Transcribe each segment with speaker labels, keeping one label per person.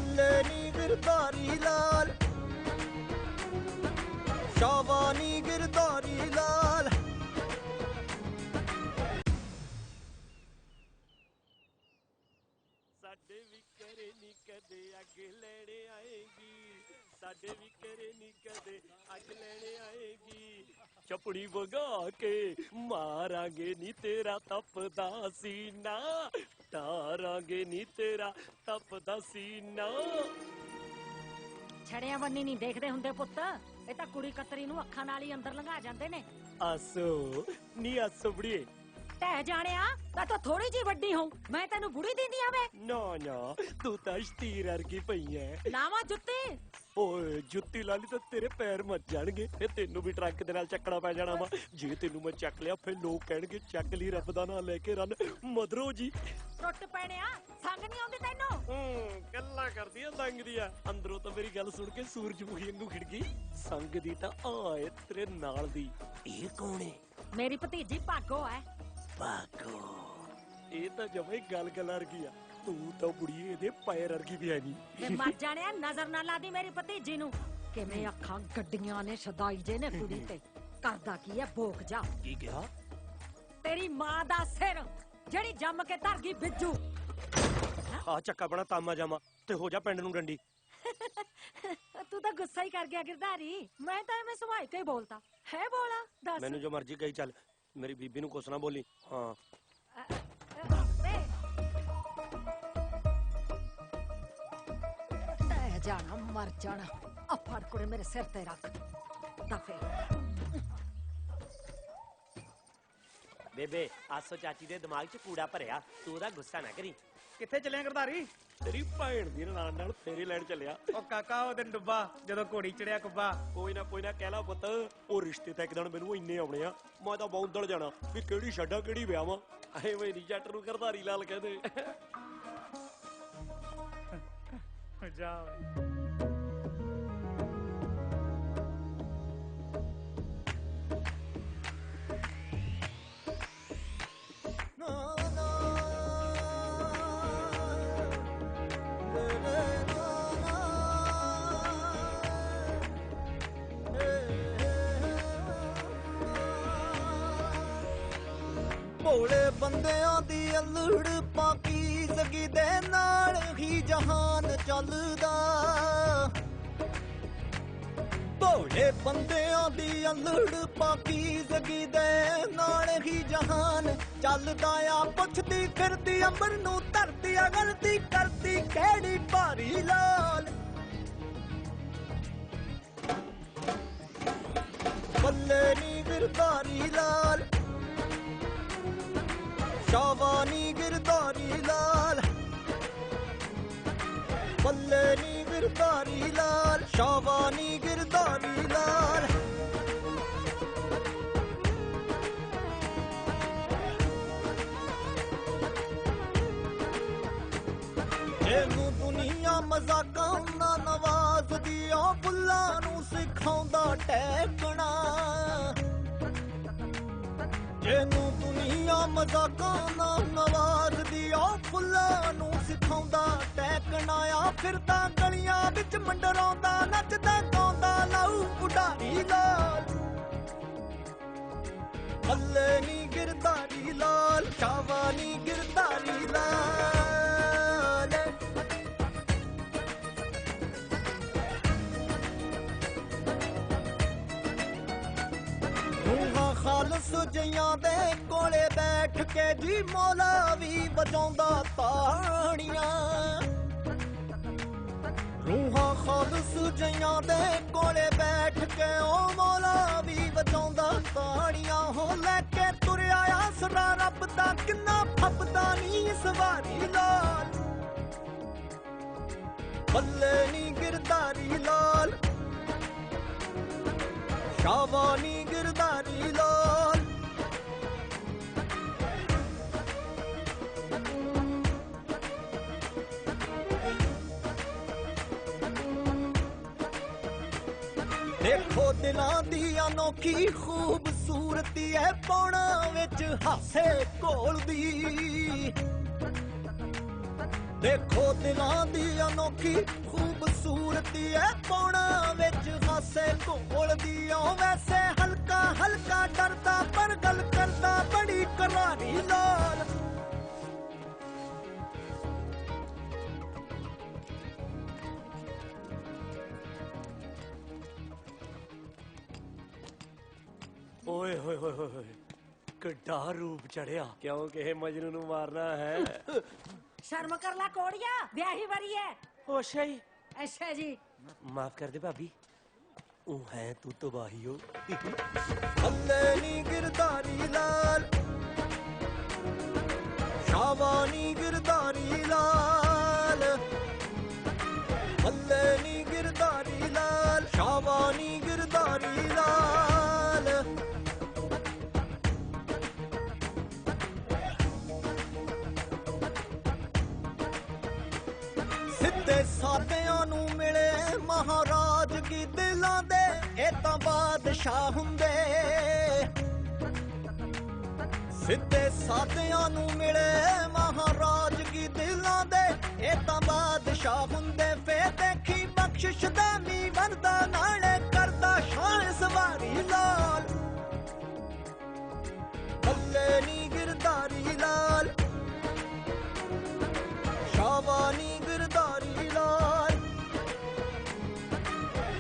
Speaker 1: ਬੱਲੇ ਨੀ ਗਿਰਧਾਰੀ ਲਾਲ, ਸ਼ਾਬਾਸ਼ ਨੀ ਗਿਰਧਾਰੀ ਲਾਲ।
Speaker 2: ਸਾਡੇ ਵੀ ਘਰੇ ਨੀ ਕਦੇ ਅੱਗ ਲੈਣੇ ਆਏਗੀ, ਸਾਡੇ ਵੀ ਘਰੇ ਨੀ ਕਦੇ ਅੱਗ ਲੈਣੇ ਆਏਗੀ। ਚਪੜੀ ਵਗਾ ਕੇ ਮਾਰਾਂਗੇ ਨੀ ਤੇਰਾ ਤਪਦਾ ਸੀਨਾ, ਤਾਰਾਂਗੇ ਨੀ ਤੇਰਾ ਤਪਦਾ ਸੀਨਾ।
Speaker 3: ਛੜਿਆਂ ਬੰਨੀ ਨਹੀਂ ਦੇਖਦੇ ਹੁੰਦੇ ਪੁੱਤ, ਇਹ ਤਾਂ ਕੁੜੀ ਕਤਰੀ ਨੂੰ ਅੱਖਾਂ ਨਾਲ ਹੀ ਅੰਦਰ ਲੰਘਾ ਜਾਂਦੇ ਨੇ।
Speaker 2: ਆਸੋ ਨੀ ਆਸੋ ਬੜੀਏ
Speaker 3: ਤੈ ਜਾਣਿਆ ਮੈਂ ਤਾਂ ਥੋੜੀ ਜੀ ਵੱਡੀ ਹੂੰ, ਮੈਂ ਤੈਨੂੰ ਬੁੜੀ ਦਿੰਦੀ ਆਵੇ।
Speaker 2: ਨਾ ਨਾ ਤੂੰ ਤਾਂ ਸ਼ਤੀਰ ਵਰਗੀ ਪਈ ਐ।
Speaker 3: ਲਾਵਾਂ ਜੁੱਤੀ।
Speaker 2: ਓਏ ਜੁੱਤੀ ਲਾ ਲਈ ਤਾਂ ਤੇਰੇ ਪੈਰ ਮੱਚ ਜਾਣਗੇ, ਫੇ ਤੈਨੂੰ ਵੀ ਟਰੱਕ ਦੇ ਨਾਲ ਚੱਕਣਾ ਪੈ ਜਾਣਾ ਵਾ। ਜੇ ਤੈਨੂੰ ਮੈਂ ਚੱਕ ਲਿਆ ਫੇ ਲੋਕ ਕਹਿਣਗੇ ਚੱਕ ਲਈ ਰੱਬ ਦਾ ਨਾਂ ਲੈ ਕੇ ਰਨ ਮਦਰੋ ਜੀ।
Speaker 3: ਟੁੱਟ ਪੈਣਿਆ ਸੰਗ ਨਹੀਂ ਆਉਂਦੀ ਤੈਨੂੰ।
Speaker 2: ਗੱਲਾਂ ਕਰਦੀ ਆ ਸੰਗ ਦੀਆਂ, ਅੰਦਰੋਂ ਤਾਂ ਮੇਰੀ ਗੱਲ ਸੁਣ ਕੇ ਸੂਰਜਮੁਖੀ ਵਾਂਗੂ ਖਿੜ ਗਈ। ਸੰਗ ਦੀ ਤਾਂ ਆਏ ਤੇਰੇ ਨਾਲ ਦੀ। ਇਹ ਕੌਣ ਏ?
Speaker 3: ਮੇਰੀ ਭਤੀਜੀ ਭਾਗੋ ਐ।
Speaker 2: ਭਾਗੋ ਇਹ ਤਾਂ ਜਮੇ ਗੱਲ ਵਰਗੀ ਆ, ਤੂੰ ਤਾਂ ਬੁੜੀਏ ਇਹਦੇ ਪੈਰ ਵਰਗੀ ਵੀ ਹੈ
Speaker 3: ਵੇ
Speaker 2: ਨਹੀਂ।
Speaker 3: ਮਰ ਜਾਣਿਆ ਨਜ਼ਰ ਨਾ ਲਾ ਦੀ ਮੇਰੀ ਭਤੀਜੀ ਨੂੰ। ਕਿਵੇਂ ਅੱਖਾਂ ਗੱਡੀਆਂ ਨੇ ਸਦਾਈ ਜੇ ਨੇ ਕੁੜੀ ਤੇ। ਕਰਦਾ ਕੀ ਐ ਭੋਗ ਜਾ।
Speaker 2: ਕੀ ਕਿਹਾ?
Speaker 3: ਤੇਰੀ ਮਾਂ ਦਾ ਸਿਰ ਜਿਹੜੀ ਜੰਮ ਕੇ ਧਰ ਗਈ ਬਿੱਜੂ।
Speaker 2: ਆ ਚੱਕਾ ਬਣਾ ਤਾਮਾ ਜਾਮਾ ਤੇ ਹੋ ਜਾ ਪਿੰਡ ਨੂੰ ਡੰਡੀ।
Speaker 3: ਤੂੰ ਤਾਂ ਗੁੱਸਾ ਹੀ ਕਰ ਗਿਆ ਗਿਰਧਾਰੀ, ਮੈਂ ਤਾਂ ਐਵੇਂ ਸੁਭਾਅ ਕੇ ਹੀ ਬੋਲਤਾ ਹੈ। ਬੋਲਾ ਦੱਸ।
Speaker 2: ਮੈਨੂੰ ਜੋ ਮਰਜ਼ੀ ਕਹੀ ਚੱਲ, ਮੇਰੀ ਬੀਬੀ ਨੂੰ ਕੁਛ ਨਾ ਬੋਲੀ। ਹਾਂ
Speaker 3: ਤੈ ਜਾਣਾ ਮਰ ਜਾਣਾ। ਆ ਫੜ ਕੁੜੇ ਮੇਰੇ ਸਿਰ ਤੇ ਰੱਖ ਦਫੇ।
Speaker 4: ਬੇਬੇ ਆਸੋ ਚਾਚੀ ਦੇ ਦਿਮਾਗ 'ਚ ਕੂੜਾ ਭਰਿਆ, ਤੂੰ ਉਹਦਾ ਗੁੱਸਾ ਨਾ ਕਰੀ।
Speaker 5: ਕਿੱਥੇ ਚੱਲਿਆ ਗਿਰਧਾਰੀ?
Speaker 2: ਤੇਰੀ ਭੈਣ ਦੀ ਨਾਲ ਫੇਰੇ ਲੈਣ ਚੱਲਿਆ।
Speaker 5: ਉਹ ਕਾਕਾ ਉਹ ਦਿਨ ਡੁੱਬਾ ਜਦੋਂ ਘੋੜੀ ਚੜਿਆ ਕੁੱਬਾ।
Speaker 2: ਕੋਈ ਨਾ ਕਹਿ ਲਾ ਪੁੱਤ, ਉਹ ਰਿਸ਼ਤੇ ਤਾਂ ਇੱਕ ਦਿਨ ਮੈਨੂੰ ਇੰਨੇ ਆਉਣੇ ਆ, ਮੈਂ ਤਾਂ ਬੌਂਦਲ ਜਾਣਾ ਵੀ ਕਿਹੜੀ ਛੱਡਾਂ ਕਿਹੜੀ ਵਿਆਹਾਂ। ਐਵੇਂ ਨੀ ਜੱਟ ਨੂੰ ਗਿਰਧਾਰੀ ਲਾਲ ਕਹਿੰਦੇ।
Speaker 5: ਜਾ
Speaker 1: ਭੋਲੇ ਬੰਦਿਆਂ ਦੀ ਅਲੜ ਪਾਕੀਜ਼ਗੀ ਦੇ ਨਾਲ ਹੀ ਜਹਾਨ ਚੱਲਦਾ। ਭੋਲੇ ਬੰਦਿਆਂ ਦੀ ਅਲੜ ਪਾਕੀਜ਼ਗੀ ਦੇ ਨਾਲ ਹੀ ਜਹਾਨ ਚੱਲਦਾ ਆ। ਪੁੱਛਦੀ ਫਿਰਦੀ ਅੰਬਰ ਨੂੰ ਧਰਤੀ ਆ, ਗਲਤੀ ਕਰਦੀ ਕਿਹੜੀ ਭਾਰੀ ਲਾਲ। ਬੱਲੇ ਨੀ ਗਿਰਧਾਰੀ ਲਾਲ, ਸ਼ਾਬਾਸ਼ ਨੀ ਗਿਰਧਾਰੀ ਲਾਲ। ਬੱਲੇ ਨੀ ਗਿਰਧਾਰੀ ਲਾਲ, ਸ਼ਾਬਾਸ਼ ਨੀ ਗਿਰਧਾਰੀ ਲਾਲ। ਇਹਨੂੰ ਦੁਨੀਆ ਮਜ਼ਾਕਾਂ ਨਾਲ ਨਵਾਜ਼ਦੀ ਆ, ਬੁੱਲਾਂ ਨੂੰ ਸਿਖਾਉਂਦਾ ਟੈਕਣਾ। ਇਹਨੂੰ ਦੁਨੀਆ ਮਜ਼ਾਕਾਂ ਨਾਲ ਨਵਾਜ਼ਦੀ ਆ, ਫੁੱਲਾਂ ਨੂੰ ਸਿਖਾਉਂਦਾ ਟੈਕਣਾ ਆ। ਫਿਰਦਾ ਗਲੀਆਂ ਵਿੱਚ ਮੰਡਰਾਉਂਦਾ, ਨੱਚਦਾ ਗਾਉਂਦਾ ਲਾਊ ਉਡਾਰੀ ਲਾਲ। ਬੱਲੇ ਨੀ ਗਿਰਧਾਰੀ ਲਾਲ, ਸ਼ਾਬਾਸ਼ ਨੀ ਗਿਰਧਾਰੀ ਲਾਲ। ਖਾਲਸ ਜਈਆਂ ਦੇ ਕੋਲੇ ਬੈਠ ਕੇ ਜੀ ਮੌਲਾ ਵੀ ਵਜਾਉਂਦਾ ਤਾੜੀਆਂ। ਰੂਹਾਂ ਖਾਲਸ ਜਈਆਂ ਦੇ ਕੋਲੇ ਬੈਠ ਕੇ ਉਹ ਮੌਲਾ ਵੀ ਵਜਾਉਂਦਾ ਤਾੜੀਆਂ। ਹੋ ਲੈ ਕੇ ਤੁਰਿਆ ਆਸਰਾ ਰੱਬ ਦਾ, ਕਿੰਨਾ ਫੱਬਦਾ ਨੀ ਇਸ ਵਾਰੀ ਲਾਲ। ਬੱਲੇ ਨੀ ਗਿਰਧਾਰੀ ਲਾਲ, ਸ਼ਾਬਾਸ਼ ਨੀ ਗਿਰਧਾਰੀ ਲਾਲ। ਦੇਖੋ ਦਿਲਾਂ ਦੀ ਅਨੋਖੀ ਖੂਬਸੂਰਤੀ ਹੈ, ਪੌਣਾ ਵਿੱਚ ਹਾਸੇ ਘੋਲਦੀ। ਦੇਖੋ ਦਿਲਾਂ ਦੀ ਅਨੋਖੀ ਖੂਬਸੂਰਤੀ ਐ ਪੌਣਾ ਵਿੱਚ ਹਾਸੇ ਘੋਲਦੀ ਓ ਵੈਸੇ ਹਲਕਾ ਹਲਕਾ ਡਰਦਾ ਪਰ ਗੱਲ ਕਰਦਾ ਬੜੀ ਕਰਾਰੀ ਲਾਲ
Speaker 2: ਓਏ ਹੋਏ ਹੋਏ ਹੋਏ ਹੋਏ ਕਿੱਡਾ ਰੂਪ ਚੜਿਆ ਕਿਉਂ ਕਿਸੇ ਮਜਨੂ ਨੂੰ ਮਾਰਨਾ ਹੈ
Speaker 3: ਸ਼ਰਮ ਕਰ ਲੈ ਕੋੜੀਆ ਵਿਆਹੀ ਵਰੀ ਹੈ
Speaker 2: ਓ ਅੱਛਾ ਜੀ
Speaker 3: ਅੱਛਾ ਜੀ
Speaker 2: ਮਾਫ ਕਰ ਦੇ ਭਾਬੀ ਉਹ ਹੈ ਤੂੰ ਤਬਾਹੀ ਹੋ
Speaker 1: ਹੱਲੇ ਨੀ ਗਿਰਦਾਰੀ ਲਾਲ ਸ਼ਾਬਾਨੀ ਗਿਰਦਾਰੀ ਲਾਲ ਹੱਲੇ ਨੀ ਗਿਰਦਾਰੀ ਲਾਲ ਸ਼ਾਬਾਨੀ ਗਿਰਦਾਰੀ ਲਾਲ ਸਿੱਧੇ ਸਾਦਿਆਂ ਨੂੰ ਮਿਲੇ ਮਹਾਰਾਜ ਕੀ ਦਿਲਾਂ ਦੇ ਇਹ ਤਾਂ ਬਾਦਸ਼ਾਹ ਹੁੰਦੇ ਸਿੱਧੇ ਸਾਦਿਆਂ ਨੂੰ ਮਿਲੇ ਮਹਾਰਾਜ ਕੀ ਦਿਲਾਂ ਦੇ ਇਹ ਤਾਂ ਬਾਦਸ਼ਾਹ ਹੁੰਦੇ ਫੇਰ ਦੇਖੀ ਬਖਸ਼ਿਸ਼ ਦਾ ਮੀਂਹ ਵਰਦਾ ਨਾਲੇ ਕਰਦਾ ਸ਼ਾਨ ਸਵਾਰੀ ਲਾਲ ਹੱਲੇ ਨੀ ਗਿਰਦਾਰੀ ਲਾਲ ਸ਼ਾਬਾਨੀ ਗਿਰਦਾਰੀ ਲਾਲ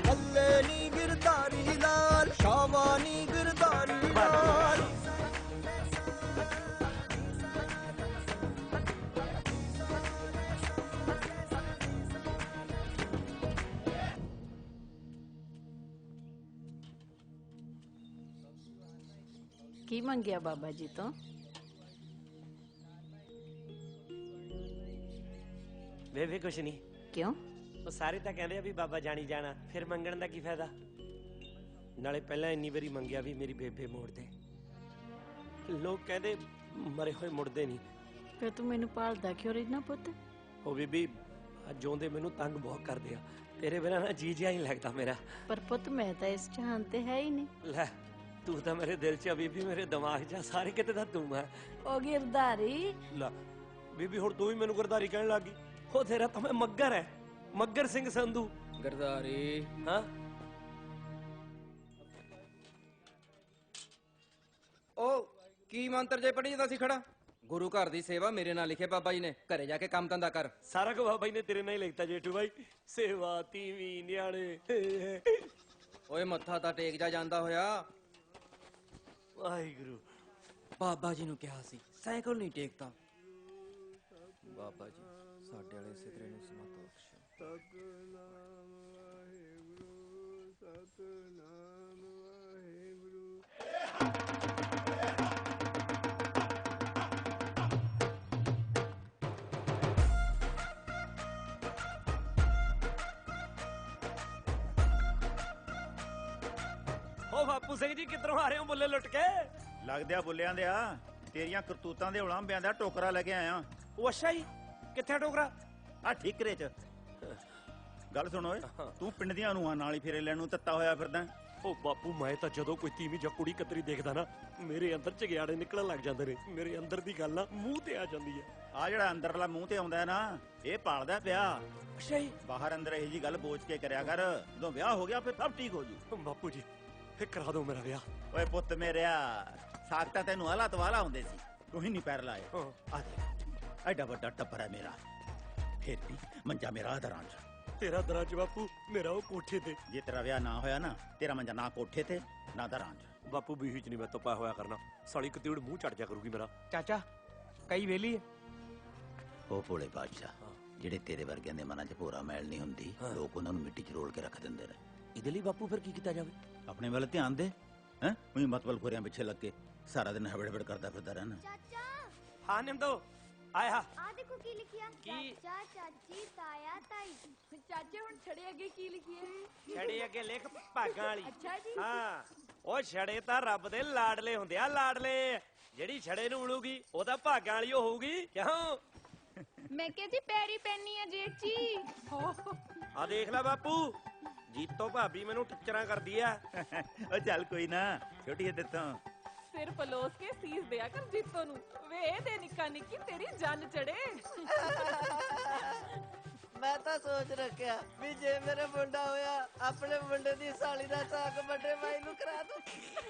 Speaker 1: ਹੱਲੇ ਨੀ ਗਿਰਦਾਰੀ ਲਾਲ ਸ਼ਾਬਾਨੀ ਗਿਰਦਾਰੀ ਲਾਲ
Speaker 6: ਕੀ ਮੰਗਿਆ ਬਾਬਾ ਜੀ ਤੋਂ?
Speaker 2: ਬੇਬੇ ਕੁਛ ਨਹੀਂ
Speaker 6: ਕਿਉਂ?
Speaker 2: ਉਹ ਸਾਰੇ ਤਾਂ ਕਹਿੰਦੇ ਆ ਵੀ ਬਾਬਾ ਜਾਣੀ ਜਾਣਾ ਫਿਰ ਮੰਗਣ ਦਾ ਕੀ ਫਾਇਦਾ ਨਾਲੇ ਪਹਿਲਾਂ ਇੰਨੀ ਵਾਰੀ ਮੰਗਿਆ ਵੀ ਮੇਰੀ ਬੇਬੇ ਮੋੜ ਦੇ ਲੋਕ ਕਹਿੰਦੇ ਮਰੇ ਹੋਏ ਮੁੜਦੇ ਨਹੀਂ
Speaker 6: ਫਿਰ ਤੂੰ ਮੈਨੂੰ ਪਾਲਦਾ ਕਿਉਂ ਰਹਿਣਾ ਪੁੱਤ?
Speaker 2: ਉਹ ਬੀਬੀ ਅੱਜ ਜਿਉਂਦੇ ਮੈਨੂੰ ਤੰਗ ਬਹੁਤ ਕਰਦੇ ਆ ਤੇਰੇ ਬਿਨਾਂ ਨਾ ਜੀ ਜਿਹਾ ਹੀ ਲੱਗਦਾ ਮੇਰਾ
Speaker 6: ਪਰ ਪੁੱਤ ਮੈਂ ਤਾਂ ਇਸ ਜਹਾਨ ਤੇ ਹੈ ਹੀ ਨਹੀਂ।
Speaker 2: ਲੈ ਤੂੰ ਤਾਂ ਮੇਰੇ ਦਿਲ 'ਚ ਆ ਬੀਬੀ ਮੇਰੇ ਦਿਮਾਗ 'ਚ ਆ ਸਾਰੇ ਕਿਤੇ ਤਾਂ ਤੂੰ ਆ
Speaker 6: ਉਹ ਗਿਰਦਾਰੀ
Speaker 2: ਲੈ ਬੀਬੀ ਹੁਣ ਤੂੰ ਵੀ ਮੈਨੂੰ ਗਰਦਾਰੀ ਕਹਿਣ ਲੱਗੀ ਉਹ ਤੇਰਾ ਤਾਂ ਮੈਂ ਮੱਗਰ ਹੈ ਮੱਗਰ ਸਿੰਘ ਸੰਧੂ
Speaker 7: ਗਰਦਾਰੀ
Speaker 2: ਹਾਂ
Speaker 7: ਉਹ ਕੀ ਮੰਤਰ ਜੇ ਪੜੀ ਜਾਂਦਾ ਸੀ ਖੜਾ? ਗੁਰੂ ਘਰ ਦੀ ਸੇਵਾ ਮੇਰੇ ਨਾਲ ਲਿਖੇ ਬਾਬਾ ਜੀ ਨੇ, ਘਰੇ ਜਾ ਕੇ ਕੰਮ ਧੰਦਾ ਕਰ।
Speaker 2: ਸਾਰਾ ਕੁਝ ਬਾਬਾ ਜੀ ਨੇ ਤੇਰੇ ਨਾਲ ਹੀ ਲਿਖਤਾ ਜੇਠੂ ਬਾਈ ਸੇਵਾ ਤੀਵੀਂ ਨਿਆਣੇ
Speaker 7: ਓਏ ਮੱਥਾ ਤਾਂ ਟੇਕ ਜਾ ਜਾਂਦਾ ਹੋਇਆ।
Speaker 2: ਵਾਹਿਗੁਰੂ
Speaker 7: ਬਾਬਾ ਜੀ ਨੂੰ ਕਿਹਾ ਸੀ ਸਾਈਕਲ ਨਹੀਂ ਟੇਕਦਾ। ਬਾਬਾ ਜੀ ਸਾਡੇ ਵਾਲੇ ਸਿਧਰੇ ਨੂੰ ਸਮਤ ਬਖਸ਼ੋ।
Speaker 2: ਓ ਬਾਪੂ ਸਿੰਘ ਜੀ ਕਿੱਧਰੋਂ ਆ ਰਹੇ ਹੋ ਬੁੱਲੇ ਲੁੱਟ ਕੇ?
Speaker 8: ਲੱਗਦਿਆ ਬੁੱਲਿਆਂ ਦੇ ਆ ਤੇਰੀਆਂ ਕਰਤੂਤਾਂ ਦੇ ਉਲਾਂਭਿਆਂ ਦਾ ਟੋਕਰਾ ਲੈ ਕੇ ਆਇਆ।
Speaker 2: ਉਹ ਅੱਛਾ ਜੀ ਕਿੱਥੇ ਟੋਕਰਾ?
Speaker 8: ਆ ਠੀਕਰੇ ਚ ਗੱਲ ਸੁਣ ਓਏ ਤੂੰ ਪਿੰਡ ਦੀਆਂ ਨੂੰਹਾਂ ਨਾਲ ਹੀ ਫੇਰੇ ਲੈਣ ਨੂੰ ਤੱਤਾ ਹੋਇਆ ਫਿਰਦਾ।
Speaker 2: ਉਹ ਬਾਪੂ ਮੈਂ ਤਾਂ ਜਦੋਂ ਕੋਈ ਤੀਵੀਂ ਜਾਂ ਕੁੜੀ ਕਤਰੀ ਦੇਖਦਾ ਨਾ ਮੇਰੇ ਅੰਦਰ ਝਗਿਆੜੇ ਨਿਕਲਣ ਲੱਗ ਜਾਂਦੇ ਨੇ ਮੇਰੇ ਅੰਦਰ ਦੀ ਗੱਲ ਨਾ ਮੂੰਹ ਤੇ ਆ ਜਾਂਦੀ ਹੈ।
Speaker 8: ਆ ਜਿਹੜਾ ਅੰਦਰਲਾ ਮੂੰਹ ਤੇ ਆਉਂਦਾ ਨਾ ਇਹ ਪਾਲਦਾ ਪਿਆ।
Speaker 2: ਅੱਛਾ ਜੀ
Speaker 8: ਬਾਹਰ ਅੰਦਰ ਇਹੀ ਜੀ ਗੱਲ ਬੋਝ ਕੇ ਕਰਿਆ ਕਰ ਜਦੋਂ ਵਿਆਹ ਹੋ ਗਿਆ ਫਿਰ ਸਭ ਠੀਕ ਹੋ ਜੂ।
Speaker 2: ਬਾਪੂ ਜੀ ਫਿਰ ਕਰਾ ਦਿਓ ਮੇਰਾ ਵਿਆਹ।
Speaker 8: ਓਏ ਪੁੱਤ ਮੇਰਿਆ ਸਾਖਤਾ ਤੈਨੂੰ ਆਲਾ ਤਵਾਲਾ ਹੁੰਦੇ ਸੀ ਤੂੰ ਹੀ ਨਹੀਂ ਪੈਰ ਲਾਏ।
Speaker 2: ਹਾਂ।
Speaker 8: ਆ ਦੇਖ ਐਡਾ ਵੱਡਾ ਟੱਬਰ ਹੈ ਮੇਰਾ ਫਿਰ ਵੀ ਮੰਜਾ ਮੇਰਾ ਦਰਾਂ ਚ।
Speaker 2: ਤੇਰਾ ਦਰਾਂ ਚ ਬਾਪੂ ਮੇਰਾ ਉਹ ਕੋਠੇ ਤੇ।
Speaker 8: ਜੇ ਤੇਰਾ ਵਿਆਹ ਨਾ ਹੋਇਆ ਨਾ ਤੇਰਾ ਮੰਜਾ ਨਾ ਕੋਠੇ ਤੇ ਨਾ ਦਰਾਂ ਚ।
Speaker 2: ਬਾਪੂ ਬੀਹੀ ਚ ਨਹੀਂ ਮੈਂ ਤੋਪਾ ਹੋਇਆ ਕਰਨਾ ਸਾਲੀ ਕਤੀੜ ਮੂੰਹ ਚੜ ਜਾ ਕਰੂਗੀ ਮੇਰਾ।
Speaker 5: ਚਾਚਾ ਕਈ ਵੇਲੀ ਹੈ
Speaker 8: ਉਹ ਭੋਲੇ ਬਾਦਸ਼ਾਹ ਜਿਹੜੇ ਤੇਰੇ ਵਰਗਿਆਂ ਦੇ ਮਨਾਂ 'ਚ ਭੋਰਾ ਮੈਲ ਨਹੀਂ ਹੁੰਦੀ ਲੋਕ ਉਹਨਾਂ ਨੂੰ ਮਿੱਟੀ 'ਚ ਰੋਲ ਕੇ ਰੱਖ ਦਿੰਦੇ ਨੇ।
Speaker 2: ਇਹਦੇ ਲਈ ਬਾਪੂ ਫਿਰ ਕੀ ਕੀਤਾ ਜਾਵੇ?
Speaker 8: ਆਪਣੇ ਵੱਲ ਧਿਆਨ ਦੇ ਹੈ ਉਹੀ ਮਤਲਬ ਖੋਰਿਆਂ ਪਿੱਛੇ ਲੱਗ ਕੇ ਸਾਰਾ ਦਿਨ ਹਬੜ ਕਰਦਾ ਫਿਰਦਾ ਰਹਿਣਾ।
Speaker 9: ਚਾਚਾ
Speaker 2: ਹਾਂ ਨਿੰਦੋ ਆਇਆ
Speaker 9: ਆ ਦੇਖੋ ਕੀ ਲਿਖਿਆ
Speaker 2: ਕੀ?
Speaker 9: ਚਾਚਾ ਚਾਚੀ ਤਾਇਆ ਤਾਈ। ਚਾਚੇ ਹੁਣ ਛੜੇ ਅੱਗੇ ਕੀ ਲਿਖਿਆ?
Speaker 2: ਛੜੇ ਅੱਗੇ ਲਿਖ ਭਾਗਾਂ ਵਾਲੀ।
Speaker 9: ਅੱਛਾ ਜੀ।
Speaker 2: ਹਾਂ ਉਹ ਛੜੇ ਤਾਂ ਰੱਬ ਦੇ ਲਾਡਲੇ ਹੁੰਦੇ ਆ ਲਾਡਲੇ ਜਿਹੜੀ ਛੜੇ ਨੂੰ ਉਲੂਗੀ ਉਹ ਤਾਂ ਭਾਗਾਂ ਵਾਲੀ ਹੋਊਗੀ ਕਿਉਂ?
Speaker 9: ਮੈਂ ਕਿਹਾ ਜੀ ਪੈਰੀ ਪੈਣੀ ਆ ਜੇਠ ਜੀ।
Speaker 2: ਆ ਦੇਖ ਲੈ ਬਾਪੂ ਜੀਤੋ ਭਾਬੀ ਮੈਨੂੰ ਟਿੱਚਰਾਂ ਕਰਦੀ ਆ।
Speaker 8: ਉਹ ਚੱਲ ਕੋਈ ਨਾ ਛੋਟੀ ਦਿੱਤੋਂ
Speaker 10: ਸਿਰ ਪਲੋਸ ਕੇ ਸੀਸ ਦਿਆ ਕਰ ਜੀਤੋ ਨੂੰ। ਵੇ ਦੇ ਨਿੱਕਾ ਨਿੱਕੀ ਤੇਰੀ ਜਨ ਚੜੇ।
Speaker 11: ਮੈਂ ਤਾਂ ਸੋਚ ਰੱਖਿਆ ਵੀ ਜੇ ਮੇਰੇ ਮੁੰਡਾ ਹੋਇਆ ਆਪਣੇ ਮੁੰਡੇ ਦੀ ਸਾਲੀ ਦਾ ਸਾਕ ਵੱਡੇ ਭਾਈ ਨੂੰ ਕਰਾ ਦੂੰ।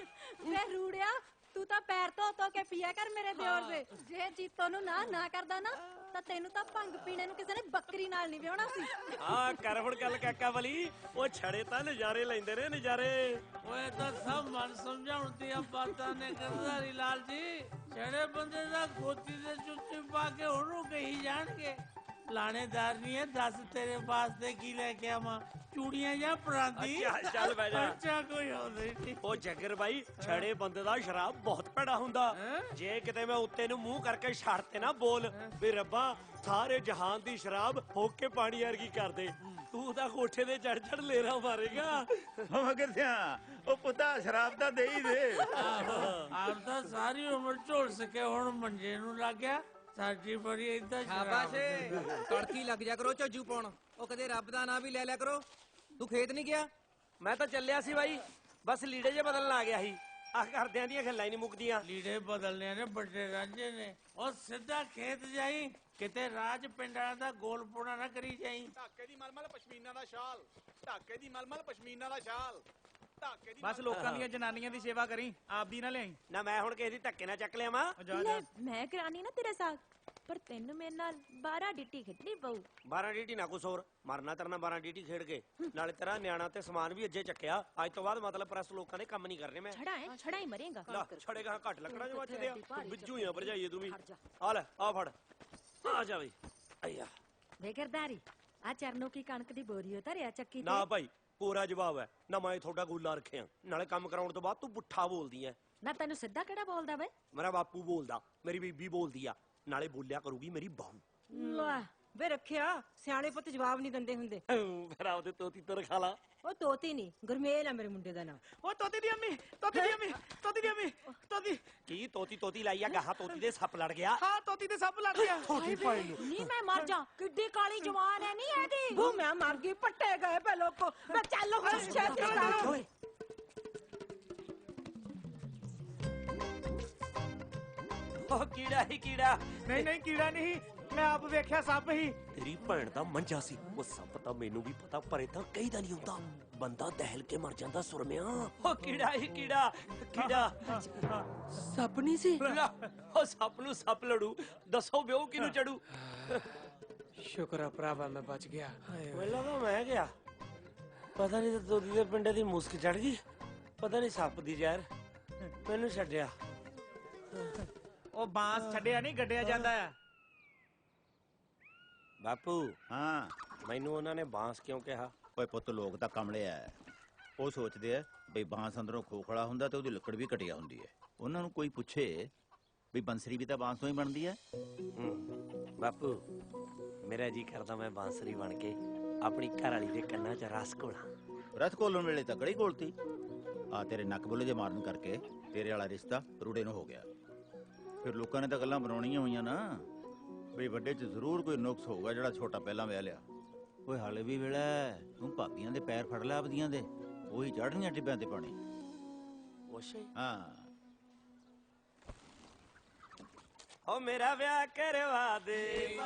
Speaker 3: ਵੇ ਰੂੜਿਆ, ਤੂੰ ਤਾਂ ਪੈਰ ਧੋ ਕੇ ਪੀਆ ਕਰ ਮੇਰੇ ਦਿਓਰ ਦੇ। ਜੇ ਜੀਤੋ ਨੂੰ ਨਾ ਕਰਦਾ ਨਾ ਤਾਂ ਤੈਨੂੰ ਤਾਂ ਭੰਗ ਪੀਣੇ ਨੂੰ ਕਿਸੇ ਨੇ ਬੱਕਰੀ ਨਾਲ ਨਹੀਂ ਵਿਆਹਣਾ ਸੀ।
Speaker 2: ਹਾਂ ਕਰ ਹੁਣ ਗੱਲ ਕਾਕਾ ਵਾਲੀ। ਉਹ ਛੜੇ ਤਾਂ ਨਜ਼ਾਰੇ ਲੈਂਦੇ ਨੇ ਨਜ਼ਾਰੇ।
Speaker 12: ਓਏ ਤਾਂ ਸਭ ਮਨ ਸਮਝਾਉਣ ਦੀਆਂ ਬਾਤਾਂ ਨੇ ਗਰਦਾਰੀ ਲਾਲ ਜੀ। ਛੜੇ ਬੰਦੇ ਦਾ ਗੋਤੀ ਦੇ ਚੁੱਚੀ ਪਾ ਕੇ ਉਹਨੂੰ ਕਹੀ ਜਾਣਗੇ। ਲਾਣੇਦਾਰ ਨਹੀਂ ਹੈ, ਦੱਸ ਤੇਰੇ ਵਾਸਤੇ ਕੀ ਲੈ ਕੇ ਆਵਾਂ? ਚੂੜੀਆਂ ਜਾਂ ਪਰਾਂਦੀ?
Speaker 2: ਚੱਲ ਬਹਿ ਜਾ।
Speaker 12: ਅੱਛਾ ਕੋਈ ਹੋਰ ਨਹੀਂ।
Speaker 2: ਉਹ ਜੱਗਰ ਬਾਈ, ਛੜੇ ਬੰਦੇ ਦਾ ਸ਼ਰਾਬ ਬਹੁਤ ਭੈੜਾ ਹੁੰਦਾ। ਜੇ ਕਿਤੇ ਮੈਂ ਉੱਤੇ ਨੂੰ ਮੂੰਹ ਕਰਕੇ ਛੱਡ ਤੇ ਨਾ ਬੋਲ ਵੀ ਰੱਬਾ ਸਾਰੇ ਜਹਾਨ ਦੀ ਸ਼ਰਾਬ ਹੋ ਕੇ ਪਾਣੀ ਵਰਗੀ ਕਰ ਦੇ, ਤੂੰ ਤਾਂ ਕੋਠੇ ਦੇ ਚੜ ਲੇਰਾ ਮਾਰੇਗਾ।
Speaker 8: ਮੈਂ ਕਿੱਥਿਆ ਉਹ ਪੁੱਤਾ ਸ਼ਰਾਬ ਤਾਂ ਦੇ ਹੀ ਦੇ।
Speaker 12: ਆਪ ਤਾਂ ਸਾਰੀ ਉਮਰ ਝੋਲ ਸਕੇ, ਹੁਣ ਮੰਜੇ ਨੂੰ ਲੱਗ ਗਿਆ। ਸਾਡੀ ਬੜੀ ਏਦਾਂ
Speaker 7: ਸ਼ਾਬਾਸ਼, ਕੜਕੀ ਲੱਗ ਜਾ ਕਰੋ ਝੱਜੂ ਪਾਉਣ। ਉਹ ਕਦੇ ਰੱਬ ਦਾ ਨਾਂ ਵੀ ਲੈ ਲਿਆ ਕਰੋ। ਤੂੰ ਖੇਤ ਨਹੀਂ ਗਿਆ?
Speaker 2: ਮੈਂ ਤਾਂ ਚੱਲਿਆ ਸੀ ਬਾਈ, ਬਸ ਲੀੜੇ ਜੇ ਬਦਲਣ ਆ ਗਿਆ ਸੀ। ਆਹ ਘਰਦਿਆਂ ਦੀਆਂ ਗੱਲਾਂ ਹੀ ਨਹੀਂ ਮੁੱਕਦੀਆਂ।
Speaker 12: ਲੀੜੇ ਬਦਲਨੇ ਨੇ ਵੱਡੇ ਰਾਂਝੇ ਨੇ। ਉਹ ਸਿੱਧਾ ਖੇਤ ਜਾਈ, ਕਿਤੇ ਰਾਜ ਪਿੰਡਾਂ ਦਾ ਗੋਲ ਪੋਣਾ ਨਾ ਕਰੀ ਜਾਈ।
Speaker 1: ਢਾਕੇ ਦੀ ਮਲਮਲ ਪਸ਼ਮੀਨਾ ਦਾ ਸ਼ਾਲ, ਢਾਕੇ ਦੀ ਮਲਮਲ ਪਸ਼ਮੀਨਾ ਦਾ ਸ਼ਾਲ।
Speaker 5: ਬਸ ਲੋਕਾਂ ਦੀਆਂ ਜਨਾਨੀਆਂ ਦੀ ਸੇਵਾ ਕਰੀ, ਆਪਦੀ ਨਾ ਲਿਆਈ।
Speaker 2: ਨਾ ਮੈਂ ਹੁਣ ਕਿਸੇ ਦੀ ਧੱਕੇ ਨਾਲ ਚੱਕ ਲਿਆਵਾਂ।
Speaker 10: ਲੈ ਮੈਂ ਕਰਾਨੀ ਨਾ ਤੇਰੇ ਸਾਥ, ਪਰ ਤੈਨੂੰ ਮੇਰੇ ਨਾਲ 12 ਡਿੱਟੀ ਖੇਡਣੀ ਪਊ।
Speaker 2: 12 ਡੀਟੀ ਨਾ ਕੁਛ ਹੋਰ ਮਰਨਾ ਤਰਨਾ 12 ਡੀਟੀ ਖੇਡ ਕੇ। ਨਾਲੇ ਤੇਰਾ ਨਿਆਣਾ ਤੇ ਸਮਾਨ ਵੀ ਅੱਜੇ ਚੱਕਿਆ। ਅੱਜ ਤੋਂ ਬਾਅਦ ਮਤਲਬ ਪ੍ਰੈਸ ਲੋਕਾਂ ਦੇ ਕੰਮ ਨਹੀਂ ਕਰਨੇ ਮੈਂ।
Speaker 10: ਛੜਾ ਹੀ ਮਰੇਗਾ।
Speaker 2: ਛੜੇਗਾ ਘੱਟ ਲੱਕੜਾਂ ਚ ਵੱਜਦੇ ਆ। ਬਿੱਜੂ ਆ ਭਰਜਾਈਏ ਤੂੰ ਵੀ। ਆ ਲੈ ਆ ਫੜ, ਆ ਜਾ ਬਈ। ਆਇਆ
Speaker 3: ਵੇ ਗਰਦਾਰੀ, ਆ ਚਰਨੋਂ ਕੀ ਕਣਕ ਦੀ ਬੋਰੀ ਧਰਿਆ ਚੱਕੀ ਤੇ।
Speaker 2: ਨਾ ਭਾਈ ਪੂਰਾ ਜਵਾਬ ਹੈ ਨਾ। ਮੈਂ ਤੁਹਾਡਾ ਗੋਲਾ ਰੱਖਿਆ, ਨਾਲੇ ਕੰਮ ਕਰਾਉਣ ਤੋਂ ਬਾਅਦ ਤੂੰ ਪੁੱਠਾ ਬੋਲਦੀ ਐ।
Speaker 3: ਨਾ ਤੈਨੂੰ ਸਿੱਧਾ ਕਿਹੜਾ ਬੋਲਦਾ ਵੇ?
Speaker 2: ਮੇਰਾ ਬਾਪੂ ਬੋਲਦਾ, ਮੇਰੀ ਬੀਬੀ ਬੋਲਦੀ ਆ, ਨਾਲੇ ਬੋਲਿਆ ਕਰੂਗੀ ਮੇਰੀ ਬਹੂ।
Speaker 13: ਲੈ ਵੇ ਰੱਖਿਆ, ਸਿਆਣੇ ਪੁੱਤ ਜਵਾਬ ਨਹੀਂ ਦਿੰਦੇ ਹੁੰਦੇ।
Speaker 2: ਫਿਰ ਆਪਦੇ ਤੋਤੀ ਤੋਂ ਰਖਾ ਲਾ।
Speaker 13: ਉਹ ਤੋਤੀ ਨਹੀਂ, ਗੁਰਮੇਲ ਆ ਮੇਰੇ ਮੁੰਡੇ ਦਾ ਨਾਮ।
Speaker 5: ਉਹ ਤੋਤੀ ਦੀ ਅੰਮੀ, ਤੋਤੀ ਦੀ ਅੰਮੀ, ਤੋਤੀ ਦੀ ਅੰਮੀ, ਤੋਤੀ।
Speaker 2: ਕੀ ਤੋਤੀ ਲਾਈ ਆ ਗਾਹਾਂ? ਤੋਤੀ ਦੇ ਸੱਪ ਲੜ ਗਿਆ।
Speaker 5: ਹਾਂ ਤੋਤੀ ਦੇ ਸੱਪ ਲੜ ਗਿਆ।
Speaker 2: ਤੋਤੀ ਪਾਈ ਨੂੰ
Speaker 3: ਨਹੀਂ ਮੈਂ ਮਰ ਜਾ, ਕਿੱਡੀ ਕਾਲੀ ਜਵਾਨ ਹੈ ਨਹੀਂ ਇਹਦੀ।
Speaker 13: ਉਹ ਮੈਂ ਮਰ ਗਈ, ਪੱਟੇ ਗਏ ਪੇ ਲੋਕੋ। ਮੈਂ ਚੱਲੋ ਛੇਤੀ।
Speaker 2: ਉਹ ਕੀੜਾ ਹੀ ਕੀੜਾ।
Speaker 5: ਨਹੀਂ ਕੀੜਾ ਨਹੀਂ, ਮੈਂ ਆਪ ਵੇਖਿਆ ਸੱਪ ਹੀ।
Speaker 2: ਤੇਰੀ ਭੈਣ ਦਾ ਮੰਜਾ ਸੀ ਉਹ ਸੱਪ। ਤਾਂ ਮੈਨੂੰ ਵੀ ਪਤਾ, ਪਰ ਤਾਂ ਕਈ ਦਾ ਨਹੀਂ ਹੁੰਦਾ। ਬੰਦਾ ਦਹਿਲ ਕੇ ਮਰ ਜਾਂਦਾ ਸੁਰਮਿਆ। ਉਹ ਕੀੜਾ ਹੀ ਕੀੜਾ।
Speaker 13: ਸੱਪ ਨਹੀਂ ਸੀ?
Speaker 2: ਉਹ ਸੱਪ ਨੂੰ ਸੱਪ ਲੜੂ, ਦੱਸੋ ਵਿਓ ਕਿਨੂੰ ਚੜੂ।
Speaker 12: ਸ਼ੁਕਰ ਆ ਭਰਾਵਾ ਮੈਂ ਬਚ ਗਿਆ।
Speaker 2: ਮੈਨੂੰ ਤਾਂ ਮੈਂ ਗਿਆ, ਪਤਾ ਨਹੀਂ ਤੋਤੀ ਦੇ ਪਿੰਡੇ ਦੀ ਮੁਸਕ ਚੜ ਗਈ, ਪਤਾ ਨਹੀਂ ਸੱਪ ਦੀ ਜ਼ਹਿਰ ਮੈਨੂੰ ਛੱਡਿਆ।
Speaker 5: ਉਹ ਬਾਂਸ ਛੱਡਿਆ ਨਹੀਂ, ਗੱਡਿਆ ਜਾਂਦਾ ਆ।
Speaker 2: ਬਾਪੂ
Speaker 8: ਹਾਂ
Speaker 2: ਮੈਨੂੰ ਉਹਨਾਂ ਨੇ ਬਾਂਸ ਕਿਉਂ ਕਿਹਾ?
Speaker 8: ਓਏ ਪੁੱਤ ਲੋਕ ਤਾਂ ਕਮਲੇ ਆ। ਉਹ ਸੋਚਦੇ ਆ ਬਈ ਬਾਂਸ ਅੰਦਰੋਂ ਖੋਖਲਾ ਹੁੰਦਾ ਤੇ ਉਹਦੀ ਲੱਕੜ ਵੀ ਘਟੀਆ ਹੁੰਦੀ ਹੈ। ਉਹਨਾਂ ਨੂੰ ਕੋਈ ਪੁੱਛੇ ਵੀ ਬੰਸਰੀ ਵੀ ਤਾਂ ਬਾਂਸ ਤੋਂ ਹੀ ਬਣਦੀ ਹੈ।
Speaker 2: ਬਾਪੂ ਮੇਰਾ ਜੀ ਕਰਦਾ ਮੈਂ ਬਾਂਸਰੀ ਬਣ ਕੇ ਆਪਣੀ ਘਰ ਵਾਲੀ ਦੇ ਕੰਨਾਂ 'ਚ ਰਸ ਘੋਲਾਂ।
Speaker 8: ਰਸ ਘੋਲਣ ਵੇਲੇ ਤਾਂ ਕੜੀ ਘੋਲਤੀ। ਆ ਤੇਰੇ ਨੱਕ ਬੁੱਲੇ ਜੇ ਮਾਰਨ ਕਰਕੇ ਤੇਰੇ ਵਾਲਾ ਰਿਸ਼ਤਾ ਰੂੜੇ ਨੂੰ ਹੋ ਗਿਆ। ਫਿਰ ਲੋਕਾਂ ਨੇ ਤਾਂ ਗੱਲਾਂ ਬਣਾਉਣੀਆਂ ਹੋਈਆਂ ਨਾ ਬਈ ਵੱਡੇ 'ਚ ਜ਼ਰੂਰ ਕੋਈ ਨੁਕਸ ਹੋਊਗਾ ਜਿਹੜਾ ਛੋਟਾ ਪਹਿਲਾਂ ਵਿਆਹ ਲਿਆ। ਓਏ ਹਾਲੇ ਵੀ ਵੇਲਾ ਤੂੰ ਭਾਬੀਆਂ ਦੇ ਪੈਰ ਫੜ ਲੈ ਆਪਦੀਆਂ ਦੇ, ਉਹੀ ਚੜ੍ਹਨੀਆਂ ਟਿੱਬਿਆਂ ਤੇ ਪਾਣੀ। ਹਾਂ
Speaker 2: ਓ ਮੇਰਾ ਵਿਆਹ ਕਰਵਾ ਦੇ,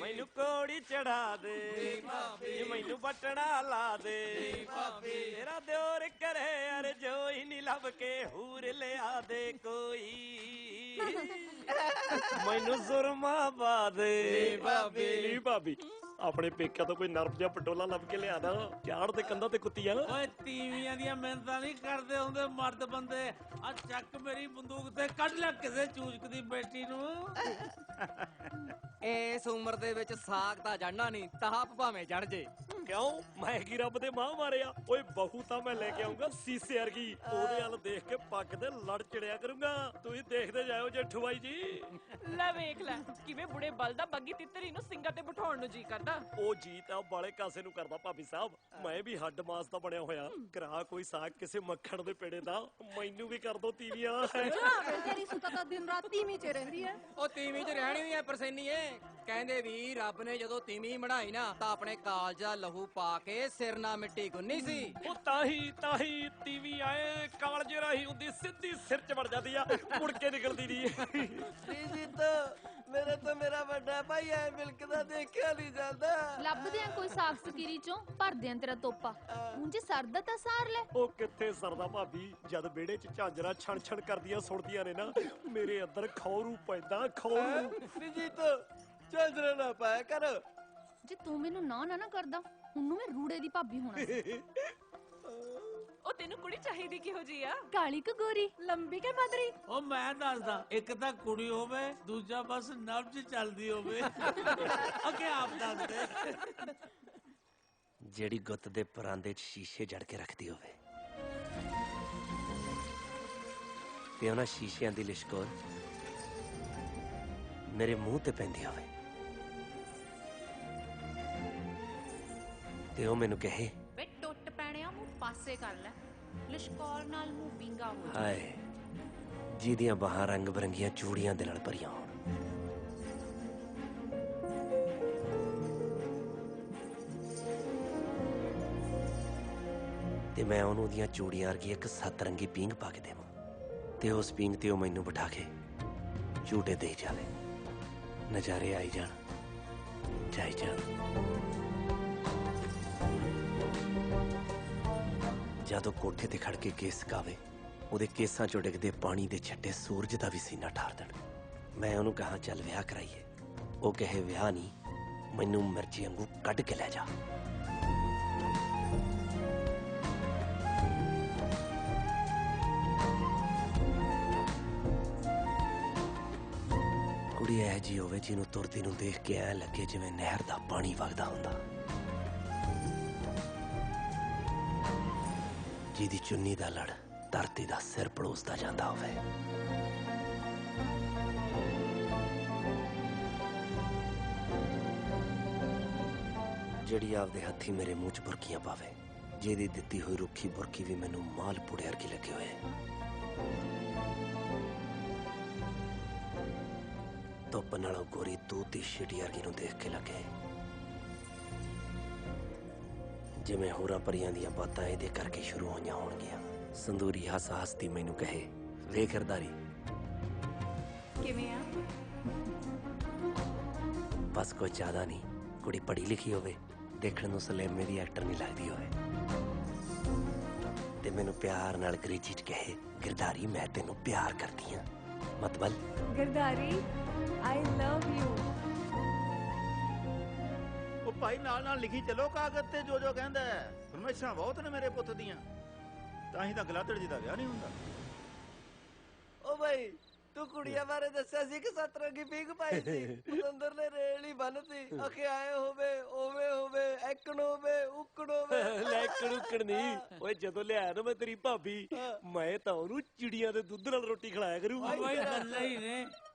Speaker 2: ਮੈਨੂੰ ਕੋੜੀ ਚੜਾ ਦੇ, ਜੀ ਮੈਨੂੰ ਬਟਣਾ ਲਾ ਦੇ। ਤੇਰਾ ਦਿਓਰ ਕਰੇ ਅਰਜੋ ਹੀ ਨਹੀਂ ਲੱਭ ਕੇ ਹੂਰ ਲਿਆ ਦੇ ਕੋਈ। ਮੈਨੂੰ ਜ਼ੁਰਮਾ ਪਾ ਦੇ ਭਾਬੀ। ਆਪਣੇ ਪੇਕਿਆਂ ਤੋਂ ਕੋਈ ਨਰਮ ਜਿਹਾ ਪਟੋਲਾ ਲੱਭ ਕੇ ਲਿਆ ਨਾ, ਝਾੜ ਦੇ ਕੰਧਾਂ ਤੇ ਕੁੱਤੀਆਂ।
Speaker 12: ਓਏ ਤੀਵੀਆਂ ਦੀਆਂ ਮਿਹਨਤਾਂ ਨਹੀਂ ਕਰਦੇ ਹੁੰਦੇ ਮਰਦ ਬੰਦੇ। ਆ ਚੱਕ ਮੇਰੀ ਬੰਦੂਕ ਤੇ ਕੱਢ ਲੈ ਕਿਸੇ ਚੂਚਕ ਦੀ ਬੇਟੀ ਨੂੰ।
Speaker 7: ਇਸ ਉਮਰ ਦੇ ਵਿੱਚ ਸਾਗ ਤਾਂ ਜੜਨਾ ਨਹੀਂ, ਤਾਪ ਭਾਵੇਂ ਜੜ ਜੇ।
Speaker 2: ਕਿਉਂ ਮੈਂ ਕੀ ਰੱਬ ਦੇ ਮਾਂ ਮਾਰਿਆ? ਓਏ ਬਹੂ ਤਾਂ ਮੈਂ ਲੈ ਕੇ ਆਉਂਗਾ ਸੀਸੇ ਵਰਗੀ, ਉਹਦੇ ਵੱਲ ਦੇਖ ਕੇ ਪੱਗ ਦੇ ਲੜ ਚੜਿਆ ਕਰੂੰਗਾ। ਤੁਸੀਂ ਦੇਖਦੇ ਜਾਇਓ ਜੇਠੂ ਬਾਈ ਜੀ।
Speaker 10: ਲੈ ਵੇਖ ਲੈ ਕਿਵੇਂ ਬੁੜੇ ਬਲ ਦਾ ਬੱਗੀ ਤਿੱਤਰੀ ਨੂੰ ਸਿੰਘਾਂ ਤੇ ਬਿਠਾਉਣ ਨੂੰ ਜੀ ਕਰਦਾ।
Speaker 2: ਉਹ ਜੀ ਤਾਂ ਬਾਲੇ ਕਾਸੇ ਨੂੰ ਕਰਦਾ ਭਾਬੀ ਸਾਹਿਬ। ਮੈਂ ਵੀ ਹੱਡ ਮਾਸ ਦਾ ਬਣਿਆ ਹੋਇਆ। ਕਰਾ ਕੋਈ ਸਾਗ ਕਿਸੇ ਮੱਖਣ ਦੇ ਪੇੜੇ ਦਾ, ਮੈਨੂੰ ਵੀ ਕਰ ਦੋ ਤੀਵੀਆਂ।
Speaker 3: ਤੇਰੀ ਸੁੱਤਾ ਤਾਂ ਦਿਨ ਰਾਤ ਤੀਵੀਂ 'ਚ ਰਹਿੰਦੀ ਹੈ।
Speaker 7: ਉਹ ਤੀਵੀਂ 'ਚ ਰਹਿਣੀ ਵੀ ਐ ਪਰਸੈਨੀ ਏ। ਕਹਿੰਦੇ ਵੀ ਰੱਬ ਨੇ ਜਦੋਂ ਤੀਵੀਂ ਬਣਾਈ ਨਾ ਤਾਂ ਆਪਣੇ ਕਾਲਜ ਦਾ ਲਹੂ ਪਾ ਕੇ ਸਿਰ ਨਾਲ ਮਿੱਟੀ ਗੁੰਨੀ ਸੀ।
Speaker 2: ਉਹ ਤਾਂ ਹੀ ਟੀਵੀ ਆਏ ਕਾਲਜੇ ਰਾਹੀਂ ਹੁੰਦੀ ਸਿੱਧੀ ਸਿਰ 'ਚ ਵੜ ਜਾਂਦੀ ਆ, ਮੁੜ ਕੇ ਨਿਕਲਦੀ ਨਹੀਂ।
Speaker 11: ਜੀ ਮੇਰੇ ਤੋਂ ਮੇਰਾ ਵੱਡਾ ਭਾਈ ਐ ਮਿਲਕਦਾ ਦੇਖਿਆ ਨਹੀਂ ਜਾਂਦਾ।
Speaker 14: ਲੱਭਦੇ ਆ ਕੋਈ ਸਾਖ ਸਕੀਰੀ ਚੋਂ, ਭਰਦੇ ਆ ਤੇਰਾ ਤੋਪਾ। ਉਂਝ ਸਰਦਾ ਤਾਂ ਸਾਰ ਲੈ।
Speaker 2: ਉਹ ਕਿੱਥੇ ਸਰਦਾ ਭਾਬੀ, ਜਦ ਵਿਹੜੇ 'ਚ ਝਾਂਜਰਾਂ ਛਣ ਕਰਦੀਆਂ ਸੁਣਦੀਆਂ ਨੇ ਨਾ, ਮੇਰੇ ਅੰਦਰ ਖੌਰੂ ਪੈਂਦਾ ਖੌਰੂ।
Speaker 11: ਜੀ ਝਾਂਜਰਾਂ ਨਾ ਪਾਇਆ ਕਰ।
Speaker 14: ਜੇ ਤੂੰ ਮੈਨੂੰ ਨਾ ਕਰਦਾ, ਉਹਨੂੰ ਮੈਂ ਰੂੜੇ ਦੀ ਭਾਬੀ ਹੋਣਾ ਸੀ।
Speaker 10: ਉਹ ਤੈਨੂੰ ਕੁੜੀ ਚਾਹੀਦੀ ਕਿਹੋ ਜੀ ਆ?
Speaker 14: ਕਾਲੀ ਕਿ ਗੋਰੀ,
Speaker 3: ਲੰਬੀ ਕੇ ਪਤਲੀ?
Speaker 12: ਉਹ ਮੈਂ ਦੱਸਦਾ, ਇੱਕ ਤਾਂ ਕੁੜੀ ਹੋਵੇ, ਦੂਜਾ ਬਸ ਨਬਜ ਚੱਲਦੀ ਹੋਵੇ। ਅੱਗੇ ਆਪ ਦੱਸ ਦੇ।
Speaker 4: ਜਿਹੜੀ ਗੁੱਤ ਦੇ ਪਰਾਂਦੇ 'ਚ ਸ਼ੀਸ਼ੇ ਜੜ ਕੇ ਰੱਖਦੀ ਹੋਵੇ ਤੇ ਉਹਨਾਂ ਸ਼ੀਸ਼ਿਆਂ ਦੀ ਲਿਸ਼ਕੋਰ ਮੇਰੇ ਮੂੰਹ ਤੇ ਪੈਂਦੀ ਹੋਵੇ ਤੇ ਉਹ ਮੈਨੂੰ ਕਹੇ,
Speaker 14: ਵੇ ਟੁੱਟ ਪੈਣਿਆ ਮੂੰਹ ਪਾਸੇ ਕਰ ਲੈ, ਲਿਸ਼ਕੌਰ ਨਾਲ ਮੂੰਹ ਵਿੰਗਾ ਹੋ ਜਾਏ।
Speaker 4: ਹਾਏ ਜਿਹਦੀਆਂ ਬਾਹਾਂ ਰੰਗ ਬਰੰਗੀਆਂ ਚੂੜੀਆਂ ਦੇ ਨਾਲ ਭਰੀਆਂ ਹੋਣ। ਤੇ ਮੈਂ ਉਹਨੂੰ ਦੀਆਂ ਚੂੜੀਆਂ ਵਰਗੀ ਇੱਕ ਸੱਤ-ਰੰਗੀ ਪੀਂਘ ਪਾ ਕੇ ਦੇਵਾਂ ਤੇ ਉਸ ਪੀਂਘ ਤੇ ਉਹ ਮੈਨੂੰ ਬਿਠਾ ਕੇ ਝੂਟੇ ਦੇਈ ਜਾਵੇ। ਨਜ਼ਾਰੇ ਆਈ ਜਾਣ, ਜਾਈ ਜਾਣ। ਜਦੋਂ ਕੋਠੇ ਤੇ ਖੜ ਕੇ ਕੇਸ ਗਾਵੇ, ਉਹਦੇ ਕੇਸਾਂ ਚੋਂ ਡਿੱਗਦੇ ਪਾਣੀ ਦੇ ਛੱਟੇ ਸੂਰਜ ਦਾ ਵੀ ਸੀਨਾ ਠਾਰ ਦੇਣ। ਮੈਂ ਉਹਨੂੰ ਕਹਾਂ ਚੱਲ ਵਿਆਹ ਕਰਾਈਏ, ਉਹ ਕਹੇ ਵਿਆਹ ਨਹੀਂ, ਮੈਨੂੰ ਮਿਰਚੀ ਵਾਂਗੂ ਕੱਢ ਕੇ ਲੈ ਜਾ। ਕੁੜੀ ਇਹ ਜੀ ਹੋਵੇ ਜਿਹਨੂੰ ਤੁਰਦੀ ਨੂੰ ਦੇਖ ਕੇ ਐ ਲੱਗੇ ਜਿਵੇਂ ਨਹਿਰ ਦਾ ਪਾਣੀ ਵਗਦਾ ਹੁੰਦਾ, ਜਿਹਦੀ ਚੁੰਨੀ ਦਾ ਲੜ ਧਰਤੀ ਦਾ ਸਿਰ ਪਲੋਸਦਾ ਜਾਂਦਾ ਹੋਵੇ। ਜਿਹੜੀ ਆਪਦੇ ਹੱਥੀ ਮੇਰੇ ਮੂੰਹ 'ਚ ਬੁਰਕੀਆਂ ਪਾਵੇ, ਜਿਹਦੀ ਦਿੱਤੀ ਹੋਈ ਰੁੱਖੀ ਬੁਰਕੀ ਵੀ ਮੈਨੂੰ ਮਾਲ ਪੁੜੇ ਵਰਗੀ ਲੱਗੇ ਹੋਏ। ਧੁੱਪ ਨਾਲੋਂ ਗੋਰੀ ਤੂਤ ਦੀ ਛਿਟੀ ਵਰਗੀ ਨੂੰ ਦੇਖ ਕੇ ਲੱਗੇ ਜਿਵੇਂ ਹੋਰਾਂ ਪਰੀਆਂ ਦੀਆਂ ਬਾਤਾਂ ਇਹਦੇ ਕਰਕੇ ਸ਼ੁਰੂ ਹੋਈਆਂ ਹੋਣਗੀਆਂ। ਸੰਦੂਰੀ ਹੱਸਦੀ ਮੈਨੂੰ ਕਹੇ, ਵੇਖ ਕਿਰਦਾਰੀ
Speaker 3: ਕਿਵੇਂ ਆ?
Speaker 4: ਬਸ ਕੋਈ ਜ਼ਿਆਦਾ ਨਹੀਂ, ਕੁੜੀ ਪੜ੍ਹੀ ਲਿਖੀ ਹੋਵੇ, ਦੇਖਣ ਨੂੰ ਸਲੇਮੇ ਦੀ ਐਕਟਰ ਨਹੀਂ ਲੱਗਦੀ ਹੋਵੇ ਤੇ ਮੈਨੂੰ ਪਿਆਰ ਨਾਲ ਅੰਗਰੇਜ਼ੀ 'ਚ ਕਹੇ, ਗਿਰਦਾਰੀ ਮੈਂ ਤੈਨੂੰ ਪਿਆਰ ਕਰਦੀ ਹਾਂ। ਮਤਲਬ
Speaker 3: ਗਿਰਦਾਰੀ ਆਈ ਲਵ ਯੂ।
Speaker 8: ਉਹ ਭਾਈ ਨਾਲ ਲਿਖੀ ਚਲੋ ਕਾਗਜ਼ ਤੇ ਜੋ ਕਹਿੰਦਾ। ਫਰਮਾਇਸ਼ਾਂ ਬਹੁਤ ਨੇ ਮੇਰੇ ਪੁੱਤ ਦੀਆਂ, ਤਾਂ ਹੀ ਤਾਂ ਗਲਾਦੜ ਜੀ ਦਾ ਵਿਆਹ ਨਹੀਂ ਹੁੰਦਾ।
Speaker 11: ਓ ਭਾਈ ਤੂੰ ਕੁੜੀਆਂ ਬਾਰੇ ਦੱਸਿਆ ਸੀ ਕਿ ਸਤਰੰਗੀ ਪੀਂਘ ਪਾਈ ਸੀ, ਪਤੰਦਰ ਨੇ ਰੇਲ ਹੀ ਬੰਨਤੀ। ਅਖੇ ਆਏ ਹੋਵੇ ਓਵੇਂ ਹੋਵੇ, ਐਕਣ ਹੋਵੇ ਉਕੜ ਹੋਵੇ।
Speaker 2: ਲੈ ਕੜੂਕੜ ਨਹੀਂ ਓਏ, ਜਦੋਂ ਲਿਆਇਆ ਨਾ ਮੈਂ ਤੇਰੀ ਭਾਬੀ, ਮੈਂ ਤਾਂ ਉਹਨੂੰ ਚਿੜੀਆਂ ਦੇ ਦੁੱਧ ਨਾਲ ਰੋਟੀ ਖਿਲਾਇਆ ਕਰੂ।
Speaker 12: ਭਾਈ ਗੱਲਾਂ ਹੀ ਨੇ।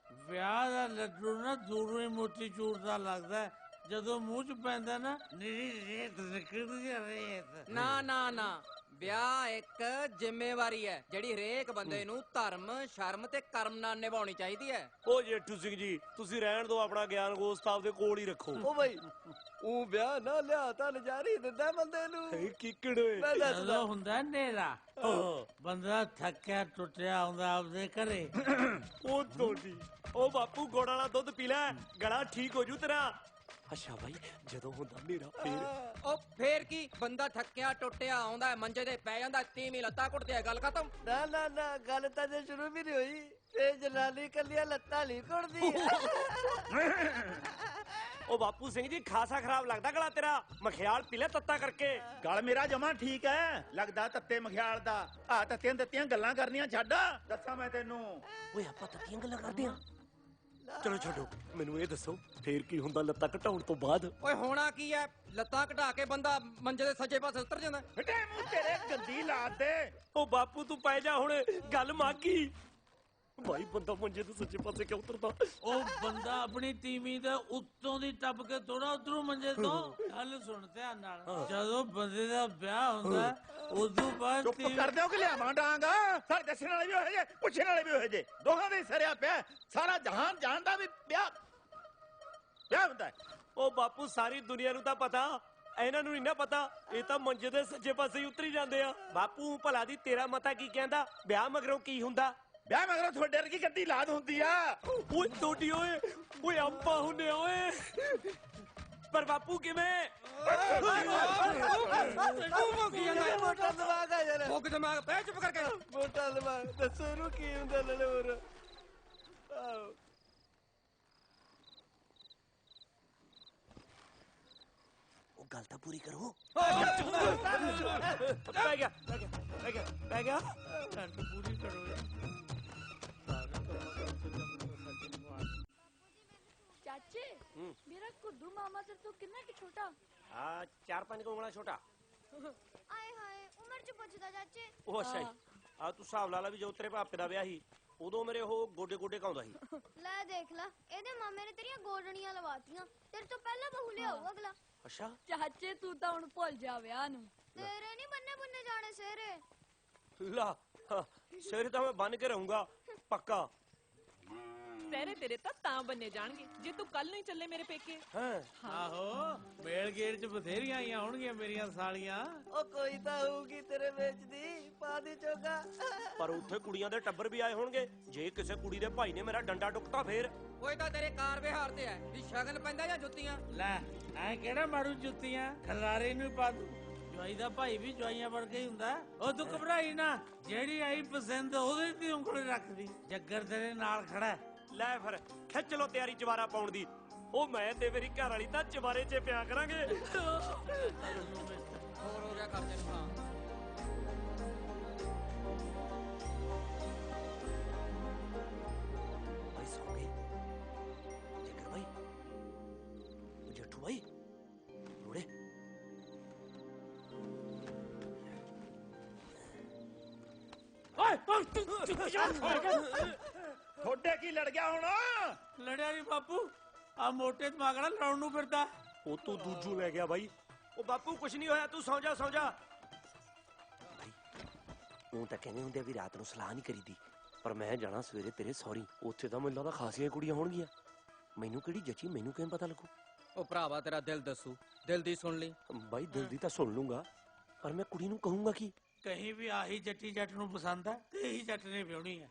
Speaker 12: ਵਿਆਹ ਦਾ ਲੱਡੂ ਨਾ ਦੂਰੋਂ ਹੀ ਮੋਤੀ ਚੂਰ ਦਾ ਲੱਗਦਾ, ਜਦੋਂ ਮੂੰਹ 'ਚ ਪੈਂਦਾ ਨਾ ਨਿਰੀ ਰੇਤ ਨਿਕਲਦੀ ਆ, ਰੇਤ।
Speaker 7: ਨਾ ਵਿਆਹ ਇੱਕ ਜ਼ਿੰਮੇਵਾਰੀ ਹੈ ਜਿਹੜੀ ਹਰੇਕ ਬੰਦੇ ਨੂੰ ਧਰਮ, ਸ਼ਰਮ ਤੇ ਕਰਮ ਨਾਲ ਨਿਭਾਉਣੀ ਚਾਹੀਦੀ ਹੈ।
Speaker 2: ਓ ਜੇਠੂ ਸਿੰਘ ਜੀ, ਤੁਸੀਂ ਰਹਿਣ ਦਿਓ, ਆਪਣਾ ਗਿਆਨ ਗੋਸ਼ਤ ਆਪਦੇ ਕੋਲ ਹੀ ਰੱਖੋ।
Speaker 11: ਓ ਭਾਈ ਉਹ ਵਿਆਹ ਨਾ ਲਿਆ ਤਾਂ ਨਜ਼ਾਰੀ ਦਿੰਦਾ ਬੰਦੇ ਨੂੰ।
Speaker 2: ਕਿੱਕੜ ਓਏ,
Speaker 12: ਜਦੋਂ ਹੁੰਦਾ ਹਨੇਰਾ, ਬੰਦਾ ਥੱਕਿਆ ਟੁੱਟਿਆ ਆਉਂਦਾ ਆਪਦੇ ਘਰੇ।
Speaker 2: ਉਹ ਤੁਹਾਡੀ ਉਹ ਬਾਪੂ ਗੁੜ ਵਾਲਾ ਦੁੱਧ ਪੀ ਲੈ, ਗਲਾ ਠੀਕ ਹੋ ਜੂ ਤੇਰਾ। ਅੱਛਾ ਬਾਈ, ਜਦੋਂ ਹੁੰਦਾ ਹਨੇਰਾ ਫੇਰ?
Speaker 7: ਉਹ ਫੇਰ ਕੀ, ਬੰਦਾ ਥੱਕਿਆ ਟੁੱਟਿਆ ਆਉਂਦਾ, ਮੰਜੇ ਤੇ ਪੈ ਜਾਂਦਾ, ਤੀਵੀਂ ਲੱਤਾਂ ਘੁੱਟਦੀ, ਗੱਲ ਖਤਮ।
Speaker 11: ਨਾ ਗੱਲ ਤਾਂ ਜੇ ਸ਼ੁਰੂ ਵੀ ਨਹੀਂ ਹੋਈ ਤੇ ਜਨਾਨੀ ਕੱਲੀਆਂ ਲੱਤਾਂ ਨਹੀਂ ਘੁੱਟਦੀ।
Speaker 2: ਉਹ ਬਾਪੂ ਸਿੰਘ ਜੀ, ਖਾਸਾ ਖਰਾਬ ਲੱਗਦਾ ਗਲਾ ਤੇਰਾ, ਮਖਿਆਲ ਪੀ ਲੈ ਤੱਤਾ ਕਰਕੇ।
Speaker 8: ਗਲ ਮੇਰਾ ਜਮਾ ਠੀਕ ਹੈ, ਲੱਗਦਾ ਤੱਤੇ ਮਖਿਆਲ ਦਾ। ਆ ਤੱਤੀਆਂ ਦਿੱਤੀਆਂ ਗੱਲਾਂ ਕਰਨੀਆਂ ਛੱਡ, ਦੱਸਾਂ ਮੈਂ ਤੈਨੂੰ।
Speaker 2: ਓਏ ਆਪਾਂ ਤੱਤੀਆਂ ਗੱਲਾਂ ਕਰਦੇ ਆਂ। ਚਲੋ ਛੱਡੋ, ਮੈਨੂੰ ਇਹ ਦੱਸੋ ਫੇਰ ਕੀ ਹੁੰਦਾ ਲੱਤਾਂ ਘਟਾਉਣ ਤੋਂ ਬਾਅਦ?
Speaker 7: ਓਏ ਹੋਣਾ ਕੀ ਹੈ, ਲੱਤਾਂ ਘਟਾ ਕੇ ਬੰਦਾ ਮੰਜੇ ਦੇ ਸੱਜੇ ਪਾਸੇ ਉਤਰ ਜਾਂਦਾ।
Speaker 8: ਹਟੇ ਮੂੰਹ ਤੇਰੇ, ਗੰਦੀ ਲਾਤ ਦੇ।
Speaker 2: ਉਹ ਬਾਪੂ ਤੂੰ ਪੈ ਜਾ ਹੁਣ, ਗੱਲ ਮਾਗੀ। ਭਾਈ ਬੰਦਾ ਮੰਜੇ ਦੇ ਸੱਜੇ ਪਾਸੇ ਕਿਉਂ ਉਤਰਦਾ?
Speaker 12: ਉਹ ਬੰਦਾ ਆਪਣੀ ਤੀਵੀਂ ਦੇ ਉੱਤੋਂ ਦੀ ਟੱਪ ਕੇ ਥੋੜਾ ਉਤਰੂ ਮੰਜੇ ਤੋਂ। ਗੱਲ ਸੁਣ ਧਿਆਨ ਨਾਲ, ਜਦੋਂ ਬੰਦੇ ਦਾ ਵਿਆਹ ਹੁੰਦਾ ਉਦੋਂ ਬਾਅਦ
Speaker 8: ਚੁੱਪ ਕਰ ਦਿਓ ਕਿ ਲਿਆਵਾਂ ਡਾਂਗ। ਸਾਰੇ ਦੱਸਣ ਵਾਲੇ ਵੀ ਹੋਏ ਜੇ, ਪੁੱਛਣ ਵਾਲੇ ਵੀ ਹੋਏ ਜੇ, ਦੋਹਾਂ ਦੇ ਸਰਿਆ ਪਿਆ। ਸਾਰਾ ਜਹਾਨ ਜਾਣਦਾ ਵੀ ਵਿਆਹ ਵਿਆਹ ਹੁੰਦਾ ਹੈ।
Speaker 2: ਉਹ ਬਾਪੂ ਸਾਰੀ ਦੁਨੀਆ ਨੂੰ ਤਾਂ ਪਤਾ, ਇਹਨਾਂ ਨੂੰ ਨਹੀਂ ਨਾ ਪਤਾ। ਇਹ ਤਾਂ ਮੰਜੇ ਦੇ ਸੱਜੇ ਪਾਸੇ ਹੀ ਉਤਰੀ ਜਾਂਦੇ ਆ। ਬਾਪੂ ਭਲਾ ਦੀ ਤੇਰਾ ਮਤਾ ਕੀ ਕਹਿੰਦਾ? ਵਿਆਹ ਮਗਰੋਂ ਕੀ ਹੁੰਦਾ?
Speaker 8: ਵਿਆਹ ਮਗਰੋਂ ਤੁਹਾਡੇ ਵਰਗੀ ਗੱਡੀ ਲਾਦ ਹੁੰਦੀ ਆ।
Speaker 2: ਓਏ ਟੋਟੀ ਓਏ, ਓਏ ਆਪਾਂ ਹੁੰਨੇ ਓਏ। ਪਰ ਬਾਪੂ ਕਿਵੇਂ?
Speaker 11: ਮੋਟਾ ਦਿਮਾਗ ਆ ਯਾਰ,
Speaker 7: ਮੁੱਕ ਦਿਮਾਗ ਪੈ ਚੁੱਪ ਕਰਕੇ।
Speaker 11: ਮੋਟਾ ਦਿਮਾਗ ਦੱਸੋ ਇਹਨੂੰ ਕੀ ਹੁੰਦਾ ਲੜੇ ਹੋਰ। ਆਹੋ
Speaker 4: ਉਹ ਗੱਲ ਤਾਂ ਪੂਰੀ ਕਰੋ।
Speaker 2: ਪੈ ਗਿਆ ਪੈ ਗਿਆ ਪੈ ਗਿਆ ਪੈ ਗਿਆ।
Speaker 12: ਘੰਟ ਪੂਰੀ ਕਰੋ ਯਾਰ।
Speaker 9: ਚਾਚੇ ਮੇਰਾ ਕੁੱਦੂ ਮਾਮਾ ਤੇ ਤੂੰ ਕਿੰਨਾ ਕਿ ਛੋਟਾ?
Speaker 2: 4-5 ਉਂਗਲਾਂ ਛੋਟਾ।
Speaker 9: ਆਏ ਹਾਏ ਉਮਰ ਚ ਪੁੱਛਦਾ ਚਾਚੇ।
Speaker 2: ਉਹ ਅੱਛਾ ਜੀ। ਆ ਤੂੰ ਹਿਸਾਬ ਲਾ ਲਾ ਵੀ ਜੋ ਤੇਰੇ ਭਾਪੇ ਦਾ ਵਿਆਹ ਸੀ ਉਦੋਂ ਮੇਰੇ ਉਹ ਗੋਡੇ ਗੋਡੇ ਕਾਉਂਦਾ ਸੀ।
Speaker 9: ਲੈ ਦੇਖ ਲੈ, ਇਹਦੇ ਮਾਮੇ ਨੇ ਤੇਰੀਆਂ ਗੋਡਣੀਆਂ ਲਵਾਤੀਆਂ। ਤੇਰੇ ਤੋਂ ਪਹਿਲਾਂ ਬਹੂ ਲਿਆਊ ਅਗਲਾ।
Speaker 2: ਅੱਛਾ
Speaker 3: ਚਾਚੇ ਤੂੰ ਤਾਂ ਹੁਣ ਭੁੱਲ ਜਾ ਵਿਆਹ ਨੂੰ।
Speaker 9: ਤੇਰੇ ਨਹੀਂ ਬੰਨੇ ਬੰਨੇ ਜਾਣੇ ਸੇਰੇ।
Speaker 2: ਲਾ ਸਿਰ ਤਾਂ ਮੈਂ ਬੰਨ ਕੇ ਰਹੂੰਗਾ ਪੱਕਾ।
Speaker 10: ਸਹਿਰੇ ਤੇਰੇ ਤਾਂ ਬੰਨੇ ਜਾਣਗੇ ਜੇ ਤੂੰ ਕੱਲ ਨਹੀਂ ਚੱਲੇ ਮੇਰੇ ਪੇਕੇ।
Speaker 12: ਆਹੋ ਮੇਲ ਗੇਟ ਚ ਬਥੇਰੀਆਂ ਆਈਆਂ ਹੋਣਗੀਆਂ ਮੇਰੀਆਂ ਸਾਲੀਆਂ।
Speaker 11: ਉਹ ਕੋਈ ਤਾਂ ਹੋਊਗੀ ਤੇਰੇ ਵਿੱਚ ਦੀ, ਪਾ ਦੀ ਚੋਗਾ।
Speaker 2: ਪਰ ਉੱਥੇ ਕੁੜੀਆਂ ਦੇ ਟੱਬਰ ਵੀ ਆਏ ਹੋਣਗੇ। ਜੇ ਕਿਸੇ ਕੁੜੀ ਦੇ ਭਾਈ ਨੇ ਮੇਰਾ ਡੰਡਾ ਟੁੱਕਤਾ ਫੇਰ?
Speaker 7: ਓਏ ਤਾਂ ਤੇਰੇ ਕਾਰ ਵਿਹਾਰ ਤੇ ਹੈ ਵੀ ਸ਼ਗਨ ਪੈਂਦਾ ਜਾਂ ਜੁੱਤੀਆਂ।
Speaker 12: ਲੈ ਐ ਕਿਹੜਾ ਮਾਰੂ ਜੁੱਤੀਆਂ, ਖਲਾਰੇ ਨੂੰ ਪਾ ਦੂ। ਜਵਾਈ ਦਾ ਭਾਈ ਵੀ ਜਵਾਈਆਂ ਵਰਗਾ ਹੀ ਹੁੰਦਾ। ਉਹ ਤੂੰ ਘਬਰਾਈ ਨਾ, ਜਿਹੜੀ ਆਈ ਪਸੰਦ ਉਹਦੇ ਤੇ ਉਂਗਲ ਰੱਖਦੀ। ਜੱਗਰ ਤੇਰੇ ਨਾਲ ਖੜਾ।
Speaker 2: ਲੈ ਫਿਰ ਖਿੱਚ ਲੋ ਤਿਆਰੀ ਚਵਾਰਾ ਪਾਉਣ ਦੀ। ਉਹ ਮੈਂ ਤੇ ਮੇਰੀ ਘਰ ਵਾਲੀ ਤਾਂ ਚਵਾਰੇ 'ਚ ਪਿਆ ਕਰਾਂਗੇ।
Speaker 7: ਹੋਰ ਹੋ ਗਿਆ ਕਰਦੇ ਨੂੰ। ਹਾਂ
Speaker 4: ਭਾਈ ਸੌ ਗਏ। ਜੇਕਰ ਭਾਈ, ਜੱਟੂ ਭਾਈ, ਰੋੜੇ
Speaker 8: ਤੁਹਾਡੇ ਕੀ ਲੜ ਗਿਆ ਹੁਣ?
Speaker 12: ਲੜਿਆ ਨਹੀਂ ਬਾਪੂ, ਆ ਮੋਟੇ ਦਿਮਾਗ ਨਾਲ ਲੜਨ ਨੂੰ ਫਿਰਦਾ।
Speaker 2: ਉਹ ਤੂੰ ਦੂਜੂ ਲੈ ਗਿਆ ਬਾਈ। ਉਹ ਬਾਪੂ ਕੁਛ ਨਹੀਂ ਹੋਇਆ, ਤੂੰ ਸੌਂ ਜਾ ਸੌਂ ਜਾ।
Speaker 4: ਉਹ ਤਾਂ ਕਹਿੰਦੇ ਹੁੰਦੇ ਵੀ ਰਾਤ ਨੂੰ ਸਲਾਹ ਨਹੀਂ ਕਰੀਦੀ, ਪਰ ਮੈਂ ਜਾਣਾ ਸਵੇਰੇ ਤੇਰੇ ਸੌਰੀ। ਉੱਥੇ ਤਾਂ ਮੈਨੂੰ ਲੱਗਦਾ ਖਾਸੀਆਂ ਕੁੜੀਆਂ ਹੋਣਗੀਆਂ। ਮੈਨੂੰ ਕਿਹੜੀ ਜੱਚੀ, ਮੈਨੂੰ ਕਿਵੇਂ ਪਤਾ ਲੱਗੂ?
Speaker 7: ਉਹ ਭਰਾਵਾ ਤੇਰਾ ਦਿਲ ਦੱਸੂ, ਦਿਲ ਦੀ ਸੁਣ ਲਈ।
Speaker 4: ਬਾਈ ਦਿਲ ਦੀ ਤਾਂ ਸੁਣ ਲੂੰਗਾ, ਪਰ ਮੈਂ ਕੁੜੀ ਨੂੰ ਕਹੂੰਗਾ ਕੀ?
Speaker 12: ਕਹੀਂ ਵੀ ਆਹੀ ਜੱਟੀ ਜੱਟ ਨੂੰ ਪਸੰਦ ਹੈ ਤੇ ਇਹੀ ਜੱਟ ਨੇ ਵਿਆਹਣੀ ਹੈ।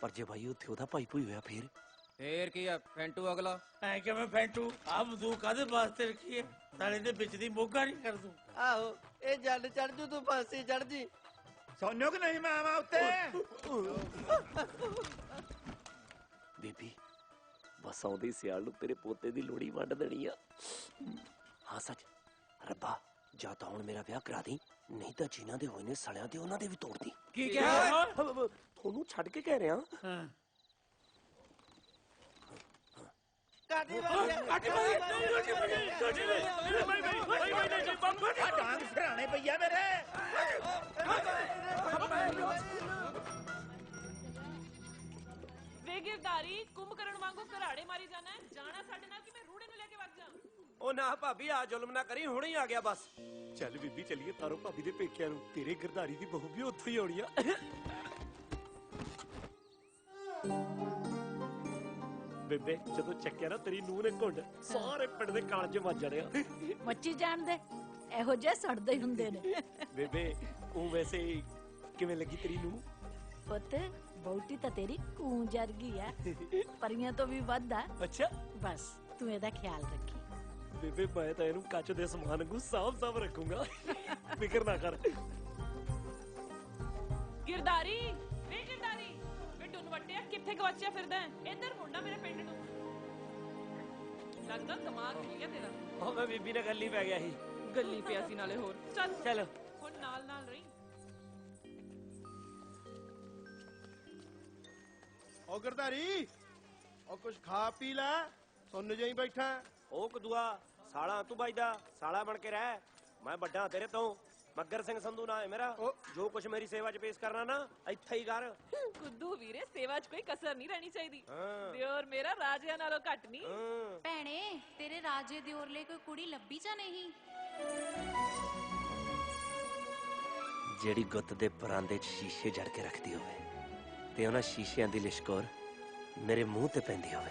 Speaker 4: ਪਰ ਜੇ ਭਾਈ ਉੱਥੇ ਉਹਦਾ ਭਾਈ ਭੂਈ ਹੋਇਆ
Speaker 7: ਫੇਰ ਕੀ ਆ ਫੈਂਟੂ ਅਗਲਾ।
Speaker 12: ਐ ਕਿ ਮੈਂ ਫੈਂਟੂ ਆ ਬੰਦੂਕ ਕਾਹਦੇ ਵਾਸਤੇ ਰੱਖੀ ਹੈ? ਸਾਲੇ ਦੇ ਵਿੱਚ ਦੀ ਮੋਗਾ ਨਹੀਂ ਕਰ ਦੂੰ।
Speaker 11: ਆਹੋ ਇਹ ਜੱਡ ਚੜ ਜੂ, ਤੂੰ ਫਾਂਸੀ ਚੜ ਜੀ।
Speaker 8: ਸੋਨਿਓ ਕਿ ਨਹੀਂ ਮੈਂ ਆਵਾਂ ਉੱਤੇ?
Speaker 4: ਬੀਬੀ ਬਸ ਆਉਂਦੀ ਸਿਆਲ ਨੂੰ ਤੇਰੇ ਪੋਤੇ ਦੀ ਲੋੜੀ ਵੰਡ ਦੇਣੀ ਆ। ਹਾਂ ਸੱਚ, ਰੱਬਾ ਜਾਂ ਤਾਂ ਹੁਣ ਮੇਰਾ ਵਿਆਹ ਕਰਾ ਦੀ, ਨਹੀਂ ਤਾਂ ਜਿਨ੍ਹਾਂ ਦੇ ਹੋਏ ਨੇ ਸਲਿਆਂ ਤੇ ਉਹਨਾਂ ਦੇ ਵੀ ਤੋੜ ਦੀ।
Speaker 7: ਕੀ ਕਿਹਾ?
Speaker 4: ਤੁਹਾਨੂੰ ਛੱਡ ਕੇ ਕਹਿ ਰਿਹਾ।
Speaker 11: ਕਾਟੀ
Speaker 8: ਡਾਂਗ ਸਰਾਣੇ ਪਈਆ ਮੇਰੇ।
Speaker 10: ਵੇ ਗਿਰਦਾਰੀ ਕੁੰਭਕਰਨ ਵਾਂਗੂ ਘਰਾੜੇ ਮਾਰੀ ਜਾਣਾ ਸਾਡੇ ਨਾਲ ਕਿ ਮੈਂ ਰੂੜੇ ਨੂੰ ਲੈ ਕੇ ਵਗ ਜਾ।
Speaker 2: ਉਹ ਨਾ ਭਾਬੀ ਆ ਜ਼ੁਲਮ ਨਾ ਕਰੀ, ਹੁਣੇ ਹੀ ਆ ਗਿਆ ਬਸ। ਚੱਲ ਬੀਬੀ ਚੱਲੀਏ ਤਾਰੋ ਭਾਬੀ ਦੇ ਪੇਕਿਆਂ ਨੂੰ। ਤੇਰੇ ਗਿਰਦਾਰੀ ਦੀ ਬਹੂ ਵੀ ਉੱਥੋਂ ਹੀ ਆਉਣੀ ਆ। ਬੇਬੇ ਜਦੋਂ ਚੱਕਿਆ ਨਾ ਤੇਰੀ ਨੂੰਹ ਨੇ ਘੁੰਡ, ਸਾਰੇ ਪਿੰਡ ਦੇ ਕਾਲਜ ਵੱਜ ਜਾਣੇ ਆ।
Speaker 6: ਮੱਚੀ ਜਾਣ ਦੇ, ਇਹੋ ਜਿਹੇ ਸੜਦੇ ਹੀ ਹੁੰਦੇ ਨੇ।
Speaker 2: ਬੇਬੇ ਉਹ ਵੈਸੇ ਕਿਵੇਂ ਲੱਗੀ ਤੇਰੀ ਨੂੰਹ?
Speaker 6: ਪੁੱਤ ਬੌਟੀ ਤਾਂ ਤੇਰੀ ਕੂੰ ਜਰਗੀ ਆ, ਪਰੀਆਂ ਤੋਂ ਵੀ ਵੱਧ ਆ।
Speaker 2: ਅੱਛਾ
Speaker 6: ਬਸ ਤੂੰ ਇਹਦਾ ਖਿਆਲ ਰੱਖੀ।
Speaker 2: ਬੇਬੇ ਮੈਂ ਤਾਂ ਇਹਨੂੰ ਕੱਚ ਦੇ ਸਮਾਨ ਨੂੰ ਸਾਫ਼ ਰੱਖੂੰਗਾ, ਫਿਕਰ ਨਾ ਕਰ।
Speaker 10: ਗਿਰਦਾਰੀ ਵੇ ਗਿਰਦਾਰੀ, ਵੇ ਟੁੰਨ ਵੱਟਿਆ ਕਿੱਥੇ ਗਵਾਚਿਆ ਫਿਰਦਾ ਹੈ? ਇੱਧਰ ਮੁੰਡਾ ਮੇਰੇ ਪਿੰਡ ਨੂੰ। ਲੱਗਦਾ ਦਿਮਾਗ ਠੀਕ ਹੈ ਤੇਰਾ।
Speaker 2: ਉਹ ਮੈਂ ਬੀਬੀ ਨਾਲ ਗੱਲ ਹੀ ਪੈ ਗਿਆ ਸੀ।
Speaker 10: ਗੱਲੀ ਪਿਆ ਸੀ ਨਾਲੇ ਹੋਰ। ਚੱਲ
Speaker 2: ਚੱਲ
Speaker 10: ਹੁਣ ਨਾਲ ਨਾਲ ਰਹੀ।
Speaker 15: ਉਹ ਗਰਦਾਰੀ, ਉਹ ਕੁਛ ਖਾ ਪੀ ਲੈ, ਸੁਣ ਜਾਈ ਬੈਠਾ।
Speaker 2: ਉਹ ਕਦੂਆ ਸਾਲਾ ਤੂੰ ਬਾਈਦਾ ਸਾਲਾ ਬਣ ਕੇ ਰਹਿ। ਮੈਂ ਵੱਡਾ ਤੇਰੇ ਤੋਂ। ਮੱਗਰ ਸਿੰਘ ਸੰਧੂ ਨਾ ਹੈ ਮੇਰਾ। ਜੋ ਕੁਛ ਮੇਰੀ ਸੇਵਾ 'ਚ ਪੇਸ਼ ਕਰਨਾ ਨਾ ਇੱਥੇ ਹੀ ਕਰ।
Speaker 10: ਕੁੱਦੂ ਵੀਰੇ ਸੇਵਾ 'ਚ ਕੋਈ ਕਸਰ ਨਹੀਂ ਰਹਿਣੀ ਚਾਹੀਦੀ। ਦਿਓਰ ਮੇਰਾ ਰਾਜਿਆਂ ਨਾਲੋਂ ਘੱਟ ਨਹੀਂ।
Speaker 3: ਭੈਣੇ ਤੇਰੇ ਰਾਜੇ ਦਿਓਰ ਲਈ ਕੋਈ ਕੁੜੀ ਲੱਭੀ ਜਾਂ ਨਹੀਂ?
Speaker 4: ਜਿਹੜੀ ਗੁੱਤ ਦੇ ਪਰਾਂਦੇ 'ਚ ਸ਼ੀਸ਼ੇ ਜੜ ਕੇ ਰੱਖਦੀ ਹੋਵੇ ਤੇ ਉਹਨਾਂ ਸ਼ੀਸ਼ਿਆਂ ਦੀ ਲਿਸ਼ਕੋਰ ਮੇਰੇ ਮੂੰਹ ਤੇ ਪੈਂਦੀ ਹੋਵੇ।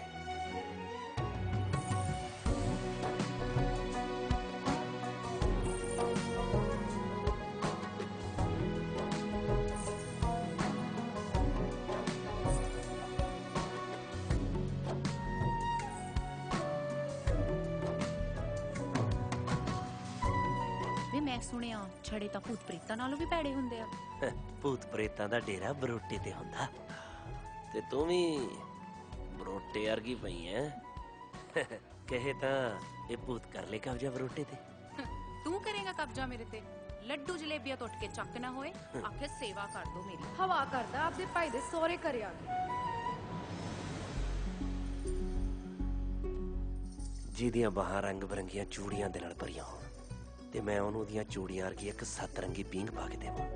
Speaker 14: ਮੈਂ ਸੁਣਿਆ ਛੜੇ ਤਾਂ ਭੂਤ ਪ੍ਰੇਤਾਂ ਨਾਲੋਂ ਵੀ ਭੈੜੇ ਹੁੰਦੇ ਆ।
Speaker 4: ਭੂਤ ਪ੍ਰੇਤਾਂ ਦਾ ਡੇਰਾ ਬਰੋਟੇ ਤੇ ਹੁੰਦਾ, ਤੇ ਤੂੰ ਵੀ ਬਰੋਟੇ ਵਰਗੀ ਪਈ ਐ। ਕਹੇ ਤਾਂ ਇਹ ਭੂਤ ਕਰ ਲੈ ਕਬਜ਼ਾ ਬਰੋਟੇ ਤੇ।
Speaker 14: ਤੂੰ ਕਰੇਗਾ ਕਬਜ਼ਾ ਮੇਰੇ ਤੇ? ਲੱਡੂ ਜਲੇਬੀਆਂ ਤੋਂ ਉੱਠ ਕੇ ਚੱਕ ਨਾ ਹੋਏ, ਆਖੇ ਸੇਵਾ ਕਰ ਦੋ ਮੇਰੀ।
Speaker 3: ਹਵਾ ਕਰਦਾ ਆਪਦੇ ਭਾਈ ਦੇ ਸਹੁਰੇ ਘਰੇ ਆ ਕੇ।
Speaker 4: ਜਿਹਦੀਆਂ ਬਾਹਾਂ ਰੰਗ ਬਰੰਗੀਆਂ ਚੂੜੀਆਂ ਦੇ ਨਾਲ ਭਰੀਆਂ ਹੋਣ, ਤੇ ਮੈਂ ਉਹਨੂੰ ਉਹਦੀਆਂ ਚੂੜੀਆਂ ਵਰਗੀ ਇੱਕ ਸੱਤ ਰੰਗੀ ਪੀਂਘ ਪਾ ਕੇ ਦੇਵਾਂ।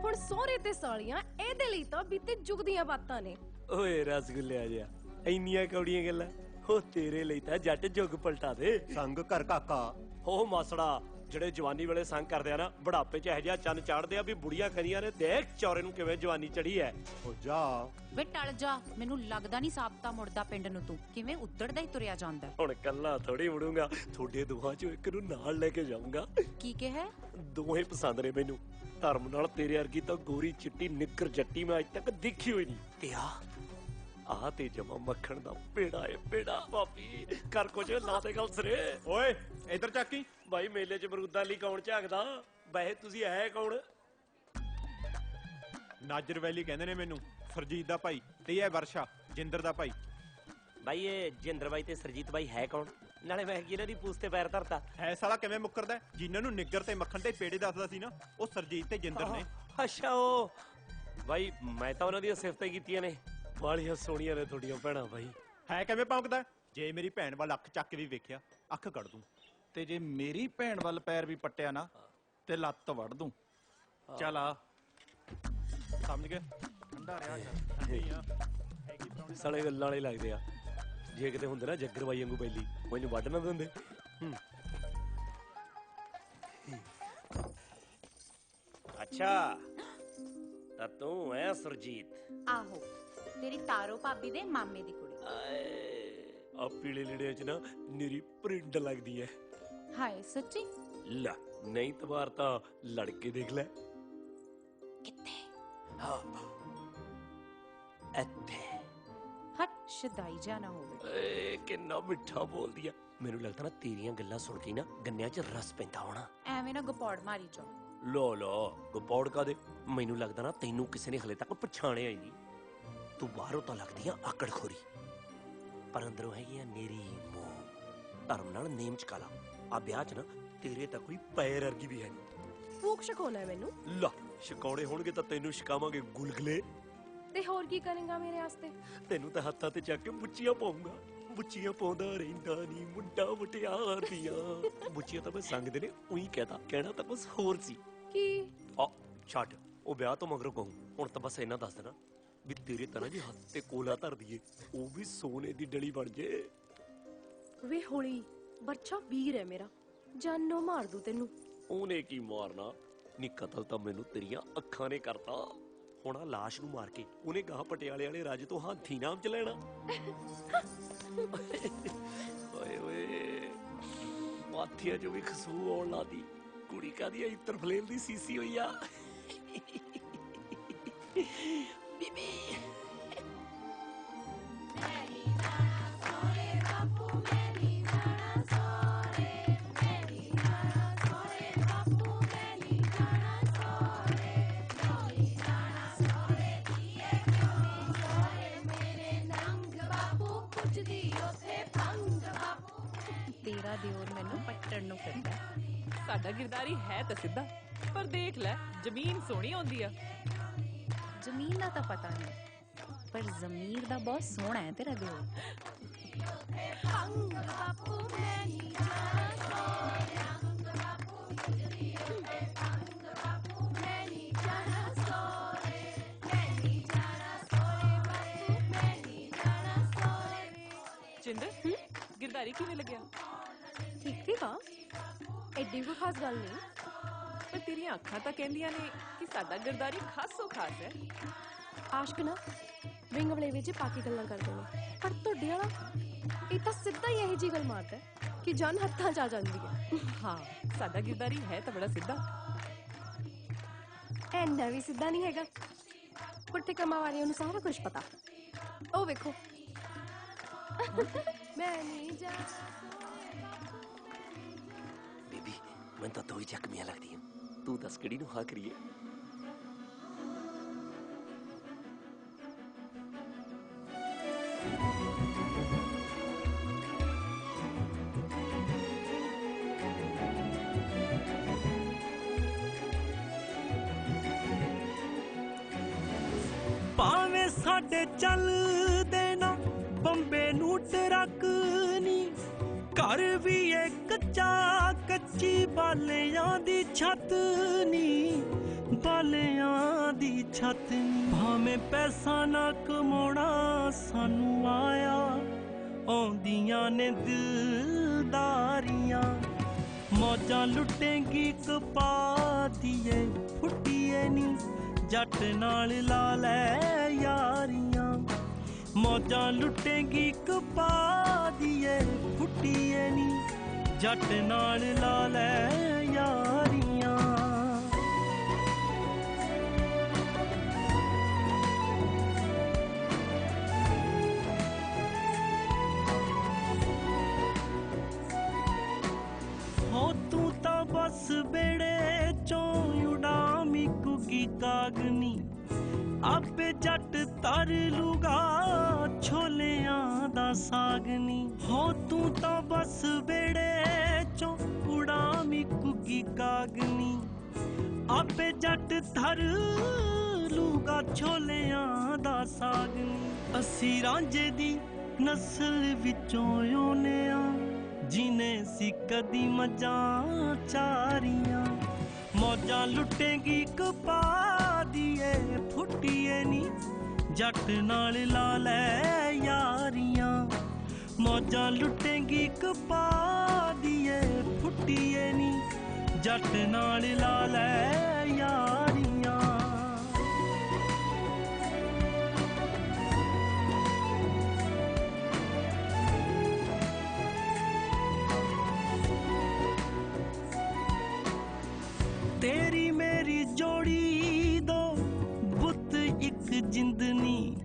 Speaker 3: ਹੁਣ ਸਹੁਰੇ ਤੇ ਸਾਲੀਆਂ ਇਹਦੇ ਲਈ ਤਾਂ ਬੀਤੇ ਯੁੱਗ ਦੀਆਂ ਬਾਤਾਂ ਨੇ।
Speaker 2: ਓਏ ਰਸਗੁੱਲੇ ਜਿਹਾ, ਇੰਨੀਆਂ ਕੌੜੀਆਂ ਗੱਲਾਂ। ਹੋ ਤੇਰੇ ਲਈ ਤਾਂ ਜੱਟ ਜੁਗ ਪਲਟਾ ਦੇ।
Speaker 15: ਸੰਗ ਕਰ ਕਾਕਾ।
Speaker 2: ਹੋ ਮਾਸੜਾ, ਜਿਹੜੇ ਜਵਾਨੀ ਵੇਲੇ ਸੰਗ ਕਰਦੇ ਆ ਨਾ, ਬੁਢਾਪੇ ਚ ਇਹੋ ਜਿਹਾ ਚੰਨ ਚਾੜਦੇ ਆ ਵੀ ਬੁੜੀਆਂ ਕਹਿੰਦੀਆਂ ਨੇ ਦੇਖ ਚੌਰੇ ਨੂੰ ਕਿਵੇਂ ਜਵਾਨੀ ਚੜੀ ਐ।
Speaker 15: ਹੋ ਜਾ
Speaker 14: ਵੇ ਟਲ ਜਾ, ਮੈਨੂੰ ਲੱਗਦਾ ਨਹੀਂ ਸਾਬਤਾ ਮੁੜਦਾ ਪਿੰਡ ਨੂੰ। ਤੂੰ ਕਿਵੇਂ ਉੱਤੜਦਾ ਹੀ ਤੁਰਿਆ ਜਾਂਦਾ।
Speaker 2: ਹੁਣ ਕੱਲਾ ਥੋੜੀ ਮੁੜੂੰਗਾ, ਤੁਹਾਡੇ ਦੋਹਾਂ ਚੋਂ ਇੱਕ ਨੂੰ ਨਾਲ ਲੈ ਕੇ ਜਾਊਂਗਾ।
Speaker 14: ਕੀ ਕਿਹਾ?
Speaker 2: ਦੋਹੇ ਪਸੰਦ ਨੇ ਮੈਨੂੰ। ਧਰਮ ਨਾਲ ਤੇਰੇ ਵਰਗੀ ਤਾਂ ਗੋਰੀ ਚਿੱਟੀ ਨਿੱਕਰ ਜੱਟੀ ਮੈਂ ਅੱਜ ਤੱਕ ਦੇਖੀ ਹੋਈ ਨਹੀਂ। ਤੇ ਆ ਤੇ ਜਮਾ ਮੱਖਣ ਦਾ ਪੇੜਾ ਏ ਪੇੜਾ। ਭਾਬੀ ਕਰ ਕੁਝ ਲਾ ਦੇ ਗੱਲ ਸਰੇ।
Speaker 15: ਓਏ ਇੱਧਰ ਚੱਕੀ।
Speaker 2: ਬਾਈ ਮੇਲੇ 'ਚ ਮਰੂਦਾਂ ਲਈ ਕੌਣ ਝਾਕਦਾ? ਵੈਸੇ ਤੁਸੀਂ ਹੈ ਕੌਣ?
Speaker 15: ਨਾਜਰ ਵੈਲੀ ਕਹਿੰਦੇ ਨੇ ਮੈਨੂੰ, ਸਰਜੀਤ ਦਾ ਭਾਈ, ਤੇ ਇਹ ਵਰਸ਼ਾ ਜਿੰਦਰ ਦਾ ਭਾਈ।
Speaker 4: ਬਾਈ ਇਹ ਜਿੰਦਰ ਬਾਈ ਤੇ ਸਰਜੀਤ ਬਾਈ ਹੈ ਕੌਣ? ਨਾਲੇ ਮੈਂ ਇਹਨਾਂ ਦੀ ਪੂਛ ਤੇ ਪੈਰ ਧਰਤਾ।
Speaker 15: ਹੈ ਸਾਲਾ ਕਿਵੇਂ ਮੁੱਕਰਦਾ? ਜਿਨ੍ਹਾਂ ਨੂੰ ਨਿੱਗਰ ਤੇ ਮੱਖਣ ਤੇ ਪੇੜੇ ਦੱਸਦਾ ਸੀ ਨਾ, ਉਹ ਸਰਜੀਤ ਤੇ ਜਿੰਦਰ ਨੇ।
Speaker 2: ਅੱਛਾ ਉਹ ਬਾਈ, ਮੈਂ ਤਾਂ ਉਹਨਾਂ ਦੀਆਂ ਸਿਫਤਾਂ ਕੀਤੀਆਂ ਨੇ। ਬਾਲੀਆਂ ਸੋਹਣੀਆਂ ਨੇ ਤੁਹਾਡੀਆਂ ਭੈਣਾਂ ਬਾਈ।
Speaker 15: ਹੈ ਕਿਵੇਂ ਭੌਂਕਦਾ? ਜੇ ਮੇਰੀ ਭੈਣ ਵੱਲ ਅੱਖ ਚੱਕ ਕੇ ਵੀ ਵੇਖਿਆ, ਅੱਖ ਕੱਢ ਦੂੰ।
Speaker 16: ਤੇ ਜੇ ਮੇਰੀ ਭੈਣ ਵੱਲ ਪੈਰ ਵੀ ਪੱਟਿਆ ਨਾ, ਤੇ ਲੱਤ ਵੜ ਦੂੰ। ਚੱਲ ਆ
Speaker 15: ਸਮਝ ਗਏ? ਠੰਡਾ ਰਿਹਾ
Speaker 2: ਸਾਲੇ ਗੱਲਾਂ ਵਾਲੇ ਲੱਗਦੇ ਆ। ਜੇ ਕਿਤੇ ਹੁੰਦੇ ਨਾ ਜੱਗਰ ਬਾਈ ਵਾਂਗੂ ਪਹਿਲੀ, ਮੈਨੂੰ ਵੱਢ ਨਾ ਦਿੰਦੇ।
Speaker 4: ਅੱਛਾ ਤਾਂ ਤੂੰ ਐ ਸਰਜੀਤ?
Speaker 14: ਆਹੋ, ਤੇਰੀ ਤਾਰੋ ਭਾਬੀ ਦੇ ਮਾਮੇ ਦੀ ਕੁੜੀ।
Speaker 2: ਆ ਪੀਲੇ ਲੀੜਿਆਂ 'ਚ ਨਾ ਨਿਰੀ ਪ੍ਰਿੰਡ ਲੱਗਦੀ ਐ।
Speaker 14: ਹਾਏ ਸੱਚੀ?
Speaker 2: ਲੈ ਨਹੀਂ ਤਬਾਰ ਤਾਂ ਲੜਕੇ ਦੇਖ ਲੈ।
Speaker 14: ਕਿੱਥੇ?
Speaker 4: ਇੱਥੇ।
Speaker 14: ਹਟ, ਸ਼ਦਾਈ ਜਾ ਨਾ ਹੋਵੇ।
Speaker 2: ਏ ਕਿੰਨਾ ਮਿੱਠਾ ਬੋਲਦੀ ਆ। ਮੈਨੂੰ ਲੱਗਦਾ ਨਾ ਤੇਰੀਆਂ ਗੱਲਾਂ ਸੁਣ ਕੇ ਨਾ ਗੰਨਿਆਂ 'ਚ ਰਸ ਪੈਂਦਾ ਹੋਣਾ।
Speaker 14: ਐਵੇਂ ਨਾ ਗਪੌੜ ਮਾਰੀ ਜਾ।
Speaker 2: ਲੋ ਗਪੌੜ ਕਾਦੇ? ਮੈਨੂੰ ਲੱਗਦਾ ਨਾ ਤੈਨੂੰ ਕਿਸੇ ਨੇ ਹਲੇ ਤੱਕ ਪਛਾਣਿਆ ਹੀ ਨਹੀਂ। ਤੂੰ ਬਾਹਰੋਂ ਤਾਂ ਲੱਗਦੀ ਆ ਆਕੜ ਖੋਰੀ, ਪਰ ਅੰਦਰੋਂ ਹੈਗੀ ਆ ਨੇਰੀ ਮੋਹ। ਧਰਮ ਨਾਲ ਨੇਮ ਚ ਕਾਲਾ। ਆ ਵਿਆਹ 'ਚ ਨਾ ਤੇਰੇ ਤਾਂ ਕੋਈ ਪੈਰ ਵਰਗੀ ਵੀ ਹੈ ਨਹੀਂ।
Speaker 3: ਫੂਕ ਸ਼ਕੋਣਾ ਮੈਨੂੰ।
Speaker 2: ਲਾ ਸ਼ਿਕਾਉਣੇ ਹੋਣਗੇ ਤਾਂ ਤੈਨੂੰ ਸ਼ਿਕਾਵਾਂਗੇ ਗੁਲਗਲੇ।
Speaker 3: ਤੇ ਹੋਰ ਕੀ ਕਰੇਗਾ ਮੇਰੇ ਵਾਸਤੇ?
Speaker 2: ਤੈਨੂੰ ਤਾਂ ਹੱਥਾਂ ਤੇ ਚੱਕ ਕੇ ਬੁੱਚੀਆਂ ਪਾਉਂਗਾ। ਬੁੱਚੀਆਂ ਪਾਉਂਦਾ ਰਹਿੰਦਾ ਨਹੀਂ ਮੁੰਡਾ ਮੁਟਿਆਰ ਦੀਆਂ। ਬੁੱਚੀਆਂ ਤਾਂ ਮੈਂ ਸੰਗ ਦੇ ਨੇ ਉਹੀ ਕਹਿਤਾ, ਕਹਿਣਾ ਤਾਂ ਬਸ ਹੋਰ ਸੀ।
Speaker 3: ਕੀ?
Speaker 2: ਆ ਛੱਡ, ਉਹ ਵਿਆਹ ਤੋਂ ਮਗਰੋਂ ਕਹੂੰ। ਹੁਣ ਤਾਂ ਬਸ ਇੰਨਾ ਦੱਸ ਦੇਣਾ ਵੀ ਤੇਰੇ ਤਾਂ ਨਾ ਜੀ ਹੱਥ ਤੇ ਕੋਲਾ ਧਰ ਦਈਏ, ਉਹ ਵੀ ਸੋਨੇ ਦੀ ਡਲੀ ਬਣ ਜੇ।
Speaker 3: ਵੇ ਹੋਲੀ, ਬੱਚਾ ਵੀਰ ਹੈ ਮੇਰਾ, ਜਾਨੋਂ ਮਾਰ ਦੂ ਤੈਨੂੰ।
Speaker 2: ਉਹਨੇ ਕੀ ਮਾਰਨਾ ਨੀ, ਕਤਲ ਤਾਂ ਮੈਨੂੰ ਤੇਰੀਆਂ ਅੱਖਾਂ ਨੇ ਕਰਤਾ। ਹੁਣ ਆ ਲਾਸ਼ ਨੂੰ ਮਾਰ ਕੇ ਉਹਨੇ ਗਾਹ ਪਟਿਆਲੇ ਵਾਲੇ ਰਾਜ ਤੋਂ ਹਾਥੀ ਨਾਮ ਚ ਲੈਣਾ। ਓਏ ਓਏ ਮਾਥੀਆਂ ਚੋਂ ਵੀ ਖਸੂ ਆਉਣ ਲਾਦੀ। ਕੁੜੀ ਕਾਦੀ ਇੱਤਰ ਫਲੇਲ ਦੀ ਸੀਸੀ ਹੋਈ ਆ। ਬੀਬੀ
Speaker 14: ਤੇਰਾ ਦਿਓਰ ਮੈਨੂੰ ਪੱਟਣ ਨੂੰ ਫਿਰਦਾ।
Speaker 10: ਸਾਡਾ ਗਿਰਦਾਰੀ ਹੈ ਤਾਂ ਸਿੱਧਾ, ਪਰ ਦੇਖ ਲੈ ਜ਼ਮੀਨ ਸੋਹਣੀ ਆਉਂਦੀ ਆ।
Speaker 14: ਜ਼ਮੀਨ ਦਾ ਤਾਂ ਪਤਾ ਨਹੀਂ, ਪਰ ਜ਼ਮੀਰ ਦਾ ਬਹੁਤ ਸੋਹਣਾ ਹੈ ਤੇਰਾ ਦਿਓਰ।
Speaker 10: ਜਿੰਦਰ, ਗਿਰਦਾਰੀ ਕਿਵੇਂ ਲੱਗਿਆ?
Speaker 3: ਠੀਕ ਠੀਕ ਆ, ਐਡੀ ਕੋਈ ਖਾਸ ਗੱਲ ਨਹੀਂ।
Speaker 10: ਪਰ ਤੇਰੀਆਂ ਅੱਖਾਂ ਤਾਂ ਕਹਿੰਦੀਆਂ ਨੇ ਕਿ ਸਾਡਾ ਗਿਰਦਾਰੀ ਖਾਸੋ ਖਾਸ ਹੈ।
Speaker 3: ਆਸ਼ਕ ਨਾ ਵਿੰਗ ਵਾਲੇ ਵਿੱਚ ਪਾ ਕੇ ਗੱਲਾਂ ਕਰਦੇ ਨੇ, ਪਰ ਤੁਹਾਡੇ ਵਾਲਾ ਇਹ ਤਾਂ ਸਿੱਧਾ ਹੀ ਇਹੋ ਜਿਹੀ ਗੱਲ ਮਾਰਦਾ ਕਿ ਜਾਨ ਹੱਥਾਂ 'ਚ ਆ ਜਾਂਦੀ ਹੈ।
Speaker 10: ਹਾਂ, ਸਾਡਾ ਗਿਰਦਾਰੀ ਹੈ ਤਾਂ ਬੜਾ ਸਿੱਧਾ।
Speaker 17: ਐਨਾ ਵੀ ਸਿੱਧਾ ਨਹੀਂ ਹੈਗਾ। ਪੁੱਠੇ ਕੰਮਾਂ ਵਾਲਿਆਂ ਨੂੰ ਸਾਰਾ ਕੁਝ ਪਤਾ। ਉਹ ਵੇਖੋ ਮੈਂ ਨਹੀਂ ਜਾ
Speaker 4: ਬੀਬੀ ਮੈਂ ਤਾਂ ਦੋ ਹੀ ਜ਼ਖਮੀਆਂ ਲੱਗਦੀਆਂ, ਤੂੰ ਦੱਸ ਕਿਹੜੀ ਨੂੰ ਹਾਂ ਕਰੀਏ?
Speaker 2: ਭਾਵੇਂ ਸਾਡੇ ਚੱਲਦੇ ਨਾ ਬੰਬੇ ਨੂੰ ਟਰੱਕ ਨੀ, ਘਰ ਵੀ ਏ ਕੱਚਾ ਕੱਚੀ ਬਾਲਿਆਂ ਦੀ ਛੱਤ ਨੀ, ਬਾਲਿਆਂ ਦੀ ਛੱਤ ਨੀ। ਭਾਵੇਂ ਪੈਸਾ ਨਾ ਕਮਾਉਣਾ ਸਾਨੂੰ ਆਇਆ, ਆਉਂਦੀਆਂ ਨੇ ਦਿਲਦਾਰੀਆਂ। ਮੌਜਾਂ ਲੁੱਟੇਂਗੀ ਕਪਾ ਦੀਏ ਫੁੱਟੀਏ ਨੀ, ਜੱਟ ਨਾਲ ਲਾ ਲੈ ਯਾਰੀਆਂ। ਮੌਜਾਂ ਲੁੱਟੇਂਗੀ ਕਪਾ ਦੀਏ ਫੁੱਟੀਏ ਨੀ, ਜੱਟ ਨਾਲ ਲਾ ਲੈ ਯਾਰੀਆਂ। ਹੋ ਤੂੰ ਤਾਂ ਬਸ ਬੇੜੇ ਚੋਂ ਉਡਾਮੀ ਕੁਕੀ ਕਾਗਨੀ, ਆਪੇ ਜੱਟ ਤਰ ਲੂਗਾ ਛੋਲਿਆਂ ਦਾ ਸਾਗਨੀ। ਹੋ ਤੂੰ ਤਾਂ ਬਸ ਬੇੜੇ ਚੋਂ ਉਡਾਮੀ ਕੁਕੀ ਕਾਗਨੀ, ਆਪੇ ਜੱਟ ਤਰ ਲੂਗਾ ਛੋਲਿਆਂ ਦਾ ਸਾਗਨੀ। ਅਸੀਂ ਰਾਂਝੇ ਦੀ ਨਸਲ ਵਿੱਚੋਂ ਆਉਂਦੇ ਆਂ, ਜਿਨੇ ਸੀ ਕਦੀ ਮੱਝਾਂ ਚਾਰੀਆਂ। ਮੌਜਾਂ ਲੁੱਟੇਂਗੀ ਕਪਾ ਦੀਏ ਫੁੱਟੀਏ ਨੀ, ਜੱਟ ਨਾਲ ਲਾ ਲੈ ਯਾਰੀਆਂ। ਮੌਜਾਂ ਲੁੱਟੇਂਗੀ ਕਪਾ ਦੀਏ ਫੁੱਟੀਏ ਨੀ, ਜੱਟ ਨਾਲ ਲਾ ਲੈ ਯਾਰੀਆਂ। ਤੇਰੀ ਮੇਰੀ ਜੋੜੀ ਦੋ ਬੁੱਤ ਇੱਕ ਜਿੰਦਨੀ,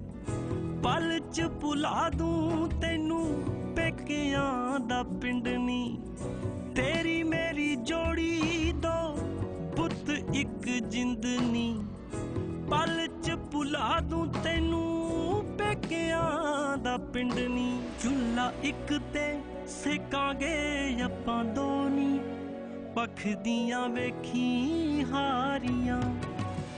Speaker 2: ਪਲ ਚ ਭੁਲਾ ਦੂੰ ਤੈਨੂੰ ਪੇਕਿਆਂ ਦਾ ਪਿੰਡ ਨੀ। ਤੇਰੀ ਮੇਰੀ ਜੋੜੀ ਦੋ ਬੁੱਤ ਇੱਕ ਜਿੰਦਨੀ, ਪਲ ਚ ਭੁਲਾ ਦੂੰ ਤੈਨੂੰ ਪੇਕਿਆਂ ਦਾ ਪਿੰਡ ਨੀ। ਚੁੱਲ੍ਹਾ ਇੱਕ ਤੇ ਸੇਕਾਂਗੇ ਆਪਾਂ ਦੋਨੀ, ਪਖਦੀਆਂ ਵੇਖੀ ਹਾਰੀਆਂ।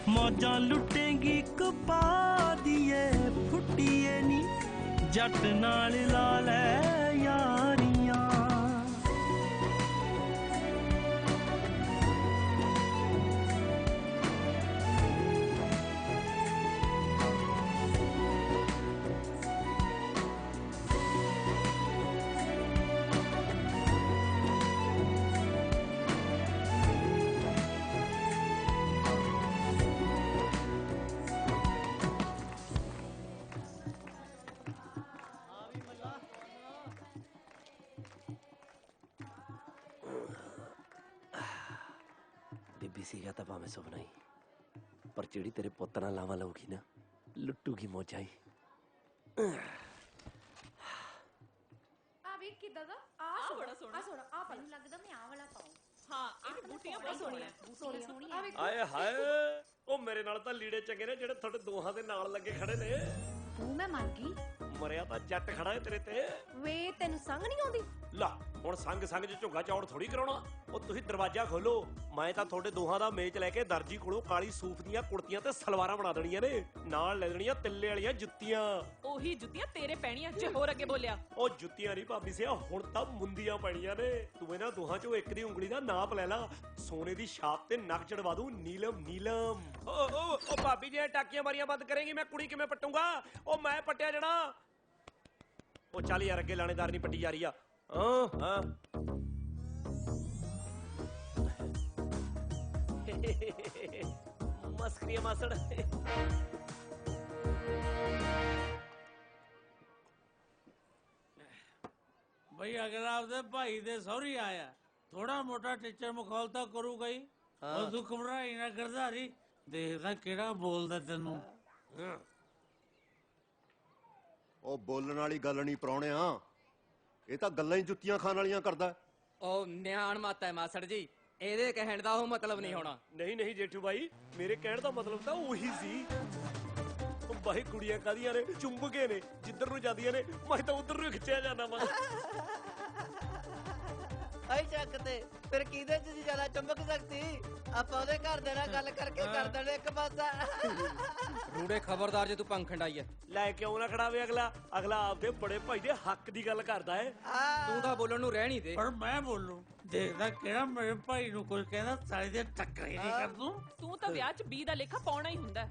Speaker 2: ਮੌਜਾਂ ਲੁੱਟੇਂਗੀ ਕਪਾ ਦੀਏ ਫੁੱਟੀਏ ਨੀ, ਜੱਟ ਨਾਲ ਲਾ ਲੈ ਯਾਰੀਆਂ।
Speaker 4: ਬੀਬੀ ਸੀਗਾ ਤਾਂ ਭਾਵੇਂ ਸੁਪਨਾ ਹੀ, ਪਰ ਜਿਹੜੀ ਤੇਰੇ ਪੁੱਤ ਨਾਲ ਲਾਵਾਂ ਲਊਗੀ ਨਾ, ਲੁੱਟੂਗੀ ਮੌਜਾਂ ਹੀ।
Speaker 14: ਆ ਵੇਖ ਕਿਦਾਂ ਦਾ
Speaker 10: ਆ ਬੜਾ ਸੋਹਣਾ।
Speaker 14: ਆ ਸੋਹਣਾ ਆ ਪਾ ਮੈਨੂੰ ਲੱਗਦਾ ਮੈਂ ਆ ਵਾਲਾ ਪਾਉਂ।
Speaker 10: ਹਾਂ ਇਹ ਬੂਟੀਆਂ ਬੜਾ ਸੋਹਣੀਆਂ।
Speaker 14: ਬੂਟੀਆਂ ਸੋਹਣੀਆਂ।
Speaker 2: ਆਏ ਹਾਏ, ਉਹ ਮੇਰੇ ਨਾਲ ਤਾਂ ਲੀੜੇ ਚੰਗੇ ਨੇ ਜਿਹੜੇ ਤੁਹਾਡੇ ਦੋਹਾਂ ਦੇ ਨਾਲ ਲੱਗੇ ਖੜੇ ਨੇ।
Speaker 14: ਤੂੰ ਮੈਂ ਮੰਨ ਗਈ।
Speaker 2: ਮਰਿਆ ਤਾਂ ਜੱਟ ਖੜਾ ਏ ਤੇਰੇ ਤੇ।
Speaker 17: ਵੇ ਤੈਨੂੰ ਸੰਗ ਨਹੀਂ ਆਉਂਦੀ?
Speaker 2: ਲਾ ਹੁਣ ਸੰਗ ਸੰਗ ਚ ਝੁੱਗਾ ਚੌੜ ਥੋੜੀ ਕਰਾਉਣਾ। ਉਹ ਤੁਸੀਂ ਦਰਵਾਜ਼ਾ ਖੋਲੋ, ਮੈਂ ਤਾਂ ਤੁਹਾਡੇ ਦੋਹਾਂ ਦਾ ਮੇਚ ਲੈ ਕੇ ਦਰਜੀ ਕੋਲੋਂ ਕਾਲੀ ਸੂਫ ਦੀਆਂ ਕੁੜਤੀਆਂ ਤੇ ਸਲਵਾਰਾਂ ਬਣਾ ਦੇਣੀਆਂ ਨੇ, ਨਾਲ ਲੈ ਦੇਣੀਆਂ ਤਿੱਲੇ ਵਾਲੀਆਂ ਜੁੱਤੀਆਂ।
Speaker 10: ਉਹੀ ਜੁੱਤੀਆਂ ਤੇਰੇ ਪੈਣੀਆਂ ਜੇ ਹੋਰ ਅੱਗੇ ਬੋਲਿਆ।
Speaker 2: ਉਹ ਜੁੱਤੀਆਂ ਨਹੀਂ ਭਾਬੀ ਸਿਆ, ਹੁਣ ਤਾਂ ਮੁੰਦੀਆਂ ਪੈਣੀਆਂ ਨੇ। ਤੂੰ ਇਹਨਾਂ ਦੋਹਾਂ ਚੋਂ ਇੱਕ ਦੀ ਉਂਗਲੀ ਦਾ ਨਾਪ ਲੈ ਲਾ, ਸੋਨੇ ਦੀ ਛਾਪ ਤੇ ਨੱਕ ਚੜਵਾ ਦੂੰ ਨੀਲਮ ਨੀਲਮ। ਉਹ ਭਾਬੀ ਜੀ ਟਾਕੀਆਂ ਮਾਰੀਆਂ ਬੰਦ ਕਰੇਂਗੀ, ਮੈਂ ਕੁੜੀ ਕਿਵੇਂ ਪੱਟੂਗਾ? ਉਹ ਮੈਂ ਪੱਟਿਆ ਜਣਾ। ਉਹ ਚੱਲ ਯਾਰ ਅੱਗੇ ਲਾਣੇਦਾਰ ਨਹੀਂ ਪੱਟੀ ਜਾ ਰਹੀ ਆ। ਹਾਂ ਮਸਕਰੀਆ ਮਾਸੜ।
Speaker 12: ਬਈ ਅਗਰ ਆਪਦੇ ਭਾਈ ਦੇ ਸਹੁਰੀ ਆਇਆ, ਥੋੜਾ ਮੋਟਾ ਟੀਚਰ ਮਖੌਲ ਤਾਂ ਕਰੂਗਾ ਹੀ। ਉਹ ਤੂੰ ਘਬਰਾਈ ਨਾ ਗਰਦਾਰੀ, ਦੇਖਦਾ ਕਿਹੜਾ ਬੋਲਦਾ ਤੈਨੂੰ।
Speaker 15: ਉਹ ਬੋਲਣ ਵਾਲੀ ਗੱਲ ਨਹੀਂ ਪ੍ਰਾਹੁਣਿਆ, ਇਹ ਤਾਂ ਗੱਲਾਂ ਹੀ ਜੁੱਤੀਆਂ ਖਾਣ ਵਾਲੀਆਂ ਕਰਦਾ।
Speaker 7: ਉਹ ਨਿਆਣ ਮਾਤਾ ਹੈ ਮਾਸੜ ਜੀ, ਇਹਦੇ ਕਹਿਣ ਦਾ ਉਹ ਮਤਲਬ ਨਹੀਂ ਹੋਣਾ।
Speaker 2: ਨਹੀਂ ਨਹੀਂ ਜੇਠੂ ਭਾਈ, ਮੇਰੇ ਕਹਿਣ ਦਾ ਮਤਲਬ ਤਾਂ ਉਹੀ ਸੀ। ਬਾਈ ਕੁੜੀਆਂ ਕਾਦੀਆਂ ਨੇ, ਚੁੰਬਕੇ ਨੇ, ਜਿੱਧਰ ਨੂੰ ਜਾਂਦੀਆਂ ਨੇ ਮੈਂ ਤਾਂ ਉਧਰ ਨੂੰ ਖਿੱਚਿਆ ਜਾਂਦਾ ਵਾ।
Speaker 11: ਆਈ ਚੱਕ ਤੇ ਫਿਰ ਕਿਹਦੇ ਚ ਜ਼ਿਆਦਾ ਚੁੰਬਕ ਸਕਤੀ? ਆਪਾਂ ਉਹਦੇ ਘਰ ਦੇ ਨਾਲ ਗੱਲ ਕਰਕੇ ਕਰ ਦੇਣਾ ਇੱਕ ਪਾਸਾ।
Speaker 7: ਰੂੜੇ ਖਬਰਦਾਰ ਜੇ ਤੂੰ ਪੰਖੰਡ ਆਈ ਐ।
Speaker 2: ਲੈ ਕਿਉਂ ਨਾ ਖੜਾਵੇ ਅਗਲਾ ਆਪਦੇ ਬੜੇ ਭਾਈ ਦੇ ਹੱਕ ਦੀ ਗੱਲ ਕਰਦਾ ਏ।
Speaker 7: ਤੂੰ ਤਾਂ ਬੋਲਣ ਨੂੰ ਰਹਿ ਨਹੀਂ ਦੇ।
Speaker 12: ਪਰ ਮੈਂ ਬੋਲੂ, ਦੇਖਦਾ ਕਿਹੜਾ ਮੇਰੇ ਭਾਈ ਨੂੰ ਕੁਝ ਕਹਿੰਦਾ ਸਾਲੇ ਦੇ ਟੱਕਰੇ ਨਹੀਂ ਕਰ ਦੂੰ।
Speaker 10: ਤੂੰ ਤਾਂ ਵਿਆਹ 'ਚ 20 ਦਾ ਲੇਖਾ ਪਾਉਣਾ ਹੀ ਹੁੰਦਾ।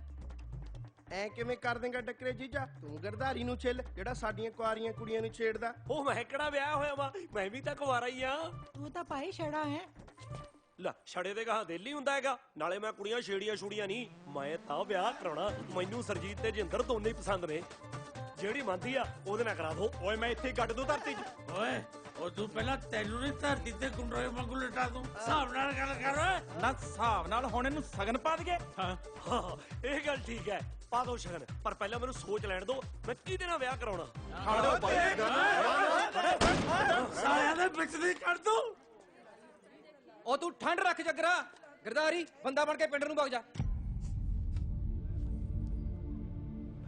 Speaker 15: ਐ ਕਿਵੇਂ ਕਰ ਦੇਂਗਾ ਟੱਕਰੇ ਜੀਜਾ? ਤੂੰ ਗਰਦਾਰੀ ਨੂੰ ਛਿੱਲ ਜਿਹੜਾ ਸਾਡੀਆਂ ਕੁਆਰੀਆਂ ਕੁੜੀਆਂ ਨੂੰ ਛੇੜਦਾ।
Speaker 2: ਉਹ ਮੈਂ ਕਿਹੜਾ ਵਿਆਹ ਹੋਇਆ ਵਾ, ਮੈਂ ਵੀ ਤਾਂ ਕੁਵਾਰਾ ਹੀ ਆ।
Speaker 13: ਤੂੰ ਤਾਂ ਭਾਈ ਛੜਾ ਹੈ।
Speaker 2: ਲੈ ਛੜੇ ਦੇ ਗਾਹ ਦਿਲ ਹੀ ਹੁੰਦਾ ਹੈਗਾ। ਨਾਲੇ ਮੈਂ ਕੁੜੀਆਂ ਛੇੜੀਆਂ ਨਹੀਂ, ਮੈਂ ਤਾਂ ਵਿਆਹ ਕਰਾਉਣਾ। ਮੈਨੂੰ ਸਰਜੀਤ ਤੇ ਜਿੰਦਰ ਦੋਨੇ ਹੀ ਪਸੰਦ ਨੇ। ਜਿਹੜੀ ਮੰਨਦੀ ਆ ਉਹਦੇ ਨਾਲ ਕਰਾ ਦੋ। ਓਏ ਮੈਂ ਇੱਥੇ ਗੱਡ ਦੂੰ ਧਰਤੀ 'ਚ।
Speaker 12: ਓਏ ਉਹ ਤੂੰ ਪਹਿਲਾਂ ਤੈਨੂੰ ਨਹੀਂ ਧਰਤੀ ਤੇ ਗੁੰਡੋਏ ਵਾਂਗੂ ਲਟਾ ਦੂੰ। ਹਿਸਾਬ ਨਾਲ ਗੱਲ ਕਰ।
Speaker 16: ਨਾ ਹਿਸਾਬ ਨਾਲ ਹੁਣ ਇਹਨੂੰ ਸਗਨ ਪਾ ਦਈਏ।
Speaker 2: ਹਾਂ ਇਹ ਗੱਲ ਠੀਕ ਹੈ, ਪਾ ਦੋ ਸ਼ਗਨ, ਪਰ ਪਹਿਲਾਂ ਮੈਨੂੰ ਸੋਚ ਲੈਣ ਦੋ ਮੈਂ ਕਿਹਦੇ ਨਾਲ ਵਿਆਹ ਕਰਾਉਣਾ।
Speaker 12: ਸਾਲਿਆਂ ਦੇ ਵਿੱਚ ਦੀ ਕੱਢ ਦੂੰ।
Speaker 7: ਉਹ ਤੂੰ ਠੰਡ ਰੱਖ ਜੱਗਰਾ, ਗਰਦਾਰੀ ਬੰਦਾ ਬਣ ਕੇ ਪਿੰਡ ਨੂੰ ਭੱਜ ਜਾ।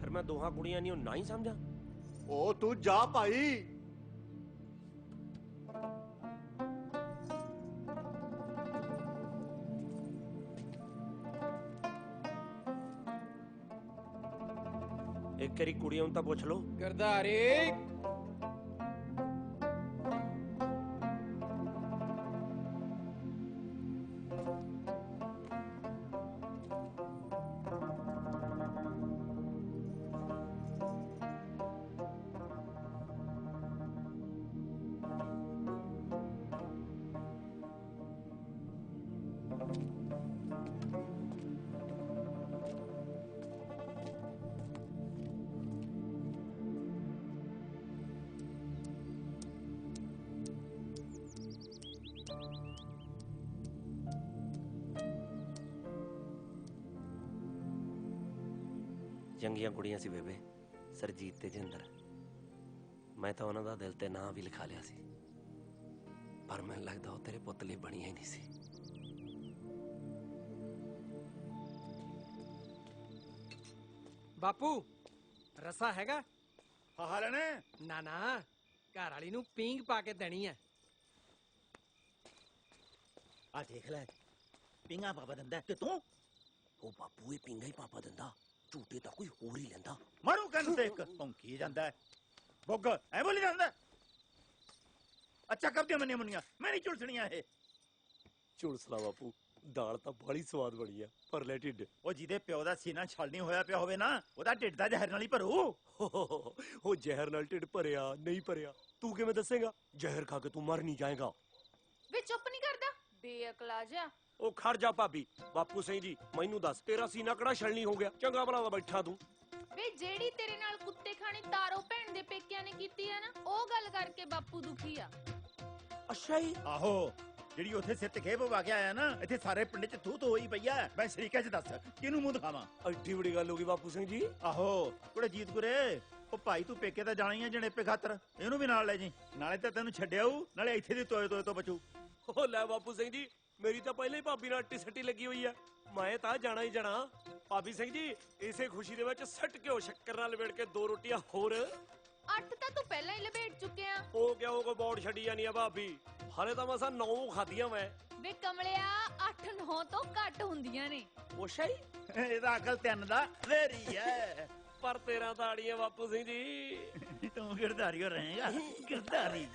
Speaker 2: ਫਿਰ ਮੈਂ ਦੋਹਾਂ ਕੁੜੀਆਂ ਨਹੀਂ ਨਾ ਹੀ ਸਮਝਾਂ।
Speaker 15: ਉਹ ਤੂੰ ਜਾ ਭਾਈ।
Speaker 2: ਇੱਕ ਵਾਰੀ ਕੁੜੀਆਂ ਨੂੰ ਤਾਂ ਪੁੱਛ ਲਓ।
Speaker 7: ਗਰਦਾਰੀ
Speaker 4: ਚੰਗੀਆਂ ਕੁੜੀਆਂ ਸੀ ਬੇਬੇ, ਸਰਜੀਤ ਤੇ ਜਿੰਦਰ। ਮੈਂ ਤਾਂ ਉਹਨਾਂ ਦਾ ਦਿਲ ਤੇ ਨਾਂ ਵੀ ਲਿਖਾ ਲਿਆ ਸੀ, ਪਰ ਮੈਨੂੰ ਲੱਗਦਾ ਉਹ ਤੇਰੇ ਪੁੱਤ ਲਈ ਬਣੀਆਂ ਹੀ ਨਹੀਂ ਸੀ।
Speaker 18: ਬਾਪੂ ਰਸਾ ਹੈਗਾ?
Speaker 8: ਹਾਂ ਲੈਣੇ
Speaker 18: ਨਾ ਨਾ, ਘਰ ਵਾਲੀ ਨੂੰ ਪੀਂਗ ਪਾ ਕੇ ਦੇਣੀ ਹੈ।
Speaker 8: ਆ ਦੇਖ ਲੈ, ਪਿੰਗਾ ਪਾਪਾ ਦਿੰਦਾ ਤੇ ਤੂੰ।
Speaker 4: ਉਹ ਬਾਪੂ ਇਹ ਪਿੰਗਾ ਹੀ ਪਾਪਾ ਦਿੰਦਾ, ਝੂਟੇ ਤਾਂ ਕੋਈ ਹੋਰ ਹੀ ਲੈਂਦਾ।
Speaker 8: ਮਾਰੂ ਕੰਨ ਤੇ ਇੱਕ ਭੌਂਕੀ ਜਾਂਦਾ ਹੈ। ਬੁੱਗ ਐ ਬੋਲੀ ਜਾਂਦਾ। ਅੱਛਾ ਕਰਦੀਆਂ ਮੰਨੀਆਂ ਮੁੰਨੀਆਂ, ਮੈਂ ਨਹੀਂ ਝੁਲਸਣੀਆਂ ਇਹ।
Speaker 2: ਝੁਲਸਲਾ ਬਾਪੂ, ਦਾਲ ਤਾਂ ਬੜੀ ਸਵਾਦ ਬਣੀ ਆ, ਪਰ ਲੈ ਢਿੱਡ।
Speaker 8: ਉਹ ਜਿਹਦੇ ਪਿਓ ਦਾ ਸੀਨਾ ਛਲ ਨਹੀਂ ਹੋਇਆ ਪਿਆ ਹੋਵੇ ਨਾ, ਉਹਦਾ ਢਿੱਡ ਦਾ ਜ਼ਹਿਰ ਨਾਲ ਹੀ ਭਰੂ।
Speaker 2: ਉਹ ਜ਼ਹਿਰ ਨਾਲ ਢਿੱਡ ਭਰਿਆ ਨਹੀਂ ਭਰਿਆ ਤੂੰ ਕਿਵੇਂ ਦੱਸੇਗਾ? ਜ਼ਹਿਰ ਖਾ ਕੇ ਤੂੰ ਮਰ ਨਹੀਂ ਜਾਏਗਾ।
Speaker 14: ਵੇ ਚੁੱਪ ਨਹੀਂ ਕਰਦਾ ਬੇਅਕਲਾ ਜਾ।
Speaker 2: ਉਹ ਖੜ ਜਾ ਭਾਬੀ। ਬਾਪੂ ਸਿੰਘ ਜੀ ਮੈਨੂੰ ਦੱਸ, ਤੇਰਾ ਸੀਨਾ ਕਿਹੜਾ ਛਲਣੀ ਹੋ ਗਿਆ? ਚੰਗਾ ਭਲਾ ਦਾ ਬੈਠਾ ਤੂੰ।
Speaker 14: ਵੇ ਜਿਹੜੀ ਤੇਰੇ ਨਾਲ ਕੁੱਤੇ ਖਾਣੀ ਤਾਰੋ ਭੈਣ ਦੇ ਪੇਕਿਆਂ ਨੇ ਕੀਤੀ ਆ ਨਾ, ਉਹ ਗੱਲ ਕਰਕੇ ਬਾਪੂ ਦੁਖੀ ਆ।
Speaker 2: ਅੱਛਾ ਜੀ।
Speaker 8: ਆਹੋ, ਜਿਹੜੀ ਉੱਥੇ ਸਿਰ ਤੇ ਖੇਪ ਵਾ ਕੇ ਆਇਆ ਨਾ, ਇੱਥੇ ਸਾਰੇ ਪਿੰਡ ਚ ਤੂੰ ਹੋਈ ਪਈ ਆ। ਮੈਂ ਸ਼ਰੀਕਾ ਚ ਦੱਸ ਕਿਹਨੂੰ ਮੂੰਹ ਦਿਖਾਵਾਂ?
Speaker 2: ਐਡੀ ਵੱਡੀ ਗੱਲ ਹੋ ਗਈ ਬਾਪੂ ਸਿੰਘ ਜੀ।
Speaker 8: ਆਹੋ ਕੁੜੇ ਜੀਤ ਗੁਰੇ, ਉਹ ਭਾਈ ਤੂੰ ਪੇਕੇ ਤਾਂ ਜਾਣਾ ਹੀ ਆ ਜਣੇਪੇ ਖਾਤਰ, ਇਹਨੂੰ ਵੀ ਨਾਲ ਲੈ ਜੀ। ਨਾਲੇ ਤਾਂ ਤੈਨੂੰ ਛੱਡਿਆਊ, ਨਾਲੇ ਇੱਥੇ ਦੀ ਤੋਏ ਤੋਏ ਤੋਂ ਬਚੂ।
Speaker 2: ਉਹ ਲੈ ਬਾਪੂ ਸਿੰਘ ਜੀ, ਮੇਰੀ ਤਾਂ ਪਹਿਲਾਂ ਹੀ ਭਾਬੀ ਨਾਲ ਅੱਟੀ ਸੱਟੀ ਲੱਗੀ ਹੋਈ ਆ, ਮੈਂ ਤਾਂ ਜਾਣਾ ਹੀ ਜਾਣਾ। ਭਾਬੀ ਸਿੰਘ ਜੀ ਇਸੇ ਖੁਸ਼ੀ ਦੇ ਵਿੱਚ ਸੱਟ ਘਿਓ ਸ਼ੱਕਰ ਨਾਲ ਲਪੇਟ ਕੇ 2 ਰੋਟੀਆਂ ਹੋਰ।
Speaker 14: 8 ਤਾਂ ਤੂੰ ਪਹਿਲਾਂ ਹੀ ਲਪੇਟ ਚੁੱਕਿਆ।
Speaker 2: ਉਹ ਕਿਉਂ ਉਹ ਕੋ ਬੋੜ ਛੱਡੀ ਜਾਨੀ ਆ ਭਾਬੀ? ਹਾਲੇ ਤਾਂ ਮਸਾਂ 9 ਖਾਧੀਆਂ ਮੈਂ।
Speaker 14: ਵੇ ਕਮਲਿਆ, 8-9 ਤੋਂ ਘੱਟ ਹੁੰਦੀਆਂ ਨੇ।
Speaker 2: ਉਹ ਸ਼ਾਈ
Speaker 8: ਇਹਦਾ ਅਕਲ 3 ਦਾ ਵੇਰੀ ਐ।
Speaker 2: ਪਰ 13 ਤਾੜੀਆਂ ਬਾਪੂ ਸਿੰਘ ਜੀ।
Speaker 8: ਤੂੰ ਗਿਰਦਾਰੀ ਹੋ ਰਹੇਗਾ, ਗਿਰਦਾਰੀ।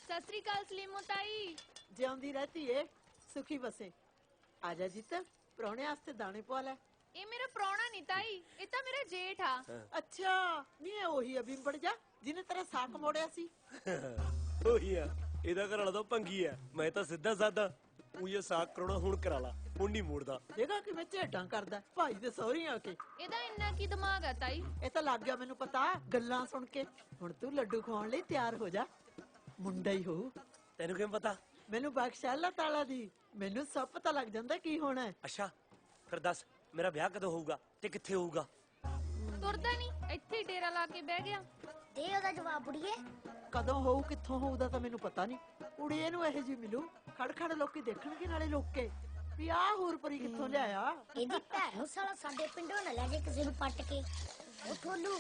Speaker 14: ਸਤਿ ਸ੍ਰੀ ਅਕਾਲ ਸਲੀਮੋ ਤਾਈ।
Speaker 13: ਜਿਉਂਦੀ ਰਹਤੀ ਏ, ਸੁਖੀ ਬਸੇ। ਆਜਾ ਜੀਤ, ਪ੍ਰਾਹੁਣੇ ਵਾਸਤੇ ਦਾਣੇ ਪਵਾ ਲੈ।
Speaker 14: ਇਹ ਮੇਰਾ ਪ੍ਰਾਹੁਣਾ ਨਹੀਂ ਤਾਈ, ਇਹ ਤਾਂ ਮੇਰਾ ਜੇਠ ਆ।
Speaker 13: ਅੱਛਾ, ਨਹੀਂ ਇਹ ਉਹੀ ਅਬਿੰਬੜ ਜਾ ਜਿਹਨੇ ਤੇਰਾ ਸਾਕ ਮੋੜਿਆ ਸੀ।
Speaker 2: ਉਹੀ ਆ, ਇਹਦਾ ਘਰ ਵਾਲਾ ਤਾਂ ਭੰਗੀ ਆ, ਮੈਂ ਤਾਂ ਸਿੱਧਾ ਸਾਦਾ। ਉਹ ਇਹ ਸਾਕ ਕਰਾਉਣਾ ਹੁਣ ਕਰਾ ਲਾ, ਹੁਣ ਨਹੀਂ ਮੋੜਦਾ।
Speaker 13: ਦੇਖਾ ਕਿਵੇਂ ਝੇਡਾਂ ਕਰਦਾ ਭਾਈ ਦੇ ਸਹੁਰੇ ਆ ਕੇ।
Speaker 14: ਇਹਦਾ ਇੰਨਾ ਕੀ ਦਿਮਾਗ ਆ ਤਾਈ?
Speaker 13: ਇਹ ਤਾਂ ਲੱਗ ਗਿਆ ਮੈਨੂੰ ਪਤਾ ਗੱਲਾਂ ਸੁਣ ਕੇ। ਹੁਣ ਤੂੰ ਲੱਡੂ ਖਵਾਉਣ ਲਈ ਤਿਆਰ ਹੋ ਜਾ, ਮੁੰਡਾ ਹੀ ਹੋਊ।
Speaker 2: ਤੈਨੂੰ ਕਿਵੇਂ ਪਤਾ?
Speaker 13: ਮੈਨੂੰ ਬਖਸ਼ਾਲਾ ਤਾਲਾ ਦੀ ਮੈਨੂੰ ਸਭ ਪਤਾ ਲੱਗ ਜਾਂਦਾ ਕੀ ਹੋਣਾ ਹੈ।
Speaker 4: ਅੱਛਾ ਫਿਰ ਦੱਸ ਮੇਰਾ ਵਿਆਹ ਕਦੋਂ ਹੋਊਗਾ ਤੇ ਕਿੱਥੇ ਹੋਊਗਾ?
Speaker 14: ਤੁਰਦਾ ਨਹੀਂ, ਇੱਥੇ ਹੀ ਡੇਰਾ ਲਾ ਕੇ ਬਹਿ ਗਿਆ।
Speaker 9: ਦੇ ਉਹਦਾ ਜਵਾਬ ਬੁੜੀਏ।
Speaker 13: ਕਦੋਂ ਹੋਊ ਕਿੱਥੋਂ ਹੋਊਦਾ ਤਾਂ ਮੈਨੂੰ ਪਤਾ ਨਹੀਂ। ਕੁੜੀਏ ਨੂੰ ਇਹੋ ਜਿਹੀ ਮਿਲੂ ਖੜ ਲੋਕੀ ਦੇਖਣਗੇ ਨਾਲੇ ਲੋਕੇ ਵੀ ਆਹ ਹੋਰ ਪਰੀ ਕਿੱਥੋਂ ਲਿਆਇਆ।
Speaker 9: ਇਹਦੀ ਭੈਣ ਨੂੰ ਸਾਲਾ ਸਾਡੇ ਪਿੰਡੋਂ ਨਾ ਲੈ ਜੇ ਕਿਸੇ ਨੂੰ ਪੱਟ ਕੇ। ਉਹ ਠੋਲੂ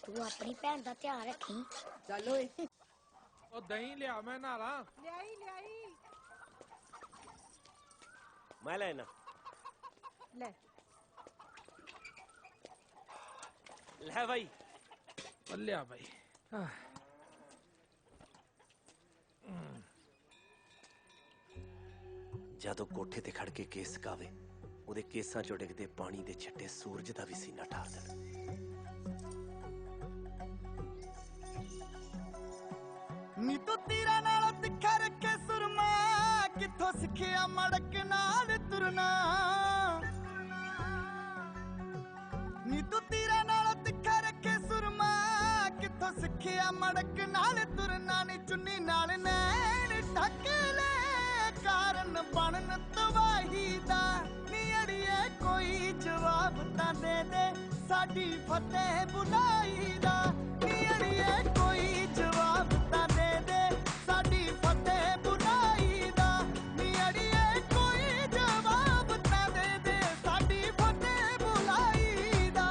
Speaker 9: ਤੂੰ ਆਪਣੀ ਭੈਣ ਦਾ ਧਿਆਨ ਰੱਖੀ।
Speaker 18: ਚੱਲ ਓਏ
Speaker 12: ਉਹ ਦਹੀਂ ਲਿਆ ਮੈਂ ਨਾਲਾ।
Speaker 6: ਲਿਆਈ
Speaker 4: ਮੈਂ ਲੈਣਾ
Speaker 6: ਲੈ
Speaker 4: ਲੈ ਭਾਈ
Speaker 12: ਲਿਆ ਭਾਈ।
Speaker 4: ਜਦੋਂ ਕੋਠੇ ਤੇ ਖੜ ਕੇ ਕੇਸ ਕਾਵੇ ਉਹਦੇ ਕੇਸਾਂ ਚੋਂ ਡਿੱਗਦੇ ਪਾਣੀ ਦੇ ਛੱਟੇ ਸੂਰਜ ਦਾ ਵੀ ਸੀਨਾ ਠਾਰ ਦੇਣ।
Speaker 1: ਨੀ ਤੂੰ ਤੀਰਾਂ ਨਾਲ ਤਿੱਖਾ ਰੱਖੇ ਸੁਰਮਾ ਕਿੱਥੋਂ ਸਿੱਖਿਆ ਮੜਕ ਨਾਲ ਤੁਰਨਾ। ਨੀ ਤੂੰ ਤੀਰਾਂ ਨਾਲ ਤਿੱਖਾ ਰੱਖੇ ਸੁਰਮਾ ਕਿੱਥੋਂ ਸਿੱਖਿਆ ਮੜਕ ਨਾਲ ਤੁਰਨਾ। ਨੀ ਚੁੰਨੀ ਨਾਲ ਨੈਣ ਢੱਕ ਲੈ ਕਾਰਨ ਬਣਨ ਤਬਾਹੀ ਦਾ। ਨੀ ਅੜੀਏ ਕੋਈ ਜਵਾਬ ਤਾਂ ਦੇ ਦੇ ਸਾਡੀ ਫਤਿਹ ਬੁਲਾਈ ਦਾ। ਨੀ ਅੜੀਏ ਕੋਈ ਜਵਾਬ ਤਾਂ ਦੇ ਦੇ ਸਾਡੀ ਫਤਿਹ ਬੁਲਾਈ ਦਾ। ਨੀ ਅੜੀਏ ਕੋਈ ਜਵਾਬ ਤਾਂ ਦੇ ਦੇ ਸਾਡੀ ਫਤਿਹ ਬੁਲਾਈ ਦਾ।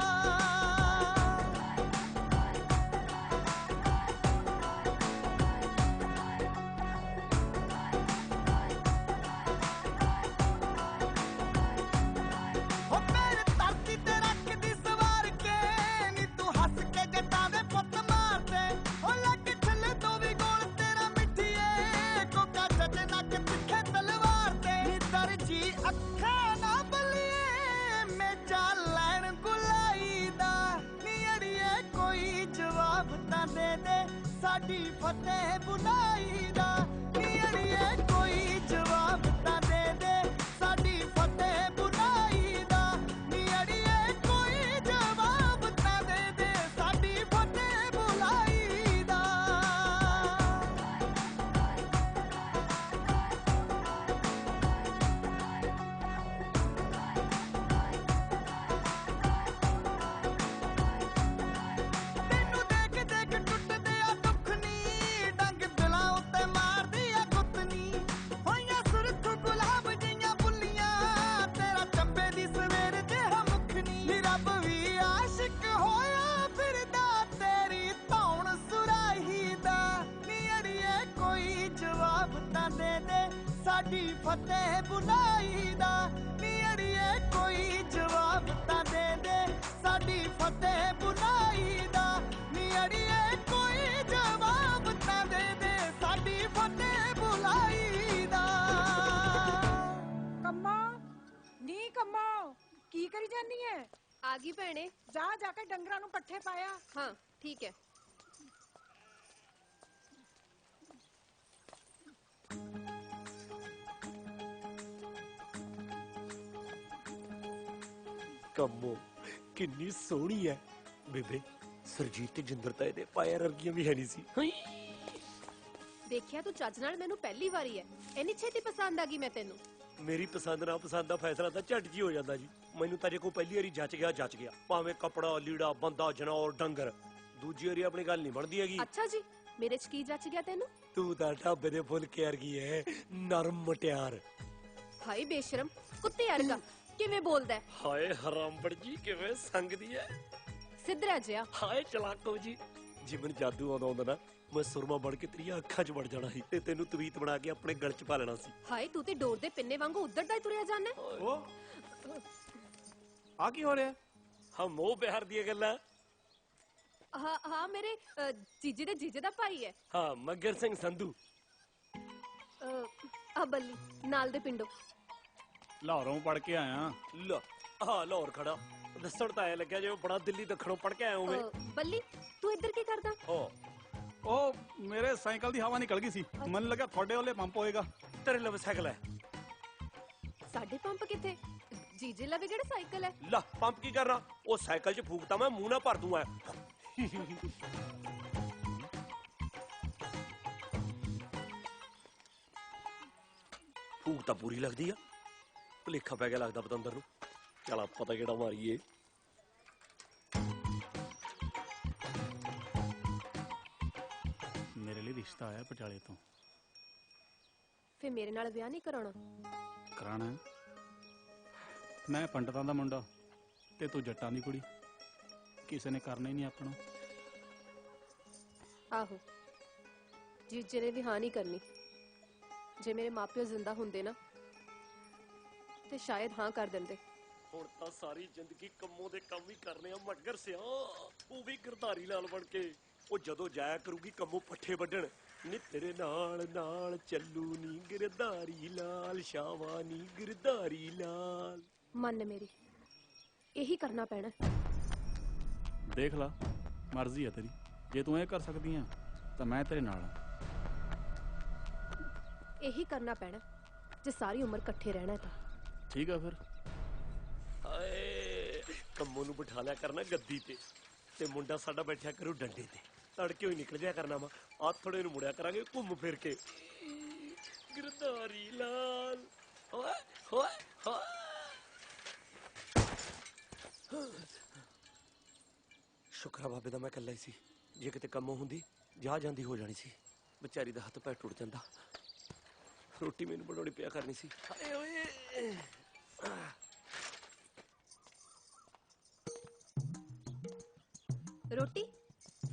Speaker 1: ਹੋ ਮੇਰੇ ਧਰਤੀ ਤੇ ਰੱਖਦੀ ਸਵਾਰ ਕੇ ਨੀ ਤੂੰ ਹੱਸ ਕੇ ਜੱਟਾਂ ਦੇ ਪੁੱਤ ਮਾਰਦੇ। ਹੋ ਲੱਗ ਛੱਲੇ ਤੋਂ ਵੀ ਗੋਲ ਤੇਰਾ ਮਿੱਠੀਏ ਕੋਕਾ ਜੱਜ ਨੱਕ ਤਿੱਖੇ ਤਲਵਾਰ ਤੇ। ਨੀ ਦਰਜੀ ਅੱਖਾਂ ਨਾ ਬਲੀਏ ਮੇਜਾ ਲੈਣ ਗੁਲਾਈ ਦਾ। ਨੀ ਅੜੀਏ ਕੋਈ ਜਵਾਬ ਤਾਂ ਦੇ ਦੇ ਸਾਡੀ ਫਤਿਹ ਬੁਲਾਈ ਦਾ। ਨੀ ਅੜੀਏ ਕੋਈ ਜਵਾਬ ਤਾਂ ਦੇ ਦੇ ਸਾਡੀ ਫਤਿਹ ਬੁਲਾਈ ਦਾ। ਨੀ ਅੜੀਏ ਕੋਈ ਜਵਾਬ ਤਾਂ ਦੇ ਦੇ ਸਾਡੀ ਫਤਿਹ ਬੁਲਾਈ ਦਾ। ਤੈਨੂੰ ਦੇਖ ਦੇਖ ਟੁੱਟਦੇ ਆ ਦੁੱਖ ਨੀ ਡੰਗ ਦਿਲਾਂ ਉੱਤੇ ਮਾਰਦੀ ਆ ਗੁੱਤਨੀ। ਹੋਈਆਂ ਸੁਰਖ ਗੁਲਾਬ ਜਿਹੀਆਂ ਬੁੱਲੀਆਂ ਤੇਰਾ ਚੰਬੇ ਦੀ ਸਵੇਰ ਜਿਹਾ ਮੁੱਖ ਨੀ। ਨੀ ਰੱਬ ਵੀ ਆਸ਼ਿਕ ਹੋਇਆ ਫਿਰਦਾ ਤੇਰੀ ਧੌਣ ਸੁਰਾਹੀ ਦਾ। ਨੀ ਅੜੀਏ ਕੋਈ ਜਵਾਬ ਤਾਂ ਦੇ ਦੇ ਸਾਡੀ ਫਤਿਹ ਬੁਲਾਈ ਦਾ। ਨੀ ਅੜੀਏ ਕੋਈ ਜਵਾਬ ਤਾਂ ਦੇ ਦੇ ਸਾਡੀ ਫਤਿਹ ਬੁਲਾਈ ਦਾ। ਨੀ ਅੜੀਏ ਕੋਈ ਜਵਾਬ ਤਾਂ ਦੇ ਦੇ ਸਾਡੀ ਫਤਿਹ ਬੁਲਾਈ ਦਾ।
Speaker 6: ਕੰਮਾ ਨੀ ਕੰਮਾ ਕੀ ਕਰੀ ਜਾਨੀ ਐ?
Speaker 17: ਆ ਗਈ ਭੈਣੇ।
Speaker 6: ਜਾ ਕੇ ਡੰਗਰਾਂ ਨੂੰ ਪੱਠੇ ਪਾਇਆ।
Speaker 17: ਹਾਂ ਠੀਕ ਹੈ।
Speaker 2: ਕੰਮੋ ਕਿੰਨੀ ਸੋਹਣੀ ਐ ਬੇਬੇ। ਸਰਜੀਤ ਤੇ ਜਿੰਦਰ ਤਾਂ ਇਹਦੇ ਪਾਇਰ ਵਰਗੀਆਂ ਵੀ ਹੈ ਨਹੀਂ ਸੀ।
Speaker 17: ਦੇਖਿਆ ਤੂੰ ਚੱਜ ਨਾਲ ਮੈਨੂੰ ਪਹਿਲੀ ਵਾਰੀ ਹੈ ਇੰਨੀ ਛੇਤੀ ਪਸੰਦ ਆ ਗਈ ਮੈਂ ਤੈਨੂੰ।
Speaker 2: ਮੇਰੀ ਪਸੰਦ ਨਾ ਪਸੰਦ ਦਾ ਫੈਸਲਾ ਤਾਂ ਝਟ ਜੀ ਹੋ ਜਾਂਦਾ ਜੀ। ਮੈਨੂੰ ਤਾਂ ਜੇ ਕੋਈ ਪਹਿਲੀ ਵਾਰੀ ਜੱਚ ਗਿਆ ਭਾਵੇਂ ਕੱਪੜਾ ਲੀੜਾ ਬੰਦਾ ਜਨੌਰ ਡੰਗਰ। ਦੂਜੀ ਵਾਰੀ ਆਪਣੀ ਗੱਲ ਨਹੀਂ ਬਣਦੀ ਹੈਗੀ।
Speaker 17: ਅੱਛਾ ਜੀ ਮੇਰੇ ਚ ਕੀ ਜੱਚ ਗਿਆ ਤੈਨੂੰ?
Speaker 2: ਤੂੰ ਤਾਂ ਢਾਬੇ ਦੇ ਫੁੱਲ ਕੇ ਵਰਗੀ ਐ ਨਰਮ ਮਟਿਆਰ।
Speaker 17: ਹਾਏ ਬੇਸ਼ਰਮ ਕੁੱਤੇ ਵਰਗਾ ਕਿਵੇਂ ਬੋਲਦਾ ਹੈ?
Speaker 2: ਹਾਏ ਹਰਾਮਬੜ ਜੀ ਕਿਵੇਂ ਸੰਗਦੀ ਐ।
Speaker 17: ਸਿੱਧਰਾ ਜਿਹਾ।
Speaker 2: ਹਾਏ ਚਲਾਕੋ ਜੀ ਜੇ ਮੈਨੂੰ ਜਾਦੂ ਆਉਂਦਾ ਨਾ ਮੈਂ ਸੁਰਮਾ ਬਣ ਕੇ ਤੇਰੀਆਂ ਅੱਖਾਂ 'ਚ ਵੜ ਜਾਣਾ ਸੀ ਤੇ ਤੈਨੂੰ ਤਵੀਤ ਬਣਾ ਕੇ ਆਪਣੇ ਗਲ 'ਚ ਪਾ ਲੈਣਾ ਸੀ।
Speaker 17: ਹਾਏ ਤੂੰ ਤੇ ਡੋਰ ਦੇ ਪਿੰਨੇ ਵਾਂਗੂ ਉੱਧਰਦਾ ਹੀ ਤੁਰਿਆ ਜਾਂਦਾ।
Speaker 16: ਉਹ ਆ ਕੀ ਹੋ ਰਿਹਾ?
Speaker 2: ਹਾਂ ਮੋਹ ਪਿਆਰ ਦੀਆਂ ਗੱਲਾਂ।
Speaker 17: ਹਾਂ ਮੇਰੇ ਜੀਜੇ ਦੇ ਜੀਜੇ ਦਾ ਭਾਈ ਹੈ।
Speaker 2: ਹਾਂ ਮੱਗਰ ਸਿੰਘ ਸੰਧੂ।
Speaker 17: ਆ ਬੱਲੀ ਨਾਲ ਦੇ ਪਿੰਡੋਂ।
Speaker 16: ਲਾਹੌਰੋਂ ਪੜ ਕੇ ਆਇਆ।
Speaker 2: ਹਾਂ ਲਾਹੌਰ ਖੜਾ ਦੱਸਣ ਤਾਂ ਐ ਲੱਗਿਆ ਜਿਵੇਂ ਬੜਾ ਦਿੱਲੀ ਦੱਖਣੋਂ ਪੜ ਕੇ ਆਇਆ ਹੋਵੇ।
Speaker 17: ਬੱਲੀ ਤੂੰ ਇੱਧਰ ਕੀ ਕਰਦਾ?
Speaker 16: ਉਹ ਮੇਰੇ ਸਾਈਕਲ ਦੀ ਹਵਾ ਨਿਕਲ ਗਈ ਸੀ ਮੈਨੂੰ ਲੱਗਾ ਤੁਹਾਡੇ ਵਾਲੇ ਪੰਪ ਹੋਏਗਾ।
Speaker 2: ਤੇਰੇ ਲਵੇ ਸਾਈਕਲ ਹੈ?
Speaker 17: ਸਾਡੇ ਪੰਪ ਕਿੱਥੇ? ਜੀਜੇ ਲਵੇ ਕਿਹੜਾ ਸਾਈਕਲ ਹੈ?
Speaker 2: ਲਾ ਪੰਪ ਕੀ ਕਰਨਾ ਉਹ ਸਾਈਕਲ 'ਚ ਫੂਕਤਾ ਮੈਂ ਮੂੰਹ ਨਾਲ ਭਰ ਦੂੰਗਾ। ਭੂਖ ਤਾਂ ਪੂਰੀ ਲੱਗਦੀ ਆ, ਭੁਲੇਖਾ ਪੈ ਗਿਆ ਲੱਗਦਾ ਪਤੰਦਰ ਨੂੰ। ਚੱਲ ਆਪਾਂ ਤਾਂ ਕਿਹੜਾ ਮਾਰੀਏ।
Speaker 19: ਮੇਰੇ ਲਈ ਰਿਸ਼ਤਾ ਆਇਆ ਪਟਿਆਲੇ ਤੋਂ।
Speaker 17: ਫੇ ਮੇਰੇ ਨਾਲ ਵਿਆਹ ਨਹੀਂ ਕਰਾਉਣਾ?
Speaker 19: ਕਰਾਣਾ ਹੈ। ਮੈਂ ਪੰਡਤਾਂ ਦਾ ਮੁੰਡਾ ਤੇ ਤੂੰ ਜੱਟਾਂ ਦੀ ਕੁੜੀ, ਕਿਸੇ ਨੇ ਕਰਨਾ ਹੀ ਨਹੀਂ ਆਪਣਾ।
Speaker 17: ਆਹੋ, ਜੀਜੇ ਨੇ ਵੀ ਹਾਂ ਨਹੀਂ ਕਰਨੀ। ਜੇ ਮੇਰੇ ਮਾਪਿਓ ਜ਼ਿੰਦਾ ਹੁੰਦੇ ਨਾ ਤੇ ਸ਼ਾਇਦ ਹਾਂ ਕਰ ਦਿੰਦੇ।
Speaker 2: ਹੁਣ ਤਾਂ ਸਾਰੀ ਜ਼ਿੰਦਗੀ ਕੰਮੋਂ ਦੇ ਕੰਮ ਹੀ ਕਰਨੇ ਆ ਮੱਗਰ ਸਿਆ, ਉਹ ਵੀ ਗਿਰਧਾਰੀ ਲਾਲ ਬਣ ਕੇ। ਉਹ ਜਦੋਂ ਜਾਇਆ ਕਰੂਗੀ ਕੰਮੋਂ ਪੱਠੇ ਵੱਢਣ, ਨੀ ਤੇਰੇ ਨਾਲ ਨਾਲ ਚੱਲੂ ਨੀ ਗਿਰਧਾਰੀ ਲਾਲ, ਸ਼ਾਵਾ ਨੀ ਗਿਰਧਾਰੀ ਲਾਲ।
Speaker 17: ਮੰਨ ਮੇਰੀ, ਇਹੀ ਕਰਨਾ ਪੈਣਾ।
Speaker 19: ਦੇਖ ਲਾ, ਮਰਜ਼ੀ ਆ ਤੇਰੀ। ਜੇ ਤੂੰ ਇਹ ਕਰ ਸਕਦੀ ਆ ਤਾਂ ਮੈਂ ਤੇਰੇ ਨਾਲ ਆ।
Speaker 17: ਇਹੀ ਕਰਨਾ ਪੈਣਾ ਜੇ ਸਾਰੀ ਉਮਰ ਇਕੱਠੇ ਰਹਿਣਾ ਤਾਂ।
Speaker 19: ਠੀਕ ਆ ਫਿਰ।
Speaker 2: ਹਾਏ, ਕੰਮੋਂ ਨੂੰ ਬਿਠਾ ਲਿਆ ਕਰਨਾ ਗੱਦੀ ਤੇ ਮੁੰਡਾ ਸਾਡਾ ਬੈਠਿਆ ਕਰੂ ਡੰਡੇ ਤੇ। ਤੜਕੇ ਹੀ ਨਿਕਲ ਜਾਇਆ ਕਰਨਾ ਵਾ, ਆਥੜੇ ਨੂੰ ਮੁੜਿਆ ਕਰਾਂਗੇ ਘੁੰਮ ਫਿਰ ਕੇ। ਗਿਰਧਾਰੀ ਲਾਲ ਹੋਏ ਹੋਏ ਹੋਏ। ਸ਼ੁਕਰ ਆ ਬਾਬੇ ਦਾ ਮੈਂ ਇਕੱਲਾ ਹੀ ਸੀ, ਜੇ ਕਿਤੇ ਕੰਮੋਂ ਹੁੰਦੀ ਜਾ ਜਾਂਦੀ ਹੋ ਜਾਣੀ ਸੀ। ਵਿਚਾਰੀ ਦਾ ਹੱਥ ਪੈਰ ਟੁੱਟ ਜਾਂਦਾ। ਰੋਟੀ ਮੈਨੂੰ ਬਣਾਉਣੀ ਪਿਆ ਕਰਨੀ ਸੀ। ਹਾਏ ਓਏ।
Speaker 17: ਰੋਟੀ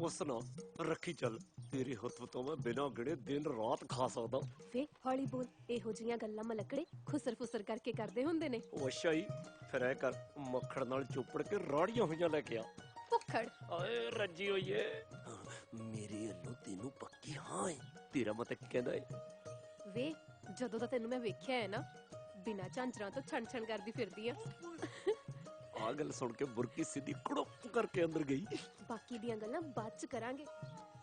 Speaker 2: ਉਸ ਨਾ ਰੱਖੀ ਚੱਲ, ਤੇਰੇ ਹੱਥ ਤੋਂ ਮੈਂ ਬਿਨਾਂ ਗੜੇ ਦਿਨ ਰਾਤ ਖਾ ਸਕਦਾ।
Speaker 17: ਵੇ ਹੌਲੀ ਬੋਲ, ਇਹੋ ਜੀਆਂ ਗੱਲਾਂ ਮਲਕੜੇ ਖੁਸਰ ਫੁਸਰ ਕਰਕੇ ਕਰਦੇ ਹੁੰਦੇ ਨੇ।
Speaker 2: ਉਹ ਅੱਛਾ ਹੀ, ਫਿਰ ਐ ਕਰ ਮੱਖੜ ਨਾਲ ਚੋਪੜ ਕੇ ਰਾੜੀਆਂ ਹੋਈਆਂ ਲੈ ਕੇ ਆ।
Speaker 17: ਭੁੱਖੜ
Speaker 2: ਆਏ ਰੱਜੀ ਹੋਈਏ। ਮੇਰੇ ਵੱਲੋਂ ਤੈਨੂੰ ਪੱਕੀ ਹਾਂ ਏ। ਤੇਰਾ ਮਤ ਕੀ ਕਹਿੰਦਾ ਏ?
Speaker 17: ਵੇ ਜਦੋਂ ਦਾ ਤੈਨੂੰ ਮੈਂ ਵੇਖਿਆ ਹੈ ਨਾ, ਬਿਨਾਂ ਝਾਂਜਰਾਂ ਤੋਂ ਛਣ ਛਣ ਕਰਦੀ ਫਿਰਦੀ ਆ।
Speaker 2: ਆ ਗੱਲ ਸੁਣ ਕੇ ਬੁਰਕੀ ਸਿੱਧੀ ਕੜੁੱਪ ਕਰਕੇ ਅੰਦਰ ਗਈ।
Speaker 17: ਬਾਕੀ ਦੀਆਂ ਗੱਲਾਂ ਬਾਅਦ ਚ ਕਰਾਂਗੇ।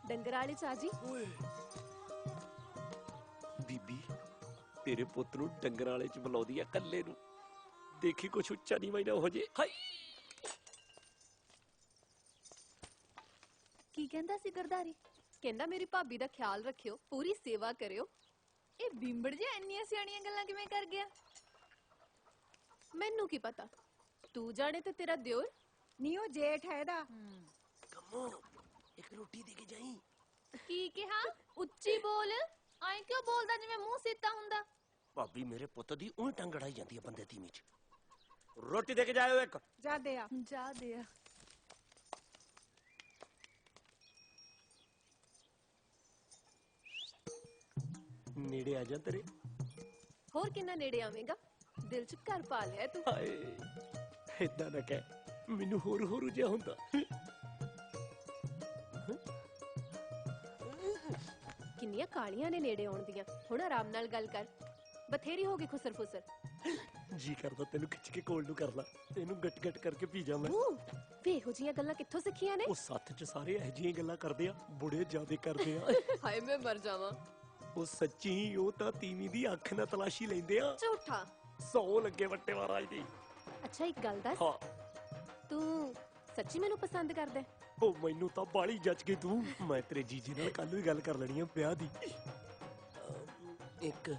Speaker 17: ਡੰਗਰਾਂ ਵਾਲੇ ਚਾਜੀ।
Speaker 2: ਬੀਬੀ ਤੇਰੇ ਪੁੱਤ ਨੂੰ ਡੰਗਰਾਂ ਵਾਲੇ ਚ ਬੁਲਾਉਂਦੀ ਆ ਕੱਲੇ ਨੂੰ। ਦੇਖੀ ਕੁਛ ਉੱਚਾ ਨਹੀਂ ਮੈਨਾਂ ਹੋ ਜੇ। ਹਾਈ
Speaker 17: ਕੀ ਕਹਿੰਦਾ ਸੀ ਗਰਦਾਰੀ? ਕਹਿੰਦਾ ਮੇਰੀ ਭਾਬੀ ਦਾ ਖਿਆਲ ਰੱਖਿਓ, ਪੂਰੀ ਸੇਵਾ ਕਰਿਓ। ਇਹ ਬਿੰਬੜ ਜਿਹਾ ਇੰਨੀਆਂ ਸਿਆਣੀਆਂ ਗੱਲਾਂ ਕਿਵੇਂ ਕਰ ਗਿਆ? ਮੈਨੂੰ ਕੀ ਪਤਾ, ਤੂੰ ਜਾਣੇ ਤੇ ਤੇਰਾ ਦਿਓਰ।
Speaker 3: ਨੀ ਉਹ ਜੇਠ ਹੈ ਇਹਦਾ।
Speaker 2: ਕੰਮੋ ਇੱਕ ਰੋਟੀ ਦੇ ਕੇ ਜਾਈ।
Speaker 14: ਕੀ ਕਿਹਾ? ਉੱਚੀ ਬੋਲ। ਐਂ ਕਿਉਂ ਬੋਲਦਾ ਜਿਵੇਂ ਮੂੰਹ ਸੀਤਾ ਹੁੰਦਾ?
Speaker 2: ਭਾਬੀ ਮੇਰੇ ਪੁੱਤ ਦੀ ਉਹੀ ਟੰਗ ਅੜਾਈ ਜਾਂਦੀ ਹੈ ਬੰਦੇ ਦੀ ਵਿੱਚ। ਰੋਟੀ ਦੇ ਕੇ ਜਾਇਓ ਇੱਕ।
Speaker 3: ਜਾ ਦੇ ਆ।
Speaker 17: ਜਾ ਦੇ ਆ।
Speaker 2: ਨੇੜੇ ਆ ਜਾ ਤੇਰੇ।
Speaker 17: ਹੋਰ ਕਿੰਨਾ ਨੇੜੇ ਆਵੇਂਗਾ? ਦਿਲ ਚ ਘਰ ਪਾ ਲਿਆ ਤੂੰ।
Speaker 2: ਹਾਏ ਏਦਾਂ ਨਾ ਕਹਿ, ਮੈਨੂੰ ਹੋਰ ਹੋਰ ਜਿਹਾ ਹੁੰਦਾ।
Speaker 17: ਕਿੰਨੀਆਂ ਕਾਲੀਆਂ ਨੇ ਨੇੜੇ ਆਉਣ ਦੀਆਂ। ਹੁਣ ਆਰਾਮ ਨਾਲ ਗੱਲ ਕਰ, ਬਥੇਰੀ ਹੋ ਗਈ ਖੁਸਰ ਫੁਸਰ।
Speaker 2: ਜੀ ਕਰਦਾ ਤੈਨੂੰ ਖਿੱਚ ਕੇ ਕੋਲ ਨੂੰ ਕਰ ਲਾ, ਇਹਨੂੰ ਗੱਟ ਗੱਟ ਕਰਕੇ ਪੀ ਜਾ ਮੈਂ।
Speaker 17: ਵੇ ਇਹੋ ਜੀਆਂ ਗੱਲਾਂ ਕਿੱਥੋਂ ਸਿੱਖੀਆਂ ਨੇ?
Speaker 2: ਉਹ ਸੱਥ ਚ ਸਾਰੇ ਇਹੋ ਜਿਹੀਆਂ ਗੱਲਾਂ ਕਰਦੇ ਆ, ਬੁੜੇ ਜਿਆਦੇ ਕਰਦੇ ਆ।
Speaker 17: ਹਾਏ ਮੈਂ ਮਰ ਜਾਵਾਂ।
Speaker 2: ਉਹ ਸੱਚੀ, ਉਹ ਤਾਂ ਤੀਵੀਂ ਦੀ ਅੱਖ ਨਾਲ ਤਲਾਸ਼ੀ ਲੈਂਦੇ ਆ।
Speaker 17: ਝੂਠਾ।
Speaker 2: 100 ਲੱਗੇ ਵੱਟੇ ਮਹਾਰਾਜ ਦੀ।
Speaker 17: ਅੱਛਾ ਇੱਕ ਗੱਲ ਦੱਸ,
Speaker 2: ਹਾਂ
Speaker 17: ਤੂੰ ਸੱਚੀ ਮੈਨੂੰ ਪਸੰਦ ਕਰਦਾ?
Speaker 2: ਉਹ ਮੈਨੂੰ ਤਾਂ ਬਾਲੀ ਜੱਜ ਗਈ ਤੂੰ। ਮੈਂ ਤੇਰੇ ਜੀਜੇ ਨਾਲ ਕੱਲ ਵੀ ਗੱਲ ਕਰ ਲੈਣੀ ਆ ਵਿਆਹ ਦੀ। ਇੱਕ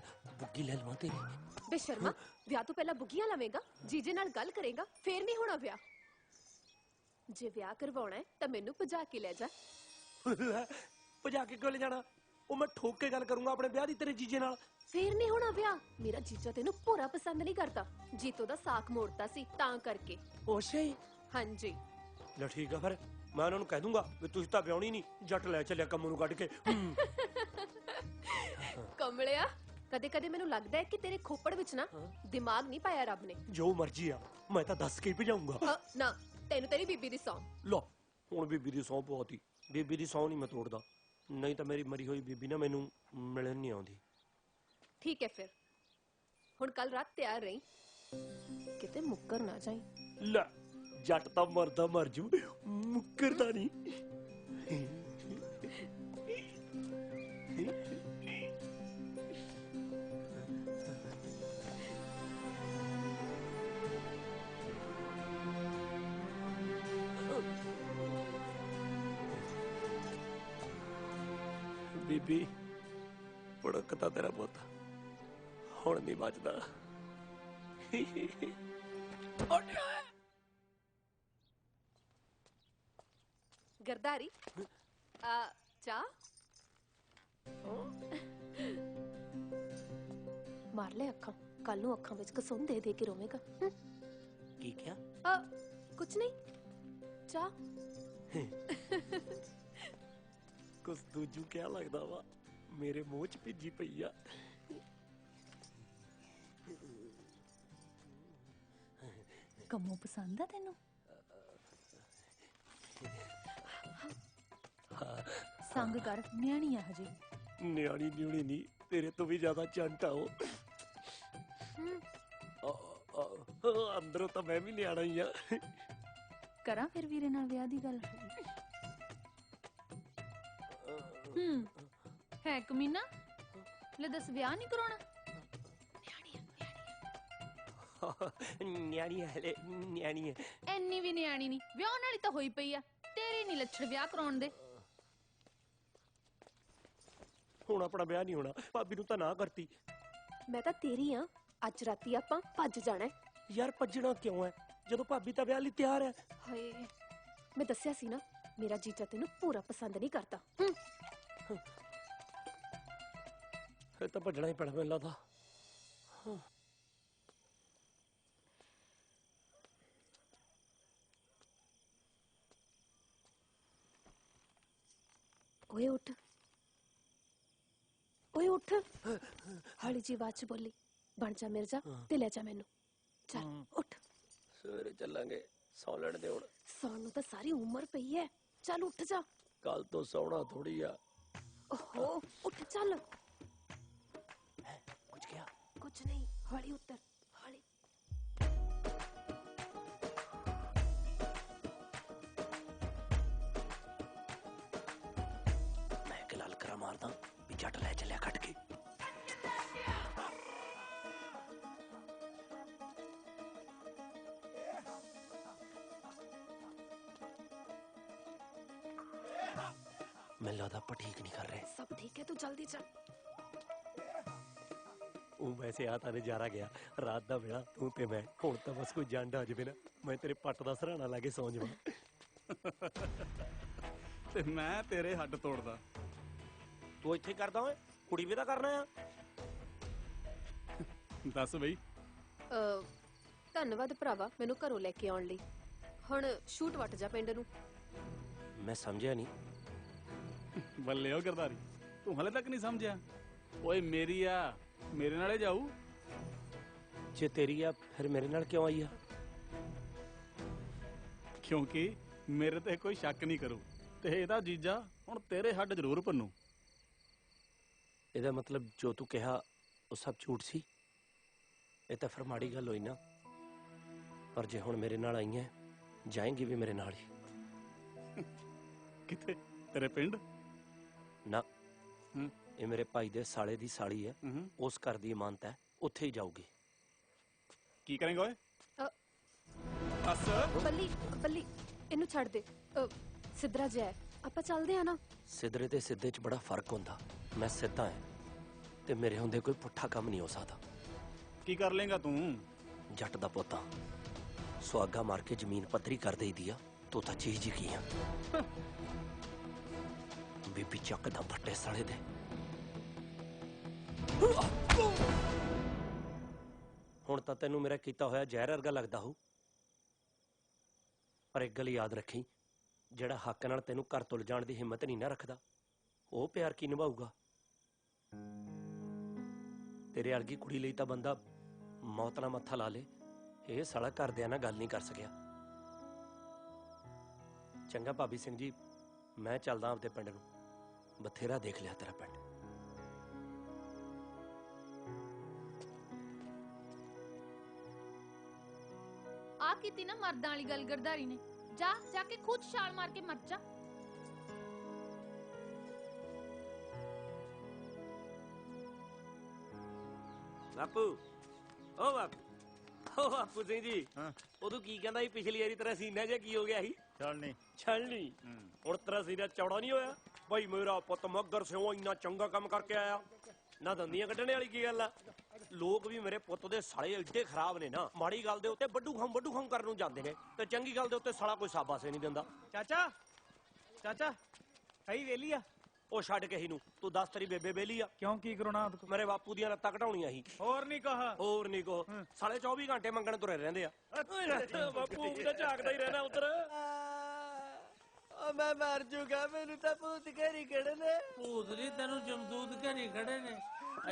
Speaker 2: ਬੁੱਗੀ ਲੈ ਲਵਾਂ ਤੇਰੀ?
Speaker 17: ਬੇਸ਼ਰਮਾ, ਵਿਆਹ ਤੋਂ ਪਹਿਲਾਂ ਬੁੱਗੀਆਂ ਲਵੇਂਗਾ? ਜੀਜੇ ਨਾਲ ਗੱਲ ਕਰੇਗਾ ਫੇਰ ਨਹੀਂ ਹੋਣਾ ਵਿਆਹ। ਜੇ ਵਿਆਹ ਕਰਵਾਉਣਾ ਹੈ ਤਾਂ ਮੈਨੂੰ ਭਜਾ ਕੇ ਲੈ ਜਾ।
Speaker 2: ਭਜਾ ਕੇ ਕਿਉਂ ਲੈ ਜਾਣਾ? ਉਹ ਮੈਂ ਠੋਕ ਕੇ ਗੱਲ ਕਰੂੰਗਾ ਆਪਣੇ ਵਿਆਹ ਦੀ ਤੇਰੇ ਜੀਜੇ ਨਾਲ।
Speaker 17: ਫੇਰ ਨਹੀਂ ਹੋਣਾ ਵਿਆਹ। ਮੇਰਾ ਜੀਜਾ ਤੈਨੂੰ ਪੂਰਾ ਪਸੰਦ ਨਹੀਂ ਕਰਦਾ। ਜੀਤੋ ਦਾ ਸਾਕ ਮੋੜਤਾ ਸੀ ਤਾਂ ਕਰਕੇ।
Speaker 2: ਉਹ ਸਹੀ।
Speaker 17: ਹਾਂਜੀ
Speaker 2: ਲੈ ਠੀਕ ਆ, ਫਿਰ ਮੈਂ ਉਹਨਾਂ ਨੂੰ ਕਹਿ ਦੂੰਗਾ ਵੀ ਤੁਸੀਂ ਤਾਂ ਵਿਆਹਣੀ ਨਹੀਂ, ਜੱਟ ਲੈ ਚੱਲਿਆ ਕੰਮੋਂ ਨੂੰ ਕੱਢ ਕੇ।
Speaker 17: ਕਮਲਿਆ, ਕਦੇ ਕਦੇ ਮੈਨੂੰ ਲੱਗਦਾ ਹੈ ਕਿ ਤੇਰੇ ਖੋਪੜ ਵਿੱਚ ਨਾ ਦਿਮਾਗ ਨਹੀਂ ਪਾਇਆ ਰੱਬ ਨੇ।
Speaker 2: ਜੋ ਮਰਜੀ ਆ, ਮੈਂ ਤਾਂ ਦੱਸ ਕੇ ਹੀ ਭਜਾਊਂਗਾ।
Speaker 17: ਨਾ, ਤੈਨੂੰ ਤੇਰੀ ਬੀਬੀ ਦੀ ਸੌਂ।
Speaker 2: ਲੋ ਹੁਣ ਬੀਬੀ ਦੀ ਸੌਂ ਪਵਾਤੀ। ਬੀਬੀ ਦੀ ਸੌਂ ਨਹੀਂ ਮੈਂ ਤੋੜਦਾ, ਨਹੀਂ ਤਾਂ ਮੇਰੀ ਮਰੀ ਹੋਈ ਬੀਬੀ ਨਾ ਮੈਨੂੰ ਮਿਲਣ ਨਹੀਂ ਆਉਂਦੀ।
Speaker 17: ਠੀਕ ਹੈ ਫਿਰ ਹੁਣ ਕੱਲ ਰਾਤ ਤਿਆਰ ਰਹੀ, ਕਿਤੇ ਮੁੱਕਰ ਨਾ ਜਾਈ।
Speaker 2: ਲੈ ਜੱਟ ਤਾਂ ਮਰਦਾ ਮਰ ਜੂ, ਮੁੱਕਰਦਾ ਨਹੀਂ। ਬੀਬੀ ਭੜਕਦਾ ਤੇਰਾ ਪੁੱਤ, ਹੁਣ ਨਹੀਂ ਬਚਦਾ।
Speaker 17: ਗਰਦਾਰੀ ਆ ਚਾਹ ਮਾਰ ਲੈ ਅੱਖਾਂ, ਕੱਲ ਨੂੰ ਅੱਖਾਂ ਵਿੱਚ ਕਸੁੰਨ ਦੇ ਦੇ ਕੇ ਰੋਵੇਗਾ।
Speaker 4: ਕੀ ਕਿਹਾ?
Speaker 17: ਕੁਛ ਨਹੀਂ, ਚਾਹ।
Speaker 2: ਕੁਛ ਦੂਜੂ ਕਿਆ ਲੱਗਦਾ ਵਾ, ਮੇਰੇ ਮੂੰਹ ਚ ਭਿੱਜੀ ਪਈ ਆ।
Speaker 3: ਕੰਮੋਂ ਪਸੰਦ ਆ ਤੈਨੂੰ? ਸੰਗ ਕਰ, ਨਿਆਣੀ ਆ ਹਜੇ।
Speaker 2: ਨਿਆਣੀ ਨਿਉਣੀ ਨਹੀਂ, ਤੇਰੇ ਤੋਂ ਵੀ ਜ਼ਿਆਦਾ ਚੰਟ ਆ ਉਹ। ਅੰਦਰੋਂ ਤਾਂ ਮੈਂ ਵੀ ਨਿਆਣਾ ਹੀ ਆ।
Speaker 3: ਕਰਾਂ ਫਿਰ ਵੀਰੇ ਨਾਲ ਵਿਆਹ ਦੀ ਗੱਲ? ਹੈ ਕਮੀਨਾ, ਲੈ ਦੱਸ ਵਿਆਹ ਨਹੀਂ ਕਰਾਉਣਾ?
Speaker 4: ਨਿਆਣੀ ਹੈ ਹਲੇ, ਨਿਆਣੀ ਹੈ।
Speaker 3: ਐਨੀ ਵੀ ਨਿਆਣੀ ਨਹੀਂ, ਵਿਆਹਣ ਵਾਲੀ ਤਾਂ ਹੋਈ ਪਈ ਆ। ਤੇਰੇ ਨਹੀਂ ਲੱਛਣ ਵਿਆਹ ਕਰਾਉਣ ਦੇ।
Speaker 2: ਹੁਣ ਆਪਣਾ ਵਿਆਹ ਨਹੀਂ ਹੋਣਾ, ਭਾਬੀ ਨੂੰ ਤਾਂ ਨਾ ਕਰਤੀ।
Speaker 17: ਮੈਂ ਤਾਂ ਤੇਰੀ ਆ, ਅੱਜ ਰਾਤੀ ਆਪਾਂ ਭੱਜ ਜਾਣਾ।
Speaker 2: ਯਾਰ ਭੱਜਣਾ ਕਿਉਂ ਹੈ, ਜਦੋਂ ਭਾਬੀ ਤਾਂ ਵਿਆਹ ਲਈ ਤਿਆਰ ਹੈ।
Speaker 17: ਹਾਏ, ਮੈਂ ਦੱਸਿਆ ਸੀ ਨਾ, ਮੇਰਾ ਜੀਜਾ ਤੈਨੂੰ ਪੂਰਾ ਪਸੰਦ ਨਹੀਂ ਕਰਦਾ।
Speaker 2: ਫਿਰ ਤਾਂ ਭੱਜਣਾ ਹੀ ਪੈਣਾ ਮੈਨੂੰ ਲੱਗਦਾ।
Speaker 17: ਓਏ ਉੱਠ, ਓਏ ਉੱਠ। ਹੌਲੀ ਜੀ ਆਵਾਜ਼ ਚ ਬੋਲੀ, ਬਣ ਜਾ ਮਿਰਜ਼ਾ ਤੇ ਲੈ ਜਾ ਮੈਨੂੰ। ਚੱਲ ਉੱਠ।
Speaker 2: ਸਵੇਰੇ ਚੱਲਾਂਗੇ, ਸੌ ਲੈਣ ਦੇ ਹੁਣ।
Speaker 17: ਸੌਣ ਨੂੰ ਤਾਂ ਸਾਰੀ ਉਮਰ ਪਈ ਐ, ਚੱਲ ਉੱਠ ਜਾ।
Speaker 2: ਕੱਲ ਤੋਂ ਸੌਣਾ ਥੋੜੀ ਆ।
Speaker 17: ਓਹੋ ਉੱਠ ਚੱਲ।
Speaker 4: ਕੁਝ ਕਿਹਾ?
Speaker 17: ਕੁਝ ਨਹੀਂ, ਹੌਲੀ ਉੱਤਰ, ਹੌਲੀ।
Speaker 4: ਮੈਂ ਇੱਕ ਲਲਕਰਾ ਮਾਰਦਾ ਵੀ ਜੱਟ ਲੈ ਚੱਲਿਆ ਕੱਢ ਕੇ। ਮੈਨੂੰ ਲੱਗਦਾ ਆਪਾਂ ਠੀਕ ਨਹੀਂ ਕਰ ਰਹੇ।
Speaker 17: ਸਭ ਠੀਕ ਹੈ, ਤੂੰ ਜਲਦੀ ਚੱਲ।
Speaker 2: ਉਹ ਵੈਸੇ ਆ ਤਾਂ ਨਜ਼ਾਰਾ ਗਿਆ, ਰਾਤ ਦਾ ਵੇਲਾ ਤੂੰ ਤੇ ਮੈਂ। ਹੁਣ ਤਾਂ ਬਸ ਕੋਈ ਜੰਡ ਆ ਜਾਵੇ ਨਾ, ਮੈਂ ਤੇਰੇ ਪੱਟ ਦਾ ਸਰਾਣਾ ਲਾ ਕੇ ਸੌਂ ਜਾਵਾਂ।
Speaker 19: ਤੇ ਮੈਂ ਤੇਰੇ ਹੱਡ ਤੋੜਦਾ।
Speaker 4: ਤੂੰ ਇੱਥੇ ਕਰਦਾ ਓਏ, ਕੁੜੀ ਵੀ ਤਾਂ ਕਰਨਾ ਆ।
Speaker 19: ਦੱਸ ਬਈ।
Speaker 17: ਧੰਨਵਾਦ ਭਰਾਵਾ ਮੈਨੂੰ ਘਰੋਂ ਲੈ ਕੇ ਆਉਣ ਲਈ। ਹੁਣ ਸ਼ੂਟ ਵੱਟ ਜਾ ਪਿੰਡ ਨੂੰ।
Speaker 4: ਮੈਂ ਸਮਝਿਆ ਨਹੀਂ।
Speaker 19: ਬੱਲੇ ਓ ਗਰਦਾਰੀ, ਤੂੰ ਹਲੇ ਤੱਕ ਨਹੀਂ ਸਮਝਿਆ? ਓਏ ਮੇਰੀ ਆ, ਮੇਰੇ ਨਾਲੇ ਜਾਊ।
Speaker 4: ਜੇ ਤੇਰੀ ਆ ਫਿਰ ਮੇਰੇ ਨਾਲ ਕਿਉਂ ਆਈ ਆ?
Speaker 19: ਕਿਉਂਕਿ ਮੇਰੇ ਤੇ ਕੋਈ ਸ਼ੱਕ ਨਹੀਂ ਕਰੂ ਤੇ ਇਹਦਾ ਜੀਜਾ ਹੁਣ ਤੇਰੇ ਹੱਡ ਜ਼ਰੂਰ ਭੰਨੂ।
Speaker 4: ਇਹਦਾ ਮਤਲਬ ਜੋ ਤੂੰ ਕਿਹਾ ਉਹ ਸਭ ਝੂਠ ਸੀ? ਇਹ ਤਾਂ ਫਿਰ ਮਾੜੀ ਗੱਲ ਹੋਈ ਨਾ। ਪਰ ਜੇ ਹੁਣ ਮੇਰੇ ਨਾਲ ਆਈ ਹੈ, ਜਾਏਂਗੀ ਵੀ ਮੇਰੇ ਨਾਲ ਹੀ।
Speaker 19: ਕਿੱਥੇ? ਤੇਰੇ ਪਿੰਡ?
Speaker 4: ਨਾ, ਇਹ ਮੇਰੇ ਭਾਈ ਦੇ ਸਾਲੇ ਦੀ ਸਾਲੀ ਹੈ, ਉਸ ਘਰ ਦੀ ਇਮਾਨਤ ਹੈ, ਉੱਥੇ ਹੀ ਜਾਊਗੀ।
Speaker 19: ਕੀ ਕਰੇਂਗਾ ਓਏ?
Speaker 17: ਬੱਲੀ ਬੱਲੀ ਇਹਨੂੰ ਛੱਡ ਦੇ, ਸਿੱਧਰਾ ਜਿਹਾ ਹੈ, ਆਪਾਂ ਚੱਲਦੇ ਆ ਨਾ।
Speaker 4: ਸਿੱਧਰੇ ਤੇ ਸਿੱਧੇ 'ਚ ਬੜਾ ਫਰਕ ਹੁੰਦਾ। ਮੈਂ ਸਿੱਧਾ ਹਾਂ ਤੇ ਮੇਰੇ ਹੁੰਦੇ ਕੋਈ ਪੁੱਠਾ ਕੰਮ ਨਹੀਂ ਹੋ ਸਕਦਾ।
Speaker 19: ਕੀ ਕਰ ਲੇਗਾ ਤੂੰ?
Speaker 4: ਜੱਟ ਦਾ ਪੁੱਤ, ਸੁਆਗਾ ਮਾਰ ਕੇ ਜ਼ਮੀਨ ਪੱਧਰੀ ਕਰ ਦੇਈਦੀ ਆ। ਤੂੰ ਤਾਂ ਚੀਜ਼ ਹੀ ਕੀ ਆ। ਬੀਬੀ ਚੱਕ ਦਾ ਫੱਟੇ ਸਾਲੇ ਦੇ। ਹੁਣ ਤਾਂ ਤੈਨੂੰ ਮੇਰਾ ਕੀਤਾ ਹੋਇਆ ਜ਼ਹਿਰ ਵਰਗਾ ਲੱਗਦਾ ਹੋਊ, ਪਰ ਇੱਕ ਗੱਲ ਯਾਦ ਰੱਖੀ, ਜਿਹੜਾ ਹੱਕ ਨਾਲ ਤੈਨੂੰ ਘਰ ਤੋਂ ਲਿਜਾਣ ਦੀ ਹਿੰਮਤ ਨਹੀਂ ਨਾ ਰੱਖਦਾ, ਉਹ ਪਿਆਰ ਕੀ ਨਿਭਾਊਗਾ? ਤੇਰੇ ਵਰਗੀ ਕੁੜੀ ਲਈ ਤਾਂ ਬੰਦਾ ਮੌਤ ਨਾਲ ਮੱਥਾ ਲਾ ਲੇ। ਇਹ ਸਾਲਾ ਘਰਦਿਆਂ ਨਾਲ ਗੱਲ ਨਹੀਂ ਕਰ ਸਕਿਆ। ਚੰਗਾ ਭਾਬੀ ਸਿੰਘ ਜੀ, ਮੈਂ ਚੱਲਦਾ ਆਪਦੇ ਪਿੰਡ ਨੂੰ। ਬਥੇਰਾ ਦੇਖ ਲਿਆ ਤੇਰਾ ਪਿੰਡ।
Speaker 3: ਆ ਕੀਤੀ ਨਾ ਮਰਦਾਂ ਵਾਲੀ ਗੱਲ ਗਰਦਾਰੀ ਨੇ। ਜਾ ਜਾ ਕੇ ਖੁਦ ਛਾਲ ਮਾਰ ਕੇ ਮਰ ਜਾ।
Speaker 4: ਬਾਪੂ, ਓ ਬਾਪੂ ਸਿੰਘ ਜੀ, ਉਦੋਂ ਕੀ ਕਹਿੰਦਾ ਸੀ ਪਿਛਲੀ ਵਾਰੀ ਤੇਰਾ ਸੀਨਾ ਜਿਹਾ ਕੀ ਹੋ ਗਿਆ ਸੀ? ਛਲਣੀ। ਹੁਣ ਤੇਰਾ ਸੀਨਾ ਚੌੜਾ ਨਹੀਂ ਹੋਇਆ? ਭਾਈ ਮੇਰਾ ਪੁੱਤ ਮੱਗਰ ਸਿਓ ਇੰਨਾ ਚੰਗਾ ਕੰਮ ਕਰਕੇ ਆਇਆ,
Speaker 2: ਨਾ ਦੰਦੀਆਂ ਕੱਢਣੇ ਵਾਲੀ ਕੀ ਗੱਲ ਆ। ਲੋਕ ਵੀ ਮੇਰੇ ਪੁੱਤ ਦੇ ਸਾਲੇ ਏਡੇ ਖਰਾਬ ਨੇ ਨਾ, ਮਾੜੀ ਗੱਲ ਦੇ ਉੱਤੇ ਵੱਡੂ ਖਮ ਕਰਨ ਨੂੰ ਜਾਂਦੇ ਨੇ ਤੇ ਚੰਗੀ ਗੱਲ ਦੇ ਉੱਤੇ ਸਾਲਾ ਕੋਈ ਸਾਬਾਸੇ ਨਹੀਂ ਦਿੰਦਾ।
Speaker 5: ਚਾਚਾ ਚਾਚਾ ਸਹੀ ਵੇਲੀ ਆ।
Speaker 2: ਉਹ ਛੱਡ ਕੇ ਹੀ ਨੂੰ, ਤੂੰ ਦੱਸ ਤੇਰੀ ਬੇਬੇ ਬੇਲੀ ਆ?
Speaker 5: ਕਿਉਂ ਕੀ ਕਰਾਉਣਾ?
Speaker 2: ਮੇਰੇ ਬਾਪੂ ਦੀਆਂ ਲੱਤਾਂ ਘਟਾਉਣੀਆਂ ਸੀ।
Speaker 5: ਹੋਰ ਨਹੀਂ ਕਹ
Speaker 2: ਸਾਲੇ 24 ਘੰਟੇ ਮੰਗਣ ਤੁਰੇ ਰਹਿੰਦੇ ਆ। ਬਾਪੂ ਵੀ ਤਾਂ ਝਾਕਦਾ ਹੀ ਰਹਿਣਾ ਉਧਰ।
Speaker 11: ਮੈਂ ਮਰ ਜੂਗਾ, ਮੈਨੂੰ ਤਾਂ ਭੂਤ ਘਰੀ ਖੜੇ ਨੇ।
Speaker 12: ਭੂਤ ਨਹੀਂ, ਤੈਨੂੰ ਜਮਦੂਤ ਘਰੀ ਖੜੇ ਨੇ।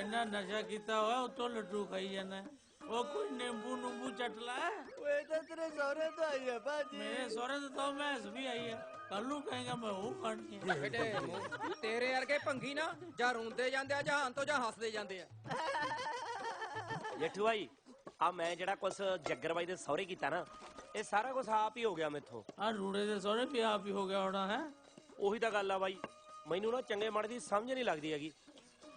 Speaker 12: ਇੰਨਾ ਨਸ਼ਾ ਕੀਤਾ ਹੋਇਆ ਉੱਤੋਂ ਲੱਡੂ ਖਾਈ ਜਾਂਦਾ। ਉਹ ਕੋਈ ਨਿੰਬੂ ਨੂੰਬੂ ਚੱਟ ਲੈ।
Speaker 11: ਓਏ ਤਾਂ ਤੇਰੇ ਸਹੁਰੇ ਤੋਂ ਆਈ ਆ ਭਾਜੀ।
Speaker 12: ਮੇਰੇ ਸਹੁਰੇ ਤੋਂ ਤਾਂ ਮੈਸ ਵੀ ਆਈ ਆ। ਕੱਲ ਨੂੰ ਕਹੇਗਾ ਮੈਂ ਉਹ ਖਾਣੀ ਆ।
Speaker 18: ਬੇਟੇ ਤੇਰੇ ਵਰਗੇ ਭੰਗੀ ਨਾ ਜਾਂ ਰੋਂਦੇ ਜਾਂਦੇ ਆ ਜਹਾਨ ਤੋਂ ਜਾਂ ਹੱਸਦੇ ਜਾਂਦੇ ਆ।
Speaker 2: ਜੇਠੂ ਭਾਈ ਆ ਮੈਂ ਜਿਹੜਾ ਕੁਛ ਜੱਗਰ ਬਾਈ ਦੇ ਸਹੁਰੇ ਕੀਤਾ ਨਾ, ਇਹ ਸਾਰਾ ਕੁਝ ਆਪ ਹੀ ਹੋ ਗਿਆ ਮੈਥੋਂ।
Speaker 12: ਆ ਰੂੜੇ ਦੇ ਸਹੁਰੇ ਵੀ ਆਪ ਹੀ ਹੋ ਗਿਆ ਹੋਣਾ ਹੈ।
Speaker 2: ਉਹੀ ਤਾਂ ਗੱਲ ਆ ਬਾਈ, ਮੈਨੂੰ ਨਾ ਚੰਗੇ ਮਾੜੇ ਦੀ ਸਮਝ ਨਹੀਂ ਲੱਗਦੀ ਹੈਗੀ।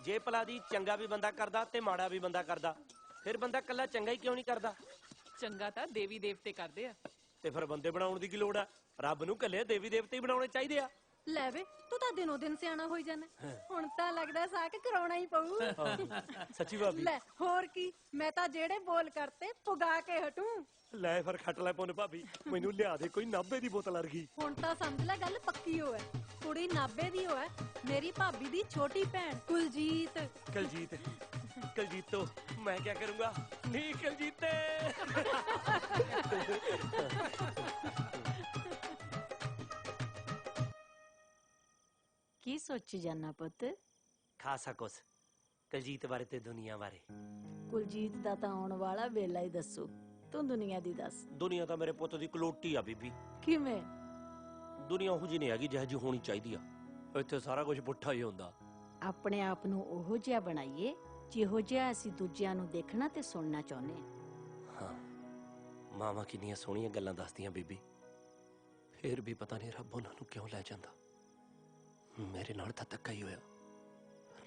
Speaker 2: ਜੇ ਭਲਾ ਦੀ ਚੰਗਾ ਵੀ ਬੰਦਾ ਕਰਦਾ ਤੇ ਮਾੜਾ ਵੀ ਬੰਦਾ ਕਰਦਾ, ਫਿਰ ਬੰਦਾ ਕੱਲਾ ਚੰਗਾ ਹੀ ਕਿਉਂ ਨਹੀਂ ਕਰਦਾ?
Speaker 10: ਚੰਗਾ ਤਾਂ ਦੇਵੀ ਦੇਵਤੇ ਕਰਦੇ ਆ।
Speaker 2: ਤੇ ਫਿਰ ਬੰਦੇ ਬਣਾਉਣ ਦੀ ਕੀ ਲੋੜ ਆ? ਰੱਬ ਨੂੰ ਕੱਲੇ ਦੇਵੀ ਦੇਵਤੇ ਹੀ ਬਣਾਉਣੇ ਚਾਹੀਦੇ ਆ।
Speaker 3: ਲੈ ਵੇ ਤੂੰ ਤਾਂ ਦਿਨੋਂ ਦਿਨ ਸਿਆਣਾ ਹੋਈ ਜਾਣਾ। ਹੁਣ ਤਾਂ ਲੱਗਦਾ ਸਾਕ ਕਰਾਉਣਾ ਹੀ ਪਊ।
Speaker 2: ਸੱਚੀ ਭਾਬੀ?
Speaker 3: ਲੈ ਹੋਰ ਕੀ, ਮੈਂ ਤਾਂ ਜਿਹੜੇ ਬੋਲ ਕਰਤੇ ਪੁਗਾ ਕੇ ਹਟੂ।
Speaker 2: ਲੈ ਫਿਰ ਖੱਟ ਲੈ ਪੁੰਨ ਭਾਬੀ, ਮੈਨੂੰ ਲਿਆ ਦੇ ਕੋਈ ਨਾਭੇ ਦੀ ਬੋਤਲ ਅਰਗੀ।
Speaker 3: ਹੁਣ ਤਾਂ ਸਮਝ ਲੈ ਗੱਲ ਪੱਕੀ ਹੋਇਆ, ਕੁੜੀ ਨਾਭੇ ਦੀ ਹੋਇਆ, ਮੇਰੀ ਭਾਬੀ ਦੀ ਛੋਟੀ ਭੈਣ ਕੁਲਜੀਤ।
Speaker 2: ਕਲਜੀਤੋ ਮੈਂ ਕੀ ਕਰੂੰਗਾ? ਨਹੀਂ ਕਲਜੀਤੇ।
Speaker 6: ਕੀ ਸੋਚੀ ਜਾਨਾ ਪੁੱਤ?
Speaker 4: ਖਾਸਾ ਕੁਛ ਕਲਜੀਤ ਬਾਰੇ ਤੇ ਦੁਨੀਆ ਬਾਰੇ।
Speaker 6: ਕੁਲਜੀਤ ਦਾ ਤਾਂ ਆਉਣ ਵਾਲਾ ਵੇਲਾ ਹੀ ਦੱਸੂ, ਤੂੰ ਦੁਨੀਆ ਦੀ ਦੱਸ।
Speaker 2: ਦੁਨੀਆ ਤਾਂ ਮੇਰੇ ਪੁੱਤ ਦੀ ਕਲੋਟੀ ਆ ਬੀਬੀ।
Speaker 6: ਕਿਵੇਂ?
Speaker 2: ਦੁਨੀਆ ਉਹੋ ਜਿਹੀ ਨਹੀਂ ਹੈਗੀ ਜਿਹੋ ਜਿਹੀ ਹੋਣੀ ਚਾਹੀਦੀ ਆ। ਇੱਥੇ ਸਾਰਾ ਕੁਝ ਪੁੱਠਾ ਹੀ ਹੁੰਦਾ।
Speaker 6: ਆਪਣੇ ਆਪ ਨੂੰ ਉਹੋ ਜਿਹਾ ਬਣਾਈਏ ਜਿਹੋ ਜਿਹਾ ਅਸੀਂ ਦੂਜਿਆਂ ਨੂੰ ਦੇਖਣਾ ਤੇ ਸੁਣਨਾ ਚਾਹੁੰਦੇ ਹਾਂ।
Speaker 4: ਮਾਵਾਂ ਕਿੰਨੀਆਂ ਸੋਹਣੀਆਂ ਗੱਲਾਂ ਦੱਸਦੀਆਂ ਬੀਬੀ, ਫੇਰ ਵੀ ਪਤਾ ਨਹੀਂ ਰੱਬ ਉਹਨਾਂ ਨੂੰ ਕਿਉਂ ਲੈ ਜਾਂਦਾ। ਮੇਰੇ ਨਾਲ ਤਾਂ ਧੱਕਾ ਹੀ ਹੋਇਆ,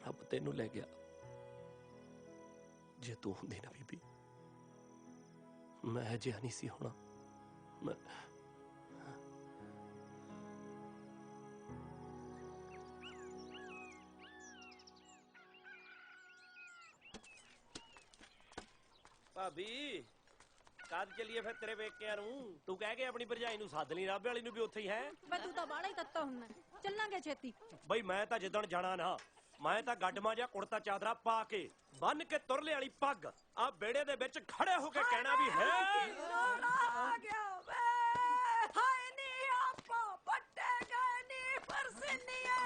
Speaker 4: ਰੱਬ ਤੈਨੂੰ ਲੈ ਗਿਆ। ਜੇ ਤੂੰ ਹੁੰਦੀ ਨਾ ਬੀਬੀ, ਮੈਂ ਅਜਿਹਾ ਨਹੀਂ ਸੀ ਹੋਣਾ। ਮੈਂ
Speaker 2: ਭਾਬੀ ਕਦ ਚੱਲੀਏ ਫਿਰ ਤੇਰੇ ਪੇਕਿਆਂ ਨੂੰ? ਤੂੰ ਕਹਿ ਕੇ ਆਪਣੀ ਭਰਜਾਈ ਨੂੰ ਸੱਦ ਲਈ, ਰਾਬੇ ਵਾਲੀ ਨੂੰ ਵੀ ਉੱਥੇ ਹੀ ਹੈ।
Speaker 3: ਵੇ ਤੂੰ ਤਾਂ ਬਾਹਲਾ ਹੀ ਤੱਤਾ ਹੁੰਨਾ, ਚੱਲਾਂਗੇ ਛੇਤੀ।
Speaker 2: ਬਈ ਮੈਂ ਤਾਂ ਜਿੱਦਣ ਜਾਣਾ ਨਾ, ਮੈਂ ਤਾਂ ਗੱਡਮਾ ਜਾਂ ਕੁੜਤਾ ਚਾਦਰਾ ਪਾ ਕੇ ਬੰਨ ਕੇ ਤੁਰਲੇ ਵਾਲੀ ਪੱਗ ਆ ਬੇੜੇ ਦੇ ਵਿੱਚ ਖੜੇ ਹੋ ਕੇ ਕਹਿਣਾ ਵੀ ਹੈ
Speaker 13: ਆ ਗਿਆ ਵੇ। ਹਾਏ ਨੀ ਆਪੋ ਪੱਟੇ ਗਏ ਨੀ ਪਰਸਨੀਏ।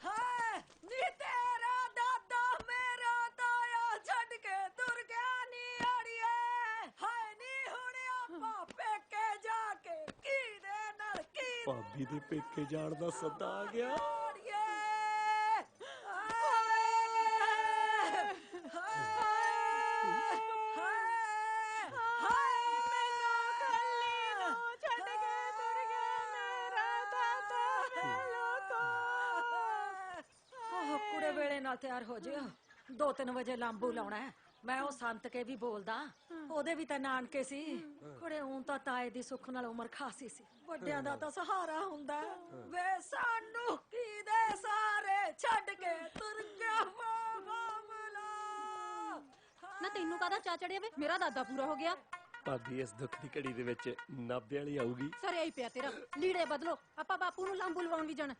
Speaker 13: ਹਾਏ ਨੀ ਤੇਰਾ ਦਾਦਾ ਮੇਰਾ ਤਾਇਆ ਛੱਡ ਕੇ ਤੁਰ ਗਿਆ ਨੀ ਅੜੀਏ। ਹਾਏ ਨੀ ਹੁਣ ਆਪੋ ਪੇਕੇ ਜਾ ਕੇ ਕੀ ਦੇ ਨਾਲ ਕੀ
Speaker 2: ਭਾਬੀ ਦੇ ਪੇਕੇ ਜਾਣ ਦਾ ਸੱਦਾ ਆ ਗਿਆ।
Speaker 13: ਕੁੜੇ ਵੇਲੇ ਨਾਲ ਤਿਆਰ ਹੋ ਜਿਓ, 2-3 ਵਜੇ ਲਾਂਬੂ ਲਾਉਣਾ ਹੈ। ਮੈਂ ਉਹ ਸੰਤ ਕੇ ਵੀ ਬੋਲਦਾ, ਉਹਦੇ ਵੀ ਤਾਂ ਨਾਨਕੇ ਸੀ। ਕੁੜੇ ਹੁਣ ਤਾਂ ਤਾਏ ਦੀ ਸੁੱਖ ਨਾਲ ਉਮਰ ਖਾਸੀ ਸੀ। ਵੱਡਿਆਂ ਦਾ ਤਾਂ ਸਹਾਰਾ ਹੁੰਦਾ। ਵੇ ਸਾਨੂੰ ਕੀ ਦੇ ਸਾਰੇ ਛੱਡ ਕੇ ਤੁਰ ਗਿਆ ਮਾਮਲਾ।
Speaker 3: ਨਾ ਤੈਨੂੰ ਕਾਹਦਾ ਚਾ ਚੜਿਆ ਵੇ? ਮੇਰਾ ਦਾਦਾ ਪੂਰਾ ਹੋ ਗਿਆ।
Speaker 4: ਭਾਬੀ ਇਸ ਦੁੱਖ ਦੀ ਘੜੀ ਦੇ ਵਿੱਚ ਨਾਭੇ ਵਾਲੀ ਆਊਗੀ।
Speaker 3: ਸਰਿਆ ਹੀ ਪਿਆ ਤੇਰਾ, ਲੀੜੇ ਬਦਲੋ, ਆਪਾਂ ਬਾਪੂ ਨੂੰ ਲਾਂਬੂ ਲਵਾਉਣ ਵੀ ਜਾਣਾ।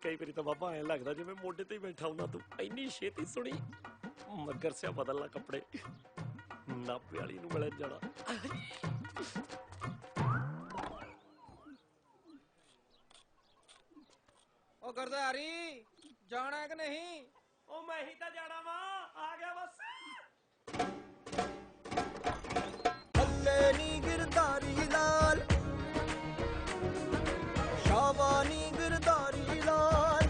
Speaker 4: ਕਈ ਵਾਰੀ ਤਾਂ ਬਾਬਾ ਐਂ ਲੱਗਦਾ ਜਿਵੇਂ ਮੋਢੇ ਤੇ ਹੀ ਬੈਠਾ ਹੁੰਦਾ। ਤੂੰ ਇੰਨੀ ਛੇਤੀ ਸੁਣੀ, ਮੱਗਰ ਸਿਆ ਬਦਲ ਲਾ ਕੱਪੜੇ, ਨਾਭੇ ਵਾਲੀ ਨੂੰ ਮਿਲਣ ਜਾਣਾ।
Speaker 18: ਉਹ ਗਰਦਾਰੀ ਜਾਣਾ ਕਿ ਨਹੀਂ?
Speaker 2: ਉਹ ਮੈਂ ਹੀ ਤਾਂ ਜਾਣਾ ਵਾ, ਆ ਗਿਆ ਬਸ।
Speaker 1: ਹੱਲੇ ਨੀ ਗਿਰਦਾਰੀ ਲਾਲ, ਸ਼ਾਬਾਨੀ ਗਿਰਦਾਰੀ ਲਾਲ।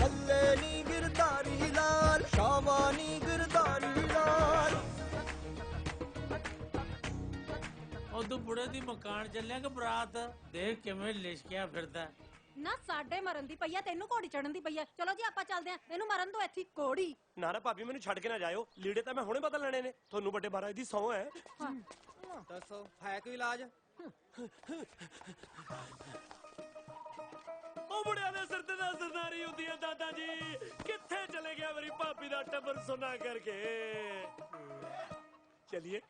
Speaker 1: ਹੱਲੇ ਨੀ ਗਿਰਦਾਰੀ ਲਾਲ, ਸ਼ਾਬਾਨੀ ਗਿਰਦਾਰੀ ਲਾਲ।
Speaker 12: ਉਹ ਤੂੰ ਬੁੜੇ ਦੀ ਮਕਾਨ ਚੱਲਿਆ ਕਿ ਬਰਾਤ? ਦੇਖ ਕਿਵੇਂ ਲਿਸ਼ਕਿਆ ਫਿਰਦਾ।
Speaker 3: ਨਾ ਸਾਡੇ ਮਰਨ ਦੀ ਪਈਆ, ਤੈਨੂੰ ਘੋੜੀ ਚੜਨ ਦੀ ਪਈਆ। ਚਲੋ ਜੀ ਆਪਾਂ ਚੱਲਦੇ ਆਂ, ਇਹਨੂੰ ਮਰਨ ਦੋ ਇੱਥੇ ਘੋੜੀ।
Speaker 2: ਨਾ ਨਾ ਭਾਬੀ ਮੈਨੂੰ ਛੱਡ ਕੇ ਨਾ ਜਾਇਓ, ਲੀੜੇ ਤਾਂ ਮੈਂ ਹੁਣੇ ਬਦਲ ਲੈਣੇ ਨੇ। ਤੁਹਾਨੂੰ ਵੱਡੇ ਮਹਾਰਾਜ ਦੀ ਸਹੁੰ ਹੈ।
Speaker 18: ਦੱਸੋ ਹੈ ਕੋਈ ਇਲਾਜ?
Speaker 2: ਉਹ ਮੁੰਡਿਆਂ ਦੇ ਸਿਰ ਤੇ ਤਾਂ ਸਰਦਾਰੀ ਹੁੰਦੀ ਹੈ ਦਾਦਾ ਜੀ। ਕਿੱਥੇ ਚਲੇ ਗਿਆ ਮੇਰੀ ਭਾਬੀ ਦਾ ਟੱਬਰ ਸੁਣਾ ਕਰਕੇ? ਚਲਿਏ।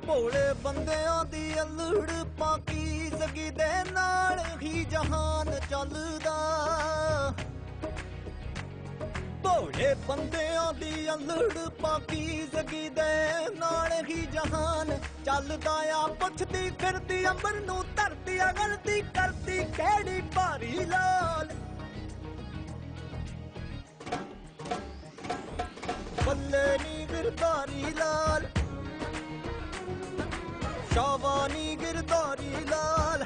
Speaker 1: ਭੋਲੇ ਬੰਦਿਆਂ ਦੀ ਅਲੜ ਪਾਕੀਜ਼ਗੀ ਦੇ ਨਾਲ ਹੀ ਜਹਾਨ ਚੱਲਦਾ। ਭੋਲੇ ਬੰਦਿਆਂ ਦੀ ਅਲੜ ਪਾਕੀਜ਼ਗੀ ਦੇ ਨਾਲ ਹੀ ਜਹਾਨ ਚੱਲਦਾ ਆ। ਪੁੱਛਦੀ ਫਿਰਦੀ ਅੰਬਰ ਨੂੰ ਧਰਤੀ ਆ, ਗਲਤੀ ਕਰਦੀ ਕਿਹੜੀ ਭਾਰੀ ਲਾਲ। ਬੱਲੇ ਨੀ ਗਿਰਧਾਰੀ ਲਾਲ, ਸ਼ਾਬਾਨੀ ਗਿਰਧਾਰੀ ਲਾਲ।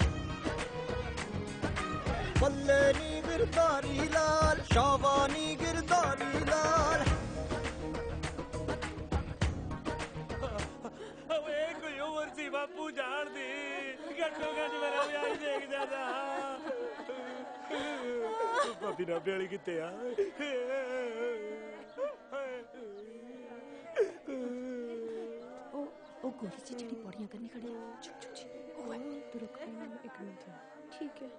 Speaker 1: ਬੱਲੇ ਨੀ ਗਿਰਧਾਰੀ ਲਾਲ, ਸ਼ਾਬਾਨੀ ਗਿਰਧਾਰੀ ਲਾਲ।
Speaker 2: ਓਏ ਕੋਈ ਉਮਰ ਸੀ ਬਾਪੂ ਜਾਣ ਦੀ, ਘੱਟੋ ਘੱਟ ਮੇਰਾ ਵਿਆਹ ਹੀ ਦੇਖ ਜਾਂਦਾ। ਭਾਬੀ ਨਾ ਵਾਲੀ ਕਿੱਥੇ ਆ?
Speaker 17: ਉਹ ਗੋਰੀ ਜੀ ਜਿਹੜੀ ਪੌੜੀਆਂ ਕਰਨੀ ਖੜੀ ਚੁੱਪ ਚੁੱਪ ਜੀ ਉਹ ਹੈ। ਤੂੰ ਰੁਕ ਇੱਕ ਮਿੰਟ। ਠੀਕ ਹੈ।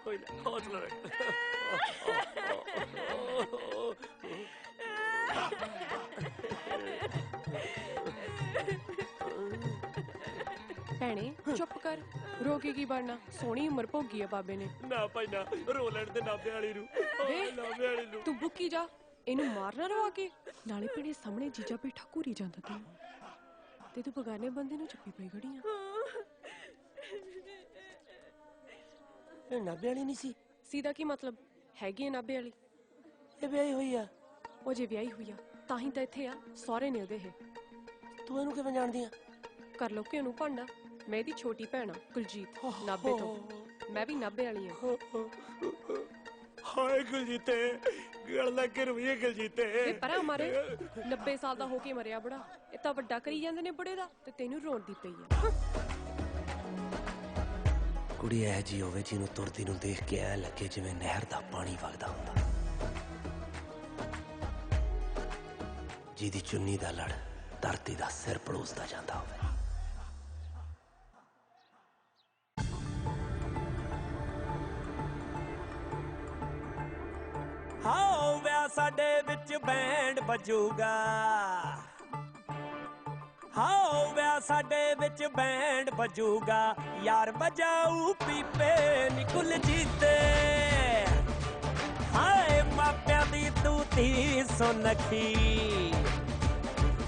Speaker 2: कोई ना हौसला रख।
Speaker 17: ਭੈਣੇ ਚੁੱਪ ਕਰ, ਰੋ ਕੇ ਕੀ ਬਣਨਾ? ਸੋਹਣੀ ਉਮਰ ਭੋਗੀ ਆ ਬਾਬੇ ਨੇ।
Speaker 2: ਨਾ ਭਾਈ ਨਾ, ਰੋ ਲੈਣ ਦੇ ਨਾਭੇ ਵਾਲੀ ਨੂੰ। ਨਾਭੇ ਵਾਲੀ ਨੂੰ
Speaker 17: ਤੂੰ ਬੁੱਕੀ ਜਾ, ਇਹਨੂੰ ਮਾਰਨਾ ਰਵਾ ਕੇ। ਨਾਲੇ ਭੈਣੇ ਸਾਹਮਣੇ ਜੀਜਾ ਬੈਠਾ ਘੂਰੀ ਜਾਂਦਾ ਤੈਨੂੰ, ਤੇ ਤੂੰ ਬਗਾਨੇ ਬੰਦੇ ਨੂੰ ਚੁੱਪੀ ਪਈ ਖੜੀ ਆ।
Speaker 4: ਨਾਭੇ ਵਾਲੀ ਨਹੀਂ ਸੀ?
Speaker 17: ਸੀਦਾ ਕੀ ਮਤਲਬ? ਹੈਗੀ ਆ ਨਾਭੇ ਵਾਲੀ।
Speaker 4: ਇਹ ਵਿਆਹੀ ਹੋਈ ਆ?
Speaker 17: ਉਹ ਜੇ ਵਿਆਹੀ ਹੋਈ ਆ ਤਾਂ ਹੀ ਤਾਂ ਇੱਥੇ ਆ, ਸਹੁਰੇ ਨੇ ਉਹਦੇ ਇਹ।
Speaker 4: ਤੂੰ ਇਹਨੂੰ ਕਿਵੇਂ ਜਾਣਦੀ ਆ?
Speaker 17: ਕਰ ਲੋ ਕਿ ਉਹਨੂੰ ਭਾਂਡਾ। ਮੈਂ ਇਹਦੀ ਛੋਟੀ ਭੈਣ ਆ ਕੁਲਜੀਤ, ਨਾਭੇ ਤੋਂ। ਮੈਂ ਵੀ ਨਾਭੇ ਵਾਲੀ ਆ।
Speaker 2: ਹਾਏ ਕੁਲਜੀਤੇ, ਗਲ ਲੱਗ ਕੇ ਰੁਈਏ ਕੁਲਜੀਤੇ।
Speaker 17: ਇਹ ਪਰਾਂ ਮਾਰੇ 90 ਸਾਲ ਦਾ ਹੋ ਕੇ ਮਰਿਆ ਬੁੜਾ। ਇਹ ਤਾਂ ਵੱਡਾ ਕਰੀ ਜਾਂਦੇ ਨੇ ਬੁੜੇ ਦਾ, ਤੇ ਤੈਨੂੰ ਰੋਣ ਦੀ ਪਈ ਆ।
Speaker 4: ਕੁੜੀ ਇਹ ਜੀ ਹੋਵੇ ਜਿਹਨੂੰ ਤੁਰਦੀ ਨੂੰ ਦੇਖ ਕੇ ਐ ਲੱਗੇ ਜਿਵੇਂ ਨਹਿਰ ਦਾ ਪਾਣੀ ਵਗਦਾ ਹੁੰਦਾ, ਜਿਹਦੀ ਚੁੰਨੀ ਦਾ ਲੜ ਧਰਤੀ ਦਾ ਸਿਰ ਪੜੋਸਦਾ ਜਾਂਦਾ ਹੋਵੇ।
Speaker 1: ਹਾਓ ਵਿਆਹ ਸਾਡੇ ਵਿੱਚ ਬੈਂਡ ਵੱਜੂਗਾ। ਹਾਓ ਵਿਆਹ ਸਾਡੇ ਵਿੱਚ ਬੈਂਡ ਵੱਜੂਗਾ। ਯਾਰ ਵਜਾਊ ਪੀਪੇ ਨਿਕਲ ਜੀਤੇ। ਹਾਏ ਮਾਪਿਆਂ ਦੀ ਤੂੰ ਧੀ ਸੁਨੱਖੀ।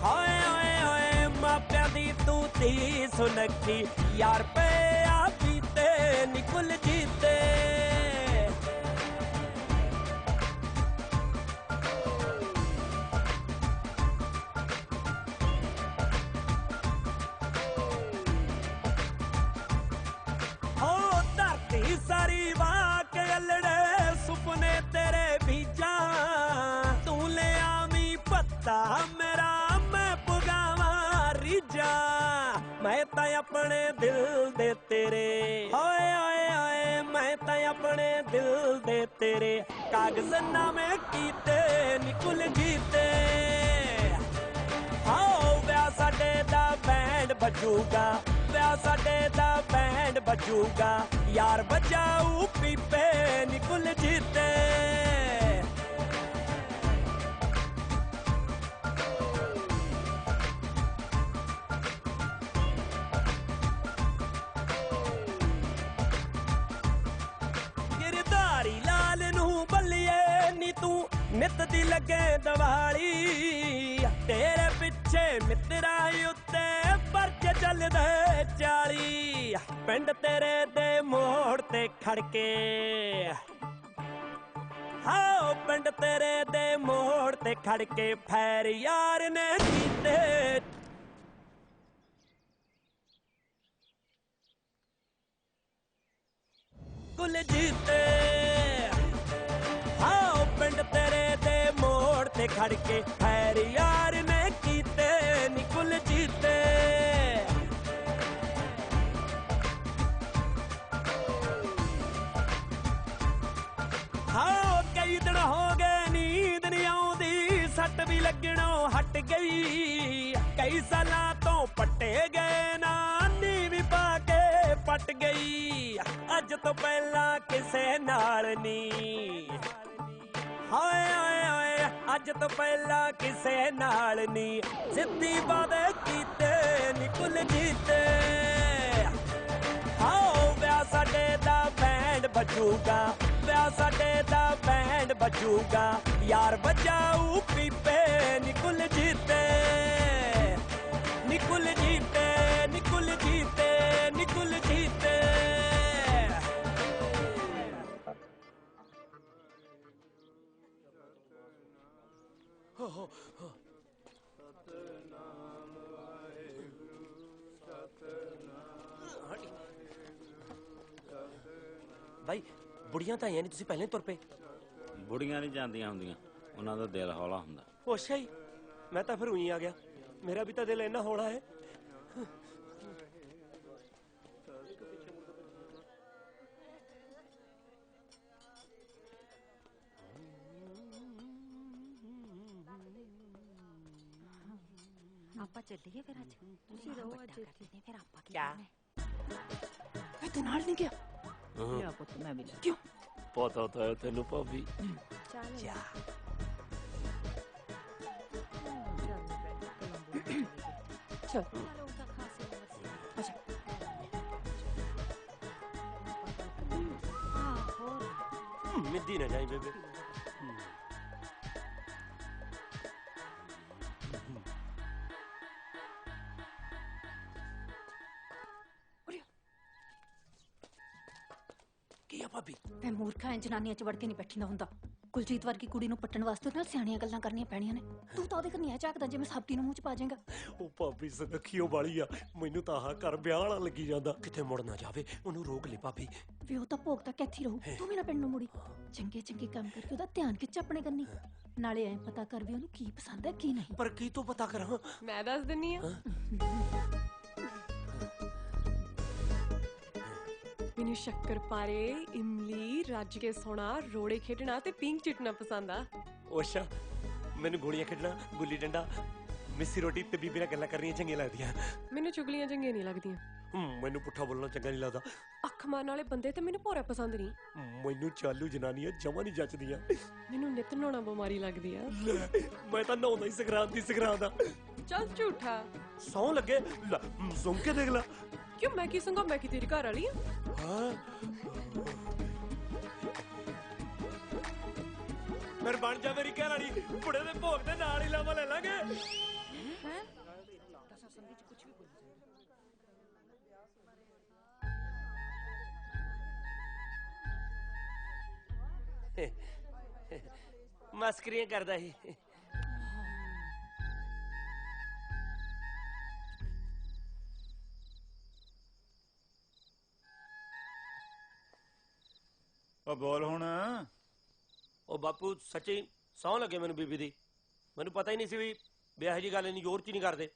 Speaker 1: ਹਾਏ ਓਏ ਓਏ ਮਾਪਿਆਂ ਦੀ ਤੂੰ ਧੀ ਸੁਨੱਖੀ। ਯਾਰ ਪਿਆ ਪੀਤੇ ਨਿਕਲ ਜੀਤੇ। ਸਾਰੀ ਵਾਹ ਕੇ ਅਲੜੇ ਸੁਪਨੇ ਤੇਰੇ ਬੀਜਾਂ। ਤੂੰ ਲੈ ਆਵੀਂ ਪੱਤਾ ਮੇਰਾ ਮੈਂ ਪੁਗਾਵਾਂ ਰੀਜਾਂ। ਮੈਂ ਤਾਂ ਆਪਣੇ ਦਿਲ ਦੇ ਤੇਰੇ ਓਏ ਓਏ ਓਏ ਮੈਂ ਤਾਂ ਆਪਣੇ ਦਿਲ ਦੇ ਤੇਰੇ ਕਾਗਜ਼ਨਾਮੇ ਕੀਤੇ ਨਿਕਲ ਜੀਤੇ। ਹਾਓ ਵਿਆਹ ਸਾਡੇ ਦਾ ਬੈਂਡ ਵੱਜੂਗਾ। ਵਿਆਹ ਸਾਡੇ ਦਾ ਬੈਂਡ ਵੱਜੂਗਾ। ਯਾਰ ਵਜਾਊ ਪੀਪੇ ਨਿਕਲ ਜੀਤੇ।
Speaker 2: लगे दिवाली तेरे पिछे मित्रा उत्ते परचे चलदे 40 पिंड तेरे दे मोड़ ते खड़के हाँ पिंड तेरे दे मोड़ ते खड़के फैर यार ने कीते कुल जीते हाँ पिंड तेरे दे मोड़ ते खड़के फैर यार ने कीते नी कुल जीते हाँ कई दिन हो गए नींद नहीं आउंदी सट भी लगणों हट गई कई सालां तो पट्टे गए ना नीवी पाके पट गई अज तो पहला किसे नाल नी हाय हाय हाय अज तो पहला किसे नाल नी जिद्दी वादे कीते निकुल जीते आओ ब्याह साडे दा बैंड बजूगा ब्याह साडे दा बैंड बजूगा यार बजाऊ पीपे निकुल जीते निकुल जीते निकुल जीते निकुल जीते हो हो हो भाई बुढ़िया ਤਾਂ ਆਈਆਂ ਨਹੀਂ ਤੁਸੀਂ ਪਹਿਲਾਂ ਹੀ ਤੁਰ ਪਏ
Speaker 20: ਬੁੜੀਆਂ ਨਹੀਂ ਜਾਂਦੀਆਂ ਹੁੰਦੀਆਂ ਉਹਨਾਂ ਦਾ ਦਿਲ ਹੌਲਾ ਹੁੰਦਾ
Speaker 2: ਉਹ ਅੱਛਾ ਹੀ ਮੈਂ ਤਾਂ ਫਿਰ ਉਹੀ ਆ ਗਿਆ ਮੇਰਾ ਵੀ ਤਾਂ ਦਿਲ ਇੰਨਾ ਹੌਲਾ ਹੈ
Speaker 6: ਆਪਾਂ ਚੱਲੀਏ ਫਿਰ ਅੱਜ ਤੁਸੀਂ ਰਹੋ ਅੱਜ ਇੱਥੇ ਫਿਰ ਆਪਾਂ ਕੀ
Speaker 2: ਕਿਆ
Speaker 6: ਮੈਂ ਤੇ ਨਾਲ ਨਹੀਂ ਗਿਆ
Speaker 2: ਲਿਆ
Speaker 6: ਪੁੱਤ ਮੈਂ ਵੀ
Speaker 2: ਕਿਉਂ ਪਤਾ ਤਾਂ ਹੈ ਤੈਨੂੰ ਭਾਬੀ
Speaker 6: ਚੱਲ
Speaker 2: ਜਾ
Speaker 6: ਚਲ
Speaker 2: ਮਿੱਦੀ ਨਾ ਜਾਈ ਬੇਬੇ ਭਾਬੀ
Speaker 6: ਮੈਂ ਮੂਰਖਾ ਐ ਜਨਾਨੀਆਂ 'ਚ ਵੜ ਕੇ ਨਹੀਂ ਬੈਠੀਦਾ ਹੁੰਦਾ ਕੁਲਜੀਤ ਵਰਗੀ ਕੁੜੀ ਨੂੰ ਪੱਟਣ ਵਾਸਤੇ ਨਾਲ ਸਿਆਣੀਆਂ ਗੱਲਾਂ ਕਰਨੀਆਂ ਪੈਣੀਆਂ ਨੇ ਤੂੰ ਤਾਂ ਉਹਦੇ ਘਰ ਨਹੀਂ ਝਾਕਦਾ ਜਿਵੇਂ ਸਾਬਤੀ ਨੂੰ ਮੂੰਹ 'ਚ ਪਾ ਜਾਏਗਾ
Speaker 2: ਉਹ ਭਾਬੀ ਸਨਖੀਓ ਵਾਲੀ ਆ ਮੈਨੂੰ ਤਾਂ ਆਹ ਘਰ ਵਿਆਹ ਵਾਲਾ ਲੱਗੀ ਜਾਂਦਾ ਕਿਤੇ ਮੁੜ ਨਾ ਜਾਵੇ ਉਹਨੂੰ ਰੋਕ ਲੈ ਭਾਬੀ
Speaker 6: ਵੀ ਉਹ ਤਾਂ ਭੋਗ ਤੱਕ ਇੱਥੇ ਰਹੂ ਤੂੰ ਵੀ ਨਾ ਪਿੰਡ ਨੂੰ ਮੁੜੀ ਚੰਗੇ ਚੰਗੇ ਕੰਮ ਕਰਕੇ ਉਹਦਾ ਧਿਆਨ ਖਿੱਚ ਆਪਣੇ ਕੰਨੀ ਨਾਲੇ ਐ ਪਤਾ ਕਰ ਵੀ ਉਹਨੂੰ ਕੀ ਪਸੰਦ ਹੈ ਕੀ ਨਹੀਂ
Speaker 2: ਪਰ ਕੀ ਤੋਂ ਪਤਾ ਕਰਾਂ
Speaker 17: ਮੈਂ ਦੱਸ ਦਿੰਨੀ ਆ ਮੈਨੂੰ ਸ਼ੱਕਰ ਪਾਰੇ ਇਮਲੀ ਰੱਜ ਕੇ ਸੋਣਾ ਰੋੜੇ ਖੇਡਣਾ ਤੇ ਪਿੰਕ ਚਿਟਣਾ ਪਸੰਦ ਆ
Speaker 2: ਓਸ਼ਾ ਮੈਨੂੰ ਗੋਲੀਆਂ ਖੇਡਣਾ ਗੁੱਲੀ ਡੰਡਾ ਮਿੱਸੀ ਰੋਟੀ ਤੇ ਬੀਬੀ ਨਾਲ ਗੱਲਾਂ ਕਰਨੀਆਂ ਚੰਗੀਆਂ ਲੱਗਦੀਆਂ
Speaker 17: ਮੈਨੂੰ ਚੁਗਲੀਆਂ ਚੰਗੀਆਂ ਨਹੀਂ ਲੱਗਦੀਆਂ
Speaker 2: ਮੈਨੂੰ ਪੁੱਠਾ ਬੋਲਣਾ ਚੰਗਾ ਨਹੀਂ ਲੱਗਦਾ
Speaker 17: ਅੱਖ ਮਾਰਨ ਵਾਲੇ ਬੰਦੇ ਤੇ ਮੈਨੂੰ ਭੋਰਾ ਪਸੰਦ ਨਹੀਂ
Speaker 2: ਮੈਨੂੰ ਚਾਲੂ ਜਨਾਨੀਆਂ ਜਮਾਂ ਨਹੀਂ ਜੱਚਦੀਆਂ
Speaker 17: ਮੈਨੂੰ ਨਿਤ ਨਹਾਉਣਾ ਬਿਮਾਰੀ ਲੱਗਦੀ ਆ
Speaker 2: ਮੈਂ ਤਾਂ ਨਹਾਉਂਦਾ ਹੀ ਸਗਰਾਂਦ ਆ
Speaker 17: ਚੱਲ ਝੂਠਾ
Speaker 2: ਸੌ ਲੱਗੇ ਸੁਣ ਕੇ ਦੇਖ ਲਾ
Speaker 17: ਕਿਉਂ ਮੈਂ ਕੀ ਸੰਗਾ ਮੈਂ ਕੀ ਤੇਰੀ ਘਰ ਵਾਲੀ ਆ
Speaker 2: ਫਿਰ ਬਣ ਜਾ ਮੇਰੀ ਘਰ ਵਾਲੀ ਬੁੜੇ ਦੇ ਭੋਗ ਦੇ ਨਾਲ ਹੀ ਲਾਵਾ ਲੈ ਲਾਂਗੇ ਮਸਕਰੀਆਂ ਕਰਦਾ ਸੀ
Speaker 8: ਉਹ ਬੋਲ ਹੁਣ
Speaker 2: ਉਹ ਬਾਪੂ ਸੱਚੀ ਸੌਂ ਲੱਗੇ ਮੈਨੂੰ ਬੀਬੀ ਦੀ ਮੈਨੂੰ ਪਤਾ ਹੀ ਨਹੀਂ ਸੀ ਵੀ ਵਿਆਹ ਜੀ ਗੱਲ ਇੰਨੀ ਜ਼ੋਰ ਚ ਨਹੀਂ ਕਰਦੇ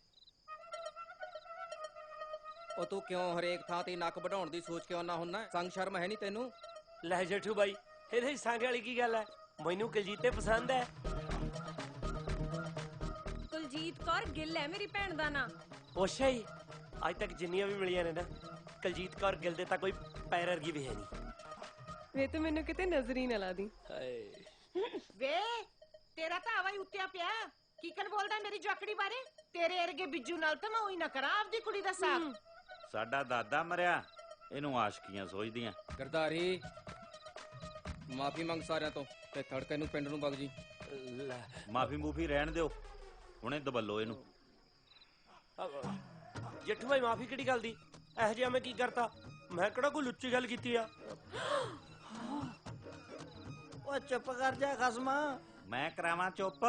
Speaker 18: ਉਹ ਤੂੰ ਕਿਉਂ ਹਰੇਕ ਥਾਂ ਤੇ ਨੱਕ ਵਢਾਉਣ ਦੀ ਸੋਚ ਕਿਉਂ ਨਾ ਹੁੰਨਾ ਸੰਗ ਸ਼ਰਮ ਹੈ ਨਹੀਂ ਤੈਨੂੰ
Speaker 2: ਲੈ ਜੇਠੂ ਬਾਈ ਇਹਦੇ ਸੰਗ ਵਾਲੀ ਕੀ ਗੱਲ ਹੈ ਮੈਨੂੰ ਕੁਲਜੀਤੇ ਪਸੰਦ ਹੈ
Speaker 17: ਕੁਲਜੀਤ ਕੌਰ ਗਿੱਲ ਹੈ ਮੇਰੀ ਭੈਣ ਦਾ ਨਾਂ
Speaker 2: ਅੱਛਾ ਹੀ ਅੱਜ ਤੱਕ ਜਿੰਨੀਆਂ ਵੀ ਮਿਲੀਆਂ ਨੇ ਨਾ ਕੁਲਜੀਤ ਕੌਰ ਗਿੱਲ ਦੇ ਤਾਂ ਕੋਈ ਪੈਰ ਵਰਗੀ ਵੀ ਹੈ ਨਹੀਂ
Speaker 17: ਵੇ ਤੂੰ ਮੈਨੂੰ ਕਿਤੇ ਨਜ਼ਰ ਹੀ ਨਾ ਲਾ ਦੀ
Speaker 2: ਹਾਏ
Speaker 13: ਵੇ ਤੇਰਾ ਤਾਂ ਆਵਾ ਹੀ ਉੱਤਿਆ ਪਿਆ ਕੀਕਨ ਬੋਲਦਾ ਮੇਰੀ ਜਵਾਕੜੀ ਬਾਰੇ ਤੇਰੇ ਅਰਗੇ ਬਿੱਜੂ ਨਾਲ ਤਾਂ ਮੈਂ ਉਹੀ ਨਾ ਕਰਾਂ ਆਪਦੀ ਕੁੜੀ ਦਾ ਸਾਥ
Speaker 20: ਸਾਡਾ ਦਾਦਾ ਮਰਿਆ ਇਹਨੂੰ ਆਸ਼ਕੀਆਂ ਸੋਚਦੀਆਂ
Speaker 18: ਗਰਦਾਰੀ ਮਾਫੀ ਮੰਗ ਸਾਰਿਆਂ ਤੋਂ ਤੇ ਥੜਕੇ ਨੂੰ ਪਿੰਡ ਨੂੰ ਵਗ ਜੀ
Speaker 8: ਮਾਫੀ ਮੂਫੀ ਰਹਿਣ ਦਿਓ, ਹੁਣੇ ਦਬੱਲੋ ਇਹਨੂੰ।
Speaker 2: ਜੇਠੂ ਭਾਈ ਮਾਫੀ ਕਿਹੜੀ ਗੱਲ ਦੀ? ਇਹੋ ਜਿਹਾ ਮੈਂ ਕੀ ਕਰਤਾ? ਮੈਂ ਕਿਹੜਾ ਕੋਈ ਲੁੱਚੀ ਗੱਲ ਕੀਤੀ ਆ?
Speaker 11: ਓ ਚੁੱਪ ਕਰ ਜਾ ਖਸਮਾ।
Speaker 8: ਮੈਂ ਕਰਾਵਾਂ ਚੁੱਪ?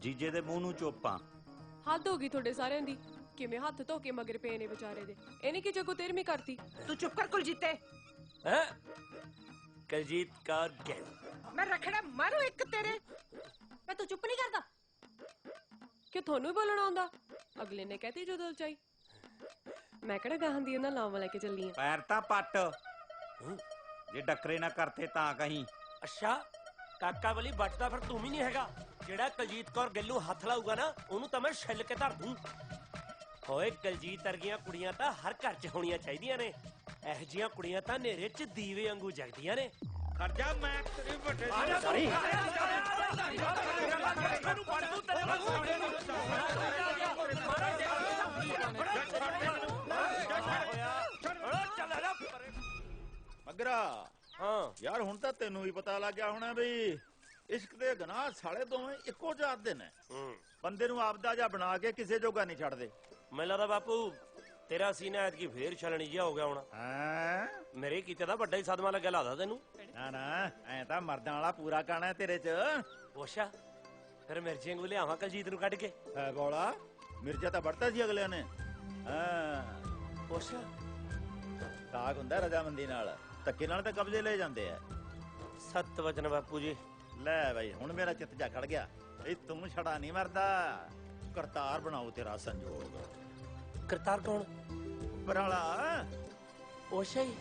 Speaker 8: ਜੀਜੇ ਦੇ ਮੂੰਹ ਨੂੰ ਚੁੱਪਾਂ।
Speaker 17: ਹੱਦ ਹੋ ਗਈ ਤੁਹਾਡੇ ਸਾਰਿਆਂ ਦੀ। ਕਿਵੇਂ ਹੱਥ ਧੋ ਕੇ ਮਗਰ ਪਏ ਨੇ ਵਿਚਾਰੇ ਦੇ। ਇਹਨੇ ਕੀ ਜਗੋ ਤੇਰਵੀਂ ਕਰਤੀ।
Speaker 13: ਤੂੰ ਚੁੱਪ ਕਰ ਕੁਲਜੀਤੇ।
Speaker 2: ਹੈ ਕਲਜੀਤ ਕੌਰ ਗਿੱਲ।
Speaker 13: ਮੈਂ ਰਖੜਾ ਮਾਰੂ ਇੱਕ ਤੇਰੇ।
Speaker 3: ਮੈਂ ਤੂੰ ਚੁੱਪ ਨਹੀਂ ਕਰਦਾ
Speaker 17: ਕਿ ਤੁਹਾਨੂੰ ਹੀ ਬੋਲਣਾ ਆਉਂਦਾ? ਅਗਲੇ ਨੇ ਕਹਿਤੀ ਜਦੋਂ ਚਾਈ। ਮੈਂ ਕਿਹੜਾ ਗਾਹਾਂ ਦੀ ਉਹਨਾਂ ਲਾਵਾਂ ਲੈ ਕੇ ਚੱਲੀ ਆ।
Speaker 8: ਪੈਰ ਤਾਂ ਪੱਟ, ਜੇ ਡੱਕਰੇ ਨਾ ਕਰਤੇ ਤਾਂ ਕਹੀਂ।
Speaker 2: ਅੱਛਾ ਕਾਕਾ ਵਾਲੀ ਬਚਦਾ ਫਿਰ ਤੂੰ ਵੀ ਨਹੀਂ ਹੈਗਾ। ਜਿਹੜਾ ਕਲਜੀਤ ਕੌਰ ਗਿੱਲ ਨੂੰ ਹੱਥ ਲਾਊਗਾ ਨਾ ਉਹਨੂੰ ਤਾਂ ਮੈਂ ਛਿੱਲ ਕੇ ਧਰ ਦੂੰ। ਹੋਏ ਕਲਜੀਤ ਵਰਗੀਆਂ ਕੁੜੀਆਂ ਤਾਂ ਹਰ ਘਰ 'ਚ ਹੋਣੀਆਂ ਚਾਹੀਦੀਆਂ ਨੇ। ਇਹੋ ਜਿਹੀਆਂ ਕੁੜੀਆਂ ਤਾਂ ਹਨੇਰੇ 'ਚ ਦੀਵੇ ਵਾਂਗੂ ਜਗਦੀਆਂ ਨੇ।
Speaker 8: ਖਰਜਾ ਮੈਂ ਤੇਰੇ ਵੱਡੇ ਮਗਰਾ।
Speaker 2: ਹਾਂ
Speaker 8: ਯਾਰ ਹੁਣ ਤਾਂ ਤੈਨੂੰ ਵੀ ਪਤਾ ਲੱਗ ਗਿਆ ਹੋਣਾ ਵੀ ਇਸ਼ਕ ਦੇ ਗੁਨਾਹ ਸਾਲੇ ਦੋਵੇਂ ਇੱਕੋ ਜਾਤ ਦੇ ਨੇ। ਬੰਦੇ ਨੂੰ ਆਪਦਾ ਜਿਹਾ ਬਣਾ ਕੇ ਕਿਸੇ ਜੋਗਾ ਨਹੀਂ ਛੱਡਦੇ।
Speaker 2: ਮੈਨੂੰ ਲੱਗਦਾ ਬਾਪੂ ਤੇਰਾ ਸੀਨਾ ਐਤਕੀ ਫੇਰ ਛਲਣੀ ਜਿਹਾ ਹੋ ਗਿਆ ਹੁਣ। ਮੇਰੇ ਕੀਤੇ ਦਾ ਵੱਡਾ ਹੀ ਸਦਮਾ ਲੱਗਿਆ ਲੱਗਦਾ ਤੈਨੂੰ।
Speaker 8: ਨਾ ਨਾ ਐ ਤਾਂ ਮਰਦਾਂ ਵਾਲਾ ਪੂਰਾ ਕਾਣਾ ਤੇਰੇ ਚ।
Speaker 2: ਅੱਛਾ ਫਿਰ ਮਿਰਚੀ ਵਾਂਗੂ ਲਿਆਵਾਂ ਕਲਜੀਤ ਨੂੰ ਕੱਢ ਕੇ।
Speaker 8: ਹੈ ਬੋਲਾ ਮਿਰਜ਼ਾ ਤਾਂ ਵੜਤਾ ਸੀ ਅਗਲਿਆਂ ਨੇ।
Speaker 2: ਅੱਛਾ
Speaker 8: ਸਾਗ ਹੁੰਦਾ ਰਜਾਮੰਦੀ ਨਾਲ, ਧੱਕੇ ਨਾਲ ਤਾਂ ਕਬਜ਼ੇ ਲੈ ਜਾਂਦੇ ਆ।
Speaker 2: ਸੱਤ ਵਚਨ ਬਾਪੂ ਜੀ।
Speaker 8: ਲੈ ਬਾਈ ਹੁਣ ਮੇਰਾ ਚਿੱਤ ਜਾ ਖੜ ਗਿਆ। ਇਹ ਤੂੰ ਛੜਾ ਨਹੀਂ ਮਰਦਾ। ਕਰਤਾਰ ਬਣਾਓ ਤੇਰਾ ਸੰਜੋਗ।
Speaker 2: ਕਰਤਾਰ ਕੌਣ?
Speaker 8: ਉੱਪਰ ਵਾਲਾ।
Speaker 2: ਅੱਛਾ ਹੀ।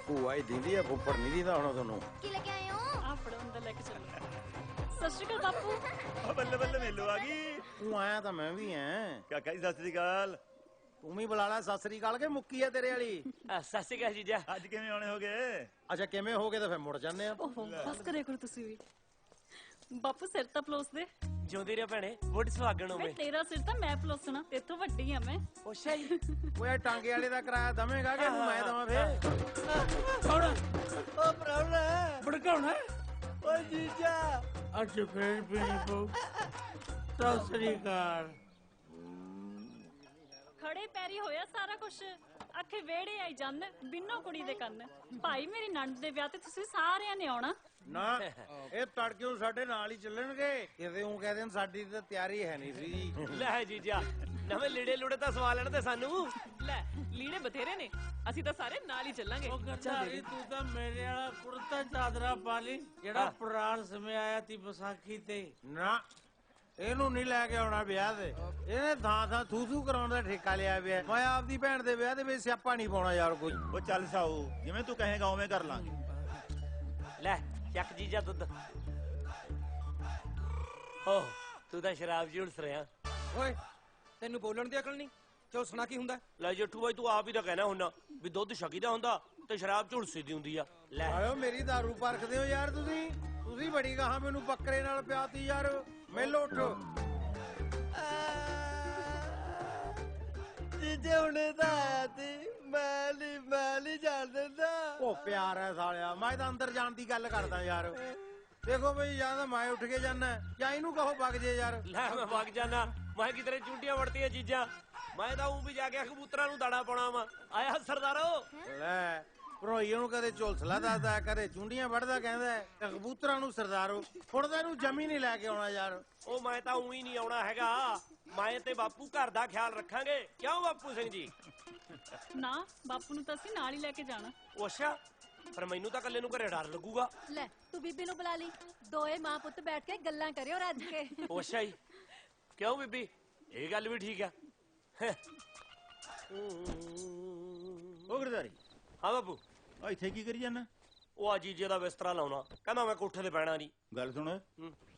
Speaker 15: ਭੂਆ ਹੀ ਦਿੰਦੀ ਆ, ਫੁੱਫੜ ਨਹੀਂ ਦਿੰਦਾ ਹੁਣ ਤੁਹਾਨੂੰ।
Speaker 9: ਕੀ ਲੈ ਕੇ ਆਏ ਹੋ?
Speaker 3: ਆ ਫੜੋ ਅੰਦਰ ਲੈ ਕੇ ਚੱਲੋ। ਸਤਿ ਸ਼੍ਰੀ ਅਕਾਲ ਬਾਪੂ।
Speaker 8: ਬੱਲੇ ਬੱਲੇ ਮੇਲੋ ਆ ਗਈ।
Speaker 15: ਤੂੰ ਆਇਆ ਤਾਂ ਮੈਂ ਵੀ ਐ।
Speaker 8: ਕਾਕਾ ਜੀ ਸਤਿ ਸ੍ਰੀ ਅਕਾਲ।
Speaker 15: ਤੂੰ ਵੀ ਬੁਲਾ ਲੈ ਸਤਿ ਸ੍ਰੀ ਅਕਾਲ ਕੇ ਮੁੱਕੀ ਆ ਤੇਰੇ ਵਾਲੀ।
Speaker 2: ਸਤਿ ਸ਼੍ਰੀ ਅਕਾਲ ਜੀਜਾ।
Speaker 8: ਅੱਜ ਕਿਵੇਂ ਆਉਣੇ ਹੋ ਗਏ?
Speaker 15: ਅੱਛਾ ਕਿਵੇਂ ਹੋ ਗਏ ਤਾਂ ਫਿਰ ਮੁੜ ਜਾਂਦੇ ਆ।
Speaker 3: ਓਹੋ ਬਸ ਕਰਿਆ ਕਰੋ ਤੁਸੀਂ ਵੀ। ਬਾਪੂ ਸਿਰ ਤਾਂ ਪਲੋਸ ਦੇ।
Speaker 2: ਜਿਉਂਦੀ ਰਹਿ ਭੈਣੇ, ਬੁੱਢ ਸੁਹਾਗਣ ਹੋਵੇ।
Speaker 3: ਤੇਰਾ ਸਿਰ ਤਾਂ ਮੈਂ ਪਲੋਸਣਾ, ਤੇਥੋਂ ਵੱਡੀ ਆ ਮੈਂ।
Speaker 2: ਅੱਛਾ ਜੀ।
Speaker 15: ਓਏ ਟਾਂਗੇ ਵਾਲੇ ਦਾ ਕਿਰਾਇਆ ਦਵੇਂਗਾ ਕਿ ਮੈਂ ਦਵਾਂ ਫੇਰ?
Speaker 12: ਕੌਣ?
Speaker 11: ਓ ਪ੍ਰਾਹੁਣਾ।
Speaker 12: ਭੜਕਾਉਣਾ?
Speaker 11: ਓ ਜੀਜਾ।
Speaker 12: ਅੱਜ ਫੇਰ ਪੀਣੀ ਪਊ। ਸਤਿ ਸ੍ਰੀ ਅਕਾਲ।
Speaker 3: ਖੜੇ ਪੈਰੀ ਹੋਇਆ ਸਾਰਾ ਕੁਛ। ਆਖੇ ਵੇੜੇ ਆਈ ਜੰਨ ਬਿੰਨੋ ਕੁੜੀ ਦੇ ਕੰਨ। ਭਾਈ ਮੇਰੀ ਨਣਦ ਦੇ ਵਿਆਹ ਤੇ ਤੁਸੀਂ ਸਾਰਿਆਂ ਨੇ ਆਉਣਾ।
Speaker 15: ਨਾ ਇਹ ਤੜਕਿਓਂ ਸਾਡੇ ਨਾਲ ਹੀ ਚੱਲਣਗੇ। ਕਿਤੇ ਉਹ ਕਹਿ ਦੇਣ ਸਾਡੀ ਤਾਂ ਤਿਆਰੀ ਹੈ ਨਹੀਂ ਸੀ ਜੀ।
Speaker 2: ਲੈ ਜੀਜਾ ਨਵੇਂ ਲੀੜੇ ਲੂੜੇ ਤਾਂ ਸਵਾ ਲੈਣ ਤੇ ਸਾਨੂੰ।
Speaker 10: ਲੈ ਲੀੜੇ ਬਥੇਰੇ ਨੇ, ਅਸੀਂ ਤਾਂ ਸਾਰੇ ਨਾਲ ਹੀ ਚੱਲਾਂਗੇ।
Speaker 12: ਉਹ ਗਰਦਾਰੀ ਤੂੰ ਤਾਂ ਮੇਰੇ ਵਾਲਾ ਕੁੜਤਾ ਚਾਦਰਾ ਪਾ ਲਈ ਜਿਹੜਾ ਪ੍ਰਾਣ ਸਮੇਂ ਆਇਆ ਤੀ ਵਿਸਾਖੀ ਤੇ।
Speaker 15: ਨਾ ਇਹਨੂੰ ਨਹੀਂ ਲੈ ਕੇ ਆਉਣਾ ਵਿਆਹ ਤੇ। ਇਹਨੇ ਥਾਂ ਥਾਂ ਥੂ ਕਰਾਉਣ ਦਾ ਠੇਕਾ ਲਿਆ ਪਿਆ। ਮੈਂ ਆਪਦੀ ਭੈਣ ਦੇ ਵਿਆਹ ਦੇ ਵਿੱਚ ਸਿਆਪਾ ਨਹੀਂ ਪਾਉਣਾ ਯਾਰ ਕੋਈ।
Speaker 8: ਉਹ ਚੱਲ ਸਾਊ ਜਿਵੇਂ ਤੂੰ ਕਹੇਗਾ ਉਵੇਂ ਕਰ ਲਾਂਗੇ।
Speaker 2: ਲੈ ਚੱਕ ਜੀਜਾ ਦੁੱਧ। ਓ ਤੂੰ ਤਾਂ ਸ਼ਰਾਬ ਝੁਲਸ ਰਿਹਾ।
Speaker 18: ਓਏ ਤੈਨੂੰ ਬੋਲਣ ਦੀ ਅਕਲ ਨਹੀਂ? ਝੁਲਸਣਾ ਕੀ ਹੁੰਦਾ?
Speaker 2: ਲੈ ਜੱਟੂ ਬਾਈ ਤੂੰ ਆਪ ਹੀ ਤਾਂ ਕਹਿਣਾ ਹੁੰਨਾ ਵੀ ਦੁੱਧ ਛਕੀਦਾ ਹੁੰਦਾ ਤੇ ਸ਼ਰਾਬ ਝੁਲਸੀ ਦੀ ਹੁੰਦੀ ਆ। ਲੈ
Speaker 15: ਆਇਓ ਮੇਰੀ ਦਾਰੂ ਪਰਖਦੇ ਹੋ ਯਾਰ ਤੁਸੀਂ। ਤੁਸੀਂ ਬੜੀ ਗਾਹਾਂ ਮੈਨੂੰ ਬੱਕਰੇ ਨਾਲ ਪਿਆਤੀ ਯਾਰ। ਮੇਲੋ ਉੱਠੋ।
Speaker 11: ਜੀਜੇ ਹੁਣੇ ਤਾਂ ਆਇਆ ਸੀ। ਮੈਂ ਨਹੀਂ ਜਾਣ ਦਿੰਦਾ।
Speaker 15: ਉਹ ਪਿਆਰ ਹੈ ਸਾਲਿਆ। ਮੈਂ ਤਾਂ ਅੰਦਰ ਜਾਣ ਦੀ ਗੱਲ ਕਰਦਾ ਯਾਰ। ਦੇਖੋ ਬਈ ਜਾਂ ਤਾਂ ਮੈਂ ਉੱਠ ਕੇ ਜਾਣਾ ਜਾਂ ਇਹਨੂੰ ਕਹੋ ਵਗ ਜੇ ਯਾਰ।
Speaker 2: ਲੈ ਮੈਂ ਵਗ ਜਾਣਾ। ਮੈਂ ਕਿਧਰੇ ਚੁੰਡੀਆਂ ਵੜਤੀਆਂ ਚੀਜ਼ਾਂ। ਮੈਂ ਤਾਂ ਉਹ ਵੀ ਜਾ ਕੇ ਕਬੂਤਰਾਂ ਨੂੰ ਦਾਣਾ ਪਾਉਣਾ ਵਾ। ਆਇਆ ਸਰਦਾਰੋ।
Speaker 15: ਲੈ ਭਰੋਈ ਨੂੰ ਕਦੇ ਝੁਲਸਲਾ ਦੱਸਦਾ, ਕਦੇ ਚੁੰਡੀਆਂ ਵੜਦਾ ਕਹਿੰਦਾ, ਕਬੂਤਰਾਂ ਨੂੰ ਸਰਦਾਰੋ। ਹੁਣ ਤਾਂ ਇਹਨੂੰ ਜਮੀ ਨਹੀਂ ਲੈ ਕੇ ਆਉਣਾ ਯਾਰ।
Speaker 2: ਉਹ ਮੈਂ ਤਾਂ ਉਹੀ ਨਹੀਂ ਆਉਣਾ ਹੈਗਾ। ਮੈਂ ਤੇ ਬਾਪੂ ਘਰ ਦਾ ਖਿਆਲ ਰੱਖਾਂਗੇ। ਕਿਉਂ ਬਾਪੂ ਸਿੰਘ ਜੀ?
Speaker 3: ਨਾ ਬਾਪੂ ਨੂੰ ਤਾਂ ਅਸੀਂ ਨਾਲ ਹੀ ਲੈ ਕੇ ਜਾਣਾ।
Speaker 2: ਅੱਛਾ ਪਰ ਮੈਨੂੰ ਤਾਂ ਇਕੱਲੇ ਨੂੰ ਘਰੇ ਡਰ ਲੱਗੂਗਾ।
Speaker 3: ਲੈ ਤੂੰ ਬੀਬੀ ਨੂੰ ਬੁਲਾ ਲਈ। ਦੋਏ ਮਾਂ ਪੁੱਤ ਬੈਠ ਕੇ ਗੱਲਾਂ ਕਰਿਓ ਰੱਜ ਕੇ।
Speaker 2: ਅੱਛਾ ਜੀ। ਕਿਉਂ ਬੀਬੀ ਇਹ ਗੱਲ ਵੀ ਠੀਕ ਆ।
Speaker 8: ਉਹ ਗਰਦਾਰੀ।
Speaker 2: ਹਾਂ ਬਾਪੂ।
Speaker 8: ਆ ਇੱਥੇ ਕੀ ਕਰੀ ਜਾਂਦਾ?
Speaker 2: ਉਹ ਆ ਜੀਜੇ ਦਾ ਬਿਸਤਰਾ ਲਾਉਣਾ। ਕਹਿੰਦਾ ਮੈਂ ਕੋਠੇ ਤੇ ਬਹਿਣਾ ਨਹੀਂ।
Speaker 8: ਗੱਲ ਸੁਣ,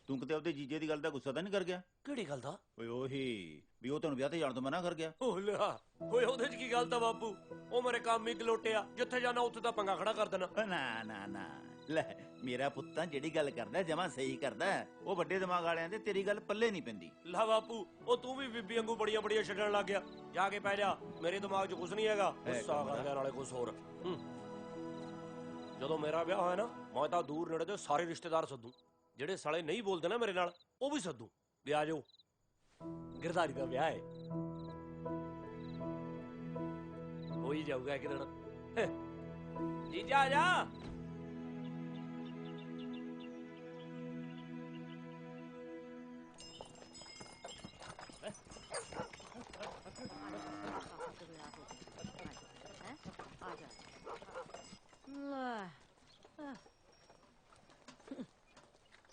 Speaker 8: ਤੂੰ ਕਿਤੇ ਉਹਦੇ ਜੀਜੇ ਦੀ ਗੱਲ ਦਾ ਗੁੱਸਾ ਤਾਂ ਨਹੀਂ ਕਰ ਗਿਆ?
Speaker 2: ਕਿਹੜੀ ਗੱਲ ਦਾ?
Speaker 8: ਓਏ ਉਹੀ ਵੀ ਉਹ ਤੈਨੂੰ ਵਿਆਹ ਤੇ ਜਾਣ ਤੋਂ ਮਨਾ ਕਰ ਗਿਆ।
Speaker 2: ਉਹ ਲਿਆ ਓਏ ਉਹਦੇ ਚ ਕੀ ਗੱਲ ਤਾਂ ਬਾਪੂ? ਉਹ ਮੇਰੇ ਕੰਮ ਹੀ ਗਲੋਟਿਆ। ਜਿੱਥੇ ਜਾਣਾ ਉੱਥੇ ਤਾਂ ਪੰਗਾ ਖੜਾ ਕਰ ਦੇਣਾ।
Speaker 8: ਨਾ ਨਾ ਨਾ ਲੈ ਮੇਰਾ ਪੁੱਤ ਤਾਂ ਜਿਹੜੀ ਗੱਲ ਕਰਦਾ ਜਮਾਂ ਸਹੀ ਕਰਦਾ। ਉਹ ਵੱਡੇ ਦਿਮਾਗ ਵਾਲਿਆਂ ਦੇ ਤੇਰੀ ਗੱਲ ਪੱਲੇ ਨਹੀਂ ਪੈਂਦੀ।
Speaker 2: ਲਾ ਬਾਪੂ, ਉਹ ਤੂੰ ਵੀ ਬੀਬੀ ਵਾਂਗੂ ਬੜੀਆਂ ਬੜੀਆਂ ਛੱਡਣ ਲੱਗ ਗਿਆ। ਜਾ ਕੇ ਪੈ ਜਾ, ਮੇਰੇ ਦਿਮਾਗ 'ਚ ਕੁਝ ਨਹੀਂ ਹੈਗਾ। ਗੁੱਸਾ ਕਰ ਗਿਆ ਨਾਲੇ ਕੁਝ ਹੋਰ। ਜਦੋਂ ਮੇਰਾ ਵਿਆਹ ਹੋਇਆ ਨਾ, ਮੈਂ ਤਾਂ ਦੂਰ ਨੇੜੇ ਦੇ ਸਾਰੇ ਰਿਸ਼ਤੇਦਾਰ ਸੱਦੂ। ਜਿਹੜੇ ਸਾਲੇ ਨਹੀਂ ਬੋਲਦੇ ਨਾ ਮੇਰੇ ਨਾਲ, ਉਹ ਵੀ ਸੱਦੂ ਵੀ ਆ ਜਾਓ, ਗਿਰਧਾਰੀ ਦਾ ਵਿਆਹ ਹੈ। ਹੋ ਹੀ ਜਾਊਗਾ ਇੱਕ ਦਿਨ। ਜੀਜਾ ਆ ਜਾ।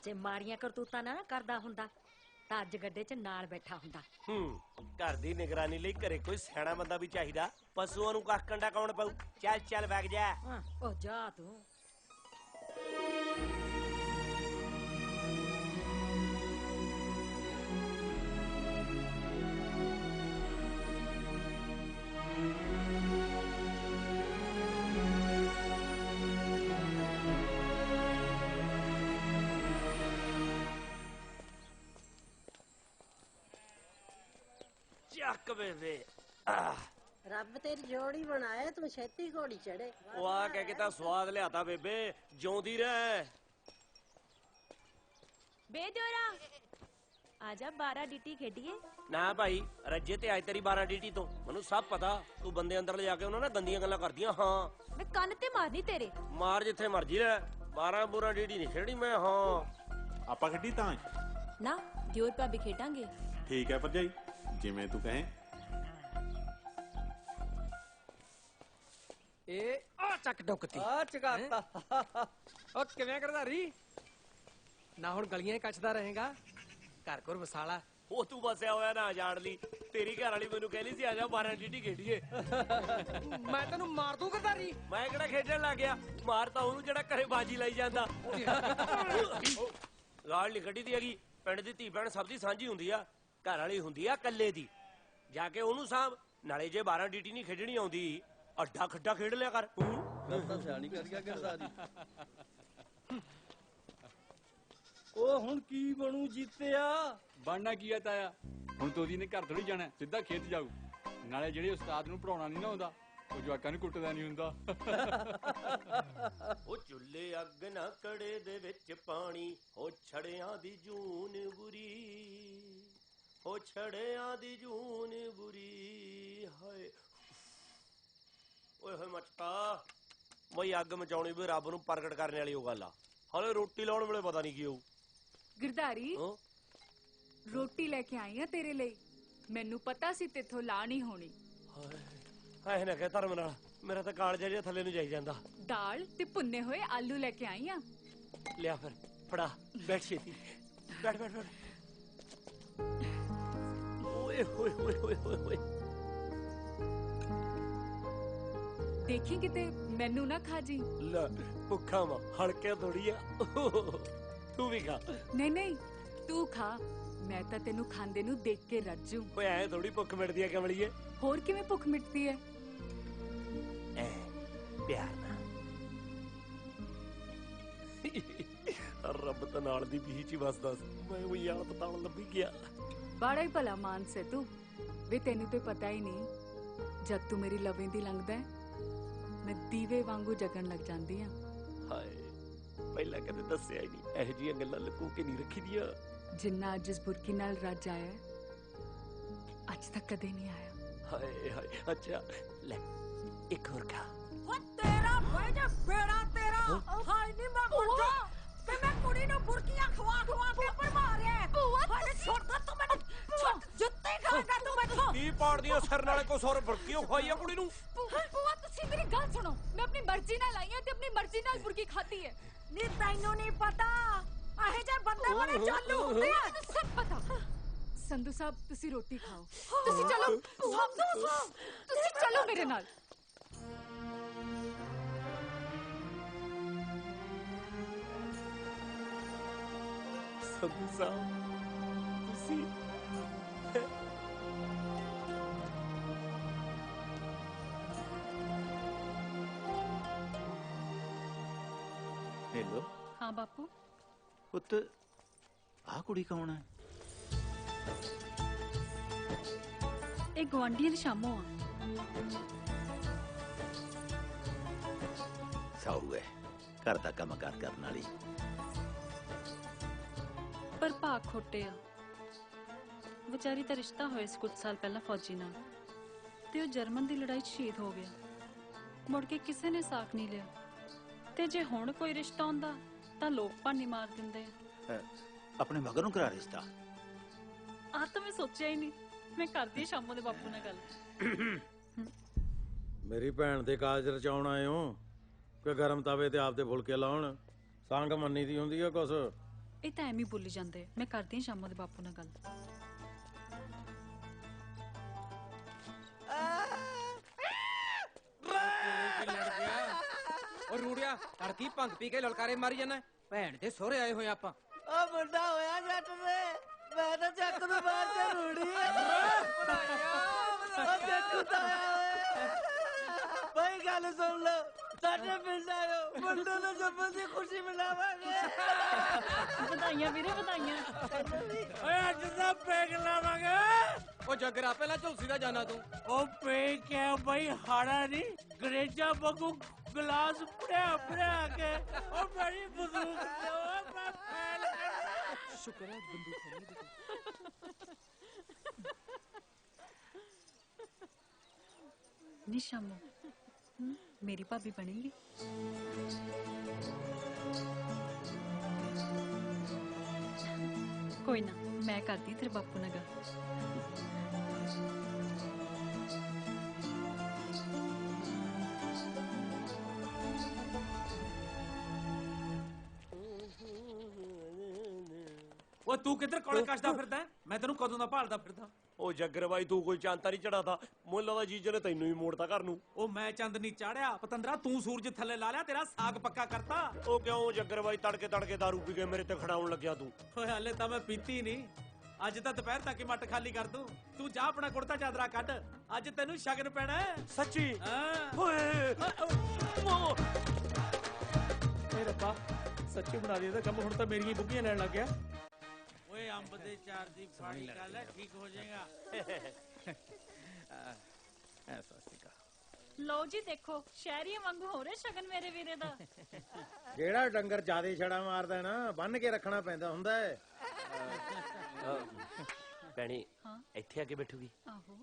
Speaker 13: ਜੇ ਮਾੜੀਆਂ ਕਰਤੂਤਾਂ ਨਾ ਕਰਦਾ ਹੁੰਦਾ ਤਾਂ ਅੱਜ ਗੱਡੇ 'ਚ ਨਾਲ ਬੈਠਾ ਹੁੰਦਾ।
Speaker 2: ਘਰ ਦੀ ਨਿਗਰਾਨੀ ਲਈ ਘਰੇ ਕੋਈ ਸਿਆਣਾ ਬੰਦਾ ਵੀ ਚਾਹੀਦਾ। ਪਸ਼ੂਆਂ ਨੂੰ ਕੱਖ ਕੰਡਾ ਕੌਣ ਪਾਊ? ਚੱਲ ਚੱਲ ਵਗ ਜਾ।
Speaker 13: ਉਹ ਜਾ ਤੂੰ।
Speaker 2: ਚੱਕ ਬੇਬੇ।
Speaker 21: ਰੱਬ ਤੇਰੀ ਜੋੜੀ ਬਣਾਏ, ਤੂੰ ਛੇਤੀ ਘੋੜੀ ਚੜੇ।
Speaker 2: ਉਹ ਆ ਕਹਿ ਕੇ ਤਾਂ ਸਵਾਦ ਲਿਆਤਾ ਬੇਬੇ। ਜਿਉਂਦੀ ਰਹਿ।
Speaker 14: ਬੇ ਦਿਓਰਾ ਆਜਾ 12 ਡੀਟੀ ਖੇਡੀਏ।
Speaker 2: ਨਾ ਭਾਈ, ਰੱਜੇ ਤੇ ਅੱਜ ਤੇਰੀ 12 ਡੀਟੀ ਤੋਂ ਮੈਨੂੰ ਸਭ ਪਤਾ। ਤੂੰ ਬੰਦੇ ਅੰਦਰ ਲਿਜਾ ਕੇ ਉਹਨਾਂ ਨਾਲ ਗੰਦੀਆਂ ਗੱਲਾਂ ਕਰਦੀਆਂ। ਹਾਂ
Speaker 14: ਮੈਂ ਕੰਨ ਤੇ ਮਾਰਨੀ ਤੇਰੇ।
Speaker 2: ਮਾਰ ਜਿੱਥੇ ਮਰਜੀ ਲੈ। 12 ਡੀਟੀ ਨਹੀਂ ਖੇੜੀ ਮੈਂ। ਹਾਂ
Speaker 19: ਆਪਾਂ ਖੇਡੀ ਤਾਂ
Speaker 14: ਨਾ ਦਿਓਰ ਭਾਬੀ ਖੇਡਾਂਗੇ।
Speaker 19: ਠੀਕ ਹੈ ਭਰਜਾਈ, ਜਿਵੇਂ ਤੂੰ ਕਹੇ।
Speaker 11: ਇਹ ਆ ਚੱਕ ਡੁੱਕਤੀ ਆ ਚਕਾਤਾ। ਉਹ ਕਿਵੇਂ ਕਰਦਾਰੀ ਨਾ, ਹੁਣ ਗਲੀਆਂ ਕੱਚਦਾ ਰਹੇਗਾ, ਘਰ ਘਰ ਮਸਾਲਾ।
Speaker 2: ਉਹ ਤੂੰ ਬਸਿਆ ਹੋਇਆ ਨਾ ਜਾਣ ਲਈ। ਤੇਰੀ ਘਰ ਵਾਲੀ ਮੈਨੂੰ ਕਹਿੰਦੀ ਸੀ ਆ ਜਾ 12 ਡੀਟੀ ਖੇਡੀਏ।
Speaker 11: ਮੈਂ ਤੈਨੂੰ ਮਾਰ ਦੂੰ ਕਰਦਾਰੀ।
Speaker 2: ਮੈਂ ਕਿਹੜਾ ਖੇਡਣ ਲੱਗ ਗਿਆ? ਮਾਰ ਤਾਂ ਉਹਨੂੰ ਜਿਹੜਾ ਘਰੇ ਬਾਜੀ ਲਾਈ ਜਾਂਦਾ। ਗਾਲ ਨਹੀਂ ਕੱਢੀ ਦੀ ਹੈਗੀ। ਪਿੰਡ ਦੀ ਧੀ ਭੈਣ ਸਭ ਦੀ ਸਾਂਝੀ ਹੁੰਦੀ ਆ। ਘਰ ਵਾਲੀ ਹੁੰਦੀ ਆ ਕੱਲੇ ਦੀ। ਜਾ ਕੇ ਉਹਨੂੰ ਸਾਂਭ। ਨਾਲੇ ਜੇ 12 ਡੀਟੀ ਨਹੀਂ ਖੇਡਣੀ ਆਉਂਦੀ, ਅੱਡਾ ਖੱਡਾ ਖੇਡ ਲਿਆ ਕਰ।
Speaker 11: ਤਾਂ ਸਿਆਣੀ ਕਰ ਗਿਆ ਕਰਦਾਰੀ।
Speaker 22: ਉਹ ਹੁਣ ਕੀ ਬਣੂ ਜੀਤਿਆ?
Speaker 23: ਬਣਨਾ ਕੀ ਆ ਤਾਇਆ? ਹੁਣ ਤੋਦੀ ਨੇ ਘਰ ਥੋੜੀ ਜਾਣਾ, ਸਿੱਧਾ ਖੇਤ ਜਾਊ। ਨਾਲੇ ਜਿਹੜੇ ਉਸਤਾਦ ਨੂੰ ਪੜਾਉਣਾ ਨਹੀਂ ਨਾ ਆਉਂਦਾ, ਉਹ ਜਵਾਕਾਂ ਨੂੰ ਕੁੱਟਦਾ ਨਹੀਂ ਹੁੰਦਾ।
Speaker 2: ਉਹ ਚੁੱਲ੍ਹੇ ਅੱਗ ਨਾ ਕੜੇ ਦੇ ਵਿੱਚ ਪਾਣੀ, ਉਹ ਛੜਿਆਂ ਦੀ ਜੂਨ ਬੁਰੀ, ਉਹ ਛੜਿਆਂ ਦੀ ਜੂਨ ਬੁਰੀ। ਹਾਏ ਓਏ ਹੋਏ ਮਚਤਾ। ਬਈ ਅੱਗ ਮਚਾਉਣੀ ਵੀ ਰੱਬ ਨੂੰ ਪ੍ਰਗਟ ਕਰਨ ਵਾਲੀ ਉਹ ਗੱਲ ਆ। ਹਾਲੇ ਰੋਟੀ ਲਾਉਣ ਵੇਲੇ ਪਤਾ ਨਹੀਂ ਕੀ ਹੋਊ।
Speaker 14: ਗਿਰਧਾਰੀ ਰੋਟੀ ਲੈ ਕੇ ਆਈ ਆ ਤੇਰੇ ਲਈ। ਮੈਨੂੰ ਪਤਾ ਸੀ ਤੇਥੋਂ ਲਾ ਨਹੀਂ ਹੋਣੀ।
Speaker 2: ਐ ਨਾ ਕਹਿ ਧਰਮ ਨਾਲ, ਮੇਰਾ ਤਾਂ ਕਾਲਜਾ ਜਿਹਾ ਥੱਲੇ ਨੂੰ ਜਾਈ ਜਾਂਦਾ।
Speaker 14: ਦਾਲ ਤੇ ਭੁੰਨੇ ਹੋਏ ਆਲੂ ਲੈ ਕੇ ਆਈ ਆ।
Speaker 2: ਲਿਆ ਫਿਰ ਫੜਾ, ਬੈਠ ਛੇਤੀ। ਬੈਠ ਬੈਠ ਬੈਠ। ਓਏ ਹੋਏ ਹੋਏ ਹੋਏ ਹੋਏ ਹੋਏ।
Speaker 14: ਦੇਖੀ ਕਿਤੇ ਮੈਨੂੰ ਨਾ ਖਾ ਜੀ।
Speaker 2: ਲੈ ਭੁੱਖਾ ਵਾ, ਹਲਕੇ ਥੋੜੀ ਆ। ਤੂੰ ਵੀ ਖਾ।
Speaker 14: ਨਹੀਂ ਨਹੀਂ ਤੂੰ ਖਾ, ਮੈਂ ਤਾਂ ਤੈਨੂੰ ਖਾਂਦੇ ਨੂੰ ਦੇਖ ਕੇ ਰੱਜੂ।
Speaker 2: ਓਏ ਐ ਥੋੜੀ ਭੁੱਖ ਮਿਟਦੀ ਆ ਕਮਲੀਏ।
Speaker 14: ਹੋਰ ਕਿਵੇਂ ਭੁੱਖ ਮਿਟਦੀ ਹੈ?
Speaker 2: ਐ ਪਿਆਰ ਨਾਲ। ਰੱਬ ਤਾਂ ਨਾਲ ਦੀ ਬੀਚ ਹੀ ਵਸਦਾ ਸੀ। ਮੈਂ ਉਹ ਯਾਦ ਪਤਾਉਣ ਲੱਭੀ ਗਿਆ।
Speaker 14: ਬੜਾ ਹੀ ਭਲਾ ਮਾਨਸ ਹੈ ਤੂੰ। ਵੇ ਤੈਨੂੰ ਤੇ ਪਤਾ ਹੀ ਨਹੀਂ, ਜਦ ਤੂੰ ਮੇਰੀ ਲਵੇਂ ਦੀ ਲੰਘਦਾ ਮੈਂ ਦੀਵੇ ਵਾਂਗੂ ਜਗਣ ਲੱਗ ਜਾਂਦੀ ਆ।
Speaker 2: ਹਾਏ ਪਹਿਲਾਂ ਕਦੇ ਦੱਸਿਆ ਹੀ ਨਹੀਂ। ਇਹੋ ਜਿਹੀਆਂ ਗੱਲਾਂ ਲੁਕੋ ਕੇ ਨਹੀਂ ਰੱਖੀ ਦੀਆਂ।
Speaker 14: ਜਿੰਨਾ ਅੱਜ ਇਸ ਬੁਰਕੀ ਨਾਲ ਰੱਜ ਆਇਆ, ਅੱਜ ਤੱਕ ਕਦੇ ਨਹੀਂ ਆਇਆ।
Speaker 2: ਹਾਏ ਹਾਏ। ਅੱਛਾ ਲੈ ਇੱਕ ਹੋਰ ਖਾ।
Speaker 13: ਉਹ ਤੇਰਾ ਭਾਈ ਜੇ ਬੇੜਾ ਤੇਰਾ। ਹਾਏ ਨਹੀਂ ਮੈਂ ਮਰ ਜਾ। ਤੇ ਮੈਂ ਕੁੜੀ ਨੂੰ ਬੁਰਕੀਆਂ ਖਵਾ ਖਵਾ ਕੇ ਪਰਮਾਰਿਆ। ਹਾਏ ਛੋੜਦਾ ਤੂੰ ਮੈਨੂੰ। ਜੁੱਤੇ ਖਾਏਗਾ ਤੂੰ ਮੈਨੂੰ।
Speaker 2: ਕੀ ਪਾੜਦੀਆਂ ਸਿਰ ਨਾਲੇ ਕੋ ਸੌਰ ਬੁਰਕੀਓ ਖਵਾਈ ਆ ਕੁੜੀ ਨੂੰ।
Speaker 14: ਭੂਆ ਤੁਸੀਂ ਮੇਰੀ ਗੱਲ ਸੁਣੋ। ਮੈਂ ਆਪਣੀ ਮਰਜ਼ੀ ਨਾਲ ਆਈ ਹਾਂ ਤੇ ਆਪਣੀ ਮਰਜ਼ੀ ਨਾਲ ਬੁਰਕੀ ਖਾਧੀ ਹੈ।
Speaker 13: ਨੀ ਤੈਨੂੰ ਨਹੀਂ ਪਤਾ ਇਹ ਜੇ ਬੰਦੇ ਬੜੇ ਚਾਲੂ ਹੁੰਦੇ ਆ।
Speaker 14: ਮੈਨੂੰ ਸਭ ਪਤਾ। ਸੰਧੂ ਸਾਹਿਬ ਤੁਸੀਂ ਰੋਟੀ ਖਾਓ। ਤੁਸੀਂ ਚਲੋ। ਤੁਸੀਂ ਚਲੋ ਮੇਰੇ ਨਾਲ।
Speaker 2: ਸੰਧੂ ਸਾਹਿਬ ਤੁਸੀਂ
Speaker 8: ਇਹ
Speaker 14: हाँ बापू।
Speaker 8: ਪੁੱਤ ਆਹ ਕੁੜੀ ਕੌਣ ਹੈ?
Speaker 14: ਇਹ ਗਵਾਂਢੀਆਂ ਦੀ ਸ਼ਾਮੋ ਆ।
Speaker 8: ਸਾਊ ਹੈ, ਘਰ ਦਾ ਕੰਮ ਕਾਰ ਕਰਨ ਵਾਲੀ।
Speaker 14: ਪਰ ਭਾਗ ਖੋਟੇ ਆ। ਵਿਚਾਰੀ ਦਾ ਰਿਸ਼ਤਾ ਹੋਇਆ ਸੀ ਕੁਝ ਸਾਲ ਪਹਿਲਾਂ ਫੌਜੀ ਨਾਲ, ਤੇ ਉਹ ਜਰਮਨ ਦੀ ਲੜਾਈ 'ਚ ਸ਼ਹੀਦ ਹੋ ਗਿਆ। ਮੁੜ ਕੇ ਕਿਸੇ ਨੇ ਸਾਕ ਨਹੀਂ ਲਿਆ, ਤੇ ਜੇ ਹੁਣ ਕੋਈ ਰਿਸ਼ਤਾ ਹੁੰਦਾ ਤਾਂ ਲੋਕ ਭਾਨੀ ਮਾਰ ਦਿੰਦੇ ਆ।
Speaker 8: ਆਪਣੇ ਮਗਰ ਨੂੰ ਕਰਾ ਰਿਸ਼ਤਾ?
Speaker 14: ਆਹ ਤਾਂ ਮੈਂ ਸੋਚਿਆ ਹੀ ਨਹੀਂ। ਮੈਂ ਕਰਦੀ ਆ ਸ਼ਾਮੋਂ ਦੇ ਬਾਪੂ ਨਾਲ ਗੱਲ।
Speaker 15: ਮੇਰੀ ਭੈਣ ਦੇ ਕਾਜ ਰਚਾਉਣ ਆਏ ਹੋ ਕਿ ਗਰਮ ਤਵੇ ਤੇ ਆਪਦੇ ਫੁਲਕੇ ਲਾਉਣ? ਸੰਗ ਮੰਨੀ ਦੀ ਹੁੰਦੀ ਆ ਕੁਛ।
Speaker 14: ਇਹ ਤਾਂ ਐਵੇਂ ਬੋਲੀ ਜਾਂਦੇ। ਮੈਂ ਕਰਦੀ ਆ ਸ਼ਾਮੋਂ ਦੇ ਬਾਪੂ ਨਾਲ ਗੱਲ।
Speaker 18: ਉਹ ਰੂੜਿਆ ਤੜਕੀ ਭੰਗ ਪੀ ਕੇ ਲਲਕਾਰੇ ਮਾਰੀ ਜਾਂਦਾ। ਭੈਣ ਦੇ ਸਹੁਰੇ ਆਏ ਹੋਏ ਆਪਾਂ।
Speaker 11: ਉਹ ਮੁੰਡਾ ਹੋਇਆ ਜੱਟ ਦੇ, ਮੈਂ ਤਾਂ ਚੱਕ ਨੂੰ ਬਾਹਰ ਤੇ ਰੂੜੀ ਉਹ ਦੇਖੂ ਤਾਂ ਬਈ ਗੱਲ ਸੁਣ ਲੋ, ਸਾਡੇ ਪਿੰਡ ਆਇਓ, ਮੁੰਡੇ ਨੂੰ ਜੰਮਣ ਦੀ ਖੁਸ਼ੀ ਮਨਾਵਾਂਗੇ।
Speaker 14: ਵਧਾਈਆਂ ਵੀਰੇ, ਵਧਾਈਆਂ।
Speaker 12: ਓਏ ਅੱਜ ਦਾ ਪੈਗ ਲਾਵਾਂਗੇ।
Speaker 18: ਉਹ ਜਗਰਾ ਪਹਿਲਾਂ ਝੁਲਸੀ ਦਾ ਜਾਣਾ ਤੂੰ।
Speaker 12: ਉਹ ਪੇ ਕਿਆ ਬਈ ਹਾੜਾ ਨਹੀਂ, ਗਰੇਜਾ ਵਾਂਗੂ ਗਲਾਸ ਭਰਿਆ ਕੇ। ਉਹ ਬੜੀ ਬਜ਼ੁਰਗ ਤੇ ਉਹ ਮੈਂ ਫੈਲ ਕਰਦਾ।
Speaker 18: ਸ਼ੁਕਰ ਹੈ ਬੰਦੂਕ ਖੋਲੀ ਦੇਖੋ।
Speaker 14: ਨੀ ਸ਼ਾਮੋ, ਮੇਰੀ ਭਾਬੀ ਬਣੇਗੀ। ਕੋਈ ਨਾ, ਮੈਂ ਕਰਦੀ ਤੇਰੇ ਬਾਪੂ ਨਾਲ ਗੱਲ।
Speaker 12: ਉਹ ਤੂੰ ਕਿੱਧਰ ਕੋਲੇ ਕੱਛਦਾ ਫਿਰਦਾ? ਮੈਂ ਤੈਨੂੰ ਕਦੋਂ ਦਾ ਭਾਲਦਾ ਫਿਰਦਾ।
Speaker 2: ਉਹ ਜੱਗਰ ਬਾਈ ਤੂੰ ਕੋਈ ਚਾਂਤਾ ਨਹੀਂ ਚੜਾਤਾ। ਮੁੱਲ ਦਾ ਜੀਜੇ ਨੇ ਤੈਨੂੰ ਹੀ ਮੋੜਤਾ ਘਰ ਨੂੰ।
Speaker 12: ਉਹ ਮੈਂ ਚੰਦ ਨਹੀਂ ਚਾੜਿਆ ਪਤੰਦਰਾ, ਤੂੰ ਸੂਰਜ ਥੱਲੇ ਲਾ ਲਿਆ, ਤੇਰਾ ਸਾਗ ਪੱਕਾ ਕਰਤਾ।
Speaker 2: ਉਹ ਕਿਉਂ ਜੱਗਰ ਬਾਈ ਤੜਕੇ ਦਾਰੂ ਪੀ ਕੇ ਮੇਰੇ ਤੇ ਖੜਾਉਣ ਲੱਗਿਆ ਤੂੰ?
Speaker 12: ਓਏ ਹਾਲੇ ਤਾਂ ਮੈਂ ਪੀਤੀ ਨਹੀਂ। ਅੱਜ ਤਾਂ ਦੁਪਹਿਰ ਤੱਕ ਹੀ ਮੱਟ ਖਾਲੀ ਕਰ ਦੂੰ। ਤੂੰ ਜਾ ਆਪਣਾ ਕੁੜਤਾ ਚਾਦਰਾ ਕੱਢ, ਅੱਜ ਤੈਨੂੰ ਸ਼ਗਨ ਪੈਣਾ।
Speaker 2: ਸੱਚੀ?
Speaker 12: ਹਾਂ।
Speaker 2: ਓਏ
Speaker 12: ਏ ਰੱਬਾ, ਸੱਚੀ ਬਣਾ ਦੇ ਇਹਦਾ ਕੰਮ। ਹੁਣ ਤਾਂ ਮੇਰੀਆਂ ਬੁੱਗੀਆਂ ਲੈਣ ਲੱਗ ਗਿਆ। ਓਏ ਅੰਬ ਦੇ ਚਾਰ ਦੀ ਫਾੜੀ ਕਰ ਲੈ, ਠੀਕ ਹੋ ਜਾਏਗਾ।
Speaker 8: ਐਸਾ ਸੀਗਾ।
Speaker 14: ਲਓ ਜੀ ਦੇਖੋ, ਸ਼ਹਿਰੀਆਂ ਵਾਂਗੂ ਹੋ ਰਿਹਾ ਸ਼ਗਨ ਮੇਰੇ ਵੀਰੇ ਦਾ।
Speaker 15: ਜਿਹੜਾ ਡੰਗਰ ਜਿਆਦੇ ਛੜਾ ਮਾਰਦਾ ਨਾ, ਬੰਨ ਕੇ ਰੱਖਣਾ ਪੈਂਦਾ ਹੁੰਦਾ ਹੈ।
Speaker 4: ਭੈਣੇ ਇੱਥੇ ਆ ਕੇ ਬੈਠੂਗੀ?
Speaker 14: ਆਹੋ।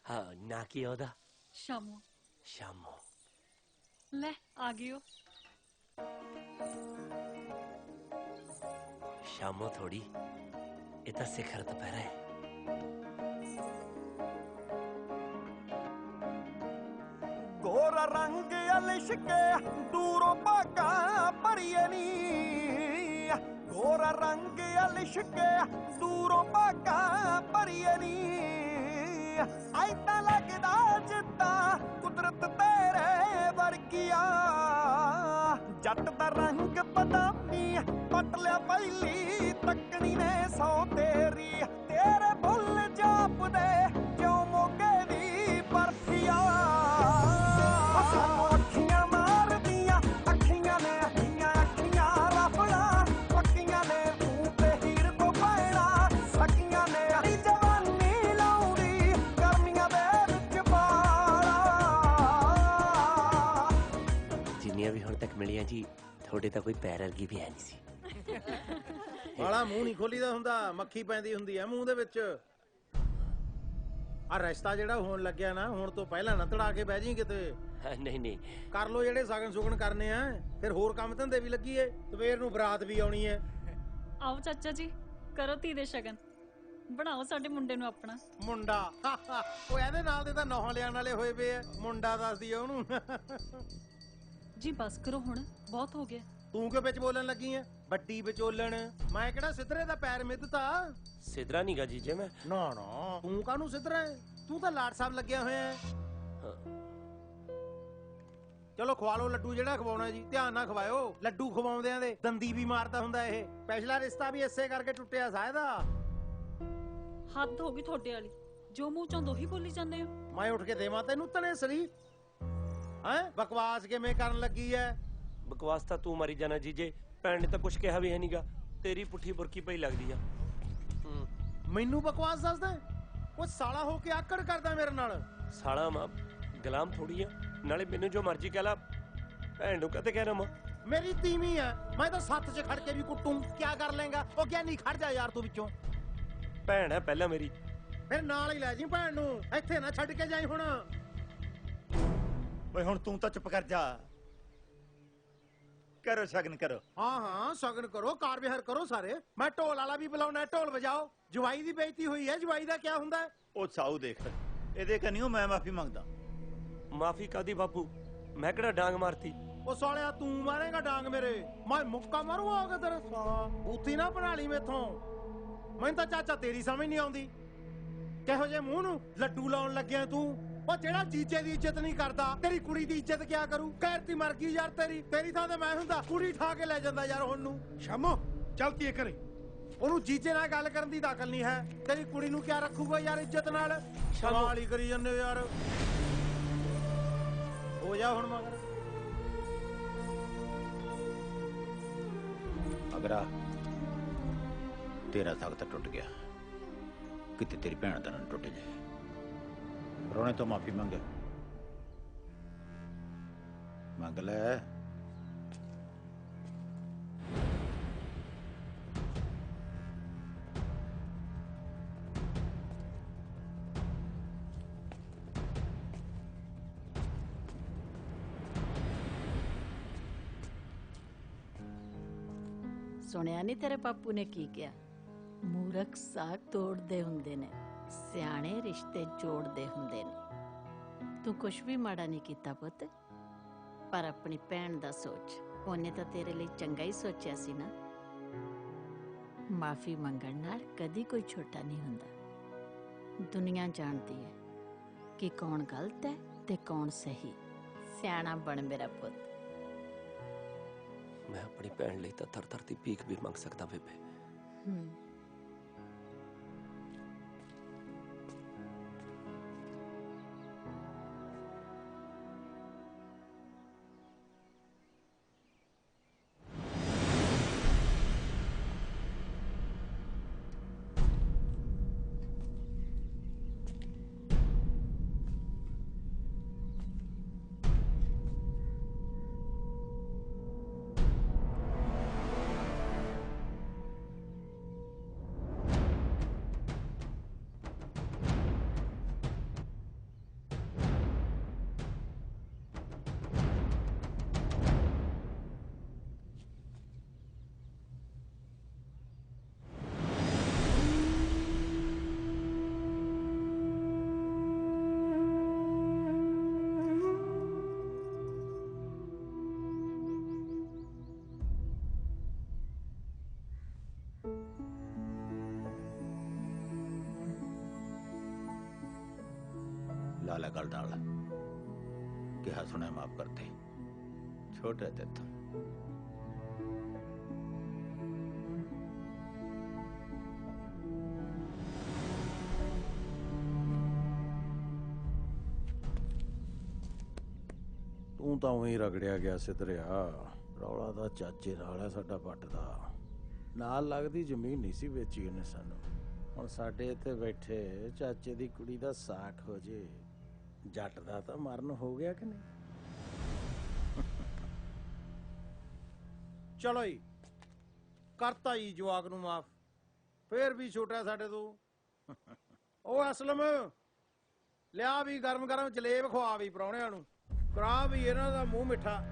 Speaker 4: ਹਾਂ, ਨਾ ਕੀ ਉਹਦਾ?
Speaker 14: ਸ਼ਾਮੋ।
Speaker 4: ਸ਼ਾਮੋ
Speaker 14: ਲੈ ਆ ਗਿਓ।
Speaker 4: ਸ਼ਾਮੋ ਥੋੜੀ, ਇਹ ਤਾਂ ਸਿਖਰ ਦੁਪਹਿਰਾ ਹੈ।
Speaker 1: ਗੋਰਾ ਰੰਗ ਅਲਿਸ਼ਕੇ ਦੂਰੋਂ ਭਾਗਾ ਭਰੀਏ ਨੀ, ਗੋਰਾ ਰੰਗ ਅਲਿਸ਼ਕੇ ਦੂਰੋਂ ਭਾਗਾ ਭਰੀਏ ਨੀ। ਐਦਾਂ ਲੱਗਦਾ ਜਿੱਦਾਂ ਕੁਦਰਤ ਤੇਰੇ ਵਰਗੀਆ। ਜੱਟ ਦਾ ਰੰਗ ਬਦਾਮੀ ਪੱਟ ਲਿਆ ਪਹਿਲੀ ਤੱਕਣੀ ਨੇ ਸੌ ਤੇਰੀ। ਤੇਰੇ ਬੁੱਲ ਜਾਪਦੇ ਜਿਉਂ ਮੋਗੇ ਦੀ ਬਰਫੀਆ। ਸਾਨੂੰ ਅੱਖੀਆਂ ਮਾਰਦੀਆਂ, ਅੱਖੀਆਂ ਨੇ ਅੱਖੀਆਂ ਰਫੜਾ ਪੱਕੀਆਂ ਨੇ। ਤੂੰ ਤੇ ਹੀਰ ਤੋਂ ਪੈਣਾ ਸਕੀਆਂ ਨੇ। ਜਵਾਨੀ ਲਾਉਂਦੀ ਗਰਮੀਆਂ ਦੇ ਵਿੱਚ ਬਾਲਾ।
Speaker 4: ਜਿੰਨੀਆਂ ਵੀ ਹੁਣ ਤੱਕ ਮਿਲੀਆਂ ਜੀ, ਤੁਹਾਡੇ ਤਾਂ ਕੋਈ ਪੈਰ ਵਰਗੀ ਵੀ ਹੈ ਨਹੀਂ ਸੀ।
Speaker 15: ਵਾਲਾ ਮੂੰਹ ਨਹੀਂ ਖੋਲੀਦਾ ਹੁੰਦਾ, ਮੱਖੀ ਪੈਂਦੀ ਹੁੰਦੀ ਹੈ ਮੂੰਹ ਦੇ ਵਿੱਚ। ਆ ਰਿਸ਼ਤਾ ਜਿਹੜਾ ਹੋਣ ਲੱਗਿਆ ਨਾ, ਹੁਣ ਤੋਂ ਪਹਿਲਾਂ ਨਾ ਤੜਾ ਕੇ ਬਹਿ ਜੀ ਕਿਤੇ।
Speaker 4: ਨਹੀਂ ਨਹੀਂ,
Speaker 15: ਕਰ ਲੋ ਜਿਹੜੇ ਸਗਨ ਸੁਗਨ ਕਰਨੇ ਆ, ਫਿਰ ਹੋਰ ਕੰਮ ਧੰਦੇ ਵੀ ਲੱਗੀਏ। ਸਵੇਰ ਨੂੰ ਬਰਾਤ ਵੀ ਆਉਣੀ ਹੈ।
Speaker 14: ਆਓ ਚਾਚਾ ਜੀ, ਕਰੋ ਧੀ ਦੇ ਸ਼ਗਨ, ਬਣਾਓ ਸਾਡੇ ਮੁੰਡੇ ਨੂੰ ਆਪਣਾ।
Speaker 15: ਮੁੰਡਾ? ਉਹ ਇਹਦੇ ਨਾਲ ਦੇ ਤਾਂ ਨੌਹਾਂ ਲਿਆਣ ਵਾਲੇ ਹੋਏ ਪਏ ਆ। ਮੁੰਡਾ ਦੱਸਦੀ ਆ ਉਹਨੂੰ।
Speaker 14: ਜੀ ਬਸ ਕਰੋ ਹੁਣ, ਬਹੁਤ ਹੋ ਗਿਆ।
Speaker 15: ਤੂੰ ਕਿਉਂ ਵਿੱਚ ਬੋਲਣ ਲੱਗੀ ਐ? ਵੱਡੀ ਵਿਚੋਲਣ ਮੈਂ ਕਿਹੜਾ ਸਿੱਧਰੇ ਦਾ ਪੈਰ ਮਿੱਧਤਾ?
Speaker 4: ਸਿੱਧਰਾ ਨੀਗਾ ਜੀਜੇ ਮੈਂ।
Speaker 15: ਨਾ ਨਾ, ਤੂੰ ਕਾਹਨੂੰ ਸਿੱਧਰਾ ਹੈ? ਤੂੰ ਤਾਂ ਲਾਟ ਸਾਹਿਬ ਲੱਗਿਆ ਹੋਇਆ ਹੈ। ਚਲੋ ਖਵਾ ਲਓ ਲੱਡੂ ਜਿਹੜਾ ਖਵਾਉਣਾ ਜੀ। ਧਿਆਨ ਨਾਲ ਖਵਾਇਓ, ਲੱਡੂ ਖਵਾਉਂਦਿਆਂ ਦੇ ਦੰਦੀ ਵੀ ਮਾਰਦਾ ਹੁੰਦਾ ਇਹ। ਪਿਛਲਾ ਰਿਸ਼ਤਾ ਵੀ ਇਸੇ ਕਰਕੇ ਟੁੱਟਿਆ ਸਾਇਦਾ।
Speaker 14: ਹੱਦ ਹੋ ਗਈ ਤੁਹਾਡੇ ਵਾਲੀ, ਜੋ ਮੂੰਹ ਚੋਂ ਦੋਹੀ ਬੋਲੀ ਜਾਂਦੇ ਹੋ।
Speaker 15: ਮੈਂ ਉੱਠ ਕੇ ਦੇਵਾਂ ਤੈਨੂੰ ਤਣੇ ਸਰੀ? ਹੈਂ, ਬਕਵਾਸ ਕਿਵੇਂ ਕਰਨ ਲੱਗੀ ਐ?
Speaker 4: ਬਕਵਾਸ ਤਾਂ ਤੂੰ ਮਾਰੀ ਜਾਣਾ ਜੀਜੇ। ਭੈਣ ਨੇ ਤਾਂ ਕੁਛ ਕਿਹਾ ਵੀ ਹੈ ਨਹੀਂਗਾ। ਤੇਰੀ ਪੁੱਠੀ ਬੁਰਕੀ ਪਈ ਲੱਗਦੀ ਆ।
Speaker 15: ਮੈਨੂੰ ਬਕਵਾਸ ਦੱਸਦਾ ਉਹ ਸਾਲਾ ਹੋ ਕੇ ਆਕੜ ਕਰਦਾ ਮੇਰੇ ਨਾਲ।
Speaker 4: ਸਾਲਾ ਮਾਂ ਗੁਲਾਮ ਥੋੜੀ ਆ। ਨਾਲੇ ਮੈਨੂੰ ਜੋ ਮਰਜ਼ੀ ਕਹਿ ਲਾ, ਭੈਣ ਨੂੰ ਕਦੇ ਕਹਿਣਾ ਮਾਂ।
Speaker 15: ਮੇਰੀ ਤੀਵੀਂ ਆ, ਮੈਂ ਤਾਂ ਸੱਤ 'ਚ ਖੜ ਕੇ ਵੀ ਕੁੱਟੂ। ਕਿਆ ਕਰ ਲੇਗਾ? ਉਹ ਗਿਆਨੀ ਖੜ ਜਾ ਯਾਰ ਤੂੰ ਵਿੱਚੋਂ।
Speaker 4: ਭੈਣ ਹੈ ਪਹਿਲਾਂ ਮੇਰੀ।
Speaker 15: ਫਿਰ ਨਾਲ ਹੀ ਲੈ ਜੀ ਭੈਣ ਨੂੰ, ਇੱਥੇ ਨਾ ਛੱਡ ਕੇ ਜਾਈ ਹੁਣ।
Speaker 8: ਓਏ ਹੁਣ ਤੂੰ ਤਾਂ ਚੁੱਪ ਕਰ ਜਾ। ਕਰੋ ਸ਼ਗਨ ਕਰੋ।
Speaker 15: ਹਾਂ ਹਾਂ ਸ਼ਗਨ ਕਰੋ, ਕਾਰ ਵਿਹਾਰ ਕਰੋ ਸਾਰੇ। ਮੈਂ ਢੋਲ ਵਾਲਾ ਵੀ ਬੁਲਾਉਣਾ, ਢੋਲ ਵਜਾਓ। ਜਵਾਈ ਦੀ ਬੇਇੱਜ਼ਤੀ ਹੋਈ ਹੈ, ਜਵਾਈ ਦਾ ਕੀ ਹੁੰਦਾ ਹੈ?
Speaker 8: ਉਹ ਸਾਊ ਦੇਖ, ਇਹਦੇ ਕੰਨਿਓ ਮੈਂ ਮਾਫੀ ਮੰਗਦਾ।
Speaker 4: ਮਾਫੀ ਕਾਦੀ ਬਾਪੂ? ਮੈਂ ਕਿਹੜਾ ਡਾਂਗ ਮਾਰਤੀ?
Speaker 15: ਉਹ ਸਾਲਿਆ ਤੂੰ ਮਾਰੇਗਾ ਡਾਂਗ ਮੇਰੇ? ਮੈਂ ਮੁੱਕਾ ਮਾਰੂ ਆਗਾ ਤੇਰਾ ਸਾਲਾ। ਉੱਥੀ ਨਾ ਬਣਾ ਲਈ ਮੈਥੋਂ। ਮੈਨੂੰ ਤਾਂ ਚਾਚਾ ਤੇਰੀ ਸਮਝ ਨਹੀਂ ਆਉਂਦੀ। ਕਿਹੋ ਜਿਹੇ ਮੂੰਹ ਨੂੰ ਲੱਡੂ ਲਾਉਣ ਲੱਗਿਆ ਤੂੰ। ਉਹ ਜਿਹੜਾ ਜੀਜੇ ਦੀ ਇੱਜ਼ਤ ਨਹੀਂ ਕਰਦਾ, ਤੇਰੀ ਕੁੜੀ ਦੀ ਇੱਜ਼ਤ ਕਿਆ ਕਰੂ? ਕਹਿਰਤੀ ਮਰ ਗਈ ਯਾਰ ਤੇਰੀ। ਤੇਰੀ ਥਾਂ ਤੇ ਮੈਂ ਹੁੰਦਾ, ਕੁੜੀ ਠਾ ਕੇ ਲੈ ਜਾਂਦਾ ਯਾਰ ਹੁਣ ਨੂੰ। ਸ਼ਾਮੋ ਚਲਤੀ ਇਹ ਕਰੇ। ਉਹਨੂੰ ਜੀਜੇ ਨਾਲ ਗੱਲ ਕਰਨ ਦੀ ਅਕਲ ਨਹੀਂ ਹੈ। ਤੇਰੀ ਕੁੜੀ ਨੂੰ ਕਿਆ ਰੱਖੂਗਾ ਯਾਰ ਇੱਜ਼ਤ ਨਾਲ? ਸਵਾਲ ਹੀ ਕਰੀ ਜਾਂਦੇ ਯਾਰ। ਹੋ ਜਾ ਹੁਣ ਮਗਰ।
Speaker 8: ਅਗਰਾ ਤੇਰਾ ਤਖਤ ਟੁੱਟ ਗਿਆ, ਕਿਤੇ ਤੇਰੀ ਭੈਣ ਦਾ ਨਾ ਟੁੱਟ ਜਾਏ। ਰੋਣੇ ਤੋਂ ਮਾਫੀ ਮੰਗ ਲੈ।
Speaker 21: ਸੁਣਿਆ ਨਹੀਂ ਤੇਰੇ ਪਾਪੂ ਨੇ ਕੀ ਕਿਹਾ? ਮੂਰਖ ਸਾਗ ਤੋੜਦੇ ਹੁੰਦੇ ਨੇ, ਸਿਆਣੇ ਰਿਸ਼ਤੇ ਜੋੜਦੇ ਹੁੰਦੇ ਨੇ। ਤੂੰ ਕੁਛ ਵੀ ਮਾੜਾ ਨਹੀਂ ਕੀਤਾ ਪੁੱਤ, ਪਰ ਆਪਣੀ ਭੈਣ ਦਾ ਸੋਚ। ਉਹਨੇ ਤਾਂ ਤੇਰੇ ਲਈ ਚੰਗਾ ਹੀ ਸੋਚਿਆ ਸੀ ਨਾ। ਮਾਫੀ ਮੰਗਣ ਨਾਲ ਕਦੀ ਕੋਈ ਛੋਟਾ ਨਹੀਂ ਹੁੰਦਾ। ਦੁਨੀਆ ਜਾਣਦੀ ਹੈ ਕਿ ਕੌਣ ਗਲਤ ਹੈ ਤੇ ਕੌਣ ਸਹੀ। ਸਿਆਣਾ ਬਣ ਮੇਰਾ ਪੁੱਤ।
Speaker 4: ਮੈਂ ਆਪਣੀ ਭੈਣ ਲਈ ਤਾਂ ਥਰ-ਥਰ ਦੀ ਭੀਖ ਵੀ ਮੰਗ ਸਕਦਾ ਬੇਬੇ।
Speaker 8: ਲਾਲਾ ਗੱਲ ਨਾਲ ਕਿਹਾ ਸੁਣਿਆ ਮਾਫ ਕਰਦੇ। ਛੋਟਾ ਤੇ ਤੂੰ
Speaker 15: ਤਾਂ ਉਹੀ ਰਗੜਿਆ ਗਿਆ ਸਿੱਧਰਿਆ। ਰੌਲਾ ਦਾ ਚਾਚੇ ਨਾਲ ਹੈ ਸਾਡਾ ਪੱਟ ਦਾ। ਨਾਲ ਲੱਗਦੀ ਜ਼ਮੀਨ ਨਹੀਂ ਸੀ ਵੇਚੀ ਉਹਨੇ ਸਾਨੂੰ। ਹੁਣ ਸਾਡੇ ਇੱਥੇ ਬੈਠੇ ਚਾਚੇ ਦੀ ਕੁੜੀ ਦਾ ਸਾਕ ਹੋ ਜੇ। ਜੱਟ ਦਾ ਤਾਂ ਮਰਨ ਹੋ ਗਿਆ ਕਿ ਨਹੀਂ? ਚਲੋ ਜੀ, ਕਰਤਾ ਜੀ ਜਵਾਕ ਨੂੰ ਮਾਫ। ਫੇਰ ਵੀ ਛੋਟਾ ਸਾਡੇ ਤੋਂ। ਉਹ ਅਸਲਮ ਲਿਆ ਵੀ ਗਰਮ ਗਰਮ ਜਲੇਬ ਖਵਾ ਵੀ ਪ੍ਰਾਹੁਣਿਆਂ ਨੂੰ। ਕਰਾ ਵੀ ਇਹਨਾਂ ਦਾ ਮੂੰਹ ਮਿੱਠਾ।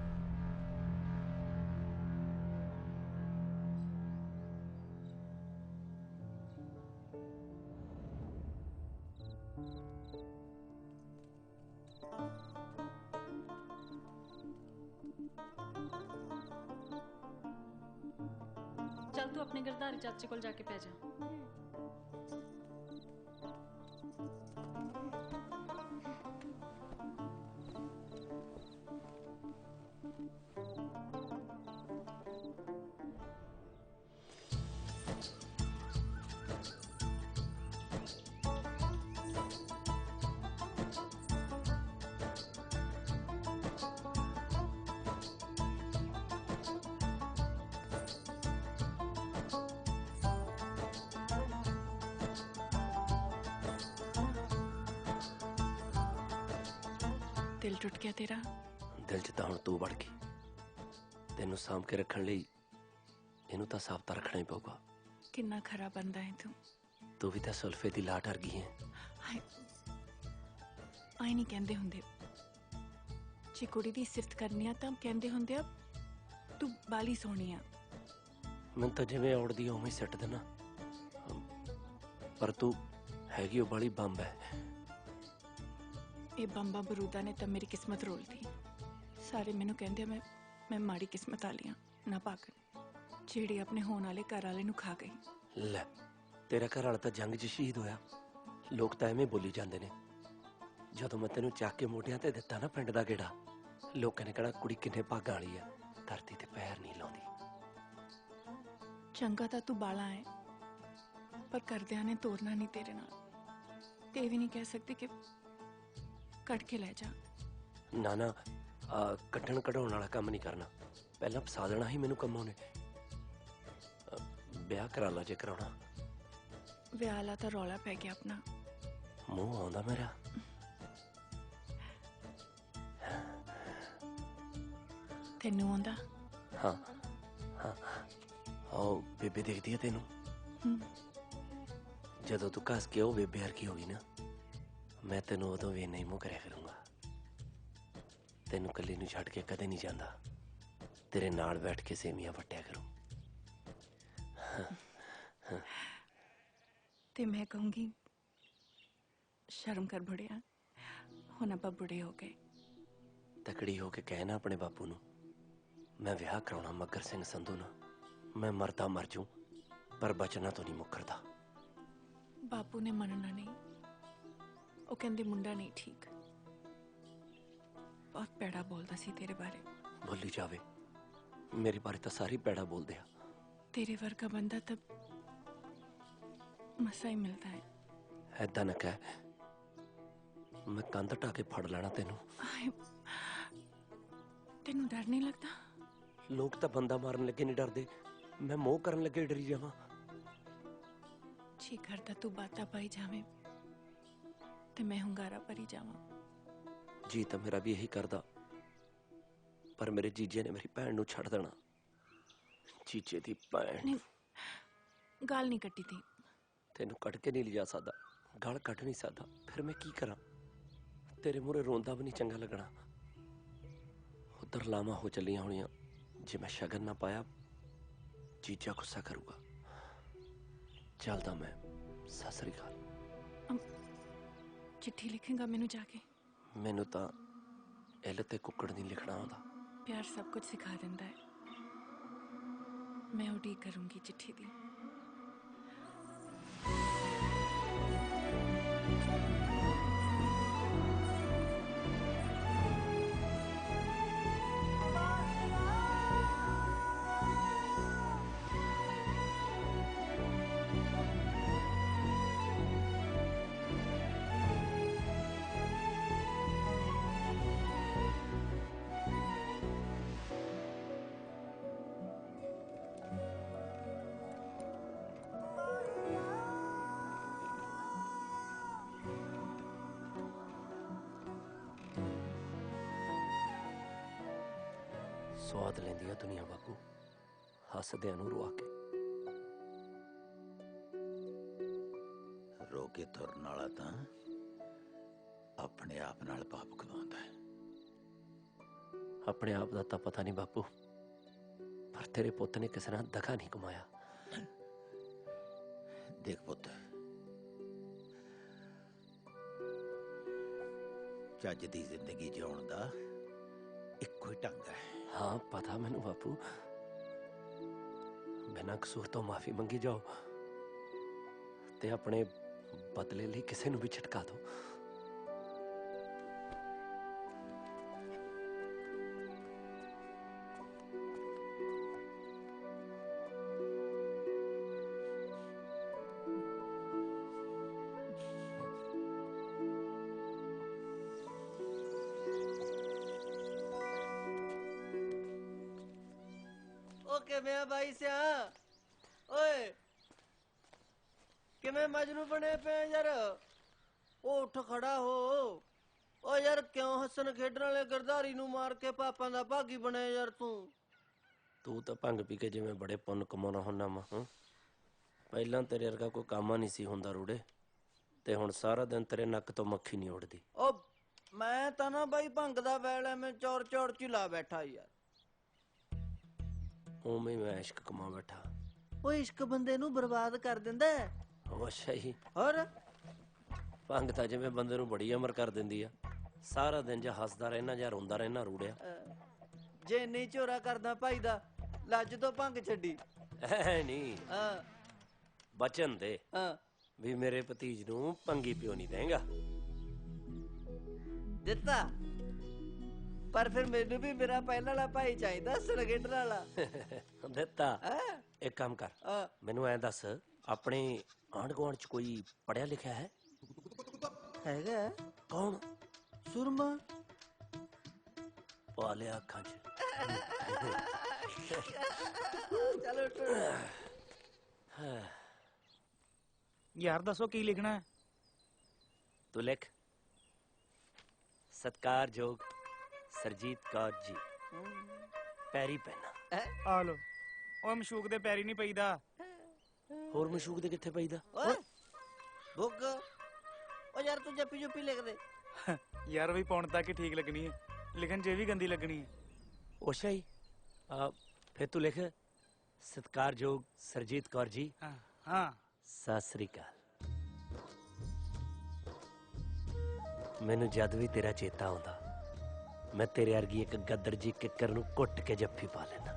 Speaker 14: ਚੱਲ ਤੂੰ ਆਪਣੇ ਗਿਰਧਾਰੀ ਚਾਚੇ ਕੋਲ ਜਾ ਕੇ ਪੈ ਜਾ। ਦਿਲ ਟੁੱਟ ਗਿਆ ਤੇਰਾ?
Speaker 4: ਦਿਲ 'ਚ ਤਾਂ ਹੁਣ ਤੂੰ ਵੜ ਗਈ। ਤੈਨੂੰ ਸਾਂਭ ਕੇ ਰੱਖਣ ਲਈ ਇਹਨੂੰ ਤਾਂ ਸਾਫ਼ ਤਾਂ ਰੱਖਣਾ ਹੀ ਪਊਗਾ।
Speaker 14: ਕਿੰਨਾ ਖਰਾ ਬੰਦਾ ਹੈ ਤੂੰ।
Speaker 4: ਤੂੰ ਵੀ ਤਾਂ ਸੁਲਫੇ ਦੀ ਲਾਟ ਵਰਗੀ ਹੈ।
Speaker 14: ਆਈ ਨਹੀਂ ਕਹਿੰਦੇ ਹੁੰਦੇ, ਜੇ ਕੁੜੀ ਦੀ ਸਿਫਤ ਕਰਨੀ ਆ ਤਾਂ ਕਹਿੰਦੇ ਹੁੰਦੇ ਆ ਤੂੰ ਬਾਲੀ ਸੋਹਣੀ ਆ।
Speaker 4: ਮੈਨੂੰ ਤਾਂ ਜਿਵੇਂ ਔੜਦੀ ਉਵੇਂ ਹੀ ਸੱਟ ਦੇਣਾ, ਪਰ ਤੂੰ ਹੈਗੀ ਉਹ ਬਾਲੀ ਬੰਬ ਹੈ।
Speaker 14: ਇਹ ਬੰਬਾ ਬਰੂਦਾ ਨੇ ਤਾਂ ਮੇਰੀ ਕਿਸਮਤ ਰੋਲਦੀ। ਸਾਰੇ ਮੈਨੂੰ ਕਹਿੰਦੇ ਆ ਮੈਂ ਮਾੜੀ ਕਿਸਮਤ ਵਾਲੀ ਆ, ਨਾ ਭਾਗਣ, ਜਿਹੜੀ ਆਪਣੇ ਹੋਣ ਵਾਲੇ ਘਰ ਵਾਲੇ ਨੂੰ ਖਾ ਗਈ।
Speaker 4: ਲੈ, ਤੇਰਾ ਘਰ ਵਾਲਾ ਤਾਂ ਜੰਗ 'ਚ ਸ਼ਹੀਦ ਹੋਇਆ। ਲੋਕ ਤਾਂ ਐਵੇਂ ਬੋਲੀ ਜਾਂਦੇ ਨੇ। ਜਦੋਂ ਮੈਂ ਤੈਨੂੰ ਚੱਕ ਕੇ ਮੋਢਿਆਂ ਤੇ ਦਿੱਤਾ ਨਾ ਪਿੰਡ ਦਾ ਗੇੜਾ, ਲੋਕਾਂ ਨੇ ਕਹਿਣਾ ਕੁੜੀ ਕਿੰਨੇ ਭਾਗਾਂ ਵਾਲੀ ਆ, ਧਰਤੀ ਤੇ ਪੈਰ ਨਹੀਂ ਲਾਉਂਦੀ।
Speaker 14: ਚੰਗਾ ਤਾਂ ਤੂੰ ਬਾਲਾ ਹੈ, ਪਰ ਕਰਦਿਆਂ ਨੇ ਤੋਰਨਾ ਨਹੀਂ ਤੇਰੇ ਨਾਲ। ਤੇ ਇਹ ਵੀ ਨਹੀਂ ਕਹਿ ਸਕਦੀ ਕਿ ਕੱਢ ਕੇ ਲੈ ਜਾ।
Speaker 4: ਨਾ ਨਾ, ਕੱਢਣ ਕਢਾਉਣ ਵਾਲਾ ਕੰਮ ਨਹੀਂ ਕਰਨਾ। ਪਹਿਲਾਂ ਫਸਾ ਦੇਣਾ ਹੀ ਮੈਨੂੰ ਕੰਮੋਂ ਨੇ। ਵਿਆਹ ਕਰਾ ਲਾ ਜੇ ਕਰਾਉਣਾ।
Speaker 14: ਵਿਆਹ ਵਾਲਾ ਤਾਂ ਰੌਲਾ ਪੈ ਗਿਆ ਆਪਣਾ।
Speaker 4: ਮੂੰਹ ਆਉਂਦਾ ਮੇਰਾ।
Speaker 14: ਤੈਨੂੰ ਆਉਂਦਾ?
Speaker 4: ਹਾਂ ਹਾਂ, ਉਹ ਬੇਬੇ ਦੇਖਦੀ ਹੈ ਤੈਨੂੰ। ਜਦੋਂ ਤੂੰ ਕੱਸ ਕੇ ਉਹ ਬੇਬੇ ਵਰਗੀ ਹੋ ਗਈ ਨਾ, ਮੈਂ ਤੈਨੂੰ ਉਦੋਂ ਵੀ ਨਹੀਂ ਮੂੰਹ ਕਰਿਆ ਕਰੂੰਗਾ। ਤੈਨੂੰ ਇਕੱਲੀ ਨੂੰ ਛੱਡ ਕੇ ਕਦੇ ਨਹੀਂ ਜਾਂਦਾ। ਤੇਰੇ ਨਾਲ ਬੈਠ ਕੇ ਸੇਮੀਆਂ ਵੱਟਿਆ ਕਰੂੰ।
Speaker 14: ਤੇ ਮੈਂ ਕਹੂੰਗੀ ਸ਼ਰਮ ਕਰ ਬੁੜਿਆ, ਹੁਣ ਆਪਾਂ ਬੁੜੇ ਹੋ ਗਏ।
Speaker 4: ਤਕੜੀ ਹੋ ਕੇ ਕਹਿਣਾ ਆਪਣੇ ਬਾਪੂ ਨੂੰ, ਮੈਂ ਵਿਆਹ ਕਰਾਉਣਾ ਮੱਘਰ ਸਿੰਘ ਸੰਧੂ ਨਾਲ। ਮੈਂ ਮਰਦਾ ਮਰ ਜੂ, ਪਰ ਬਚਨਾ ਤੋਂ ਨਹੀਂ ਮੁੱਕਰਦਾ।
Speaker 14: ਬਾਪੂ ਨੇ ਮੰਨਣਾ ਨਹੀਂ। ਉਹ ਕਹਿੰਦੇ ਮੁੰਡਾ ਨਹੀਂ ਠੀਕ। ਬਹੁਤ ਪੈੜਾ ਬੋਲਦਾ ਸੀ ਤੇਰੇ ਬਾਰੇ।
Speaker 4: ਬੋਲੀ ਜਾਵੇ, ਮੇਰੇ ਬਾਰੇ ਤਾਂ ਸਾਰੀ ਪੈੜਾ ਬੋਲਦੇ ਆ।
Speaker 14: ਤੇਰੇ ਵਰਗਾ ਬੰਦਾ ਤਾਂ ਮਸਾ ਹੀ ਮਿਲਦਾ ਹੈ।
Speaker 4: ਐਦਾਂ ਨਾ ਕਹਿ, ਮੈਂ ਕੰਧ ਢਾ ਕੇ ਫੜ ਲੈਣਾ ਤੈਨੂੰ।
Speaker 14: ਤੈਨੂੰ ਡਰ ਨਹੀਂ ਲੱਗਦਾ?
Speaker 4: ਲੋਕ ਤਾਂ ਬੰਦਾ ਮਾਰਨ ਲੱਗੇ ਨਹੀਂ ਡਰਦੇ, ਮੈਂ ਮੋਹ ਕਰਨ ਲੱਗੇ ਡਰੀ ਜਾਵਾਂ।
Speaker 14: ਜੀ ਕਰਦਾ ਤੂੰ ਬਾਤਾਂ ਪਾਈ ਜਾਵੇਂ ਤੇ ਮੈਂ ਹੁੰਗਾਰਾ ਭਰੀ ਜਾਵਾਂ।
Speaker 4: ਜੀ ਤਾਂ ਮੇਰਾ ਵੀ ਇਹੀ ਕਰਦਾ, ਪਰ ਮੇਰੇ ਜੀਜੇ ਨੇ ਮੇਰੀ ਭੈਣ ਨੂੰ ਛੱਡ ਦੇਣਾ। ਜੀਜੇ ਦੀ ਭੈਣ।
Speaker 14: ਗਾਲ ਨਹੀਂ ਕੱਟੀ ਤੀ।
Speaker 4: ਤੈਨੂੰ ਕੱਢ ਕੇ ਨਹੀਂ ਲਿਜਾ ਸਕਦਾ, ਗਾਲ ਕੱਢ ਨਹੀਂ ਸਕਦਾ, ਫਿਰ ਮੈਂ ਕੀ ਕਰਾਂ? ਤੇਰੇ ਮੂਹਰੇ ਰੋਂਦਾ ਵੀ ਨਹੀਂ ਚੰਗਾ ਲੱਗਣਾ। ਉਧਰ ਲਾਵਾਂ ਹੋ ਚੱਲੀਆਂ ਹੋਣੀਆਂ। ਜੇ ਮੈਂ ਸ਼ਗਨ ਨਾ ਪਾਇਆ, ਜੀਜਾ ਗੁੱਸਾ ਕਰੂਗਾ। ਚੱਲਦਾ ਮੈਂ। ਸਤਿ ਸ੍ਰੀ ਅਕਾਲ।
Speaker 14: ਚਿੱਠੀ ਲਿਖੇਗਾ ਮੈਨੂੰ ਜਾ ਕੇ?
Speaker 4: ਮੈਨੂੰ ਤਾਂ ਇੱਲ ਤੇ ਕੁੱਕੜ ਨਹੀਂ ਲਿਖਣਾ ਆਉਂਦਾ।
Speaker 14: ਪਿਆਰ ਸਭ ਕੁਝ ਸਿਖਾ ਦਿੰਦਾ ਹੈ। ਮੈਂ ਉਡੀਕ ਕਰੂੰਗੀ ਚਿੱਠੀ ਦੀ।
Speaker 4: ਸਵਾਦ ਲੈਂਦੀ ਆ ਦੁਨੀਆ ਬਾਪੂ, ਹੱਸਦਿਆਂ ਨੂੰ ਰੁਆ ਕੇ।
Speaker 8: ਰੋ ਕੇ ਤੁਰਨ ਵਾਲਾ ਤਾਂ ਆਪਣੇ ਆਪ ਨਾਲ ਪਾਪ ਕਮਾਉਂਦਾ ਹੈ।
Speaker 4: ਆਪਣੇ ਆਪ ਦਾ ਤਾਂ ਪਤਾ ਨਹੀਂ ਬਾਪੂ, ਪਰ ਤੇਰੇ ਪੁੱਤ ਨੇ ਕਿਸੇ ਨਾਲ ਦਗਾ ਨਹੀਂ ਕਮਾਇਆ।
Speaker 8: ਦੇਖ ਪੁੱਤ, ਚੱਜ ਦੀ ਜ਼ਿੰਦਗੀ ਜਿਉਣ ਦਾ ਇੱਕੋ ਹੀ ਢੰਗ ਹੈ।
Speaker 4: ਹਾਂ ਪਤਾ ਮੈਨੂੰ ਬਾਪੂ, ਬਿਨਾਂ ਕਸੂਰ ਤੋਂ ਮਾਫੀ ਮੰਗੀ ਜਾਓ ਤੇ ਆਪਣੇ ਬਦਲੇ ਲਈ ਕਿਸੇ ਨੂੰ ਵੀ ਝਟਕਾ ਦਿਓ।
Speaker 11: ਕਿਵੇਂ ਬਾਈ ਸਿਆ? ਓਏ ਕਿਵੇਂ ਮਜਨੂ ਬਣੇ ਪਏ ਯਾਰ? ਉਹ ਉੱਠ ਖੜਾ ਹੋ। ਓ ਯਾਰ ਕਿਉਂ ਹੱਸਣ ਖੇਡਣ ਵਾਲੇ ਗਿਰਧਾਰੀ ਨੂੰ ਮਾਰ ਕੇ ਪਾਪਾਂ ਦਾ ਭਾਗੀ ਬਣਿਆ ਯਾਰ
Speaker 4: ਤੂੰ ਤਾਂ ਭੰਗ ਪੀ ਕੇ ਜਿਵੇਂ ਬੜੇ ਪੁੰਨ ਕਮਾਉਣਾ ਹੁੰਦਾ ਵਾ। ਪਹਿਲਾਂ ਤੇਰੇ ਵਰਗਾ ਕੋਈ ਕੰਮ ਨਹੀਂ ਸੀ ਹੁੰਦਾ ਰੂੜੇ, ਤੇ ਹੁਣ ਸਾਰਾ ਦਿਨ ਤੇਰੇ ਨੱਕ ਤੋਂ ਮੱਖੀ ਨਹੀਂ ਉੱਡਦੀ।
Speaker 11: ਓ ਮੈਂ ਤਾਂ ਨਾ ਬਾਈ ਭੰਗ ਦਾ ਵੈਲ ਐਵੇਂ ਚੌੜ ਚੌੜ ਚ ਲਾ ਬੈਠਾ ਯਾਰ।
Speaker 4: ਉਵੇਂ ਮੈਂ ਇਸ਼ਕ ਕਮਾ ਬੈਠਾ।
Speaker 11: ਓ ਇਸ਼ਕ ਬੰਦੇ ਨੂੰ ਬਰਬਾਦ ਕਰ ਦਿੰਦਾ।
Speaker 4: ਉਹ ਅੱਛਾ ਹੀ।
Speaker 11: ਹੋਰ
Speaker 4: ਭੰਗ ਤਾਂ ਜਿਵੇਂ ਬੰਦੇ ਨੂੰ ਬੜੀ ਅਮਰ ਕਰ ਦਿੰਦੀ ਆ। ਸਾਰਾ ਦਿਨ ਜਾਂ ਹੱਸਦਾ ਰਹਿਣਾ ਜਾਂ ਰੋਂਦਾ ਰਹਿਣਾ ਰੂੜਿਆ।
Speaker 11: ਜੇ ਨਹੀਂ ਝੋਰਾ ਕਰਦਾ ਭਾਈ ਦਾ ਲੱਜ ਤੋਂ ਭੰਗ ਛੱਡੀ।
Speaker 4: ਐ ਨਹੀਂ ਬਚਨ ਦੇ ਵੀ ਮੇਰੇ ਭਤੀਜ ਨੂੰ ਭੰਗੀ ਪਿਓ ਨਹੀਂ ਦੇਂਗਾ।
Speaker 11: ਦਿੱਤਾ ਪਰ ਫਿਰ ਮੈਨੂੰ ਵੀ ਮੇਰਾ ਪਹਿਲਾਂ ਵਾਲਾ ਭਾਈ ਚਾਹੀਦਾ ਸਰਗੇਟਰ ਵਾਲਾ।
Speaker 4: ਦਿੱਤਾ ਇੱਕ ਕੰਮ ਕਰ, ਮੈਨੂੰ ਐਂ ਦੱਸ ਆਪਣੇ ਆਂਢ ਗੁਆਂਢ ਚ ਕੋਈ ਪੜਿਆ ਲਿਖਿਆ ਹੈ?
Speaker 11: ਹੈਗਾ।
Speaker 4: ਕੌਣ?
Speaker 11: ਸੁਰਮਾ।
Speaker 4: ਪਾ ਲਿਆ ਅੱਖਾਂ ਚ।
Speaker 11: ਚਲੋ
Speaker 19: ਯਾਰ ਦੱਸੋ ਕੀ ਲਿਖਣਾ ਹੈ?
Speaker 4: ਤੂੰ ਲਿਖ ਸਤਿਕਾਰਯੋਗ ਸਰਜੀਤ ਕੌਰ ਜੀ ਪੈਰੀ ਪੈਣਾ।
Speaker 19: ਆ ਲੋ। ਓਏ ਮਸ਼ੂਕ ਦੇ ਪੈਰੀ ਨਹੀਂ ਪਈਦਾ।
Speaker 4: ਹੋਰ ਮਸ਼ੂਕ ਦੇ ਕਿੱਥੇ ਪਈਦਾ?
Speaker 11: ਬੁੱਕ। ਓ ਯਾਰ ਤੂੰ ਜੱਪੀ ਜੁੱਪੀ ਲਿਖ ਦੇ।
Speaker 19: ਯਾਰ ਵੀ ਪਾਉਣ ਤੱਕ ਹੀ ਠੀਕ ਲੱਗਣੀ ਹੈ, ਲਿਖਣ ਚ ਵੀ ਗੰਦੀ ਲੱਗਣੀ ਹੈ।
Speaker 4: ਅੱਛਾ ਹੀ। ਫਿਰ ਤੂੰ ਲਿਖ ਸਤਿਕਾਰਯੋਗ ਸਰਜੀਤ ਕੌਰ ਜੀ।
Speaker 19: ਹਾਂ।
Speaker 4: ਸਤਿ ਸ੍ਰੀ ਅਕਾਲ। ਮੈਨੂੰ ਜਦ ਵੀ ਤੇਰਾ ਚੇਤਾ ਆਉਂਦਾ ਮੈਂ ਤੇਰੇ ਵਰਗੀ ਇੱਕ ਗੱਦਰ ਜੀ ਕਿੱਕਰ ਨੂੰ ਕੁੱਟ ਕੇ ਜੱਫੀ ਪਾ ਲੈਂਦਾ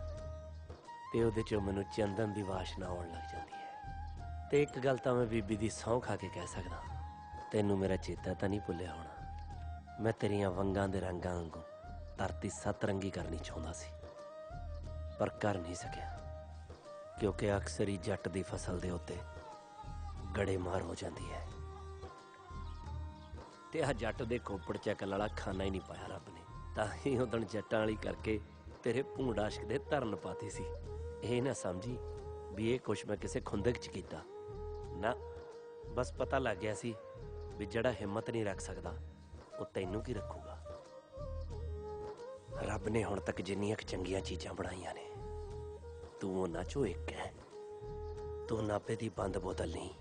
Speaker 4: ਤੇ ਉਹਦੇ ਚੋਂ ਮੈਨੂੰ ਚੰਦਨ ਦੀ ਵਾਸ਼ਨਾ ਆਉਣ ਲੱਗ ਜਾਂਦੀ ਹੈ। ਤੇ ਇੱਕ ਗੱਲ ਤਾਂ ਮੈਂ ਬੀਬੀ ਦੀ ਸਹੁੰ ਖਾ ਕੇ ਕਹਿ ਸਕਦਾ, ਤੈਨੂੰ ਮੇਰਾ ਚੇਤਾ ਤਾਂ ਨਹੀਂ ਭੁੱਲਿਆ ਹੋਣਾ। ਮੈਂ ਤੇਰੀਆਂ ਵੰਗਾਂ ਦੇ ਰੰਗਾਂ ਵਾਂਗੂ ਧਰਤੀ ਸੱਤ ਰੰਗੀ ਕਰਨੀ ਚਾਹੁੰਦਾ ਸੀ ਪਰ ਕਰ ਨਹੀਂ ਸਕਿਆ, ਕਿਉਂਕਿ ਅਕਸਰ ਹੀ ਜੱਟ ਦੀ ਫਸਲ ਦੇ ਉੱਤੇ ਗੜੇਮਾਰ ਹੋ ਜਾਂਦੀ ਹੈ ਤੇ ਆ ਜੱਟ ਦੇ ਖੋਪੜ ਚੱਕਣ ਵਾਲਾ ਖਾਨਾ ਹੀ ਨਹੀਂ ਪਾਇਆ ਰੱਬ ਨੇ। ਤਾਂ ਹੀ ਉਦਣ ਜੱਟਾਂ ਵਾਲੀ ਕਰਕੇ ਤੇਰੇ ਭੂੰਡ ਆਸ਼ਕ ਦੇ ਧਰਨ ਪਾਤੀ ਸੀ। ਇਹ ਨਾ ਸਮਝੀ ਵੀ ਇਹ ਕੁਛ ਮੈਂ ਕਿਸੇ ਖੁੰਦਕ ਚ ਕੀਤਾ ਨਾ, ਬਸ ਪਤਾ ਲੱਗ ਗਿਆ ਸੀ ਵੀ ਜਿਹੜਾ ਹਿੰਮਤ ਨਹੀਂ ਰੱਖ ਸਕਦਾ ਉਹ ਤੈਨੂੰ ਕੀ ਰੱਖੂਗਾ। ਰੱਬ ਨੇ ਹੁਣ ਤੱਕ ਜਿੰਨੀਆਂ ਕੁ ਚੰਗੀਆਂ ਚੀਜ਼ਾਂ ਬਣਾਈਆਂ ਨੇ ਤੂੰ ਉਹਨਾਂ ਚੋਂ ਇੱਕ ਹੈ। ਤੂੰ ਨਾਪੇ ਦੀ ਬੰਦ ਬੋਤਲ ਨਹੀਂ,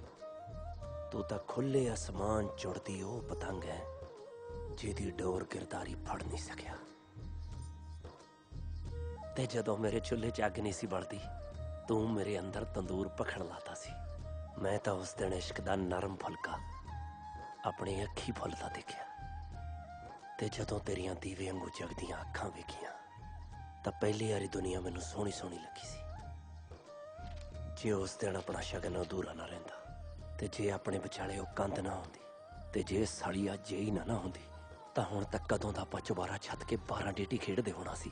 Speaker 4: ਤੂੰ ਤਾਂ ਖੁੱਲੇ ਅਸਮਾਨ ਚੁੜਦੀ ਉਹ ਪਤੰਗ ਹੈ ਜਿਹਦੀ ਡੋਰ ਗਿਰਦਾਰੀ ਫੜ ਨਹੀਂ ਸਕਿਆ। ਤੇ ਜਦੋਂ ਮੇਰੇ ਚੁੱਲ੍ਹੇ 'ਚ ਅੱਗ ਨਹੀਂ ਸੀ ਬਲਦੀ ਤੂੰ ਮੇਰੇ ਅੰਦਰ ਤੰਦੂਰ ਭਖਣ ਲਾਤਾ ਸੀ। ਮੈਂ ਤਾਂ ਉਸ ਦਿਨ ਇਸ਼ਕ ਦਾ ਨਰਮ ਫੁਲਕਾ ਆਪਣੀ ਅੱਖੀ ਫੁੱਲਦਾ ਦੇਖਿਆ ਤੇ ਜਦੋਂ ਤੇਰੀਆਂ ਦੀਵੇ ਵਾਂਗੂ ਜਗਦੀਆਂ ਅੱਖਾਂ ਵੇਖੀਆਂ ਤਾਂ ਪਹਿਲੀ ਵਾਰੀ ਦੁਨੀਆ ਮੈਨੂੰ ਸੋਹਣੀ ਸੋਹਣੀ ਲੱਗੀ ਸੀ। ਜੇ ਉਸ ਦਿਨ ਆਪਣਾ ਸ਼ਗਨ ਅਧੂਰਾ ਨਾ ਰਹਿੰਦਾ ਤੇ ਜੇ ਆਪਣੇ ਵਿਚਾਲੇ ਉਹ ਕੰਧ ਨਾ ਹੁੰਦੀ ਤੇ ਜੇ ਸਾਲੀ ਅੱਜ ਹੀ ਨਾ ਹੁੰਦੀ ਤਾਂ ਹੁਣ ਤੱਕ ਕਦੋਂ ਦਾ ਆਪਾਂ ਚੁਬਾਰਾ ਛੱਤ ਕੇ 12 ਡੇਟੀ ਖੇਡਦੇ ਹੋਣਾ ਸੀ।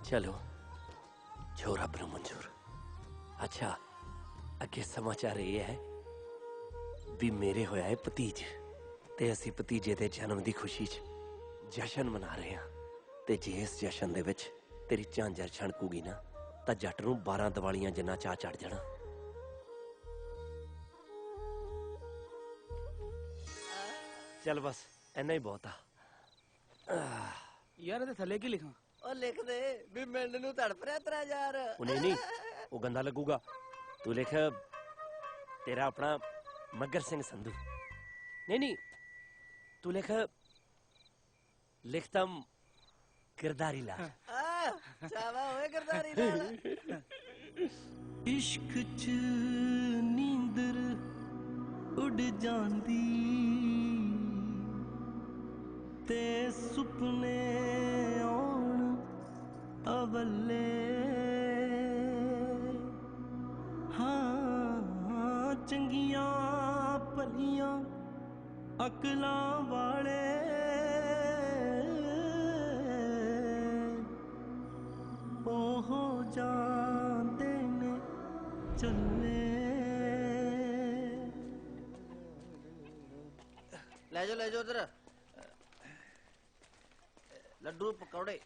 Speaker 4: ਚਲੋ ਜੋ ਰੱਬ ਨੂੰ ਮਨਜ਼ੂਰ। ਅੱਛਾ ਅੱਗੇ ਸਮਾਚਾਰ ਇਹ ਹੈ ਵੀ ਮੇਰੇ ਹੋਇਆ ਹੈ ਭਤੀਜ ਤੇ ਅਸੀਂ ਭਤੀਜੇ ਦੇ ਜਨਮ ਦੀ ਖੁਸ਼ੀ 'ਚ ਜਸ਼ਨ ਮਨਾ ਰਹੇ ਹਾਂ ਤੇ ਜੇ ਇਸ ਜਸ਼ਨ ਦੇ ਵਿੱਚ ਤੇਰੀ ਝਾਂਜਰ ਛਣਕੂਗੀ ਨਾ ਤਾਂ ਜੱਟ ਨੂੰ 12 ਦੀਵਾਲੀਆਂ ਜਿੰਨਾ ਚਾਅ ਚੜ ਜਾਣਾ। ਚੱਲ ਬਸ ਇੰਨਾ ਹੀ ਬਹੁਤ ਆ।
Speaker 19: ਯਾਰ ਇਹਦੇ ਥੱਲੇ ਕੀ ਲਿਖਾਂ?
Speaker 11: ਉਹ ਲਿਖ ਦੇ ਵੀ ਮਿੰਡ ਨੂੰ ਤੜਪ ਰਿਹਾ ਤੇਰਾ ਯਾਰ।
Speaker 4: ਉਹ ਨਹੀਂ ਉਹ ਗੰਦਾ ਲੱਗੂਗਾ। ਤੂੰ ਲਿਖ ਤੇਰਾ ਆਪਣਾ ਮੱਗਰ ਸਿੰਘ ਸੰਧੂ। ਨਹੀਂ ਤੂੰ ਲਿਖਤਾ ਗਿਰਦਾਰੀ ਲਾਲ।
Speaker 11: ਚਾਵਾ ਹੋਏ ਗਿਰਦਾਰੀ ਲਾਲ।
Speaker 1: ਇਸ਼ਕ 'ਚ ਨੀਂਦਰ ਉੱਡ ਜਾਂਦੀ ਤੇ ਸੁਪਨੇ ਆਉਣ ਅਵੱਲੇ। ਹਾਂ ਚੰਗੀਆਂ ਭਲੀਆਂ ਅਕਲਾਂ ਵਾਲੇ ਉਹ ਜਾਂਦੇ ਨੇ ਚੱਲੇ।
Speaker 11: ਲੈ ਜਾਓ ਉਧਰ ਲੱਡੂ ਪਕੌੜੇ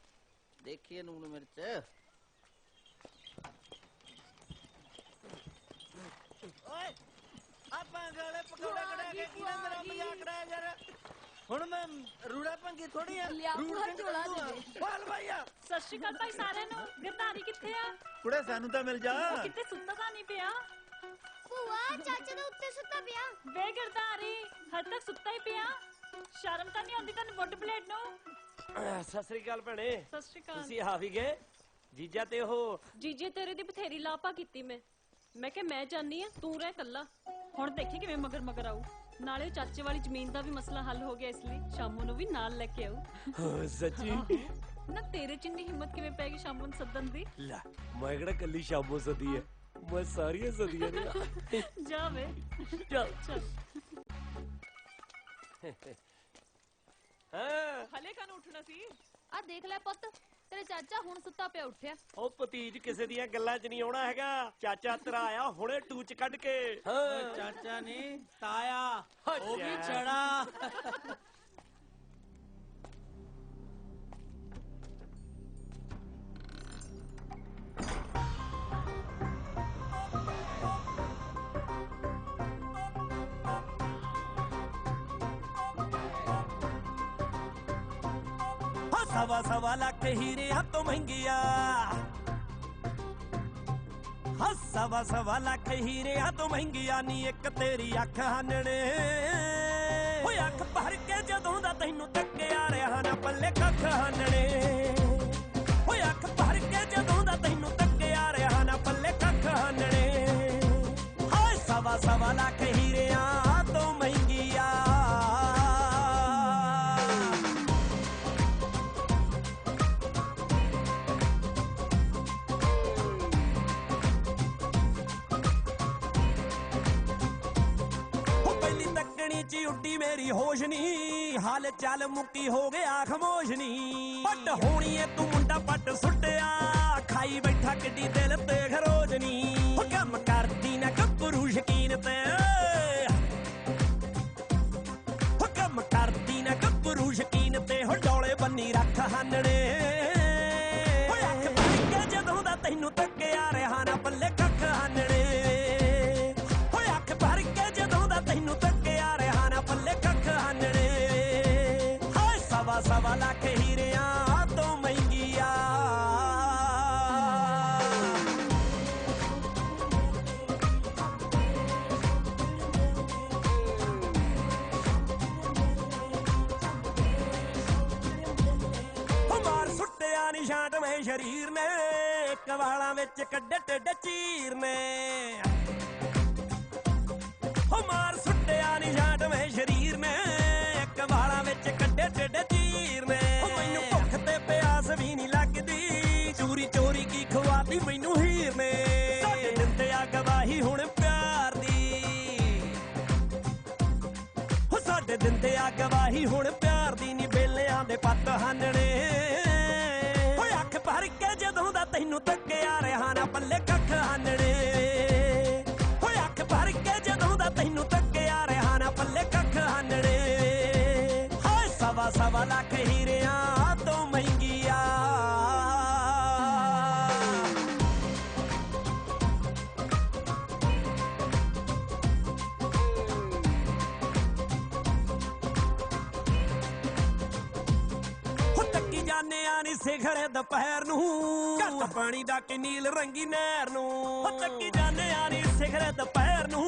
Speaker 11: ਦੇਖੀਏ ਨੂਣ ਮਿਰਚ। ਓਏ ਆਪਾਂ ਗਾਲੇ ਪਕੌੜੇ ਕਢਾ ਕੇ ਕੀ ਨਾ ਮੇਰਾ ਮਜ਼ਾਕ ਕਰਾਇਆ ਯਾਰ। ਹੁਣ ਮੈਂ ਰੂੜਾ ਭੰਗੀ ਥੋੜੀ ਆ ਰੂੜ ਸਿੰਘ ਵਾਲ ਭਾਈਆ।
Speaker 14: ਸਤਿ ਸ਼੍ਰੀ ਅਕਾਲ ਭਾਈ ਸਾਰਿਆਂ ਨੂੰ। ਗਿਰਧਾਰੀ ਕਿੱਥੇ ਆ?
Speaker 8: ਕੁੜੇ ਸਾਨੂੰ ਤਾਂ ਮਿਲ ਜਾ।
Speaker 14: ਉਹ ਕਿਤੇ ਸੁੱਤਾ ਤਾਂ ਨਹੀਂ ਪਿਆ?
Speaker 9: ਭੂਆ ਚਾਚਾ ਦੇ ਉੱਤੇ ਸੁੱਤਾ ਪਿਆ।
Speaker 14: ਵੇ ਗਿਰਧਾਰੀ ਹਜੇ ਤੱਕ ਸੁੱਤਾ ਹੀ ਪਿਆ? ਸ਼ਰਮ ਤਾਂ ਨਹੀਂ ਆਉਂਦੀ ਤੈਨੂੰ ਵੁੱਡ ਪਲੇਟ ਨੂੰ?
Speaker 2: ਸਤਿ ਸ੍ਰੀ ਅਕਾਲ ਭੈਣੇ।
Speaker 14: ਸਤਿ ਸ਼੍ਰੀ ਅਕਾਲ।
Speaker 2: ਤੁਸੀਂ ਆ ਵੀ ਗਏ? ਜੀਜਾ ਤੇ ਉਹ
Speaker 17: ਜੀਜੇ ਤੇਰੇ ਦੀ ਬਥੇਰੀ ਲਾਪਾ ਕੀਤੀ ਮੈਂ ਕਿਹਾ ਮੈਂ ਜਾਣੀ ਆ, ਤੂੰ ਰਹਿ ਕੱਲਾ।
Speaker 14: ਹੁਣ ਦੇਖੀ ਕਿਵੇਂ ਮਗਰ ਮਗਰ ਆਊ। ਨਾਲੇ ਚਾਚੇ ਵਾਲੀ ਜ਼ਮੀਨ ਦਾ ਵੀ ਮਸਲਾ ਹੱਲ ਹੋ ਗਿਆ, ਇਸ ਲਈ ਸ਼ਾਮੂ ਨੂੰ ਵੀ ਨਾਲ ਲੈ ਕੇ ਆਊ।
Speaker 2: ਸੱਚੀ?
Speaker 14: ਨਾ ਤੇਰੇ ਚ ਇੰਨੀ ਹਿੰਮਤ ਕਿਵੇਂ ਪੈ ਗਈ ਸ਼ਾਮੂ ਨੂੰ ਸੱਦਣ ਦੀ?
Speaker 2: ਲੈ ਮੈਂ ਕਿਹੜਾ ਕੱਲੀ ਸ਼ਾਮੋ ਸਦੀ ਹੈ, ਮੈਂ ਸਾਰੀਆਂ ਸਦੀਆਂ ਨੇ।
Speaker 14: ਜਾ ਵੇ
Speaker 2: ਚੱਲ
Speaker 14: ਚੱਲ।
Speaker 10: ਹਲੇ ਕਾਨੂੰ ਉੱਠਣਾ ਸੀ?
Speaker 3: ਆ ਦੇਖ ਲੈ ਪੁੱਤ, ਤੇਰੇ ਚਾਚਾ ਹੁਣ ਸੁੱਤਾ ਪਿਆ ਉੱਠਿਆ।
Speaker 2: ਉਹ ਭਤੀਜ ਕਿਸੇ ਦੀਆਂ ਗੱਲਾਂ 'ਚ ਨਹੀਂ ਆਉਣਾ ਹੈਗਾ। ਚਾਚਾ ਤੇਰਾ ਆਇਆ ਹੁਣੇ ਟੂਚ ਕੱਢ ਕੇ।
Speaker 12: ਚਾਚਾ ਨਹੀਂ ਤਾਇਆ, ਉਹ ਵੀ ਛੜਾ।
Speaker 1: सवा सवा लाख हीरे तो महंगिया। सवा सवा लाख हीरे तो महंगिया नी एक तेरी अख हानने। अख भर के जदों दा तैनू तक्किया रहा ना पल्ले कख हानने। अख भर के जदों दा तैनू तक्किया रहा ना पल्ले कख हानने। हाय सवा सवा लाख हीरे तो महंगिया। ची उड्डी मेरी होश नी, हाल चाल मुक्की हो गया खामोश नी। पट होनी है तू मुंडा पट सुटिया, खाई बैठा किड्डी दिल ते खरोज नी। कम करदी ना गब्बरू शकीन ते, कम करदी ना गब्बरू शकीन ते। हो डोले बन्नी रख हानने। अख भर के जदों दा तैनू तक्किया रहा ना पल्ले कख हानने। अख भर के जदों दा तैनू तक्किया रहा ना पल्ले कख हानने। हाय सवा सवा लाख हीरे तो महंगिया। मार सुट्टिया निशान में शरीर ने, कवाला विच कड्डे टिड्ड चीर ने। मार सुट्टिया निशान में शरीर ने, कवाला विच कड्डे टिड्ड चीर ने। मैनू भुख ते प्यास भी नहीं लगदी, चोरी चोरी की खवाती मैनू हीर ने। साडे दिंदे आ गवाही हुण प्यार दी, साडे दिंदे आ गवाही हुण प्यार दी। नी बेलियां दे पत्त हानने। अख भर के जदों दा तैनू तक्किया रहा ना पल्ले कख हानने। अख भर के जदों दा तैनू तक्किया रहा ना पल्ले कख हानने। हाय सवा सवा लाख हीरे तो महंगिया। तक्की जाने आनी सिखर दोपहर नू, घट पानी दा कि नील रंगी नहर नू। तक्की जाने आनी सिखर दोपहर नू,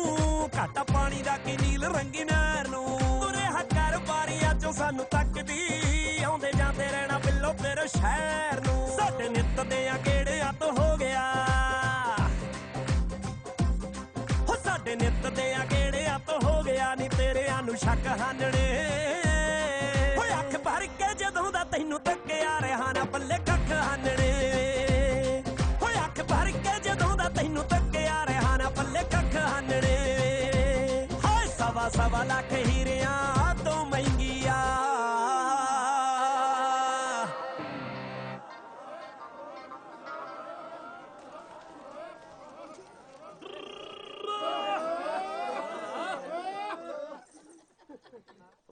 Speaker 1: घट पानी दा कि नील रंगी नहर नू। तुरे हकर बारियां चों सानू तकदी, आउंदे जांदे रहना बिल्लो तेरे शहर नू। साडे नित दे गेड़ियां तो हो गया, साडे नित दे गेड़ियां तो हो गया। नी तेरे आनू शक हानने। अख भर के जदों दा तैनू तक्किया रहा ना पल्ले कख हानने। अख भर के जदों दा तैनू तक्किया रहा ना पल्ले कख हानने। हाय सवा सवा लाख हीरे तो महंगिया।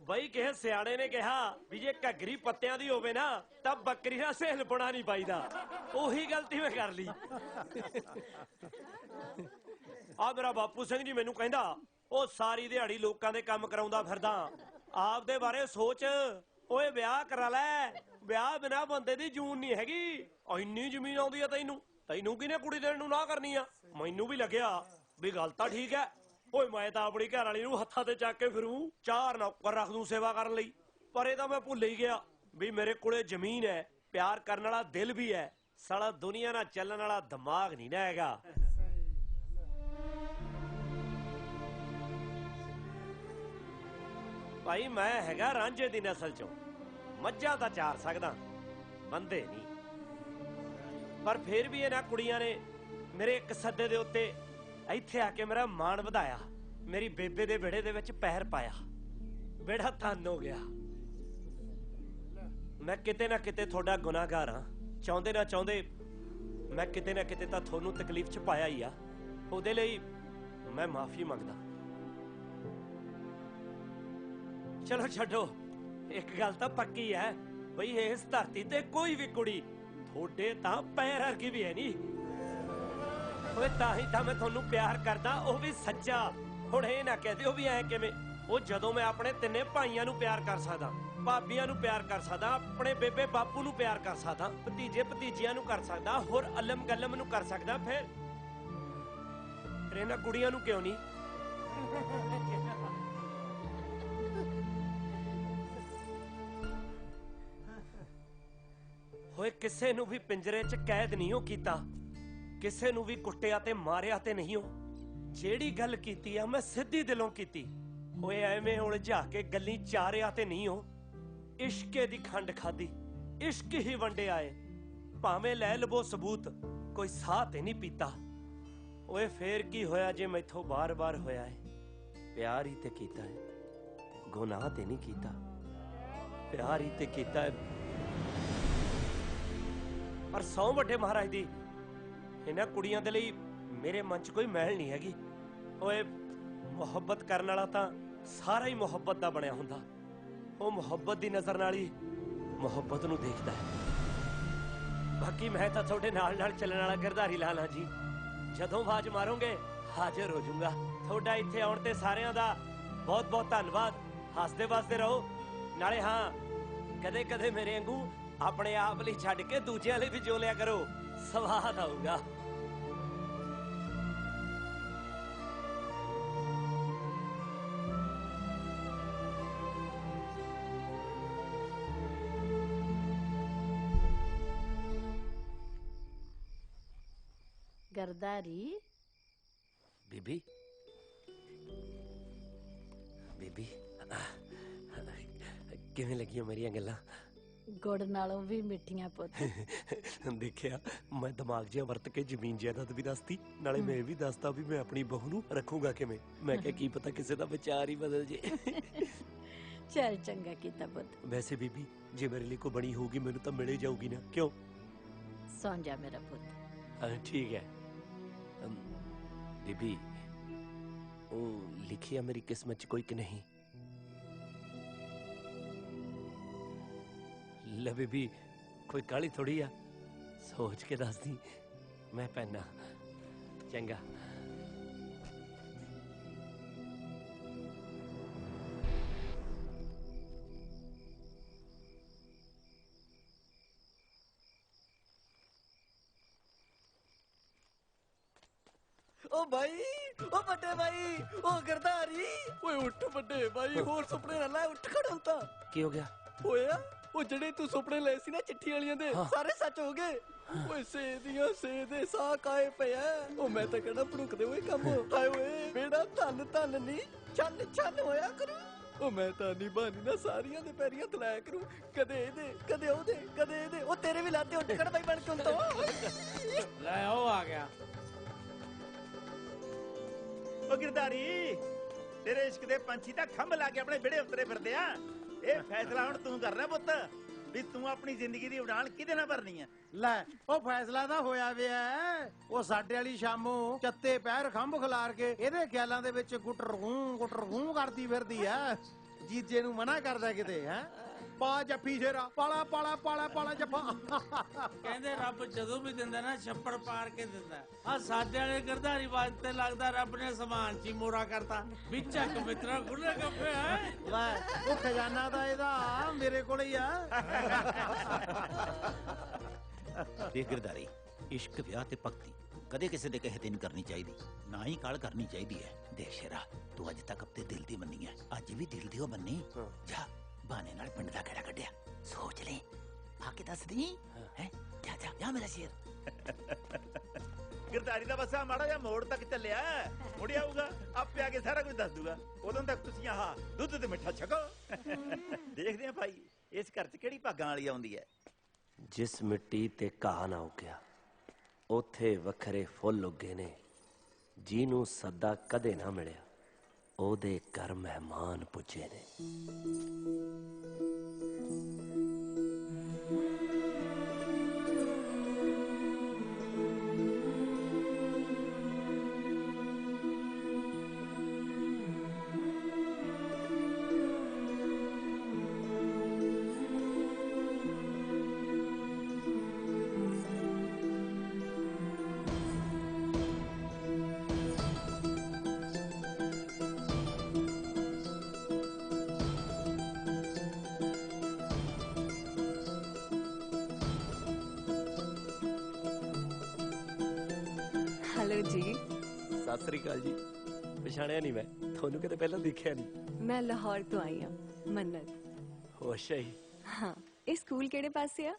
Speaker 2: ਬਈ ਕਿਸੇ ਸਿਆਣੇ ਨੇ ਕਿਹਾ ਵੀ ਜੇ ਘੱਗਰੀ ਪੱਤਿਆਂ ਦੀ ਹੋਵੇ ਨਾ ਤਾਂ ਬੱਕਰੀ ਦਾ ਸੇਲ ਬਣਾ ਨਹੀਂ ਪਾਈਦਾ। ਉਹੀ ਗਲਤੀ ਮੈਂ ਕਰ ਲਈ। ਆ ਮੇਰਾ ਬਾਪੂ ਸਿੰਘ ਜੀ ਮੈਨੂੰ ਕਹਿੰਦਾ, ਉਹ ਸਾਰੀ ਦਿਹਾੜੀ ਲੋਕਾਂ ਦੇ ਕੰਮ ਕਰਾਉਂਦਾ ਫਿਰਦਾ, ਆਪਦੇ ਬਾਰੇ ਸੋਚ। ਓਏ ਵਿਆਹ ਕਰਾ ਲੈ, ਵਿਆਹ ਬਿਨਾ ਬੰਦੇ ਦੀ ਜੂਨ ਨਹੀਂ ਹੈਗੀ। ਇੰਨੀ ਜ਼ਮੀਨ ਆਉਂਦੀ ਆ ਤੈਨੂੰ, ਤੈਨੂੰ ਕਿਹਨੇ ਕੁੜੀ ਦੇਣ ਨੂੰ ਨਾ ਕਰਨੀ ਆ? ਮੈਨੂੰ ਵੀ ਲੱਗਿਆ ਵੀ ਗੱਲ ਤਾਂ ਠੀਕ ਹੈ। ਓਏ ਮੈਂ ਤਾਂ ਆਪਣੀ ਘਰ ਵਾਲੀ ਨੂੰ ਹੱਥਾਂ ਤੇ ਚੱਕ ਕੇ ਫਿਰੂ, 4 ਨੌਕਰ ਰੱਖ ਦੂੰ ਸੇਵਾ ਕਰਨ ਲਈ। ਪਰ ਇਹ ਤਾਂ ਮੈਂ ਭੁੱਲ ਹੀ ਗਿਆ ਵੀ ਮੇਰੇ ਕੋਲੇ ਜ਼ਮੀਨ ਹੈ, ਪਿਆਰ ਕਰਨ ਵਾਲਾ ਦਿਲ ਵੀ ਹੈ, ਸਾਲਾ ਦੁਨੀਆ ਨਾਲ ਚੱਲਣ ਵਾਲਾ ਦਿਮਾਗ ਨਹੀਂ ਨਾ ਹੈਗਾ। ਭਾਈ ਮੈਂ ਹੈਗਾ ਰਾਂਝੇ ਦੀ ਨਸਲ ਚੋਂ, ਮੱਝਾਂ ਤਾਂ ਚਾਰ ਸਕਦਾ, ਬੰਦੇ ਨਹੀਂ। ਪਰ ਫਿਰ ਵੀ ਇਹਨਾਂ ਕੁੜੀਆਂ ਨੇ ਮੇਰੇ ਇੱਕ ਸੱਦੇ ਦੇ ਉੱਤੇ ਇੱਥੇ ਆ ਕੇ ਮੇਰਾ ਮਾਣ ਵਧਾਇਆ, ਮੇਰੀ ਬੇਬੇ ਦੇ ਵਿਹੜੇ ਦੇ ਵਿੱਚ ਪੈਰ ਪਾਇਆ, ਵਿਹੜਾ ਧੰਨ ਹੋ ਗਿਆ। ਮੈਂ ਕਿਤੇ ਨਾ ਕਿਤੇ ਤੁਹਾਡਾ ਗੁਨਾਹਗਾਰ ਹਾਂ, ਚਾਹੁੰਦੇ ਨਾ ਚਾਹੁੰਦੇ ਮੈਂ ਕਿਤੇ ਨਾ ਕਿਤੇ ਤਾਂ ਤੁਹਾਨੂੰ ਤਕਲੀਫ ਚ ਪਾਇਆ ਹੀ ਆ। ਉਹਦੇ ਲਈ ਮੈਂ ਮਾਫੀ ਮੰਗਦਾ। ਚਲੋ ਛੱਡੋ, ਇੱਕ ਗੱਲ ਤਾਂ ਪੱਕੀ ਹੈ ਬਈ ਇਸ ਧਰਤੀ ਤੇ ਕੋਈ ਵੀ ਕੁੜੀ ਤੁਹਾਡੇ ਤਾਂ ਪੈਰ ਵਰਗੀ ਵੀ ਹੈ ਨਹੀਂ। ਓਏ ਤਾਂ ਹੀ ਤਾਂ ਮੈਂ ਤੁਹਾਨੂੰ ਪਿਆਰ ਕਰਦਾ, ਉਹ ਵੀ ਸੱਚਾ। ਹੁਣ ਇਹ ਨਾ ਕਹਿ ਦਿਓ ਵੀ ਐ ਕਿਵੇਂ। ਉਹ ਜਦੋਂ ਮੈਂ ਆਪਣੇ ਤਿੰਨੇ ਭਾਈਆਂ ਨੂੰ ਪਿਆਰ ਕਰ ਸਕਦਾ, ਭਾਬੀਆਂ ਨੂੰ ਪਿਆਰ ਕਰ ਸਕਦਾ, ਆਪਣੇ ਬੇਬੇ ਬਾਪੂ ਨੂੰ ਪਿਆਰ ਕਰ ਸਕਦਾ, ਭਤੀਜੇ ਭਤੀਜੀਆਂ ਨੂੰ ਕਰ ਸਕਦਾ, ਹੋਰ ਅਲਮ ਗਲਮ ਨੂੰ ਕਰ ਸਕਦਾ, ਫਿਰ ਇਹਨਾਂ ਕੁੜੀਆਂ ਨੂੰ ਕਿਉਂ ਨਹੀਂ? ਹੋਏ ਕਿਸੇ ਨੂੰ ਵੀ ਪਿੰਜਰੇ 'ਚ ਕੈਦ ਨਹੀਂ ਹੋ ਕੀਤਾ, ਕਿਸੇ ਨੂੰ ਵੀ ਕੁੱਟਿਆ ਤੇ ਮਾਰਿਆ ਤੇ ਨਹੀਂ ਹੋ। ਜਿਹੜੀ ਗੱਲ ਕੀਤੀ ਆ ਮੈਂ ਸਿੱਧੀ ਦਿਲੋਂ ਕੀਤੀ। ਹੋਏ ਐਵੇਂ ਉਲਝਾ ਕੇ ਗੱਲੀ ਚਾਰਿਆ ਤੇ ਨਹੀਂ ਹੋ। ਇਸ਼ਕੇ ਦੀ ਖੰਡ ਖਾਦੀ, ਇਸ਼ਕ ਹੀ ਵੰਡਿਆ ਏ, ਭਾਵੇਂ ਲੈ ਲਵੋ ਸਬੂਤ, ਕੋਈ ਸਾਹ ਤੇ ਨਹੀਂ ਪੀਤਾ। ਓਏ ਫੇਰ ਕੀ ਹੋਇਆ ਜੇ ਮੈਥੋਂ ਬਾਰ-ਬਾਰ ਹੋਇਆ ਏ? ਪਿਆਰ ਹੀ ਤੇ ਕੀਤਾ ਏ, ਗੁਨਾਹ ਤੇ ਨਹੀਂ ਕੀਤਾ, ਪਿਆਰ ਹੀ ਤੇ ਕੀਤਾ ਏ। ਪਰ ਸੌ ਵੱਡੇ ਮਹਾਰਾਜ ਦੀ, ਇਹਨਾਂ ਕੁੜੀਆਂ ਦੇ ਲਈ ਮੇਰੇ ਮਨ 'ਚ ਕੋਈ ਮੈਲ ਨਹੀਂ ਹੈਗੀ। ਓਏ ਮੁਹੱਬਤ ਕਰਨ ਵਾਲਾ ਤਾਂ ਸਾਰਾ ਹੀ ਮੁਹੱਬਤ ਦਾ ਬਣਿਆ ਹੁੰਦਾ। ਉਹ ਮੁਹੱਬਤ ਦੀ ਨਜ਼ਰ ਨਾਲ ਹੀ ਮੁਹੱਬਤ ਨੂੰ ਦੇਖਦਾ ਹੈ। ਬਾਕੀ ਮੈਂ ਤਾਂ ਤੁਹਾਡੇ ਨਾਲ ਨਾਲ ਚੱਲਣ ਵਾਲਾ ਗਿਰਧਾਰੀ ਲਾਲ ਹਾਂ ਜੀ। ਜਦੋਂ ਆਵਾਜ਼ ਮਾਰੋਗੇ ਹਾਜ਼ਰ ਹੋ ਜਾਊਂਗਾ। ਤੁਹਾਡਾ ਇੱਥੇ ਆਉਣ ਤੇ ਸਾਰਿਆਂ ਦਾ ਬਹੁਤ ਬਹੁਤ ਧੰਨਵਾਦ। ਹੱਸਦੇ ਵਸਦੇ ਰਹੋ। ਨਾਲੇ ਹਾਂ, ਕਦੇ ਕਦੇ ਮੇਰੇ ਵਾਂਗੂ ਆਪਣੇ ਆਪ ਲਈ ਛੱਡ ਕੇ ਦੂਜਿਆਂ ਲਈ ਵੀ ਜੋ ਲਿਆ ਕਰੋ, ਸਵਾਦ ਆਊਗਾ।
Speaker 21: ਗਰਦਾਰੀ
Speaker 4: ਬੀਬੀ, ਬੀਬੀ ਕਿਵੇਂ ਲੱਗੀਆਂ ਮੇਰੀਆਂ ਗੱਲਾਂ?
Speaker 21: ਗੁੜ ਨਾਲੋਂ ਵੀ ਮਿੱਠੀਆਂ ਪੁੱਤ।
Speaker 4: ਦੇਖਿਆ, ਮੈਂ ਦਿਮਾਗ ਜਿਹਾ ਵਰਤ ਕੇ ਜ਼ਮੀਨ ਜਾਇਦਾਦ ਵੀ ਦੱਸਤੀ, ਨਾਲੇ ਮੈਂ ਵੀ ਦੱਸਤਾ ਵੀ ਮੈਂ ਆਪਣੀ ਬਹੂ ਨੂੰ ਰੱਖੂਗਾ ਕਿਵੇਂ। ਮੈਂ ਕਿਹਾ ਕੀ ਪਤਾ ਕਿਸੇ ਦਾ ਵਿਚਾਰ ਹੀ ਬਦਲ ਜੇ।
Speaker 21: ਚੱਲ ਚੰਗਾ ਕੀਤਾ ਪੁੱਤ।
Speaker 4: ਵੈਸੇ ਬੀਬੀ, ਜੇ ਮੇਰੇ ਲਈ ਕੋਈ ਬਣੀ ਹੋਊਗੀ ਮੈਨੂੰ ਤਾਂ ਮਿਲੇ ਜਾਊਗੀ ਨਾ, ਕਿਉਂ?
Speaker 21: ਸੌਂ ਜਾ ਮੇਰਾ ਪੁੱਤ।
Speaker 4: ਠੀਕ ਹੈ ਬੀਬੀ, ਉਹ ਲਿਖਿਆ ਮੇਰੀ ਕਿਸਮਤ 'ਚ ਕੋਈ ਕਿ ਨਹੀਂ? ਲੈ ਬੀਬੀ, ਕੋਈ ਕਾਹਲੀ ਥੋੜੀ ਆ, ਸੋਚ ਕੇ ਦੱਸਦੀ, ਮੈਂ ਪੈਨਾ। ਚੰਗਾ।
Speaker 11: ਓ ਭਾਈ, ਓ ਵੱਡੇ ਭਾਈ, ਓ ਗਿਰਧਾਰੀ। ਓਏ ਉੱਠ ਵੱਡੇ ਭਾਈ, ਹੋਰ ਸੁਪਨੇ ਨਾ ਲੈ, ਉੱਠ ਖੜੋਂ ਤਾਂ।
Speaker 4: ਕੀ ਹੋ ਗਿਆ?
Speaker 11: ਹੋਇਆ ਉਹ ਜਿਹੜੇ ਤੂੰ ਸੁਪਨੇ ਲਏ ਸੀ ਨਾ ਚਿੱਠੀ ਵਾਲੀਆਂ ਦੇ, ਸਾਰੇ ਸੱਚ ਹੋ ਗਏ। ਓਏ ਸੇ ਦੇ ਸਾਹ ਕਾਏ ਪਿਆ। ਉਹ ਮੈਂ ਤਾਂ ਕਹਿੰਦਾ ਭੜੁਕਦੇ ਹੋਏ ਕੰਮ। ਹਾਏ ਓਏ ਬੇੜਾ ਧੰਨ ਧੰਨ ਨਹੀਂ, ਛੰਨ ਛੰਨ ਹੋਇਆ ਕਰੂ। ਉਹ ਮੈਂ ਤਾਂ ਨਿਭਾਣੀ ਨਾ ਸਾਰੀਆਂ ਦੇ ਪੈਰੀਆਂ ਤਲਾਇਆ ਕਰੂ, ਕਦੇ ਇਹਦੇ ਕਦੇ ਉਹਦੇ ਕਦੇ ਇਹਦੇ। ਉਹ ਤੇਰੇ ਵੀ ਲਾਤੇ ਉੱਠ ਖੜ ਬਾਈ ਬਣ ਕੇ ਤੋਂ।
Speaker 12: ਲੈ ਉਹ ਆ ਗਿਆ।
Speaker 8: ਉਹ ਗਿਰਧਾਰੀ, ਤੇਰੇ ਇਸ਼ਕ ਦੇ ਪੰਛੀ ਤਾਂ ਖੰਭ ਲਾ ਕੇ ਆਪਣੇ ਵਿਹੜੇ ਉਤਰੇ ਫਿਰਦੇ ਆ। ਇਹ ਫੈਸਲਾ ਹੁਣ ਤੂੰ ਕਰਨਾ ਪੁੱਤ, ਵੀ ਤੂੰ ਆਪਣੀ ਜ਼ਿੰਦਗੀ ਦੀ ਉਡਾਨ ਕਿਹਦੇ ਨਾਲ ਭਰਨੀ ਆ।
Speaker 15: ਲੈ ਉਹ ਫੈਸਲਾ ਤਾਂ ਹੋਇਆ ਵਿਆ। ਉਹ ਸਾਡੇ ਵਾਲੀ ਸ਼ਾਮੋਂ ਚੱਤੇ ਪੈਰ ਖੰਭ ਖਿਲਾਰ ਕੇ ਇਹਦੇ ਖਿਆਲਾਂ ਦੇ ਵਿੱਚ ਗੁਟਰ ਗੂੰ ਕਰਦੀ ਫਿਰਦੀ ਆ। ਜੀਜੇ ਨੂੰ ਮਨਾ ਕਰਦਾ ਕਿਤੇ ਹੈ। ਪਾ ਜੱਫੀ ਸ਼ੇਰਾ ਪਾਲਾ ਪਾਲਾ ਪਾਲਾ ਪਾਲਾ ਜੱਫਾ
Speaker 12: ਕਹਿੰਦੇ ਰੱਬ ਜਦੋਂ ਵੀ ਦਿੰਦਾ ਨਾ ਛੱਪੜ ਪਾੜ ਕੇ ਦਿੰਦਾ। ਆ ਸਾਡੇ ਵਾਲੇ ਗਰਧਾਰੀ ਬਾਤ ਤੇ ਲੱਗਦਾ ਰੱਬ ਨੇ ਸਮਾਨ ਚ ਹੀ ਮੋੜਾ ਕਰਤਾ ਵਿੱਚ ਇੱਕ ਮਿੱਤਰਾ ਖੁੱਲੇ ਗੱਫੇ ਹੈ।
Speaker 15: ਲੈ ਉਹ ਖਜ਼ਾਨਾ ਦਾ ਇਹਦਾ ਮੇਰੇ ਕੋਲ ਹੀ ਆ।
Speaker 8: ਦੇਖ ਗਿਰਦਾਰੀ, ਇਸ਼ਕ ਵਿਆਹ ਤੇ ਭਗਤੀ ਕਦੇ ਕਿਸੇ ਦੇ ਕਹੇ ਤੇ ਨਹੀਂ ਕਰਨੀ ਚਾਹੀਦੀ, ਨਾ ਹੀ ਕਾਲ ਕਰਨੀ ਚਾਹੀਦੀ ਹੈ। ਦੇਖ ਸ਼ੇਰਾ, ਤੂੰ ਅੱਜ ਤੱਕ ਆਪਣੇ ਦਿਲ ਦੀ ਮੰਨੀ ਹੈ, ਅੱਜ ਵੀ ਦਿਲ ਦੀ ਉਹ ਮੰਨੀ। ਜਾ ਬਾਨੇ ਨਾਲ ਪਿੰਡ ਦਾ ਕਿਹੜਾ ਕੱਢਿਆ, ਸੋਚ ਲੈ ਆ ਕੇ ਦੱਸ ਦੀ ਹੈ। ਜਾ ਜਾ ਜਾ ਮੇਰਾ ਸ਼ੇਰ। ਗਿਰਦਾਰੀ ਦਾ ਬਸ ਮਾੜਾ ਜਿਹਾ ਮੋੜ ਤੱਕ ਚੱਲਿਆ, ਮੁੜ ਆਊਗਾ ਆਪੇ ਆ ਕੇ ਸਾਰਾ ਕੁਝ ਦੱਸ ਦੂਗਾ। ਉਦੋਂ ਤੱਕ ਤੁਸੀਂ ਆਹ ਦੁੱਧ ਤੇ ਮਿੱਠਾ ਛਕੋ। ਦੇਖਦੇ ਆ ਭਾਈ ਇਸ ਘਰ 'ਚ ਕਿਹੜੀ ਭਾਗਾਂ ਵਾਲੀ ਆਉਂਦੀ ਹੈ।
Speaker 4: ਜਿਸ ਮਿੱਟੀ ਤੇ ਘਾਹ ਨਾ ਉੱਗਿਆ ਉੱਥੇ ਵੱਖਰੇ ਫੁੱਲ ਉੱਗੇ ਨੇ। ਜਿਹਨੂੰ ਸੱਦਾ ਕਦੇ ਨਾ ਮਿਲਿਆ ਉਹਦੇ ਘਰ ਮਹਿਮਾਨ ਪੁੱਜੇ ਨੇ।
Speaker 5: हेलो जी।
Speaker 4: सत श्री अकाल जी। पछाणिया नहीं, मैं ਤੁਹਾਨੂੰ ਕਿਤੇ ਪਹਿਲਾਂ ਦੇਖਿਆ ਨਹੀਂ।
Speaker 5: मैं लाहौर तो आई हाँ, मन्नत।
Speaker 4: ਹੋਸ਼ ਹੈ।
Speaker 5: हाँ, ये स्कूल केड़े पासे आ?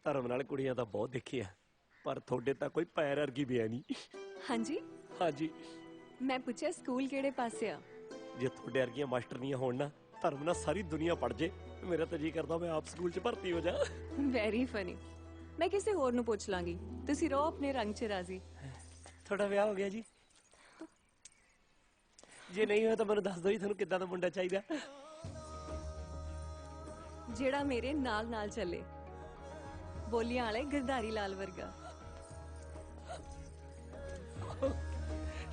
Speaker 4: ਧਰਮ ਨਾਲ ਕੁੜੀਆਂ ਤਾਂ ਬਹੁਤ ਦੇਖੀਆਂ, ਪਰ ਤੁਹਾਡੇ ਤਾਂ ਕੋਈ ਪੈਰ ਵਰਗੀ ਵੀ ਹੈ ਨਹੀਂ।
Speaker 5: हाँ जी,
Speaker 4: हाँ जी।
Speaker 5: मैं पूछा स्कूल केड़े पासे आ?
Speaker 4: ਜੇ ਤੁਹਾਡੇ ਵਰਗੀਆਂ ਮਾਸਟਰਨੀਆਂ ਹੋਣ ਨਾ, ਧਰਮ ਨਾਲ ਸਾਰੀ ਦੁਨੀਆ ਪੜ ਜੇ। ਮੇਰਾ ਤਾਂ ਜੀ ਕਰਦਾ ਮੈਂ ਆਪ ਸਕੂਲ 'ਚ ਭਰਤੀ ਹੋ ਜਾ।
Speaker 5: Very funny. मैं किसी होर नू पूछ लांगी, तुसी रहो अपने रंग च राजी।
Speaker 4: ਤੁਹਾਡਾ ਵਿਆਹ ਹੋ ਗਿਆ ਜੀ? ਜੇ ਨਹੀਂ ਹੋਇਆ ਤਾਂ ਮੈਨੂੰ ਦੱਸ ਦਿਓ ਜੀ, ਤੁਹਾਨੂੰ ਕਿੱਦਾਂ ਦਾ ਮੁੰਡਾ ਚਾਹੀਦਾ।
Speaker 5: जेड़ा मेरे नाल नाल चले, बोलियां वाले गिरधारी लाल वर्गा।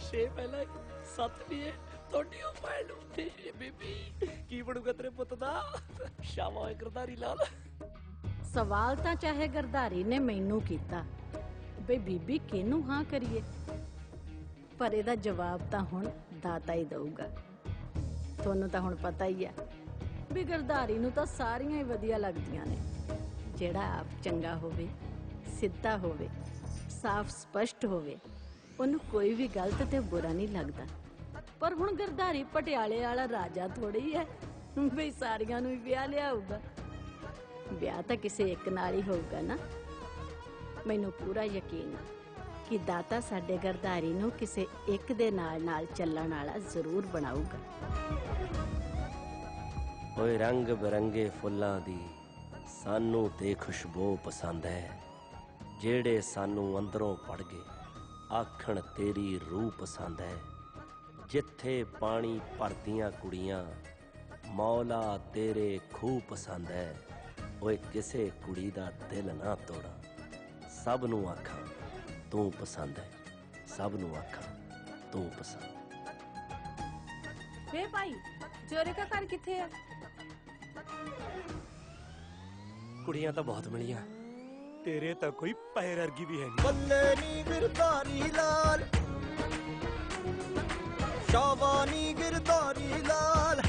Speaker 4: ਛੇ ਪਹਿਲਾਂ ਸੱਤ ਵੀ ਹੈ ਤੁਹਾਡੀ ਉਹ ਫਾਈਲ ਉੱਤੇ ਬੀਬੀ। ਕੀ ਬਣੂਗਾ ਤੇਰੇ ਪੁੱਤ ਦਾ? ਸ਼ਾਮਾ ਗਿਰਧਾਰੀ ਲਾਲ।
Speaker 21: ਸਵਾਲ ਤਾਂ ਚਾਹੇ ਗਰਧਾਰੀ ਨੇ ਮੈਨੂੰ ਕੀਤਾ ਬਈ ਬੀਬੀ ਕਿਹਨੂੰ ਹਾਂ ਕਰੀਏ, ਪਰ ਇਹਦਾ ਜਵਾਬ ਤਾਂ ਹੁਣ ਦਾਤਾ ਹੀ ਦਊਗਾ। ਤੁਹਾਨੂੰ ਤਾਂ ਹੁਣ ਪਤਾ ਹੀ ਆ ਵੀ ਗਰਧਾਰੀ ਨੂੰ ਤਾਂ ਸਾਰੀਆਂ ਹੀ ਵਧੀਆ ਲੱਗਦੀਆਂ ਨੇ। ਜਿਹੜਾ ਆਪ ਚੰਗਾ ਹੋਵੇ, ਸਿੱਧਾ ਹੋਵੇ, ਸਾਫ਼ ਸਪਸ਼ਟ ਹੋਵੇ, ਉਹਨੂੰ ਕੋਈ ਵੀ ਗਲਤ ਤੇ ਬੁਰਾ ਨਹੀਂ ਲੱਗਦਾ। ਪਰ ਹੁਣ ਗਰਧਾਰੀ ਪਟਿਆਲੇ ਵਾਲਾ ਰਾਜਾ ਥੋੜੀ ਹੈ ਬਈ ਸਾਰੀਆਂ ਨੂੰ ਹੀ ਵਿਆਹ ਲਿਆਊਗਾ। ਵਿਆਹ ਤਾਂ ਕਿਸੇ ਇੱਕ ਨਾਲ ਹੀ ਹੋਊਗਾ ਨਾ। ਮੈਨੂੰ ਪੂਰਾ ਯਕੀਨ ਹੈ ਕਿ ਦਾਤਾ ਸਾਡੇ ਗਰਧਾਰੀ ਨੂੰ ਕਿਸੇ ਇੱਕ ਦੇ ਨਾਲ ਚੱਲਣ ਵਾਲਾ ਜ਼ਰੂਰ ਬਣਾਊਗਾ।
Speaker 4: ਓਏ ਰੰਗ ਬਿਰੰਗੇ ਫੁੱਲਾਂ ਦੀ ਸਾਨੂੰ ਤੇ ਖੁਸ਼ਬੂ ਪਸੰਦ ਹੈ, ਜਿਹੜੇ ਸਾਨੂੰ ਅੰਦਰੋਂ ਪੜ ਗਏ ਆਖਣ ਤੇਰੀ ਰੂਹ ਪਸੰਦ ਹੈ। ਜਿੱਥੇ ਪਾਣੀ ਭਰਦੀਆਂ ਕੁੜੀਆਂ ਮੌਲਾ ਤੇਰੇ ਖੂਹ ਪਸੰਦ ਹੈ। ਓਏ ਕਿਸੇ ਕੁੜੀ ਦਾ ਦਿਲ ਨਾ ਤੋੜਾ, ਸਭ ਨੂੰ ਆਖਾਂ ਤੂੰ ਪਸੰਦ ਹੈ, ਸਭ ਨੂੰ ਆਖਾਂ ਤੂੰ ਪਸੰਦ।
Speaker 17: ਵੇ ਭਾਈ, ਜੋਰੇ ਦਾ ਘਰ ਕਿੱਥੇ ਆ?
Speaker 4: ਕੁੜੀਆਂ ਤਾਂ ਬਹੁਤ ਮਿਲੀਆਂ, ਤੇਰੇ ਤਾਂ ਕੋਈ ਪੈਰ ਵਰਗੀ ਵੀ ਹੈ ਨਹੀਂ।
Speaker 1: ਬੱਲੇ ਨੀ ਗਿਰਧਾਰੀ ਲਾਲ, ਸ਼ਾਬਾਨੀ ਗਿਰਧਾਰੀ ਲਾਲ।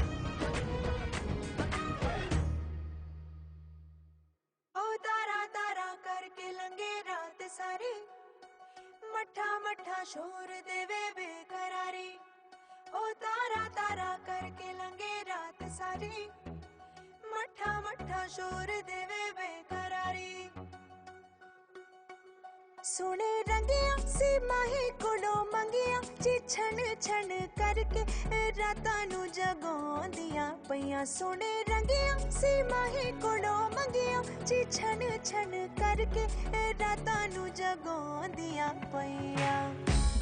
Speaker 13: ओ तारा तारा करके लंगे रात सारी, मठा मठा शोर देवे बेकरारी। ओ तारा तारा करके लंगे रात सारी, मठा मठा शोर देवे बेकरारी। सोने रंगिया सी माही कोलो मंगिया, जी छन छन करके रातां नू जगाउंदियां पईयां। सोने रंगिया सी माही कोलो मंगिया, जी छन छन करके रातां नू जगाउंदियां पईयां।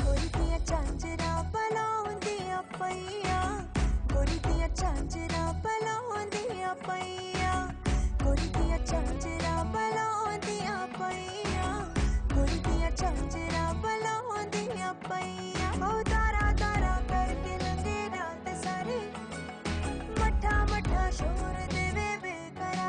Speaker 13: गोरी दियां झांजरां पलाउंदियां पईयां, गोरी दियां झांजरां पलाउंदियां पईयां, गोरी दियां झांजरां पलाउंदियां पईयां, गोरी दियां झांजरां पलाउंदियां पईयां। ओ तारा तारा करके लंघे रात सारी, मठा मठा शोर देवे बेकरारी।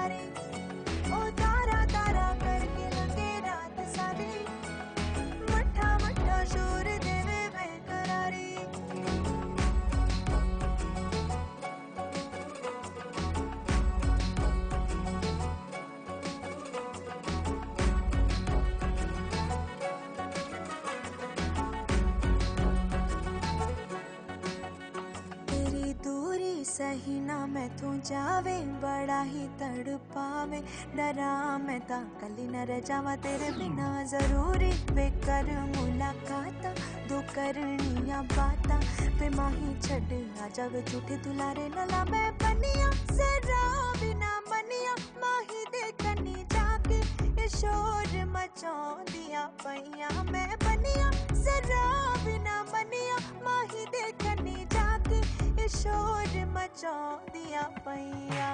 Speaker 6: सही ना मैं तू जावे बड़ा ही तड़पावे डरा मैं ता कली न रह जावा तेरे बिना जरूरी बेकर मुलाकाता दो करनिया बाता पे माही छड़ आ जावे झूठे दुलारे नला मैं बनिया जरा बिना मनिया माही दे कनी जाके ये शोर मचाउंदिया पईया मैं बनिया जरा बिना मनिया माही दे कनी जाके ये शोर मचाउंदिया पईया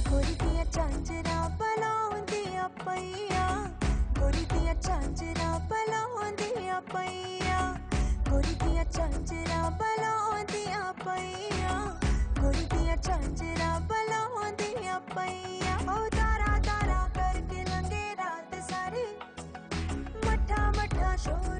Speaker 6: गोरी दिया झांझरा पलाउंदिया पईया गोरी दिया झांझरा पलाउंदिया पईया गोरी दिया झांझरा पलाउंदिया पईया गोरी दिया झांझरा पलाउंदिया पईया ओ तारा तारा करके लंगे रात सारी मठा मठा शोर